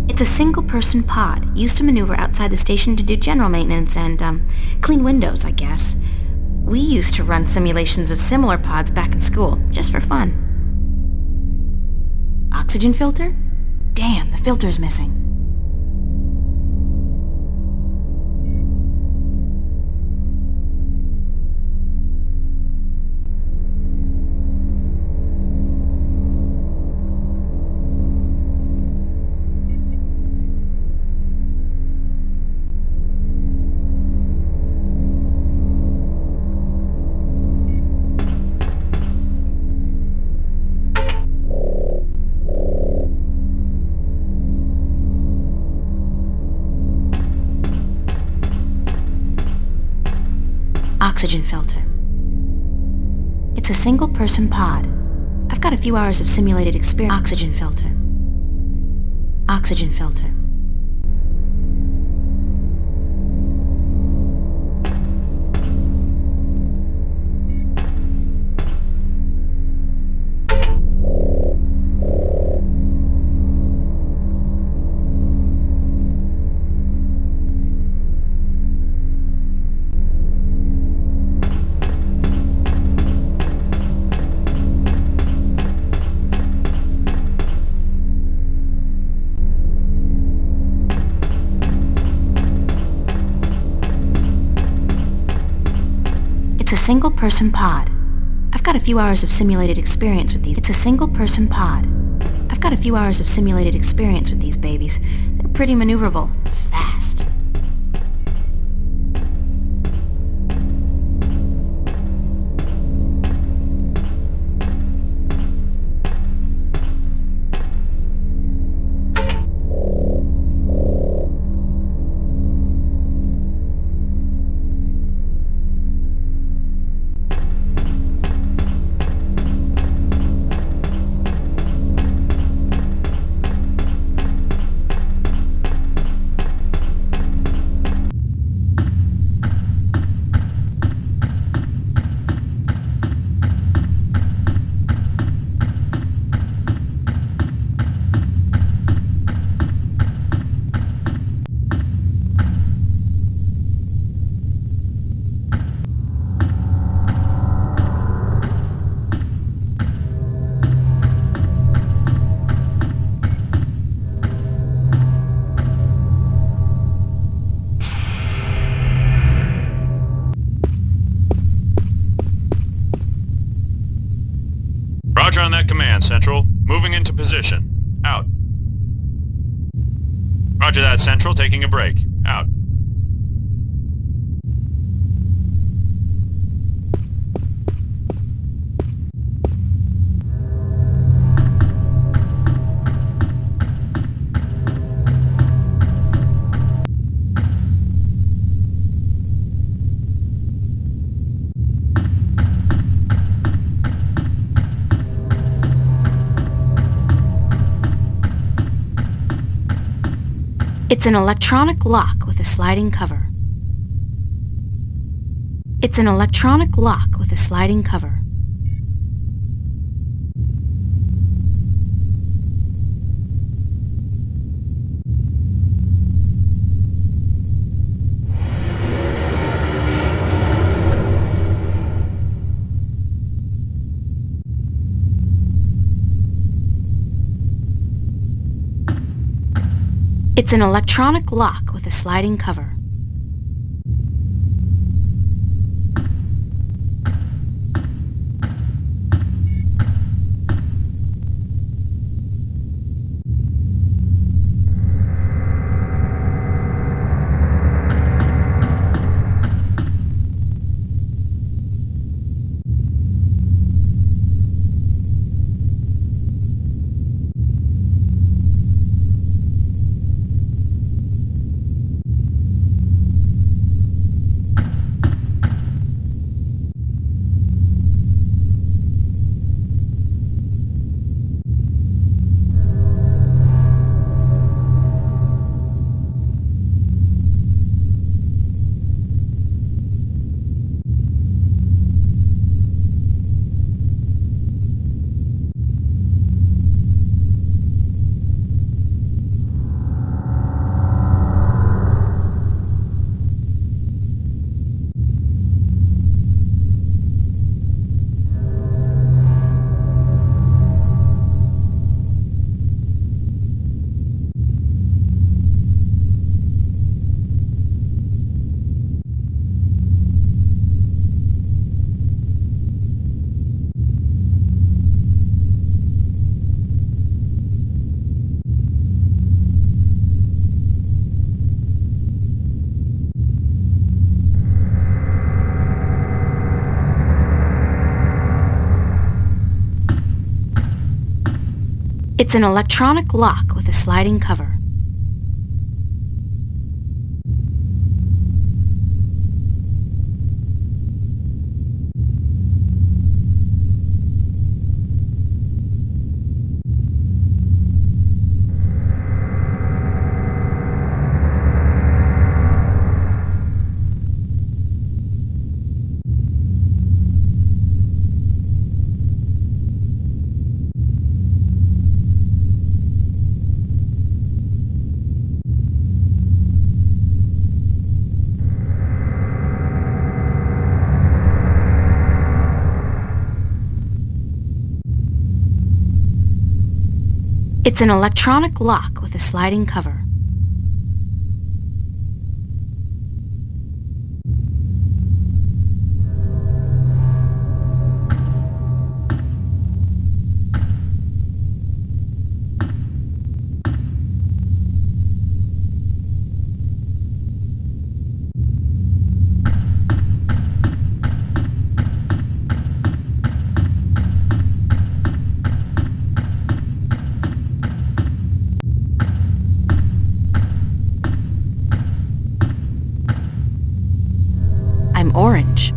It's a single-person pod, used to maneuver outside the station to do general maintenance and, clean windows, I guess. We used to run simulations of similar pods back in school, just for fun. Oxygen filter? Damn, the filter's missing. Oxygen filter. It's a single-person pod. I've got a few hours of simulated experience. Oxygen filter. Oxygen filter. It's a single-person pod. I've got a few hours of simulated experience with these. It's a single-person pod. I've got a few hours of simulated experience with these babies. They're pretty maneuverable. Fast. Roger on that command, Central. Moving into position. Out. Roger that, Central. Taking a break. Out. It's an electronic lock with a sliding cover. It's an electronic lock with a sliding cover. It's an electronic lock with a sliding cover. It's an electronic lock with a sliding cover. It's an electronic lock with a sliding cover. Orange.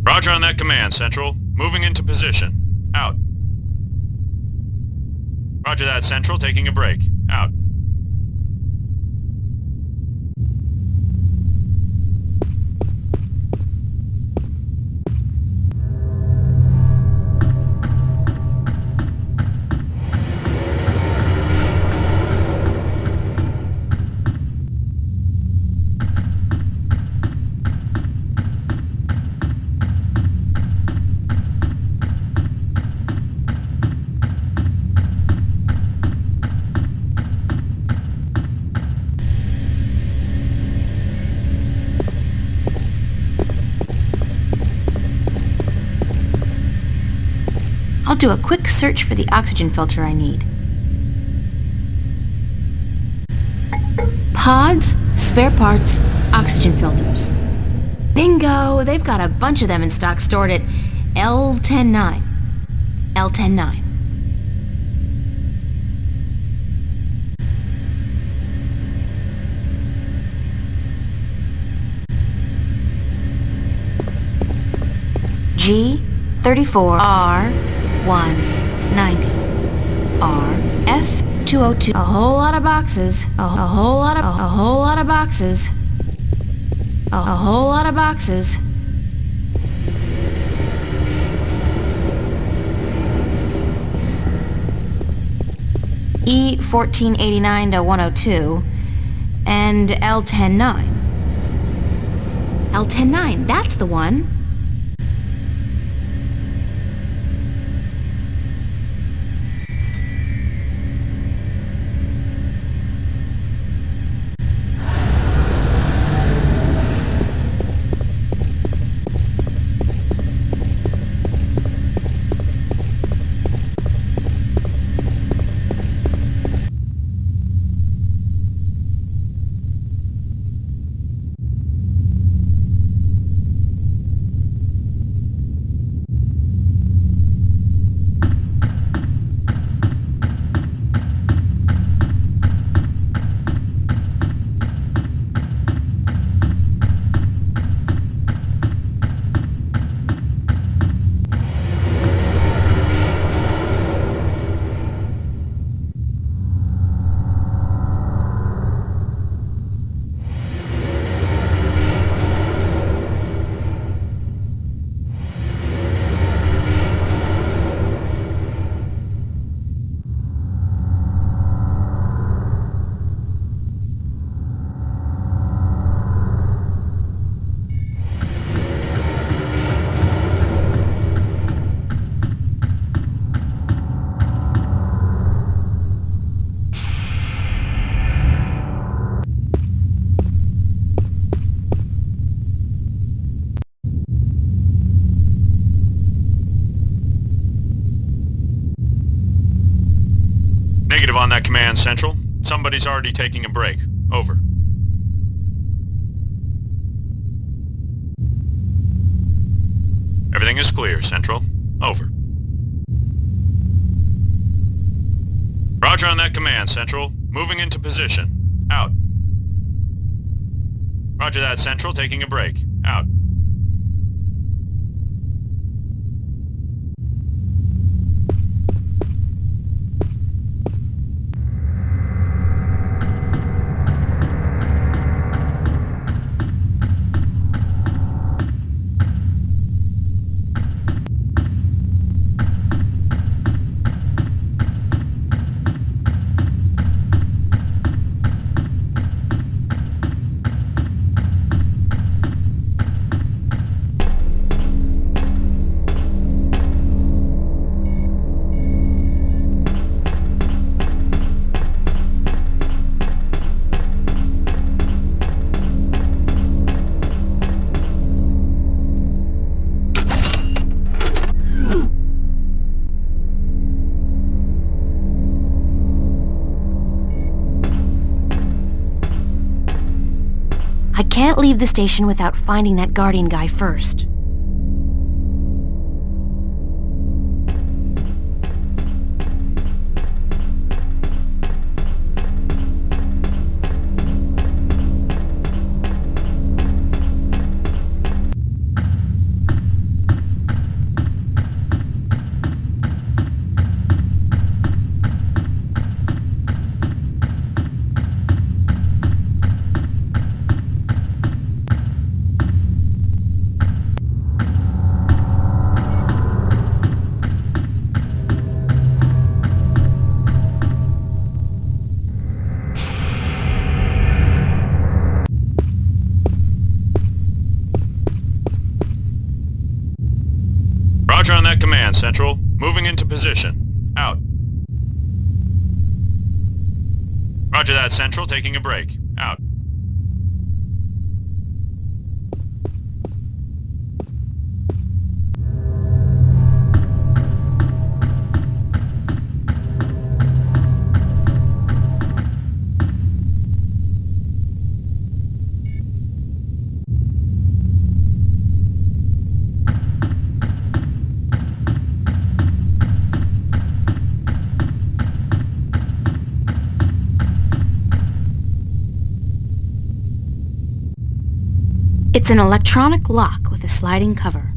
Roger on that command, Central. Moving into position. Out. Roger that, Central. Taking a break. Out. I'll do a quick search for the oxygen filter I need. Pods, spare parts, oxygen filters. Bingo! They've got a bunch of them in stock stored at L109. L109. G34R190. RF202. A whole lot of boxes. A whole lot of boxes. A whole lot of boxes. E1489 to 102 and L109. L109, that's the one. Negative on that command, Central. Somebody's already taking a break. Over. Everything is clear, Central. Over. Roger on that command, Central. Moving into position. Out. Roger that, Central. Taking a break. Out. I can't leave the station without finding that Guardian guy first. Roger on that command, Central. Moving into position. Out. Roger that, Central. Taking a break. Out. It's an electronic lock with a sliding cover.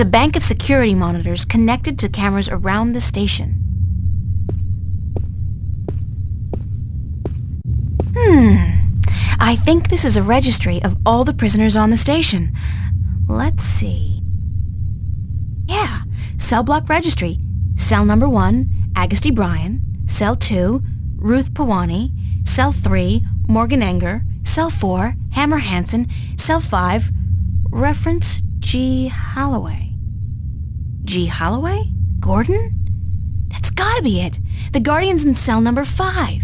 a bank of security monitors connected to cameras around the station. I think this is a registry of all the prisoners on the station. Let's see. Yeah, cell block registry. Cell number 1, Agusty Bryan. Cell 2, Ruth Pawani. Cell 3, Morgan Enger. Cell 4, Hammer Hansen. Cell 5, reference G. Holloway. G. Holloway? Gordon? That's gotta be it. The Guardian's in cell number 5.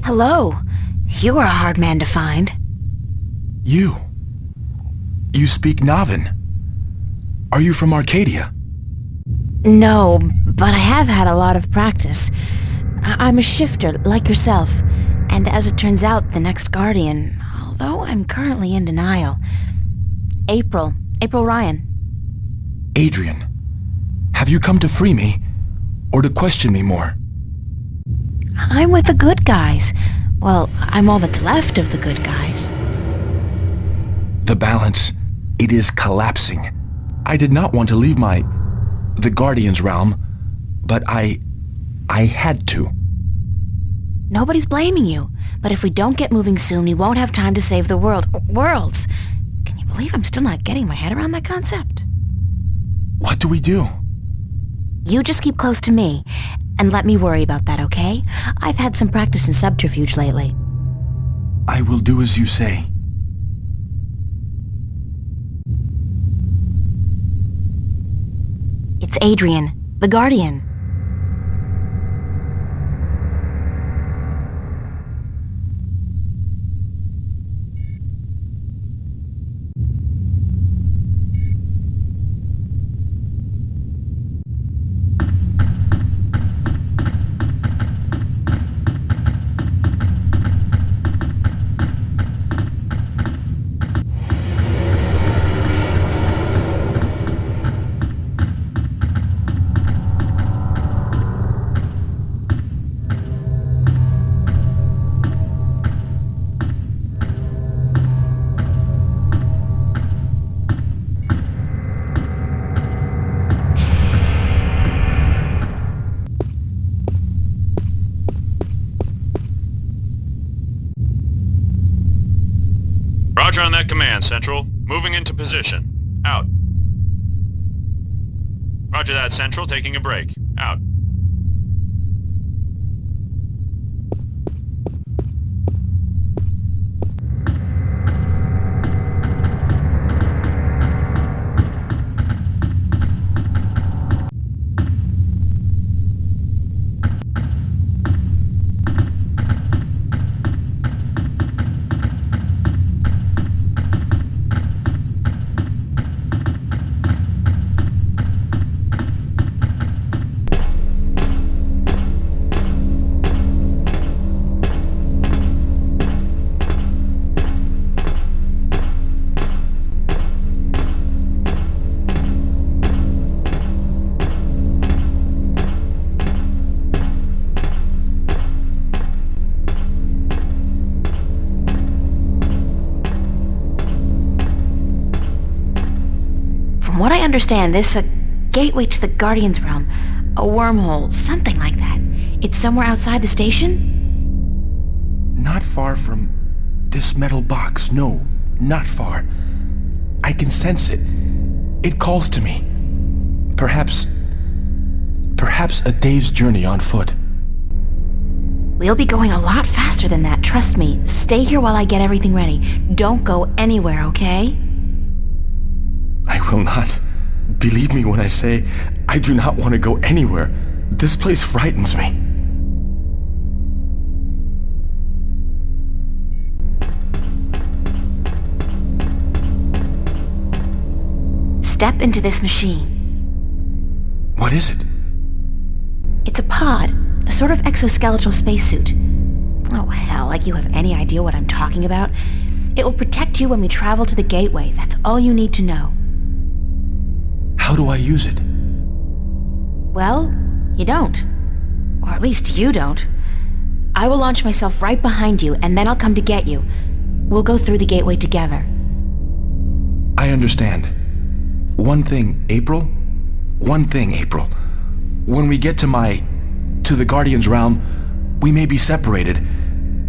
Hello. You are a hard man to find. You speak Navin. Are you from Arcadia? No, but I have had a lot of practice. I'm a shifter, like yourself. And as it turns out, the next Guardian, although I'm currently in denial. April Ryan. Adrian, have you come to free me, or to question me more? I'm with the good guys. Well, I'm all that's left of the good guys. The balance, it is collapsing. I did not want to leave the Guardian's realm, but I had to. Nobody's blaming you, but if we don't get moving soon, we won't have time to save the worlds. Can you believe I'm still not getting my head around that concept? What do we do? You just keep close to me, and let me worry about that, okay? I've had some practice in subterfuge lately. I will do as you say. It's Adrian, the Guardian. Roger on that command, Central. Moving into position. Out. Roger that, Central. Taking a break. Out. From what I understand, this is a gateway to the Guardian's realm. A wormhole, something like that. It's somewhere outside the station? Not far from this metal box. No, not far. I can sense it. It calls to me. Perhaps a day's journey on foot. We'll be going a lot faster than that, trust me. Stay here while I get everything ready. Don't go anywhere, okay? I will not. Believe me when I say I do not want to go anywhere. This place frightens me. Step into this machine. What is it? It's a pod, a sort of exoskeletal spacesuit. Oh, hell, like you have any idea what I'm talking about? It will protect you when we travel to the gateway. That's all you need to know. How do I use it? Well, you don't. Or at least you don't. I will launch myself right behind you, and then I'll come to get you. We'll go through the gateway together. I understand. One thing, April. When we get to the Guardian's realm, we may be separated,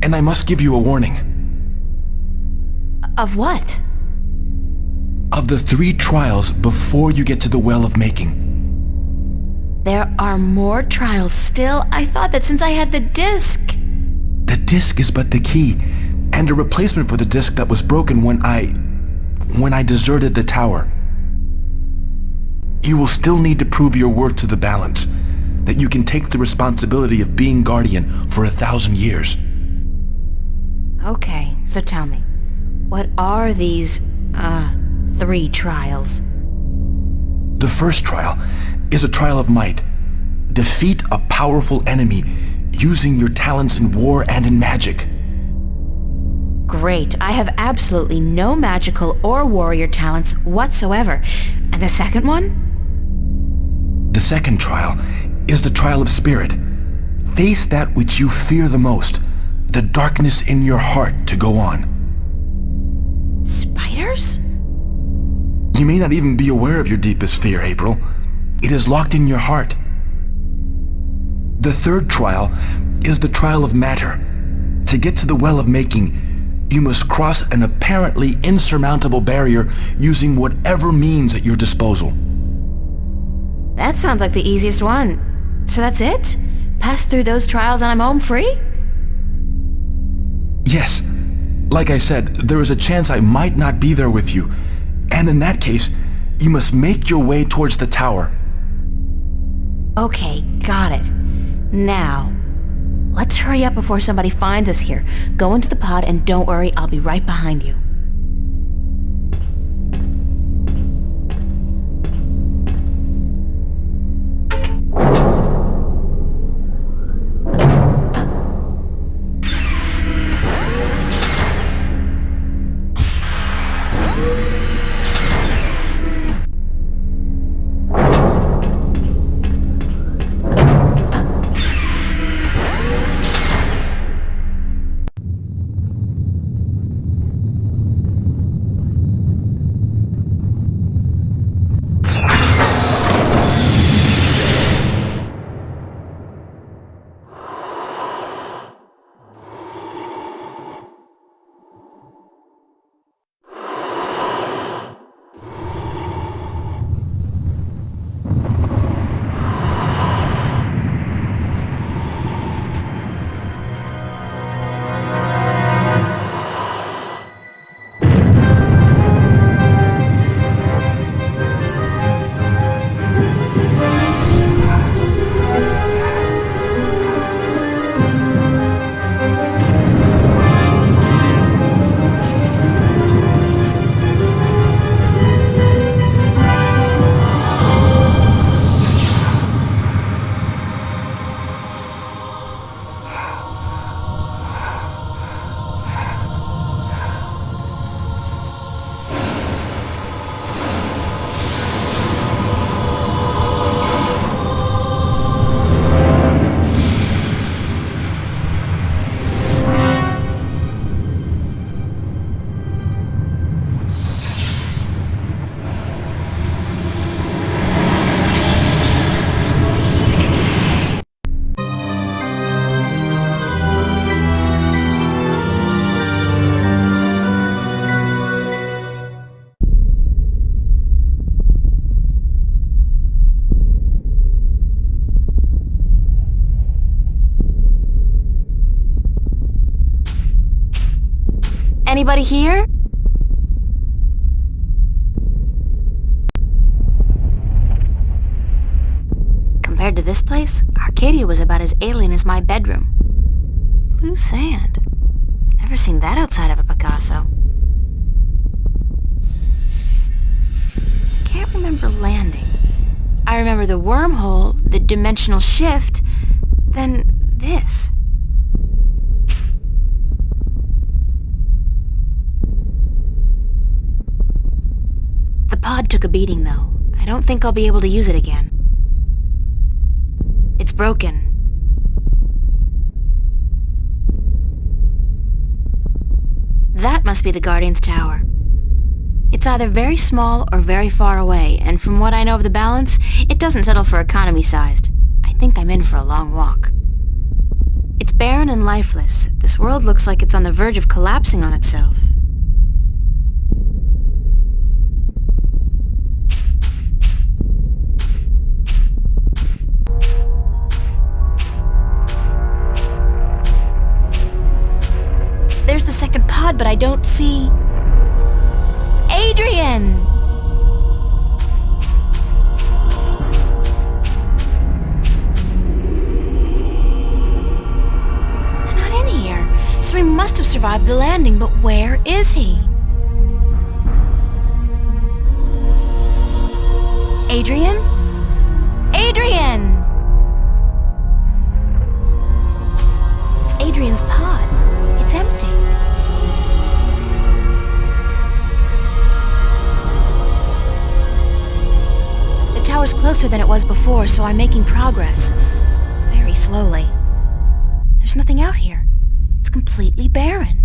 and I must give you a warning. Of what? Of the 3 trials before you get to the Well of Making. There are more trials still? I thought that since I had the disc... The disc is but the key, and a replacement for the disc that was broken when I deserted the tower. You will still need to prove your worth to the Balance, that you can take the responsibility of being Guardian for 1,000 years. Okay, so tell me, what are these, 3 trials? The first trial is a trial of might. Defeat a powerful enemy using your talents in war and in magic. Great, I have absolutely no magical or warrior talents whatsoever. And the second one? The second trial is the trial of spirit. Face that which you fear the most, the darkness in your heart to go on. Spiders? You may not even be aware of your deepest fear, April. It is locked in your heart. The third trial is the trial of matter. To get to the Well of Making, you must cross an apparently insurmountable barrier using whatever means at your disposal. That sounds like the easiest one. So that's it? Pass through those trials and I'm home free? Yes. Like I said, there is a chance I might not be there with you. And in that case, you must make your way towards the tower. Okay, got it. Now, let's hurry up before somebody finds us here. Go into the pod and don't worry, I'll be right behind you. Anybody here? Compared to this place, Arcadia was about as alien as my bedroom. Blue sand. Never seen that outside of a Picasso. Can't remember landing. I remember the wormhole, the dimensional shift, then this. The pod took a beating, though. I don't think I'll be able to use it again. It's broken. That must be the Guardian's Tower. It's either very small or very far away, and from what I know of the balance, it doesn't settle for economy-sized. I think I'm in for a long walk. It's barren and lifeless. This world looks like it's on the verge of collapsing on itself. There's the second pod, but I don't see... Adrian! He's not in here, so he must have survived the landing, but where is he? Adrian? Adrian! It's Adrian's pod. It's empty. The tower's closer than it was before, so I'm making progress. Very slowly. There's nothing out here. It's completely barren.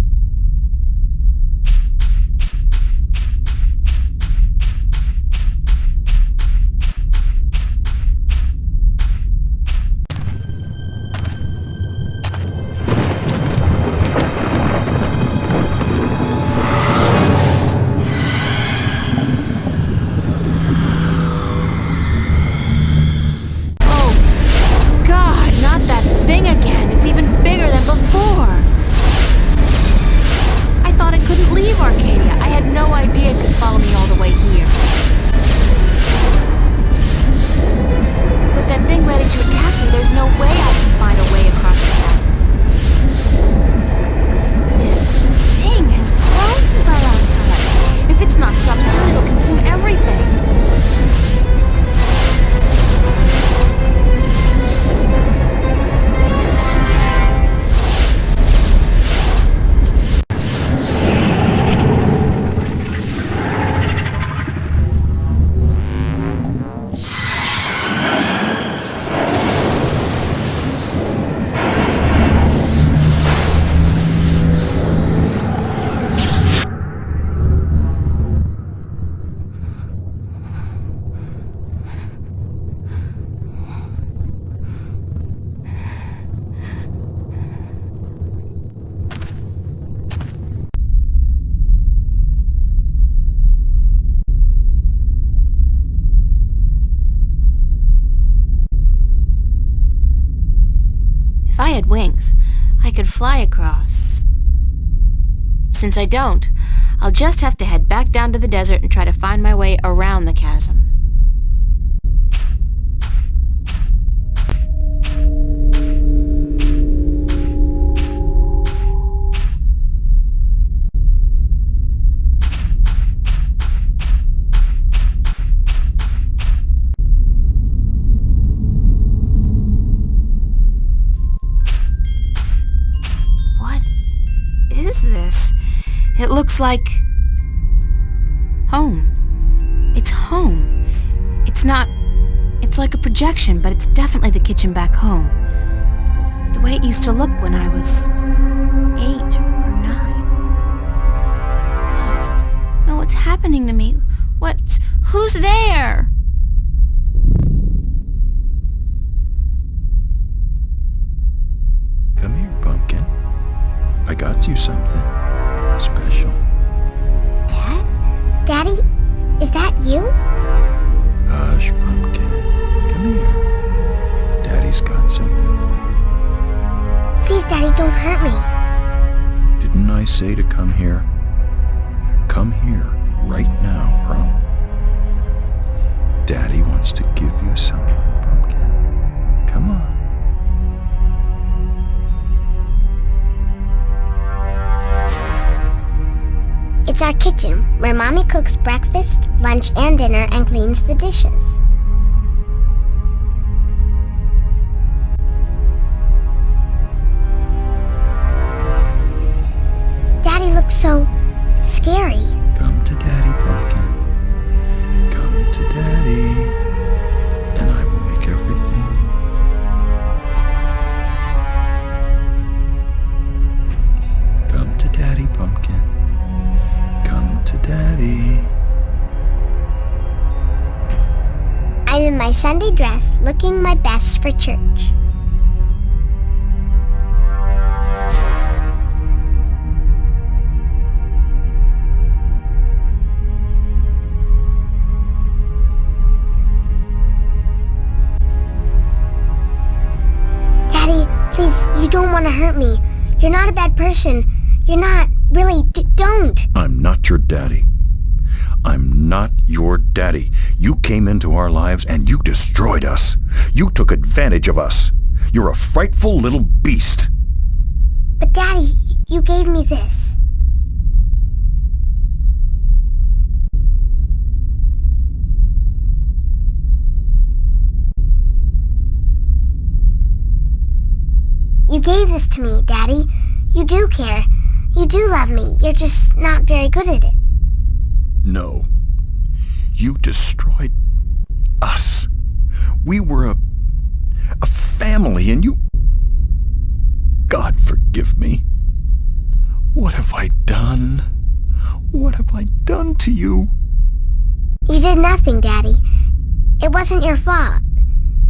If I had wings, I could fly across. Since I don't, I'll just have to head back down to the desert and try to find my way around the chasm. This? It looks like... home. It's home. It's not... It's like a projection, but it's definitely the kitchen back home. The way it used to look when I was 8 or 9. No, what's happening to me? Who's there? Come here, Pumpkin. I got you something special. Dad? Daddy? Is that you? Hush, Pumpkin. Come here. Daddy's got something for you. Please, Daddy, don't hurt me. Didn't I say to come here? our kitchen, where Mommy cooks breakfast, lunch, and dinner and cleans the dishes. Daddy looks so scary. Come to Daddy, Pumpkin. Come to Daddy, and I will make everything. Come to Daddy, Pumpkin. Come to Daddy. I'm in my Sunday dress, looking my best for church. Please, you don't want to hurt me. You're not a bad person. You're not. Really, don't. I'm not your daddy. I'm not your daddy. You came into our lives and you destroyed us. You took advantage of us. You're a frightful little beast. But Daddy, you gave me this. You gave this to me, Daddy. You do care. You do love me. You're just not very good at it. No. You destroyed us. We were a family, and you... God forgive me. What have I done? What have I done to you? You did nothing, Daddy. It wasn't your fault.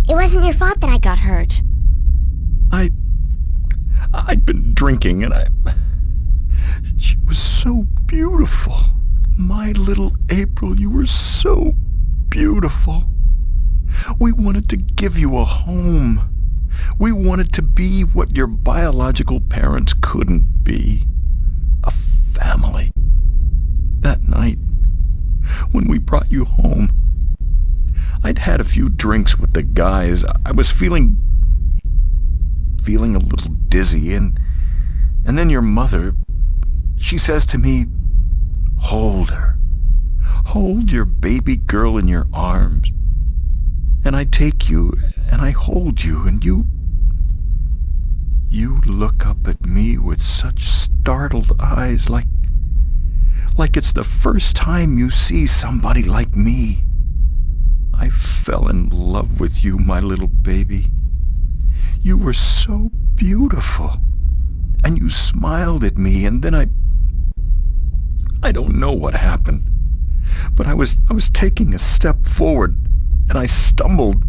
It wasn't your fault that I got hurt. I'd been drinking, and she was so beautiful. My little April, you were so beautiful. We wanted to give you a home. We wanted to be what your biological parents couldn't be. A family. That night, when we brought you home, I'd had a few drinks with the guys. I was feeling a little dizzy, and then your mother, she says to me, hold her. Hold your baby girl in your arms. And I take you, and I hold you, and you look up at me with such startled eyes, like it's the first time you see somebody like me. I fell in love with you, my little baby. You were so beautiful, and you smiled at me, and then I don't know what happened, but I was taking a step forward, and I stumbled.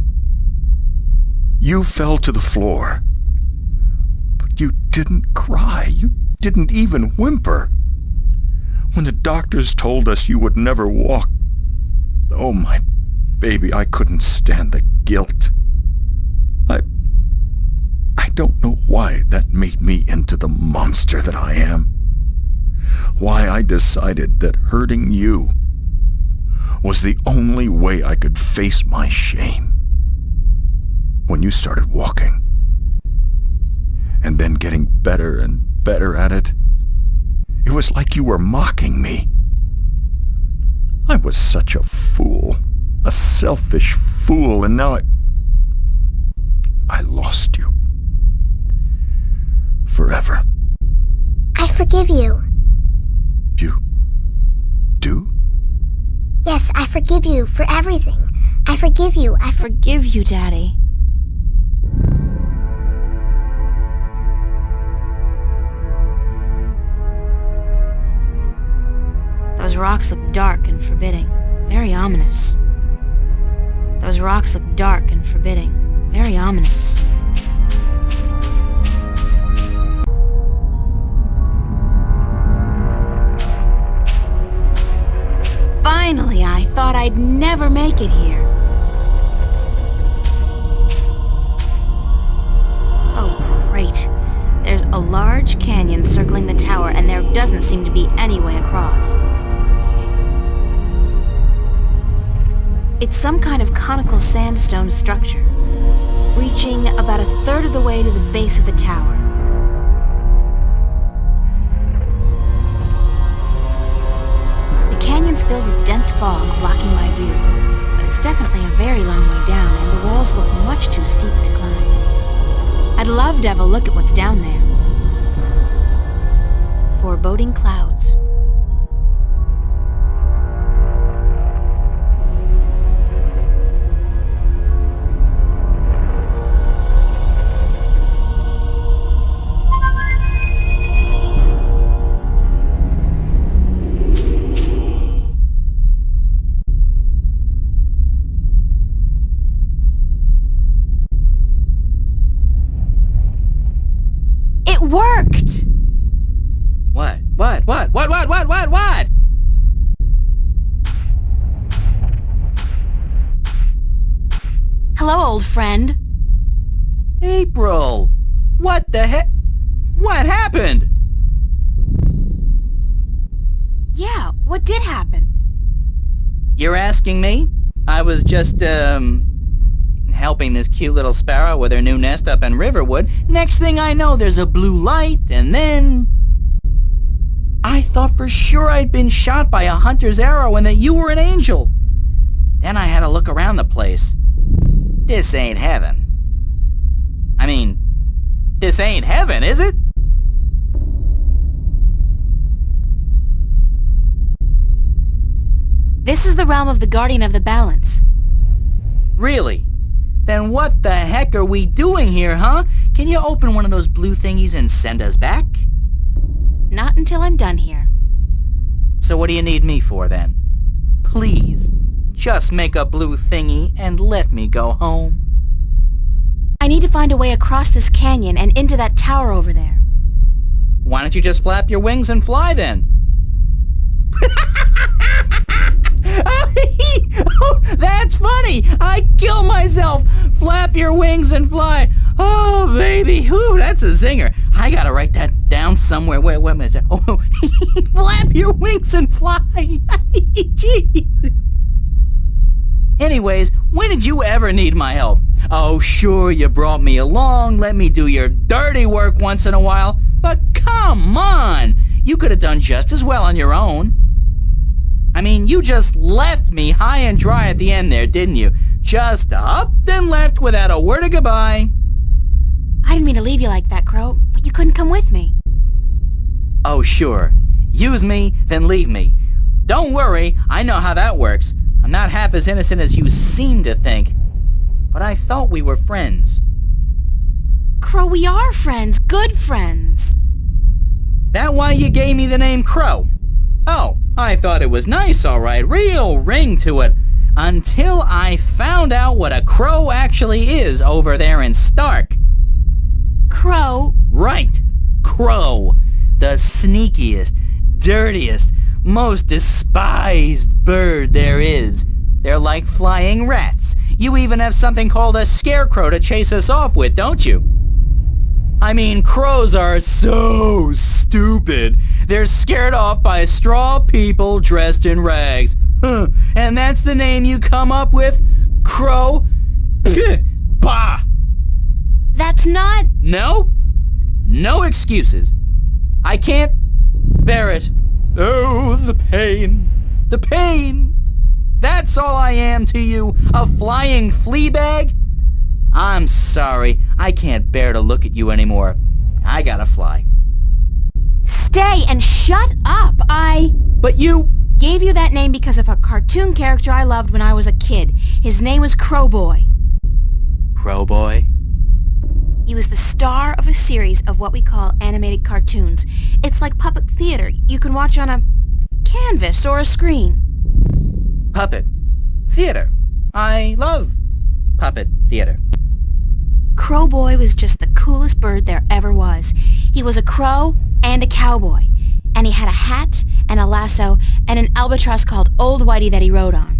You fell to the floor, but you didn't cry. You didn't even whimper. When the doctors told us you would never walk, oh, my baby, I couldn't stand the guilt. I don't know why that made me into the monster that I am. Why I decided that hurting you was the only way I could face my shame. When you started walking, and then getting better and better at it, it was like you were mocking me. I was such a fool, a selfish fool, and now I lost you. Forever. I forgive you. You do? Yes, I forgive you for everything. I forgive you. I forgive you, Daddy. Those rocks look dark and forbidding, very ominous. Those rocks look dark and forbidding, very ominous. Finally, I thought I'd never make it here. Oh, great. There's a large canyon circling the tower, and there doesn't seem to be any way across. It's some kind of conical sandstone structure, reaching about a third of the way to the base of the tower. dense fog blocking my view, but it's definitely a very long way down, and the walls look much too steep to climb. I'd love to have a look at what's down there. Foreboding clouds. It worked! What? Hello, old friend. April! What the heck? What happened? Yeah, what did happen? You're asking me? I was just, helping this cute little sparrow with her new nest up in Riverwood. Next thing I know, there's a blue light, and then... I thought for sure I'd been shot by a hunter's arrow and that you were an angel. Then I had to look around the place. This ain't heaven. I mean, this ain't heaven, is it? This is the realm of the Guardian of the Balance. Really? Then what the heck are we doing here, huh? Can you open one of those blue thingies and send us back? Not until I'm done here. So what do you need me for then? Please, just make a blue thingy and let me go home. I need to find a way across this canyon and into that tower over there. Why don't you just flap your wings and fly then? Oh, that's funny! I kill myself! Flap your wings and fly! Oh, baby! Whew, that's a zinger. I gotta write that down somewhere. Wait a minute. Oh, flap your wings and fly! Jeez. Anyways, when did you ever need my help? Oh, sure, you brought me along, let me do your dirty work once in a while, but come on! You could have done just as well on your own. I mean, you just left me high and dry at the end there, didn't you? Just up and left without a word of goodbye. I didn't mean to leave you like that, Crow, but you couldn't come with me. Oh, sure. Use me, then leave me. Don't worry, I know how that works. I'm not half as innocent as you seem to think. But I thought we were friends. Crow, we are friends. Good friends. That why you gave me the name Crow? Oh, I thought it was nice, all right. Real ring to it. Until I found out what a crow actually is over there in Stark. Crow? Right. Crow. The sneakiest, dirtiest, most despised bird there is. They're like flying rats. You even have something called a scarecrow to chase us off with, don't you? I mean, crows are so stupid. They're scared off by straw people dressed in rags. Huh. And that's the name you come up with? Crow? Bah! That's not... No? No excuses. I can't bear it. Oh, the pain. The pain. That's all I am to you, a flying flea bag? I'm sorry, I can't bear to look at you anymore. I gotta fly. Stay and shut up, But you... Gave you that name because of a cartoon character I loved when I was a kid. His name was Crowboy. Crowboy? He was the star of a series of what we call animated cartoons. It's like puppet theater you can watch on a canvas or a screen. Puppet theater. I love puppet theater. Crowboy was just the coolest bird there ever was. He was a crow and a cowboy. And he had a hat and a lasso and an albatross called Old Whitey that he rode on.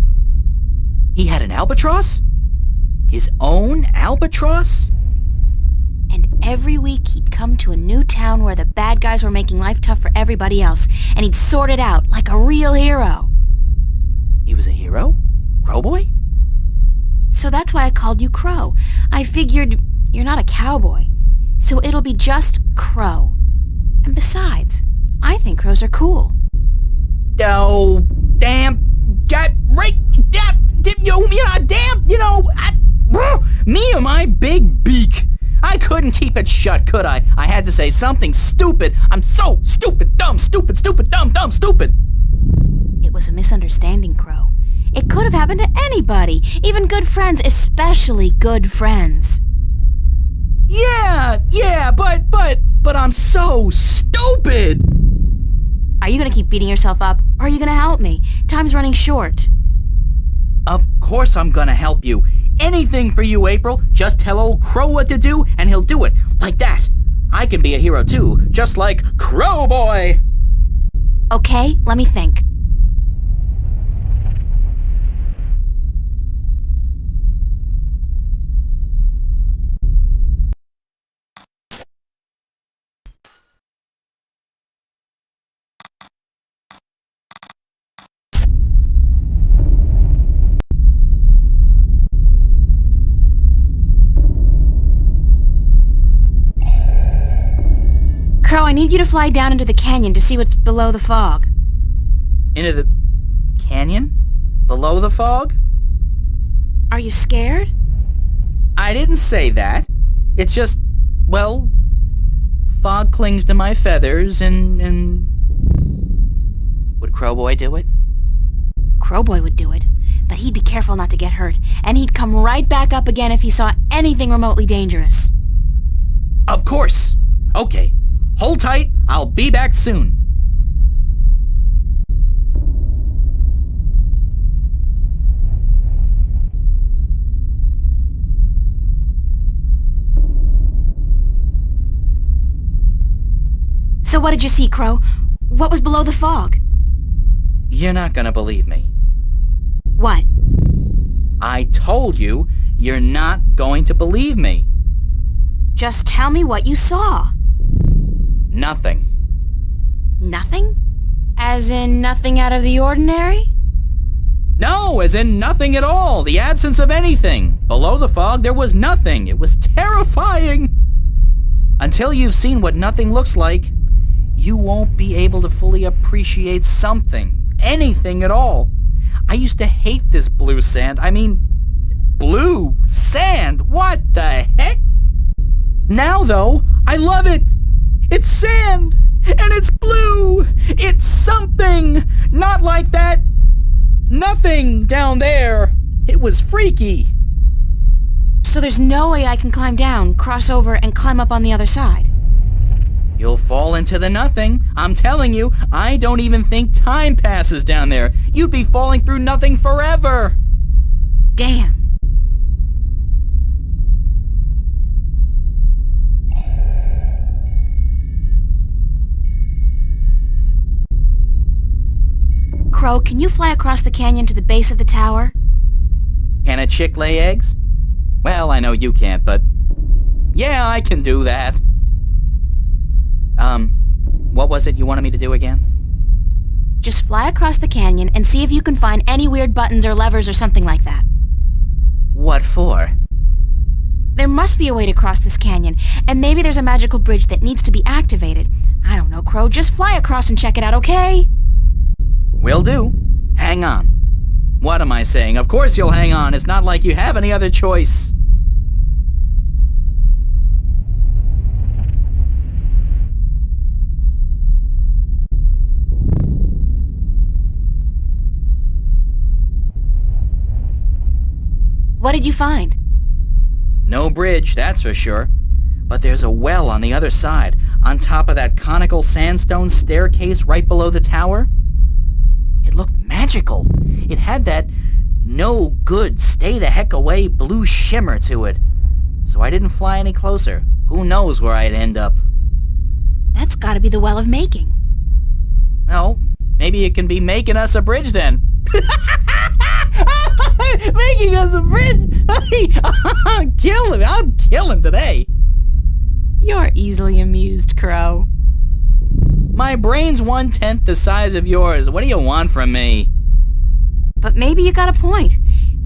He had an albatross? His own albatross? And every week he'd come to a new town where the bad guys were making life tough for everybody else, and he'd sort it out like a real hero. He was a hero? Crowboy? So that's why I called you Crow. I figured you're not a cowboy, so it'll be just Crow. And besides, I think crows are cool. Oh, damn got right, me and my big beak. I couldn't keep it shut, could I? I had to say something stupid. I'm so stupid, dumb, stupid, dumb, stupid. It was a misunderstanding, Crow. It could have happened to anybody, even good friends, especially good friends. Yeah, but I'm so stupid. Are you gonna keep beating yourself up, or are you gonna help me? Time's running short. Of course I'm gonna help you. Anything for you, April. Just tell old Crow what to do, and he'll do it. Like that. I can be a hero too, just like Crow Boy. Okay, let me think. Crow, I need you to fly down into the canyon to see what's below the fog. Into the canyon? Below the fog? Are you scared? I didn't say that. It's just, well, fog clings to my feathers and... Would Crowboy do it? Crowboy would do it, but he'd be careful not to get hurt, and he'd come right back up again if he saw anything remotely dangerous. Of course! Okay. Hold tight, I'll be back soon. So what did you see, Crow? What was below the fog? You're not gonna believe me. What? I told you, you're not going to believe me. Just tell me what you saw. Nothing. Nothing? As in nothing out of the ordinary? No, as in nothing at all. The absence of anything. Below the fog, there was nothing. It was terrifying. Until you've seen what nothing looks like, you won't be able to fully appreciate something. Anything at all. I used to hate this blue sand. I mean, blue sand. What the heck? Now, though, I love it. It's sand, and it's blue. It's something. Not like that. Nothing down there. It was freaky. So there's no way I can climb down, cross over, and climb up on the other side? You'll fall into the nothing. I'm telling you, I don't even think time passes down there. You'd be falling through nothing forever. Damn. Crow, can you fly across the canyon to the base of the tower? Can a chick lay eggs? Well, I know you can't, but... yeah, I can do that. What was it you wanted me to do again? Just fly across the canyon and see if you can find any weird buttons or levers or something like that. What for? There must be a way to cross this canyon, and maybe there's a magical bridge that needs to be activated. I don't know, Crow. Just fly across and check it out, okay? Will do. Hang on. What am I saying? Of course you'll hang on. It's not like you have any other choice. What did you find? No bridge, that's for sure. But there's a well on the other side, on top of that conical sandstone staircase right below the tower. It looked magical. It had that no good, stay the heck away blue shimmer to it. So I didn't fly any closer. Who knows where I'd end up? That's gotta be the Well of Making. Well, maybe it can be making us a bridge then. Making us a bridge! I'm killing today. You're easily amused, Crow. My brain's 1/10 the size of yours. What do you want from me? But maybe you got a point.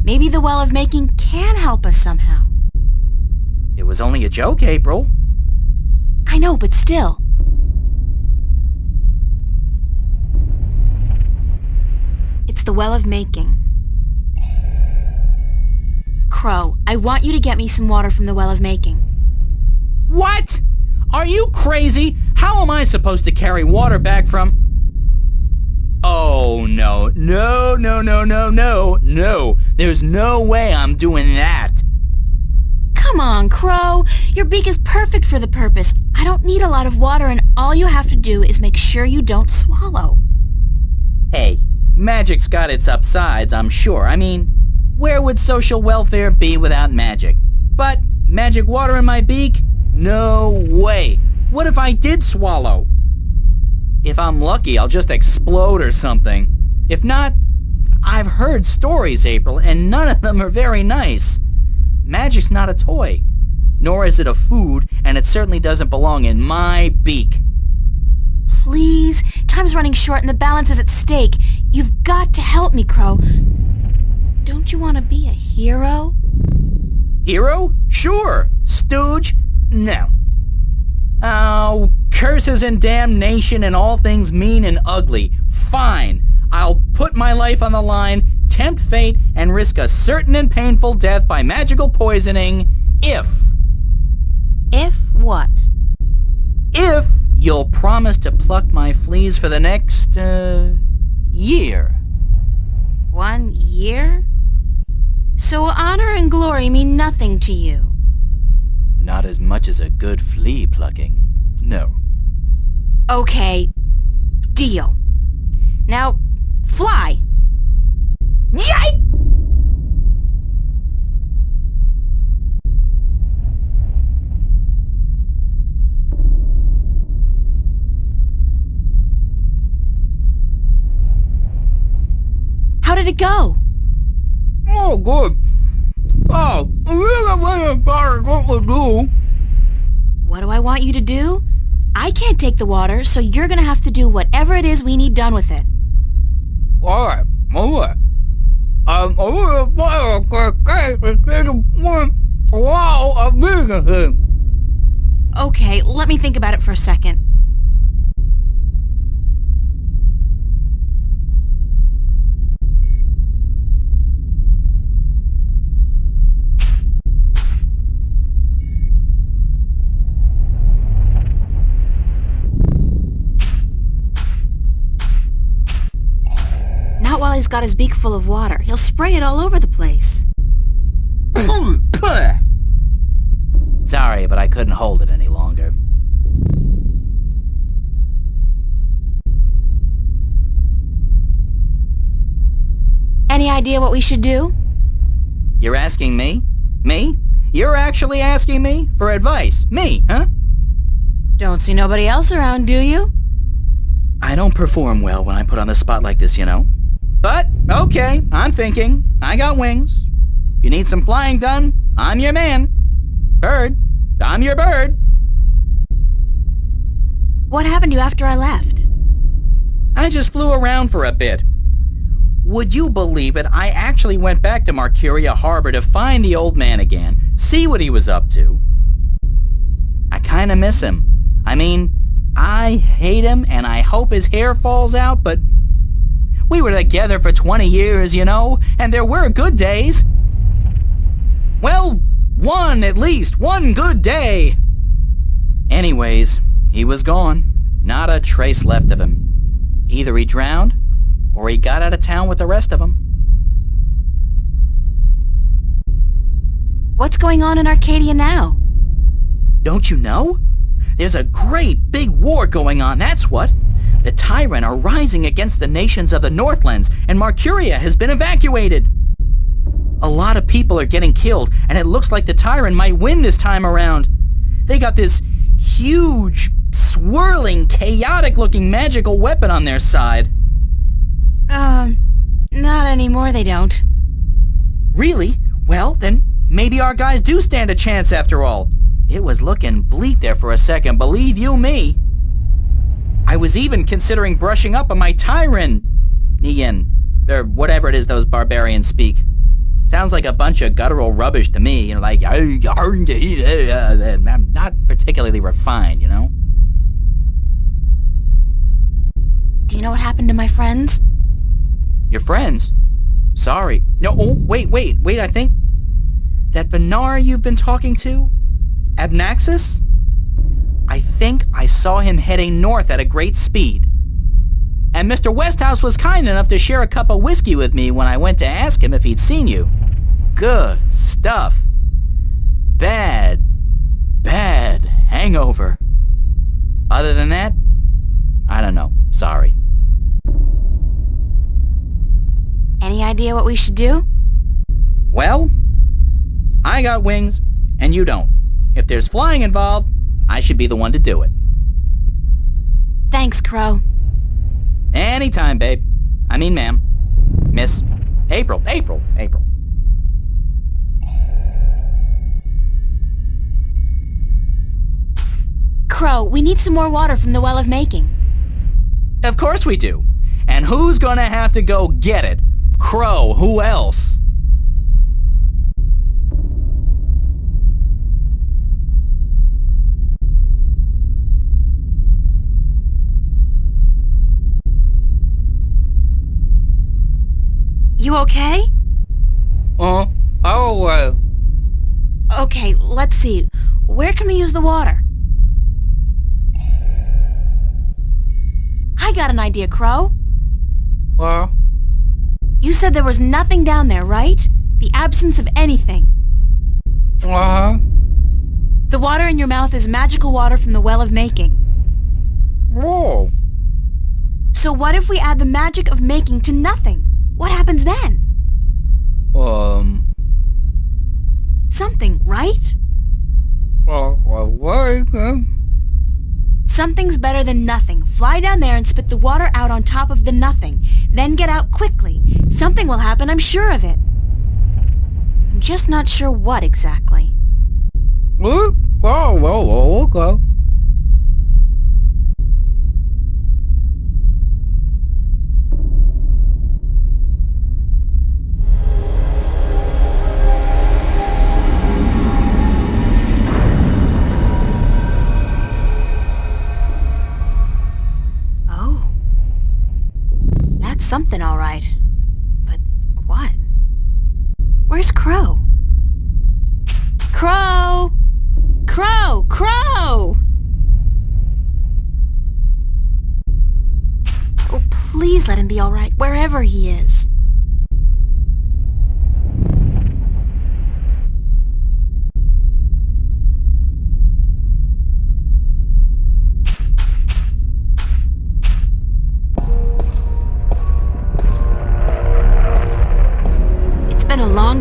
Maybe the Well of Making can help us somehow. It was only a joke, April. I know, but still. It's the Well of Making. Crow, I want you to get me some water from the Well of Making. What? Are you crazy? How am I supposed to carry water back from... Oh, no. No. There's no way I'm doing that. Come on, Crow. Your beak is perfect for the purpose. I don't need a lot of water, and all you have to do is make sure you don't swallow. Hey, magic's got its upsides, I'm sure. I mean, where would social welfare be without magic? But magic water in my beak? No way. What if I did swallow? If I'm lucky, I'll just explode or something. If not, I've heard stories, April, and none of them are very nice. Magic's not a toy, nor is it a food, and it certainly doesn't belong in my beak. Please, time's running short and the balance is at stake. You've got to help me, Crow. Don't you want to be a hero? Hero? Sure. Stooge? No. Oh, curses and damnation and all things mean and ugly. Fine. I'll put my life on the line, tempt fate, and risk a certain and painful death by magical poisoning if... If what? If you'll promise to pluck my fleas for the next, year. 1 year? So honor and glory mean nothing to you? Not as much as a good flea plucking. No. Okay. Deal. Now, fly! Yike! How did it go? Oh, good. Oh, what to do? What do I want you to do? I can't take the water, so you're gonna have to do whatever it is we need done with it. Alright. Okay, let me think about it for a second. Not while he's got his beak full of water. He'll spray it all over the place. Sorry, but I couldn't hold it any longer. Any idea what we should do? You're asking me? Me? You're actually asking me? For advice? Me, huh? Don't see nobody else around, do you? I don't perform well when I'm put on the spot like this, you know. But, okay, I'm thinking. I got wings. You need some flying done? I'm your man. Bird, I'm your bird. What happened to you after I left? I just flew around for a bit. Would you believe it? I actually went back to Marcuria Harbor to find the old man again, see what he was up to. I kinda miss him. I mean, I hate him and I hope his hair falls out, but we were together for 20 years, you know, and there were good days. Well, at least one good day. Anyways, he was gone. Not a trace left of him. Either he drowned, or he got out of town with the rest of them. What's going on in Arcadia now? Don't you know? There's a great big war going on, that's what. The Tyrant are rising against the nations of the Northlands, and Marcuria has been evacuated. A lot of people are getting killed, and it looks like the Tyrant might win this time around. They got this huge, swirling, chaotic-looking magical weapon on their side. Not anymore, they don't. Really? Well, then maybe our guys do stand a chance after all. It was looking bleak there for a second, believe you me. I was even considering brushing up on my Tyranian, or whatever it is those barbarians speak. Sounds like a bunch of guttural rubbish to me, you know, like, I'm not particularly refined, you know? Do you know what happened to my friends? Your friends? Sorry. No, oh, wait, I think... That Venari you've been talking to? Abnaxis? I think I saw him heading north at a great speed. And Mr. Westhouse was kind enough to share a cup of whiskey with me when I went to ask him if he'd seen you. Good stuff. Bad hangover. Other than that, I don't know. Sorry. Any idea what we should do? Well, I got wings, and you don't. If there's flying involved, I should be the one to do it. Thanks, Crow. Anytime, babe. I mean, ma'am. Miss April. Crow, we need some more water from the Well of Making. Of course we do. And who's gonna have to go get it? Crow, who else? You okay? Okay, let's see. Where can we use the water? I got an idea, Crow. Well? You said there was nothing down there, right? The absence of anything. Uh-huh. The water in your mouth is magical water from the Well of Making. Whoa. So what if we add the magic of making to nothing? What happens then? Something, right? Something's better than nothing. Fly down there and spit the water out on top of the nothing. Then get out quickly. Something will happen, I'm sure of it. I'm just not sure what exactly. Okay. Something, all right. But what? Where's Crow? Crow! Crow! Crow! Oh, please let him be all right, wherever he is.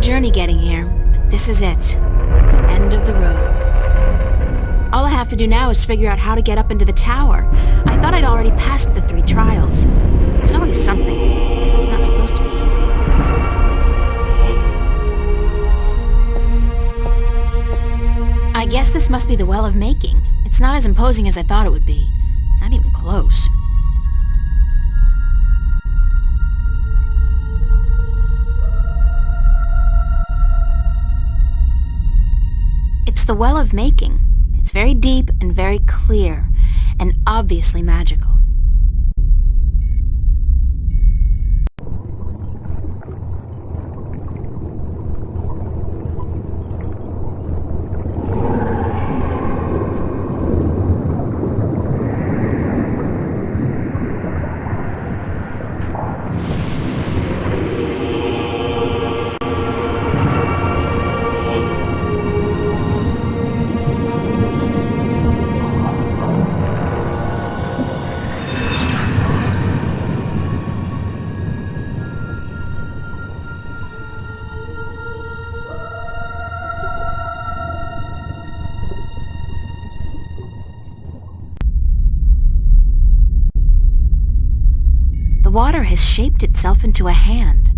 Journey getting here, but this is it. End of the road. All I have to do now is figure out how to get up into the tower. I thought I'd already passed the 3 trials. There's always something. Guess it's not supposed to be easy. I guess this must be the Well of Making. It's not as imposing as I thought it would be. Not even close. It's the Well of Making. It's very deep and very clear, and obviously magical. The water has shaped itself into a hand.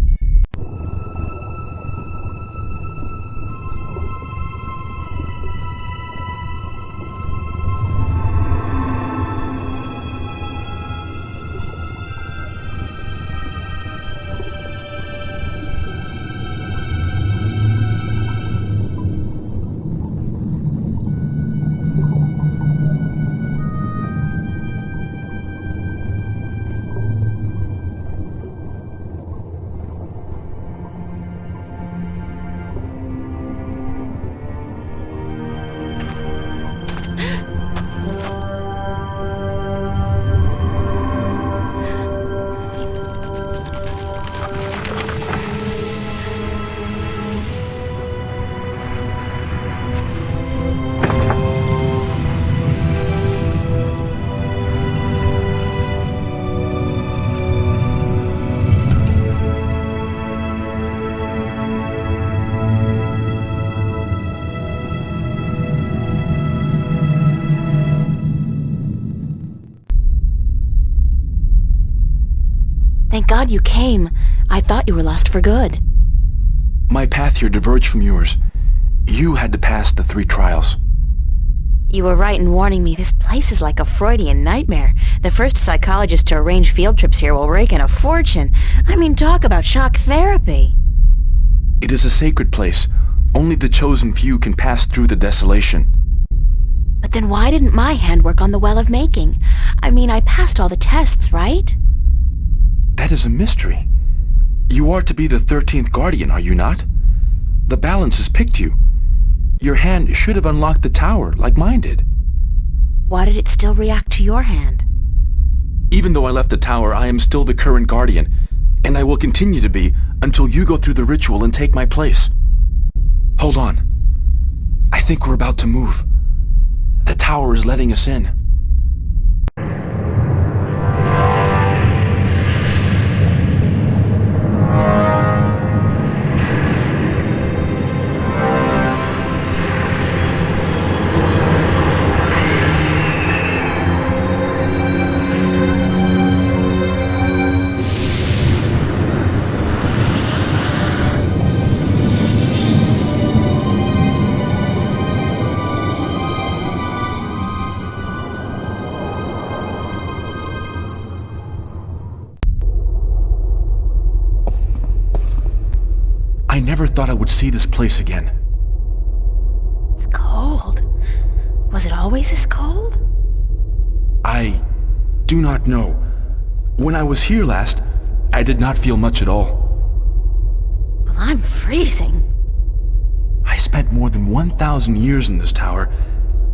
Thank God you came. I thought you were lost for good. My path here diverged from yours. You had to pass the 3 trials. You were right in warning me. This place is like a Freudian nightmare. The first psychologist to arrange field trips here will rake in a fortune. I mean, talk about shock therapy. It is a sacred place. Only the chosen few can pass through the desolation. But then why didn't my hand work on the Well of Making? I mean, I passed all the tests, right? That is a mystery. You are to be the 13th Guardian, are you not? The balance has picked you. Your hand should have unlocked the tower, like mine did. Why did it still react to your hand? Even though I left the tower, I am still the current Guardian, and I will continue to be until you go through the ritual and take my place. Hold on. I think we're about to move. The tower is letting us in. I never thought I would see this place again. It's cold. Was it always this cold? I do not know. When I was here last, I did not feel much at all. Well, I'm freezing. I spent more than 1,000 years in this tower,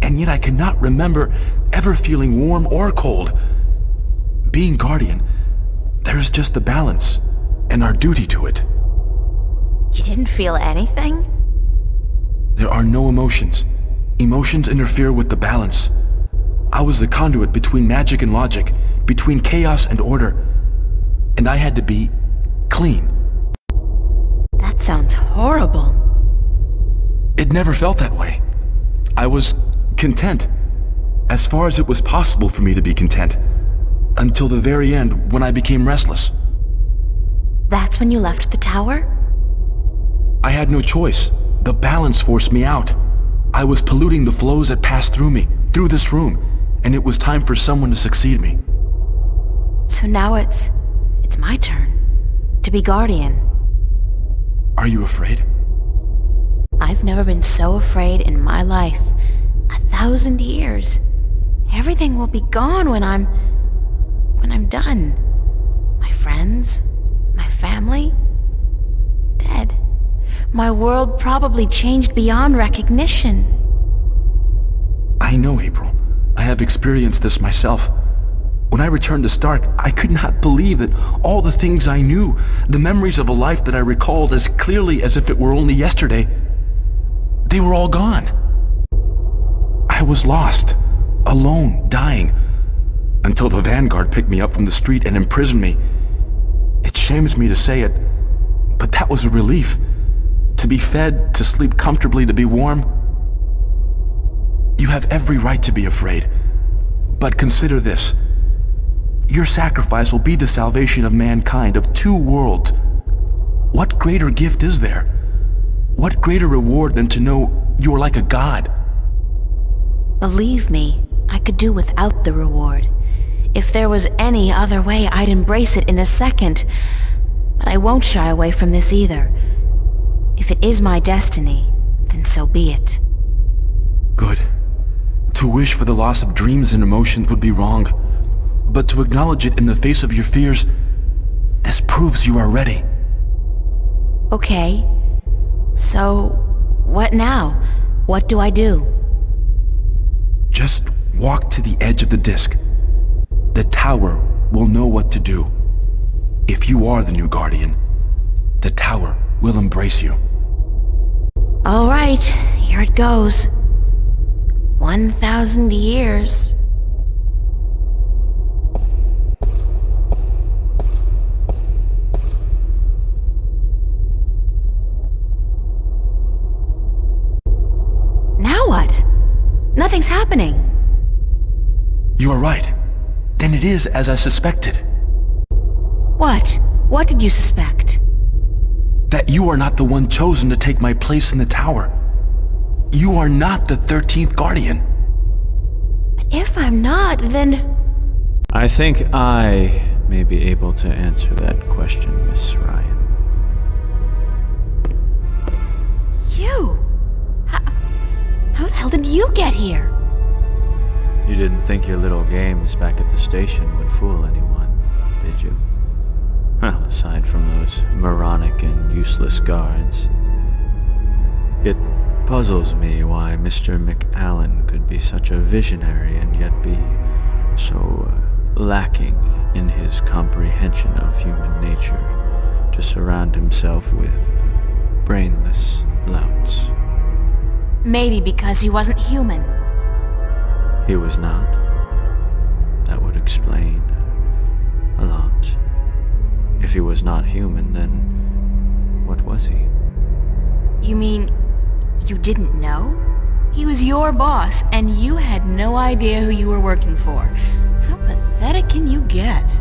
and yet I cannot remember ever feeling warm or cold. Being Guardian, there is just the balance, and our duty to it. You didn't feel anything? There are no emotions. Emotions interfere with the balance. I was the conduit between magic and logic, between chaos and order, and I had to be clean. That sounds horrible. It never felt that way. I was content, as far as it was possible for me to be content, until the very end when I became restless. That's when you left the tower? I had no choice. The balance forced me out. I was polluting the flows that passed through me, through this room, and it was time for someone to succeed me. So now it's my turn to be Guardian. Are you afraid? I've never been so afraid in my life. 1,000 years. Everything will be gone when I'm done. My friends, my family, dead. My world probably changed beyond recognition. I know, April. I have experienced this myself. When I returned to Stark, I could not believe that all the things I knew, the memories of a life that I recalled as clearly as if it were only yesterday, they were all gone. I was lost, alone, dying, until the Vanguard picked me up from the street and imprisoned me. It shames me to say it, but that was a relief. To be fed, to sleep comfortably, to be warm. You have every right to be afraid. But consider this. Your sacrifice will be the salvation of mankind, of 2 worlds. What greater gift is there? What greater reward than to know you're like a god? Believe me, I could do without the reward. If there was any other way, I'd embrace it in a second. But I won't shy away from this either. If it is my destiny, then so be it. Good. To wish for the loss of dreams and emotions would be wrong. But to acknowledge it in the face of your fears, this proves you are ready. Okay. So, what now? What do I do? Just walk to the edge of the disc. The tower will know what to do. If you are the new Guardian, the tower will embrace you. All right, here it goes. 1,000 years. Now what? Nothing's happening. You are right. Then it is as I suspected. What? What did you suspect? That you are not the one chosen to take my place in the tower. You are not the 13th Guardian. If I'm not, then... I think I may be able to answer that question, Miss Ryan. You? How the hell did you get here? You didn't think your little games back at the station would fool anyone, did you? Well, aside from those moronic and useless guards. It puzzles me why Mr. McAllen could be such a visionary and yet be so lacking in his comprehension of human nature to surround himself with brainless louts. Maybe because he wasn't human. He was not. That would explain a lot. If he was not human, then what was he? You mean you didn't know? He was your boss, and you had no idea who you were working for. How pathetic can you get?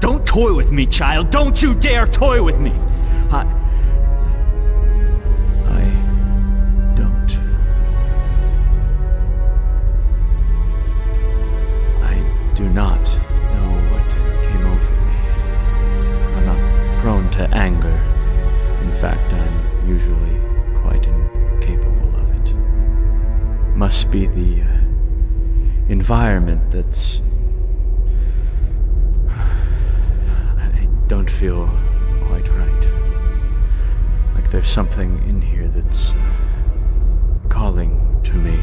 Don't toy with me, child! Don't you dare toy with me! I don't. I do not know what came over me. I'm not prone to anger. In fact, I'm usually quite incapable of it. Must be the environment that's... I don't feel quite right. Like there's something in here that's calling to me.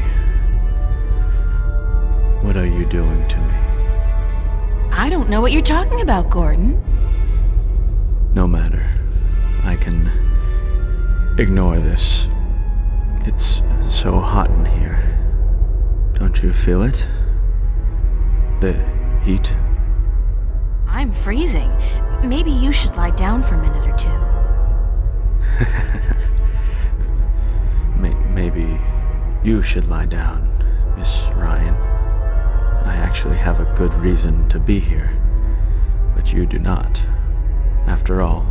What are you doing to me? I don't know what you're talking about, Gordon. No matter. I can ignore this. It's so hot in here. Don't you feel it? The heat? I'm freezing. Maybe you should lie down for a minute or two. Maybe you should lie down, Miss Ryan. I actually have a good reason to be here, but you do not. After all,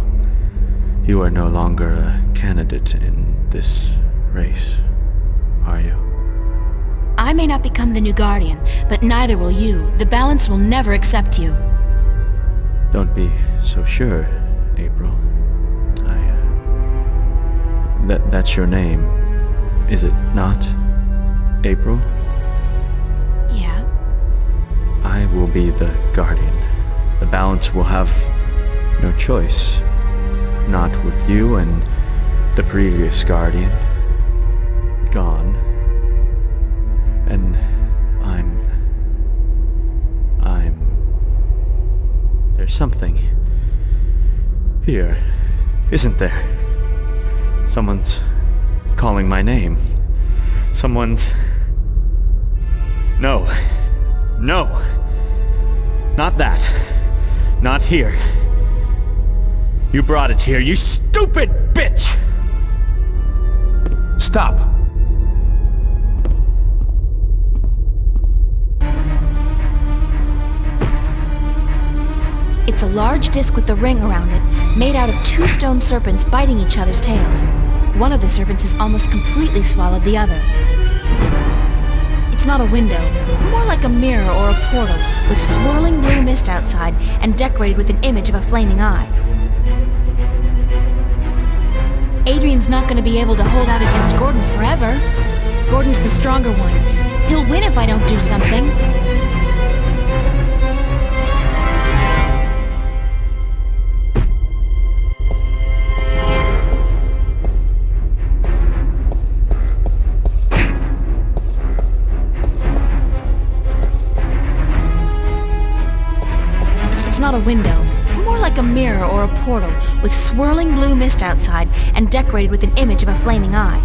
you are no longer a candidate in this race, are you? I may not become the new Guardian, but neither will you. The Balance will never accept you. Don't be so sure, April. That's your name, is it not? April? Yeah? I will be the Guardian. The Balance will have no choice. Not with you and the previous Guardian gone. And there's something here, isn't there? Someone's calling my name. Someone's... No. No. Not that. Not here. You brought it here, you stupid bitch! Stop! It's a large disc with a ring around it, made out of two stone serpents biting each other's tails. One of the serpents has almost completely swallowed the other. It's not a window, more like a mirror or a portal, with swirling blue mist outside and decorated with an image of a flaming eye. Adrian's not going to be able to hold out against Gordon forever. Gordon's the stronger one. He'll win if I don't do something. It's not a window, more like a mirror or a portal, with swirling blue mist outside and decorated with an image of a flaming eye.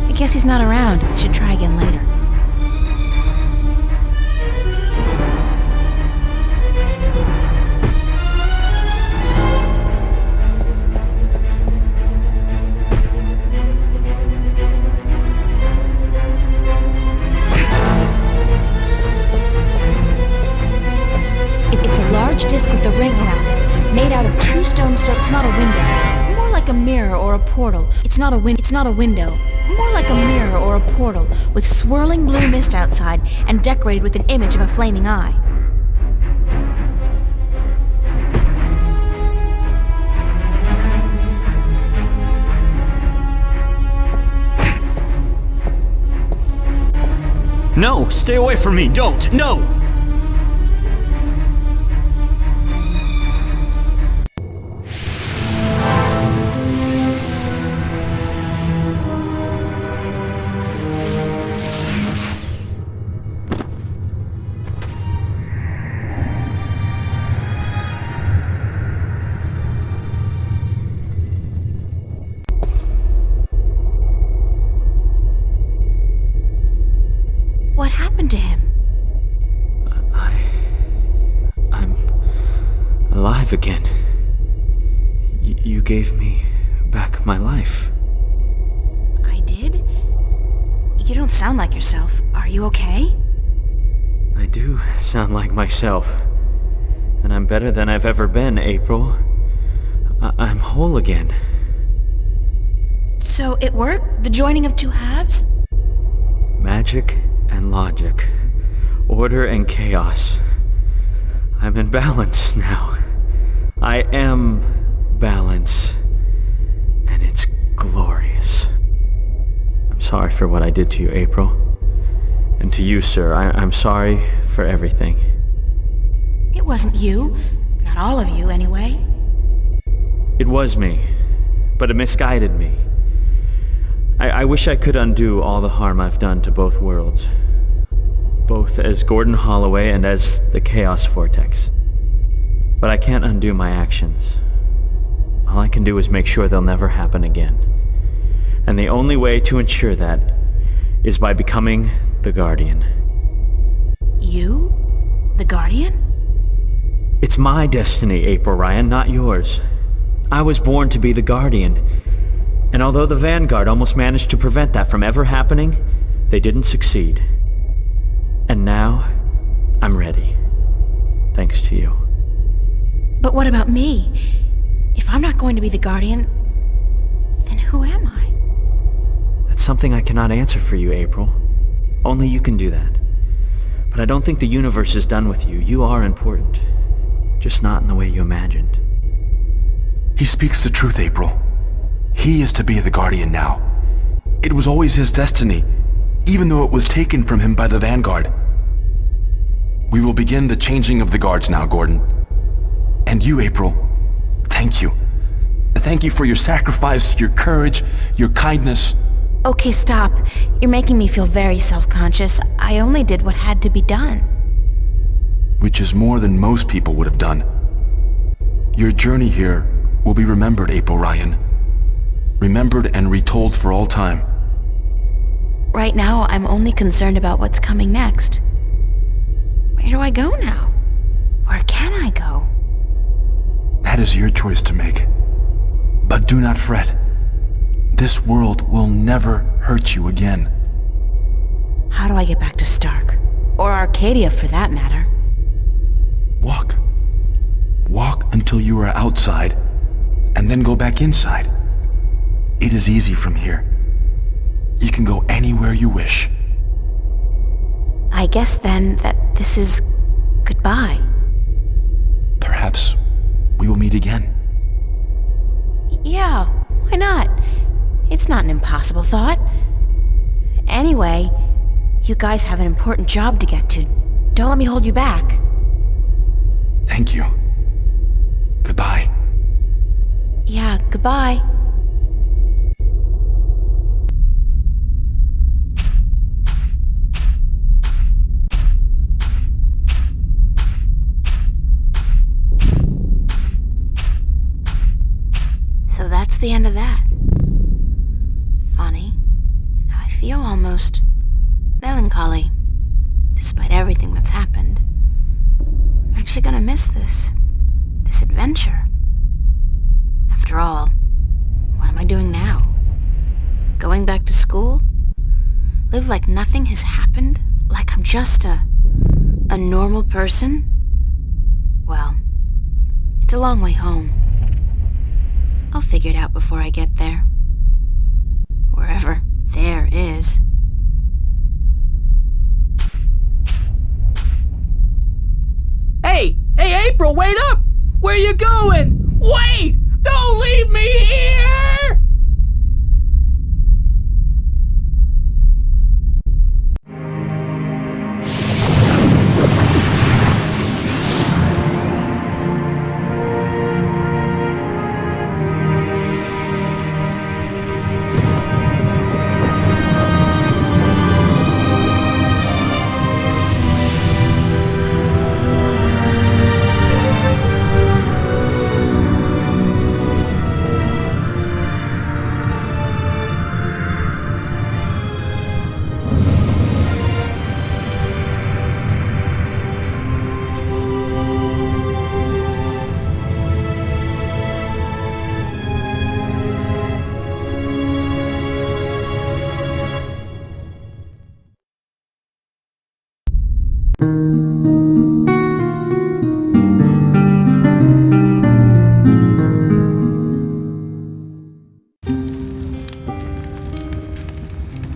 I guess he's not around. I should try again later. disc with the ring around it, made out of true stone, so it's not a window. More like a mirror or a portal. It's not a window. More like a mirror or a portal, with swirling blue mist outside and decorated with an image of a flaming eye. No, stay away from me, don't, no! What happened to him? I'm alive again. You gave me back my life. I did? You don't sound like yourself. Are you okay? I do sound like myself. And I'm better than I've ever been, April. I'm whole again. So it worked? The joining of two halves? Magic and logic. Order and chaos. I'm in balance now. I am balance. And it's glorious. I'm sorry for what I did to you, April. And to you, sir, I'm sorry for everything. It wasn't you. Not all of you, anyway. It was me, but it misguided me. I wish I could undo all the harm I've done to both worlds. Both as Gordon Holloway and as the Chaos Vortex. But I can't undo my actions. All I can do is make sure they'll never happen again. And the only way to ensure that is by becoming the Guardian. You? The Guardian? It's my destiny, April Ryan, not yours. I was born to be the Guardian. And although the Vanguard almost managed to prevent that from ever happening, they didn't succeed. And now, I'm ready. Thanks to you. But what about me? If I'm not going to be the Guardian, then who am I? That's something I cannot answer for you, April. Only you can do that. But I don't think the universe is done with you. You are important. Just not in the way you imagined. He speaks the truth, April. He is to be the Guardian now. It was always his destiny, even though it was taken from him by the Vanguard. We will begin the changing of the guards now, Gordon. And you, April, thank you. Thank you for your sacrifice, your courage, your kindness. Okay, stop. You're making me feel very self-conscious. I only did what had to be done. Which is more than most people would have done. Your journey here will be remembered, April Ryan. Remembered and retold for all time. Right now, I'm only concerned about what's coming next. Where do I go now? Where can I go? That is your choice to make. But do not fret. This world will never hurt you again. How do I get back to Stark? Or Arcadia, for that matter? Walk. Walk until you are outside, and then go back inside. It is easy from here. You can go anywhere you wish. I guess then that this is goodbye. Perhaps we will meet again. Yeah, why not? It's not an impossible thought. Anyway, you guys have an important job to get to. Don't let me hold you back. Thank you. Goodbye. Yeah, goodbye. So that's the end of that. Funny. I feel almost melancholy, despite everything that's happened. I'm actually gonna miss this adventure. After all, what am I doing now? Going back to school? Live like nothing has happened? Like I'm just a normal person? Well, It's a long way home. I'll figure it out before I get there. Wherever there is. Hey, April, wait up! Where you going? Wait! Don't leave me here!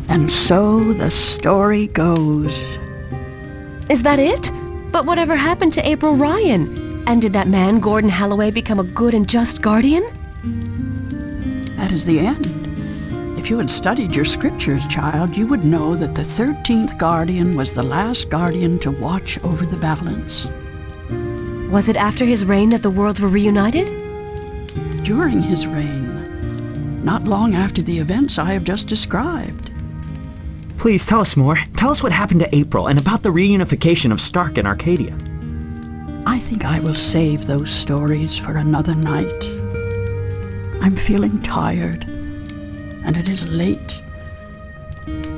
And so the story goes. Is that it? But whatever happened to April Ryan? And did that man, Gordon Holloway, become a good and just guardian? That is the end. If you had studied your scriptures, child, you would know that the 13th guardian was the last guardian to watch over the balance. Was it after his reign that the worlds were reunited? During his reign. Not long after the events I have just described. Please tell us more. Tell us what happened to April and about the reunification of Stark and Arcadia. I think I will save those stories for another night. I'm feeling tired, and it is late.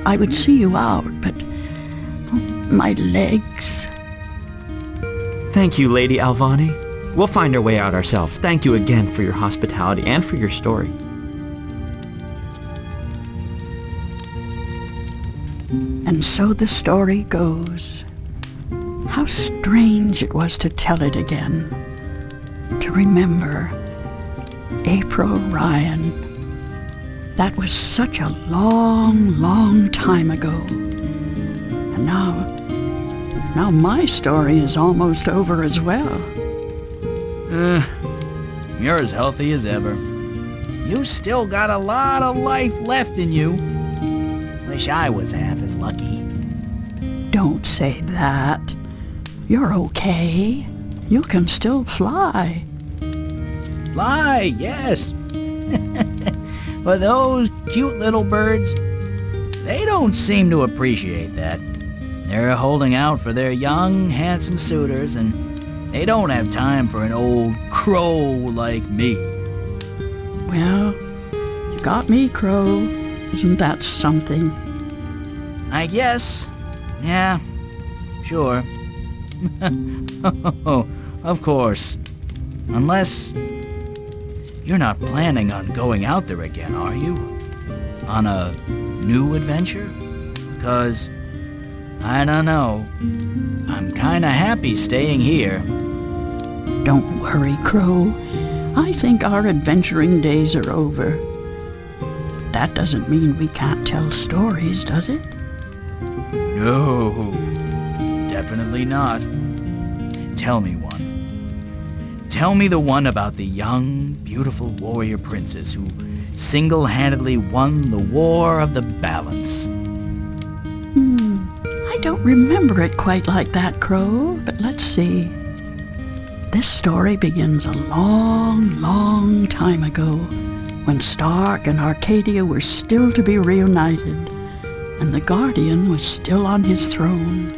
I would see you out, but my legs... Thank you, Lady Alvani. We'll find our way out ourselves. Thank you again for your hospitality and for your story. And so the story goes. How strange it was to tell it again. To remember April Ryan. That was such a long, long time ago. And now my story is almost over as well. You're as healthy as ever. You still got a lot of life left in you. Wish I was half as lucky. Don't say that. You're okay. You can still fly. Fly, yes. But those cute little birds, they don't seem to appreciate that. They're holding out for their young, handsome suitors, and they don't have time for an old crow like me. Well, you got me, Crow. Isn't that something? I guess. Yeah, sure. Of course. Unless you're not planning on going out there again, are you? On a new adventure? 'Cause, I don't know. I'm kinda happy staying here. Don't worry, Crow. I think our adventuring days are over. That doesn't mean we can't tell stories, does it? No, definitely not. Tell me one. Tell me the one about the young, beautiful warrior princess who single-handedly won the War of the Balance. I don't remember it quite like that, Crow, but let's see. This story begins a long, long time ago, when Stark and Arcadia were still to be reunited, and the Guardian was still on his throne.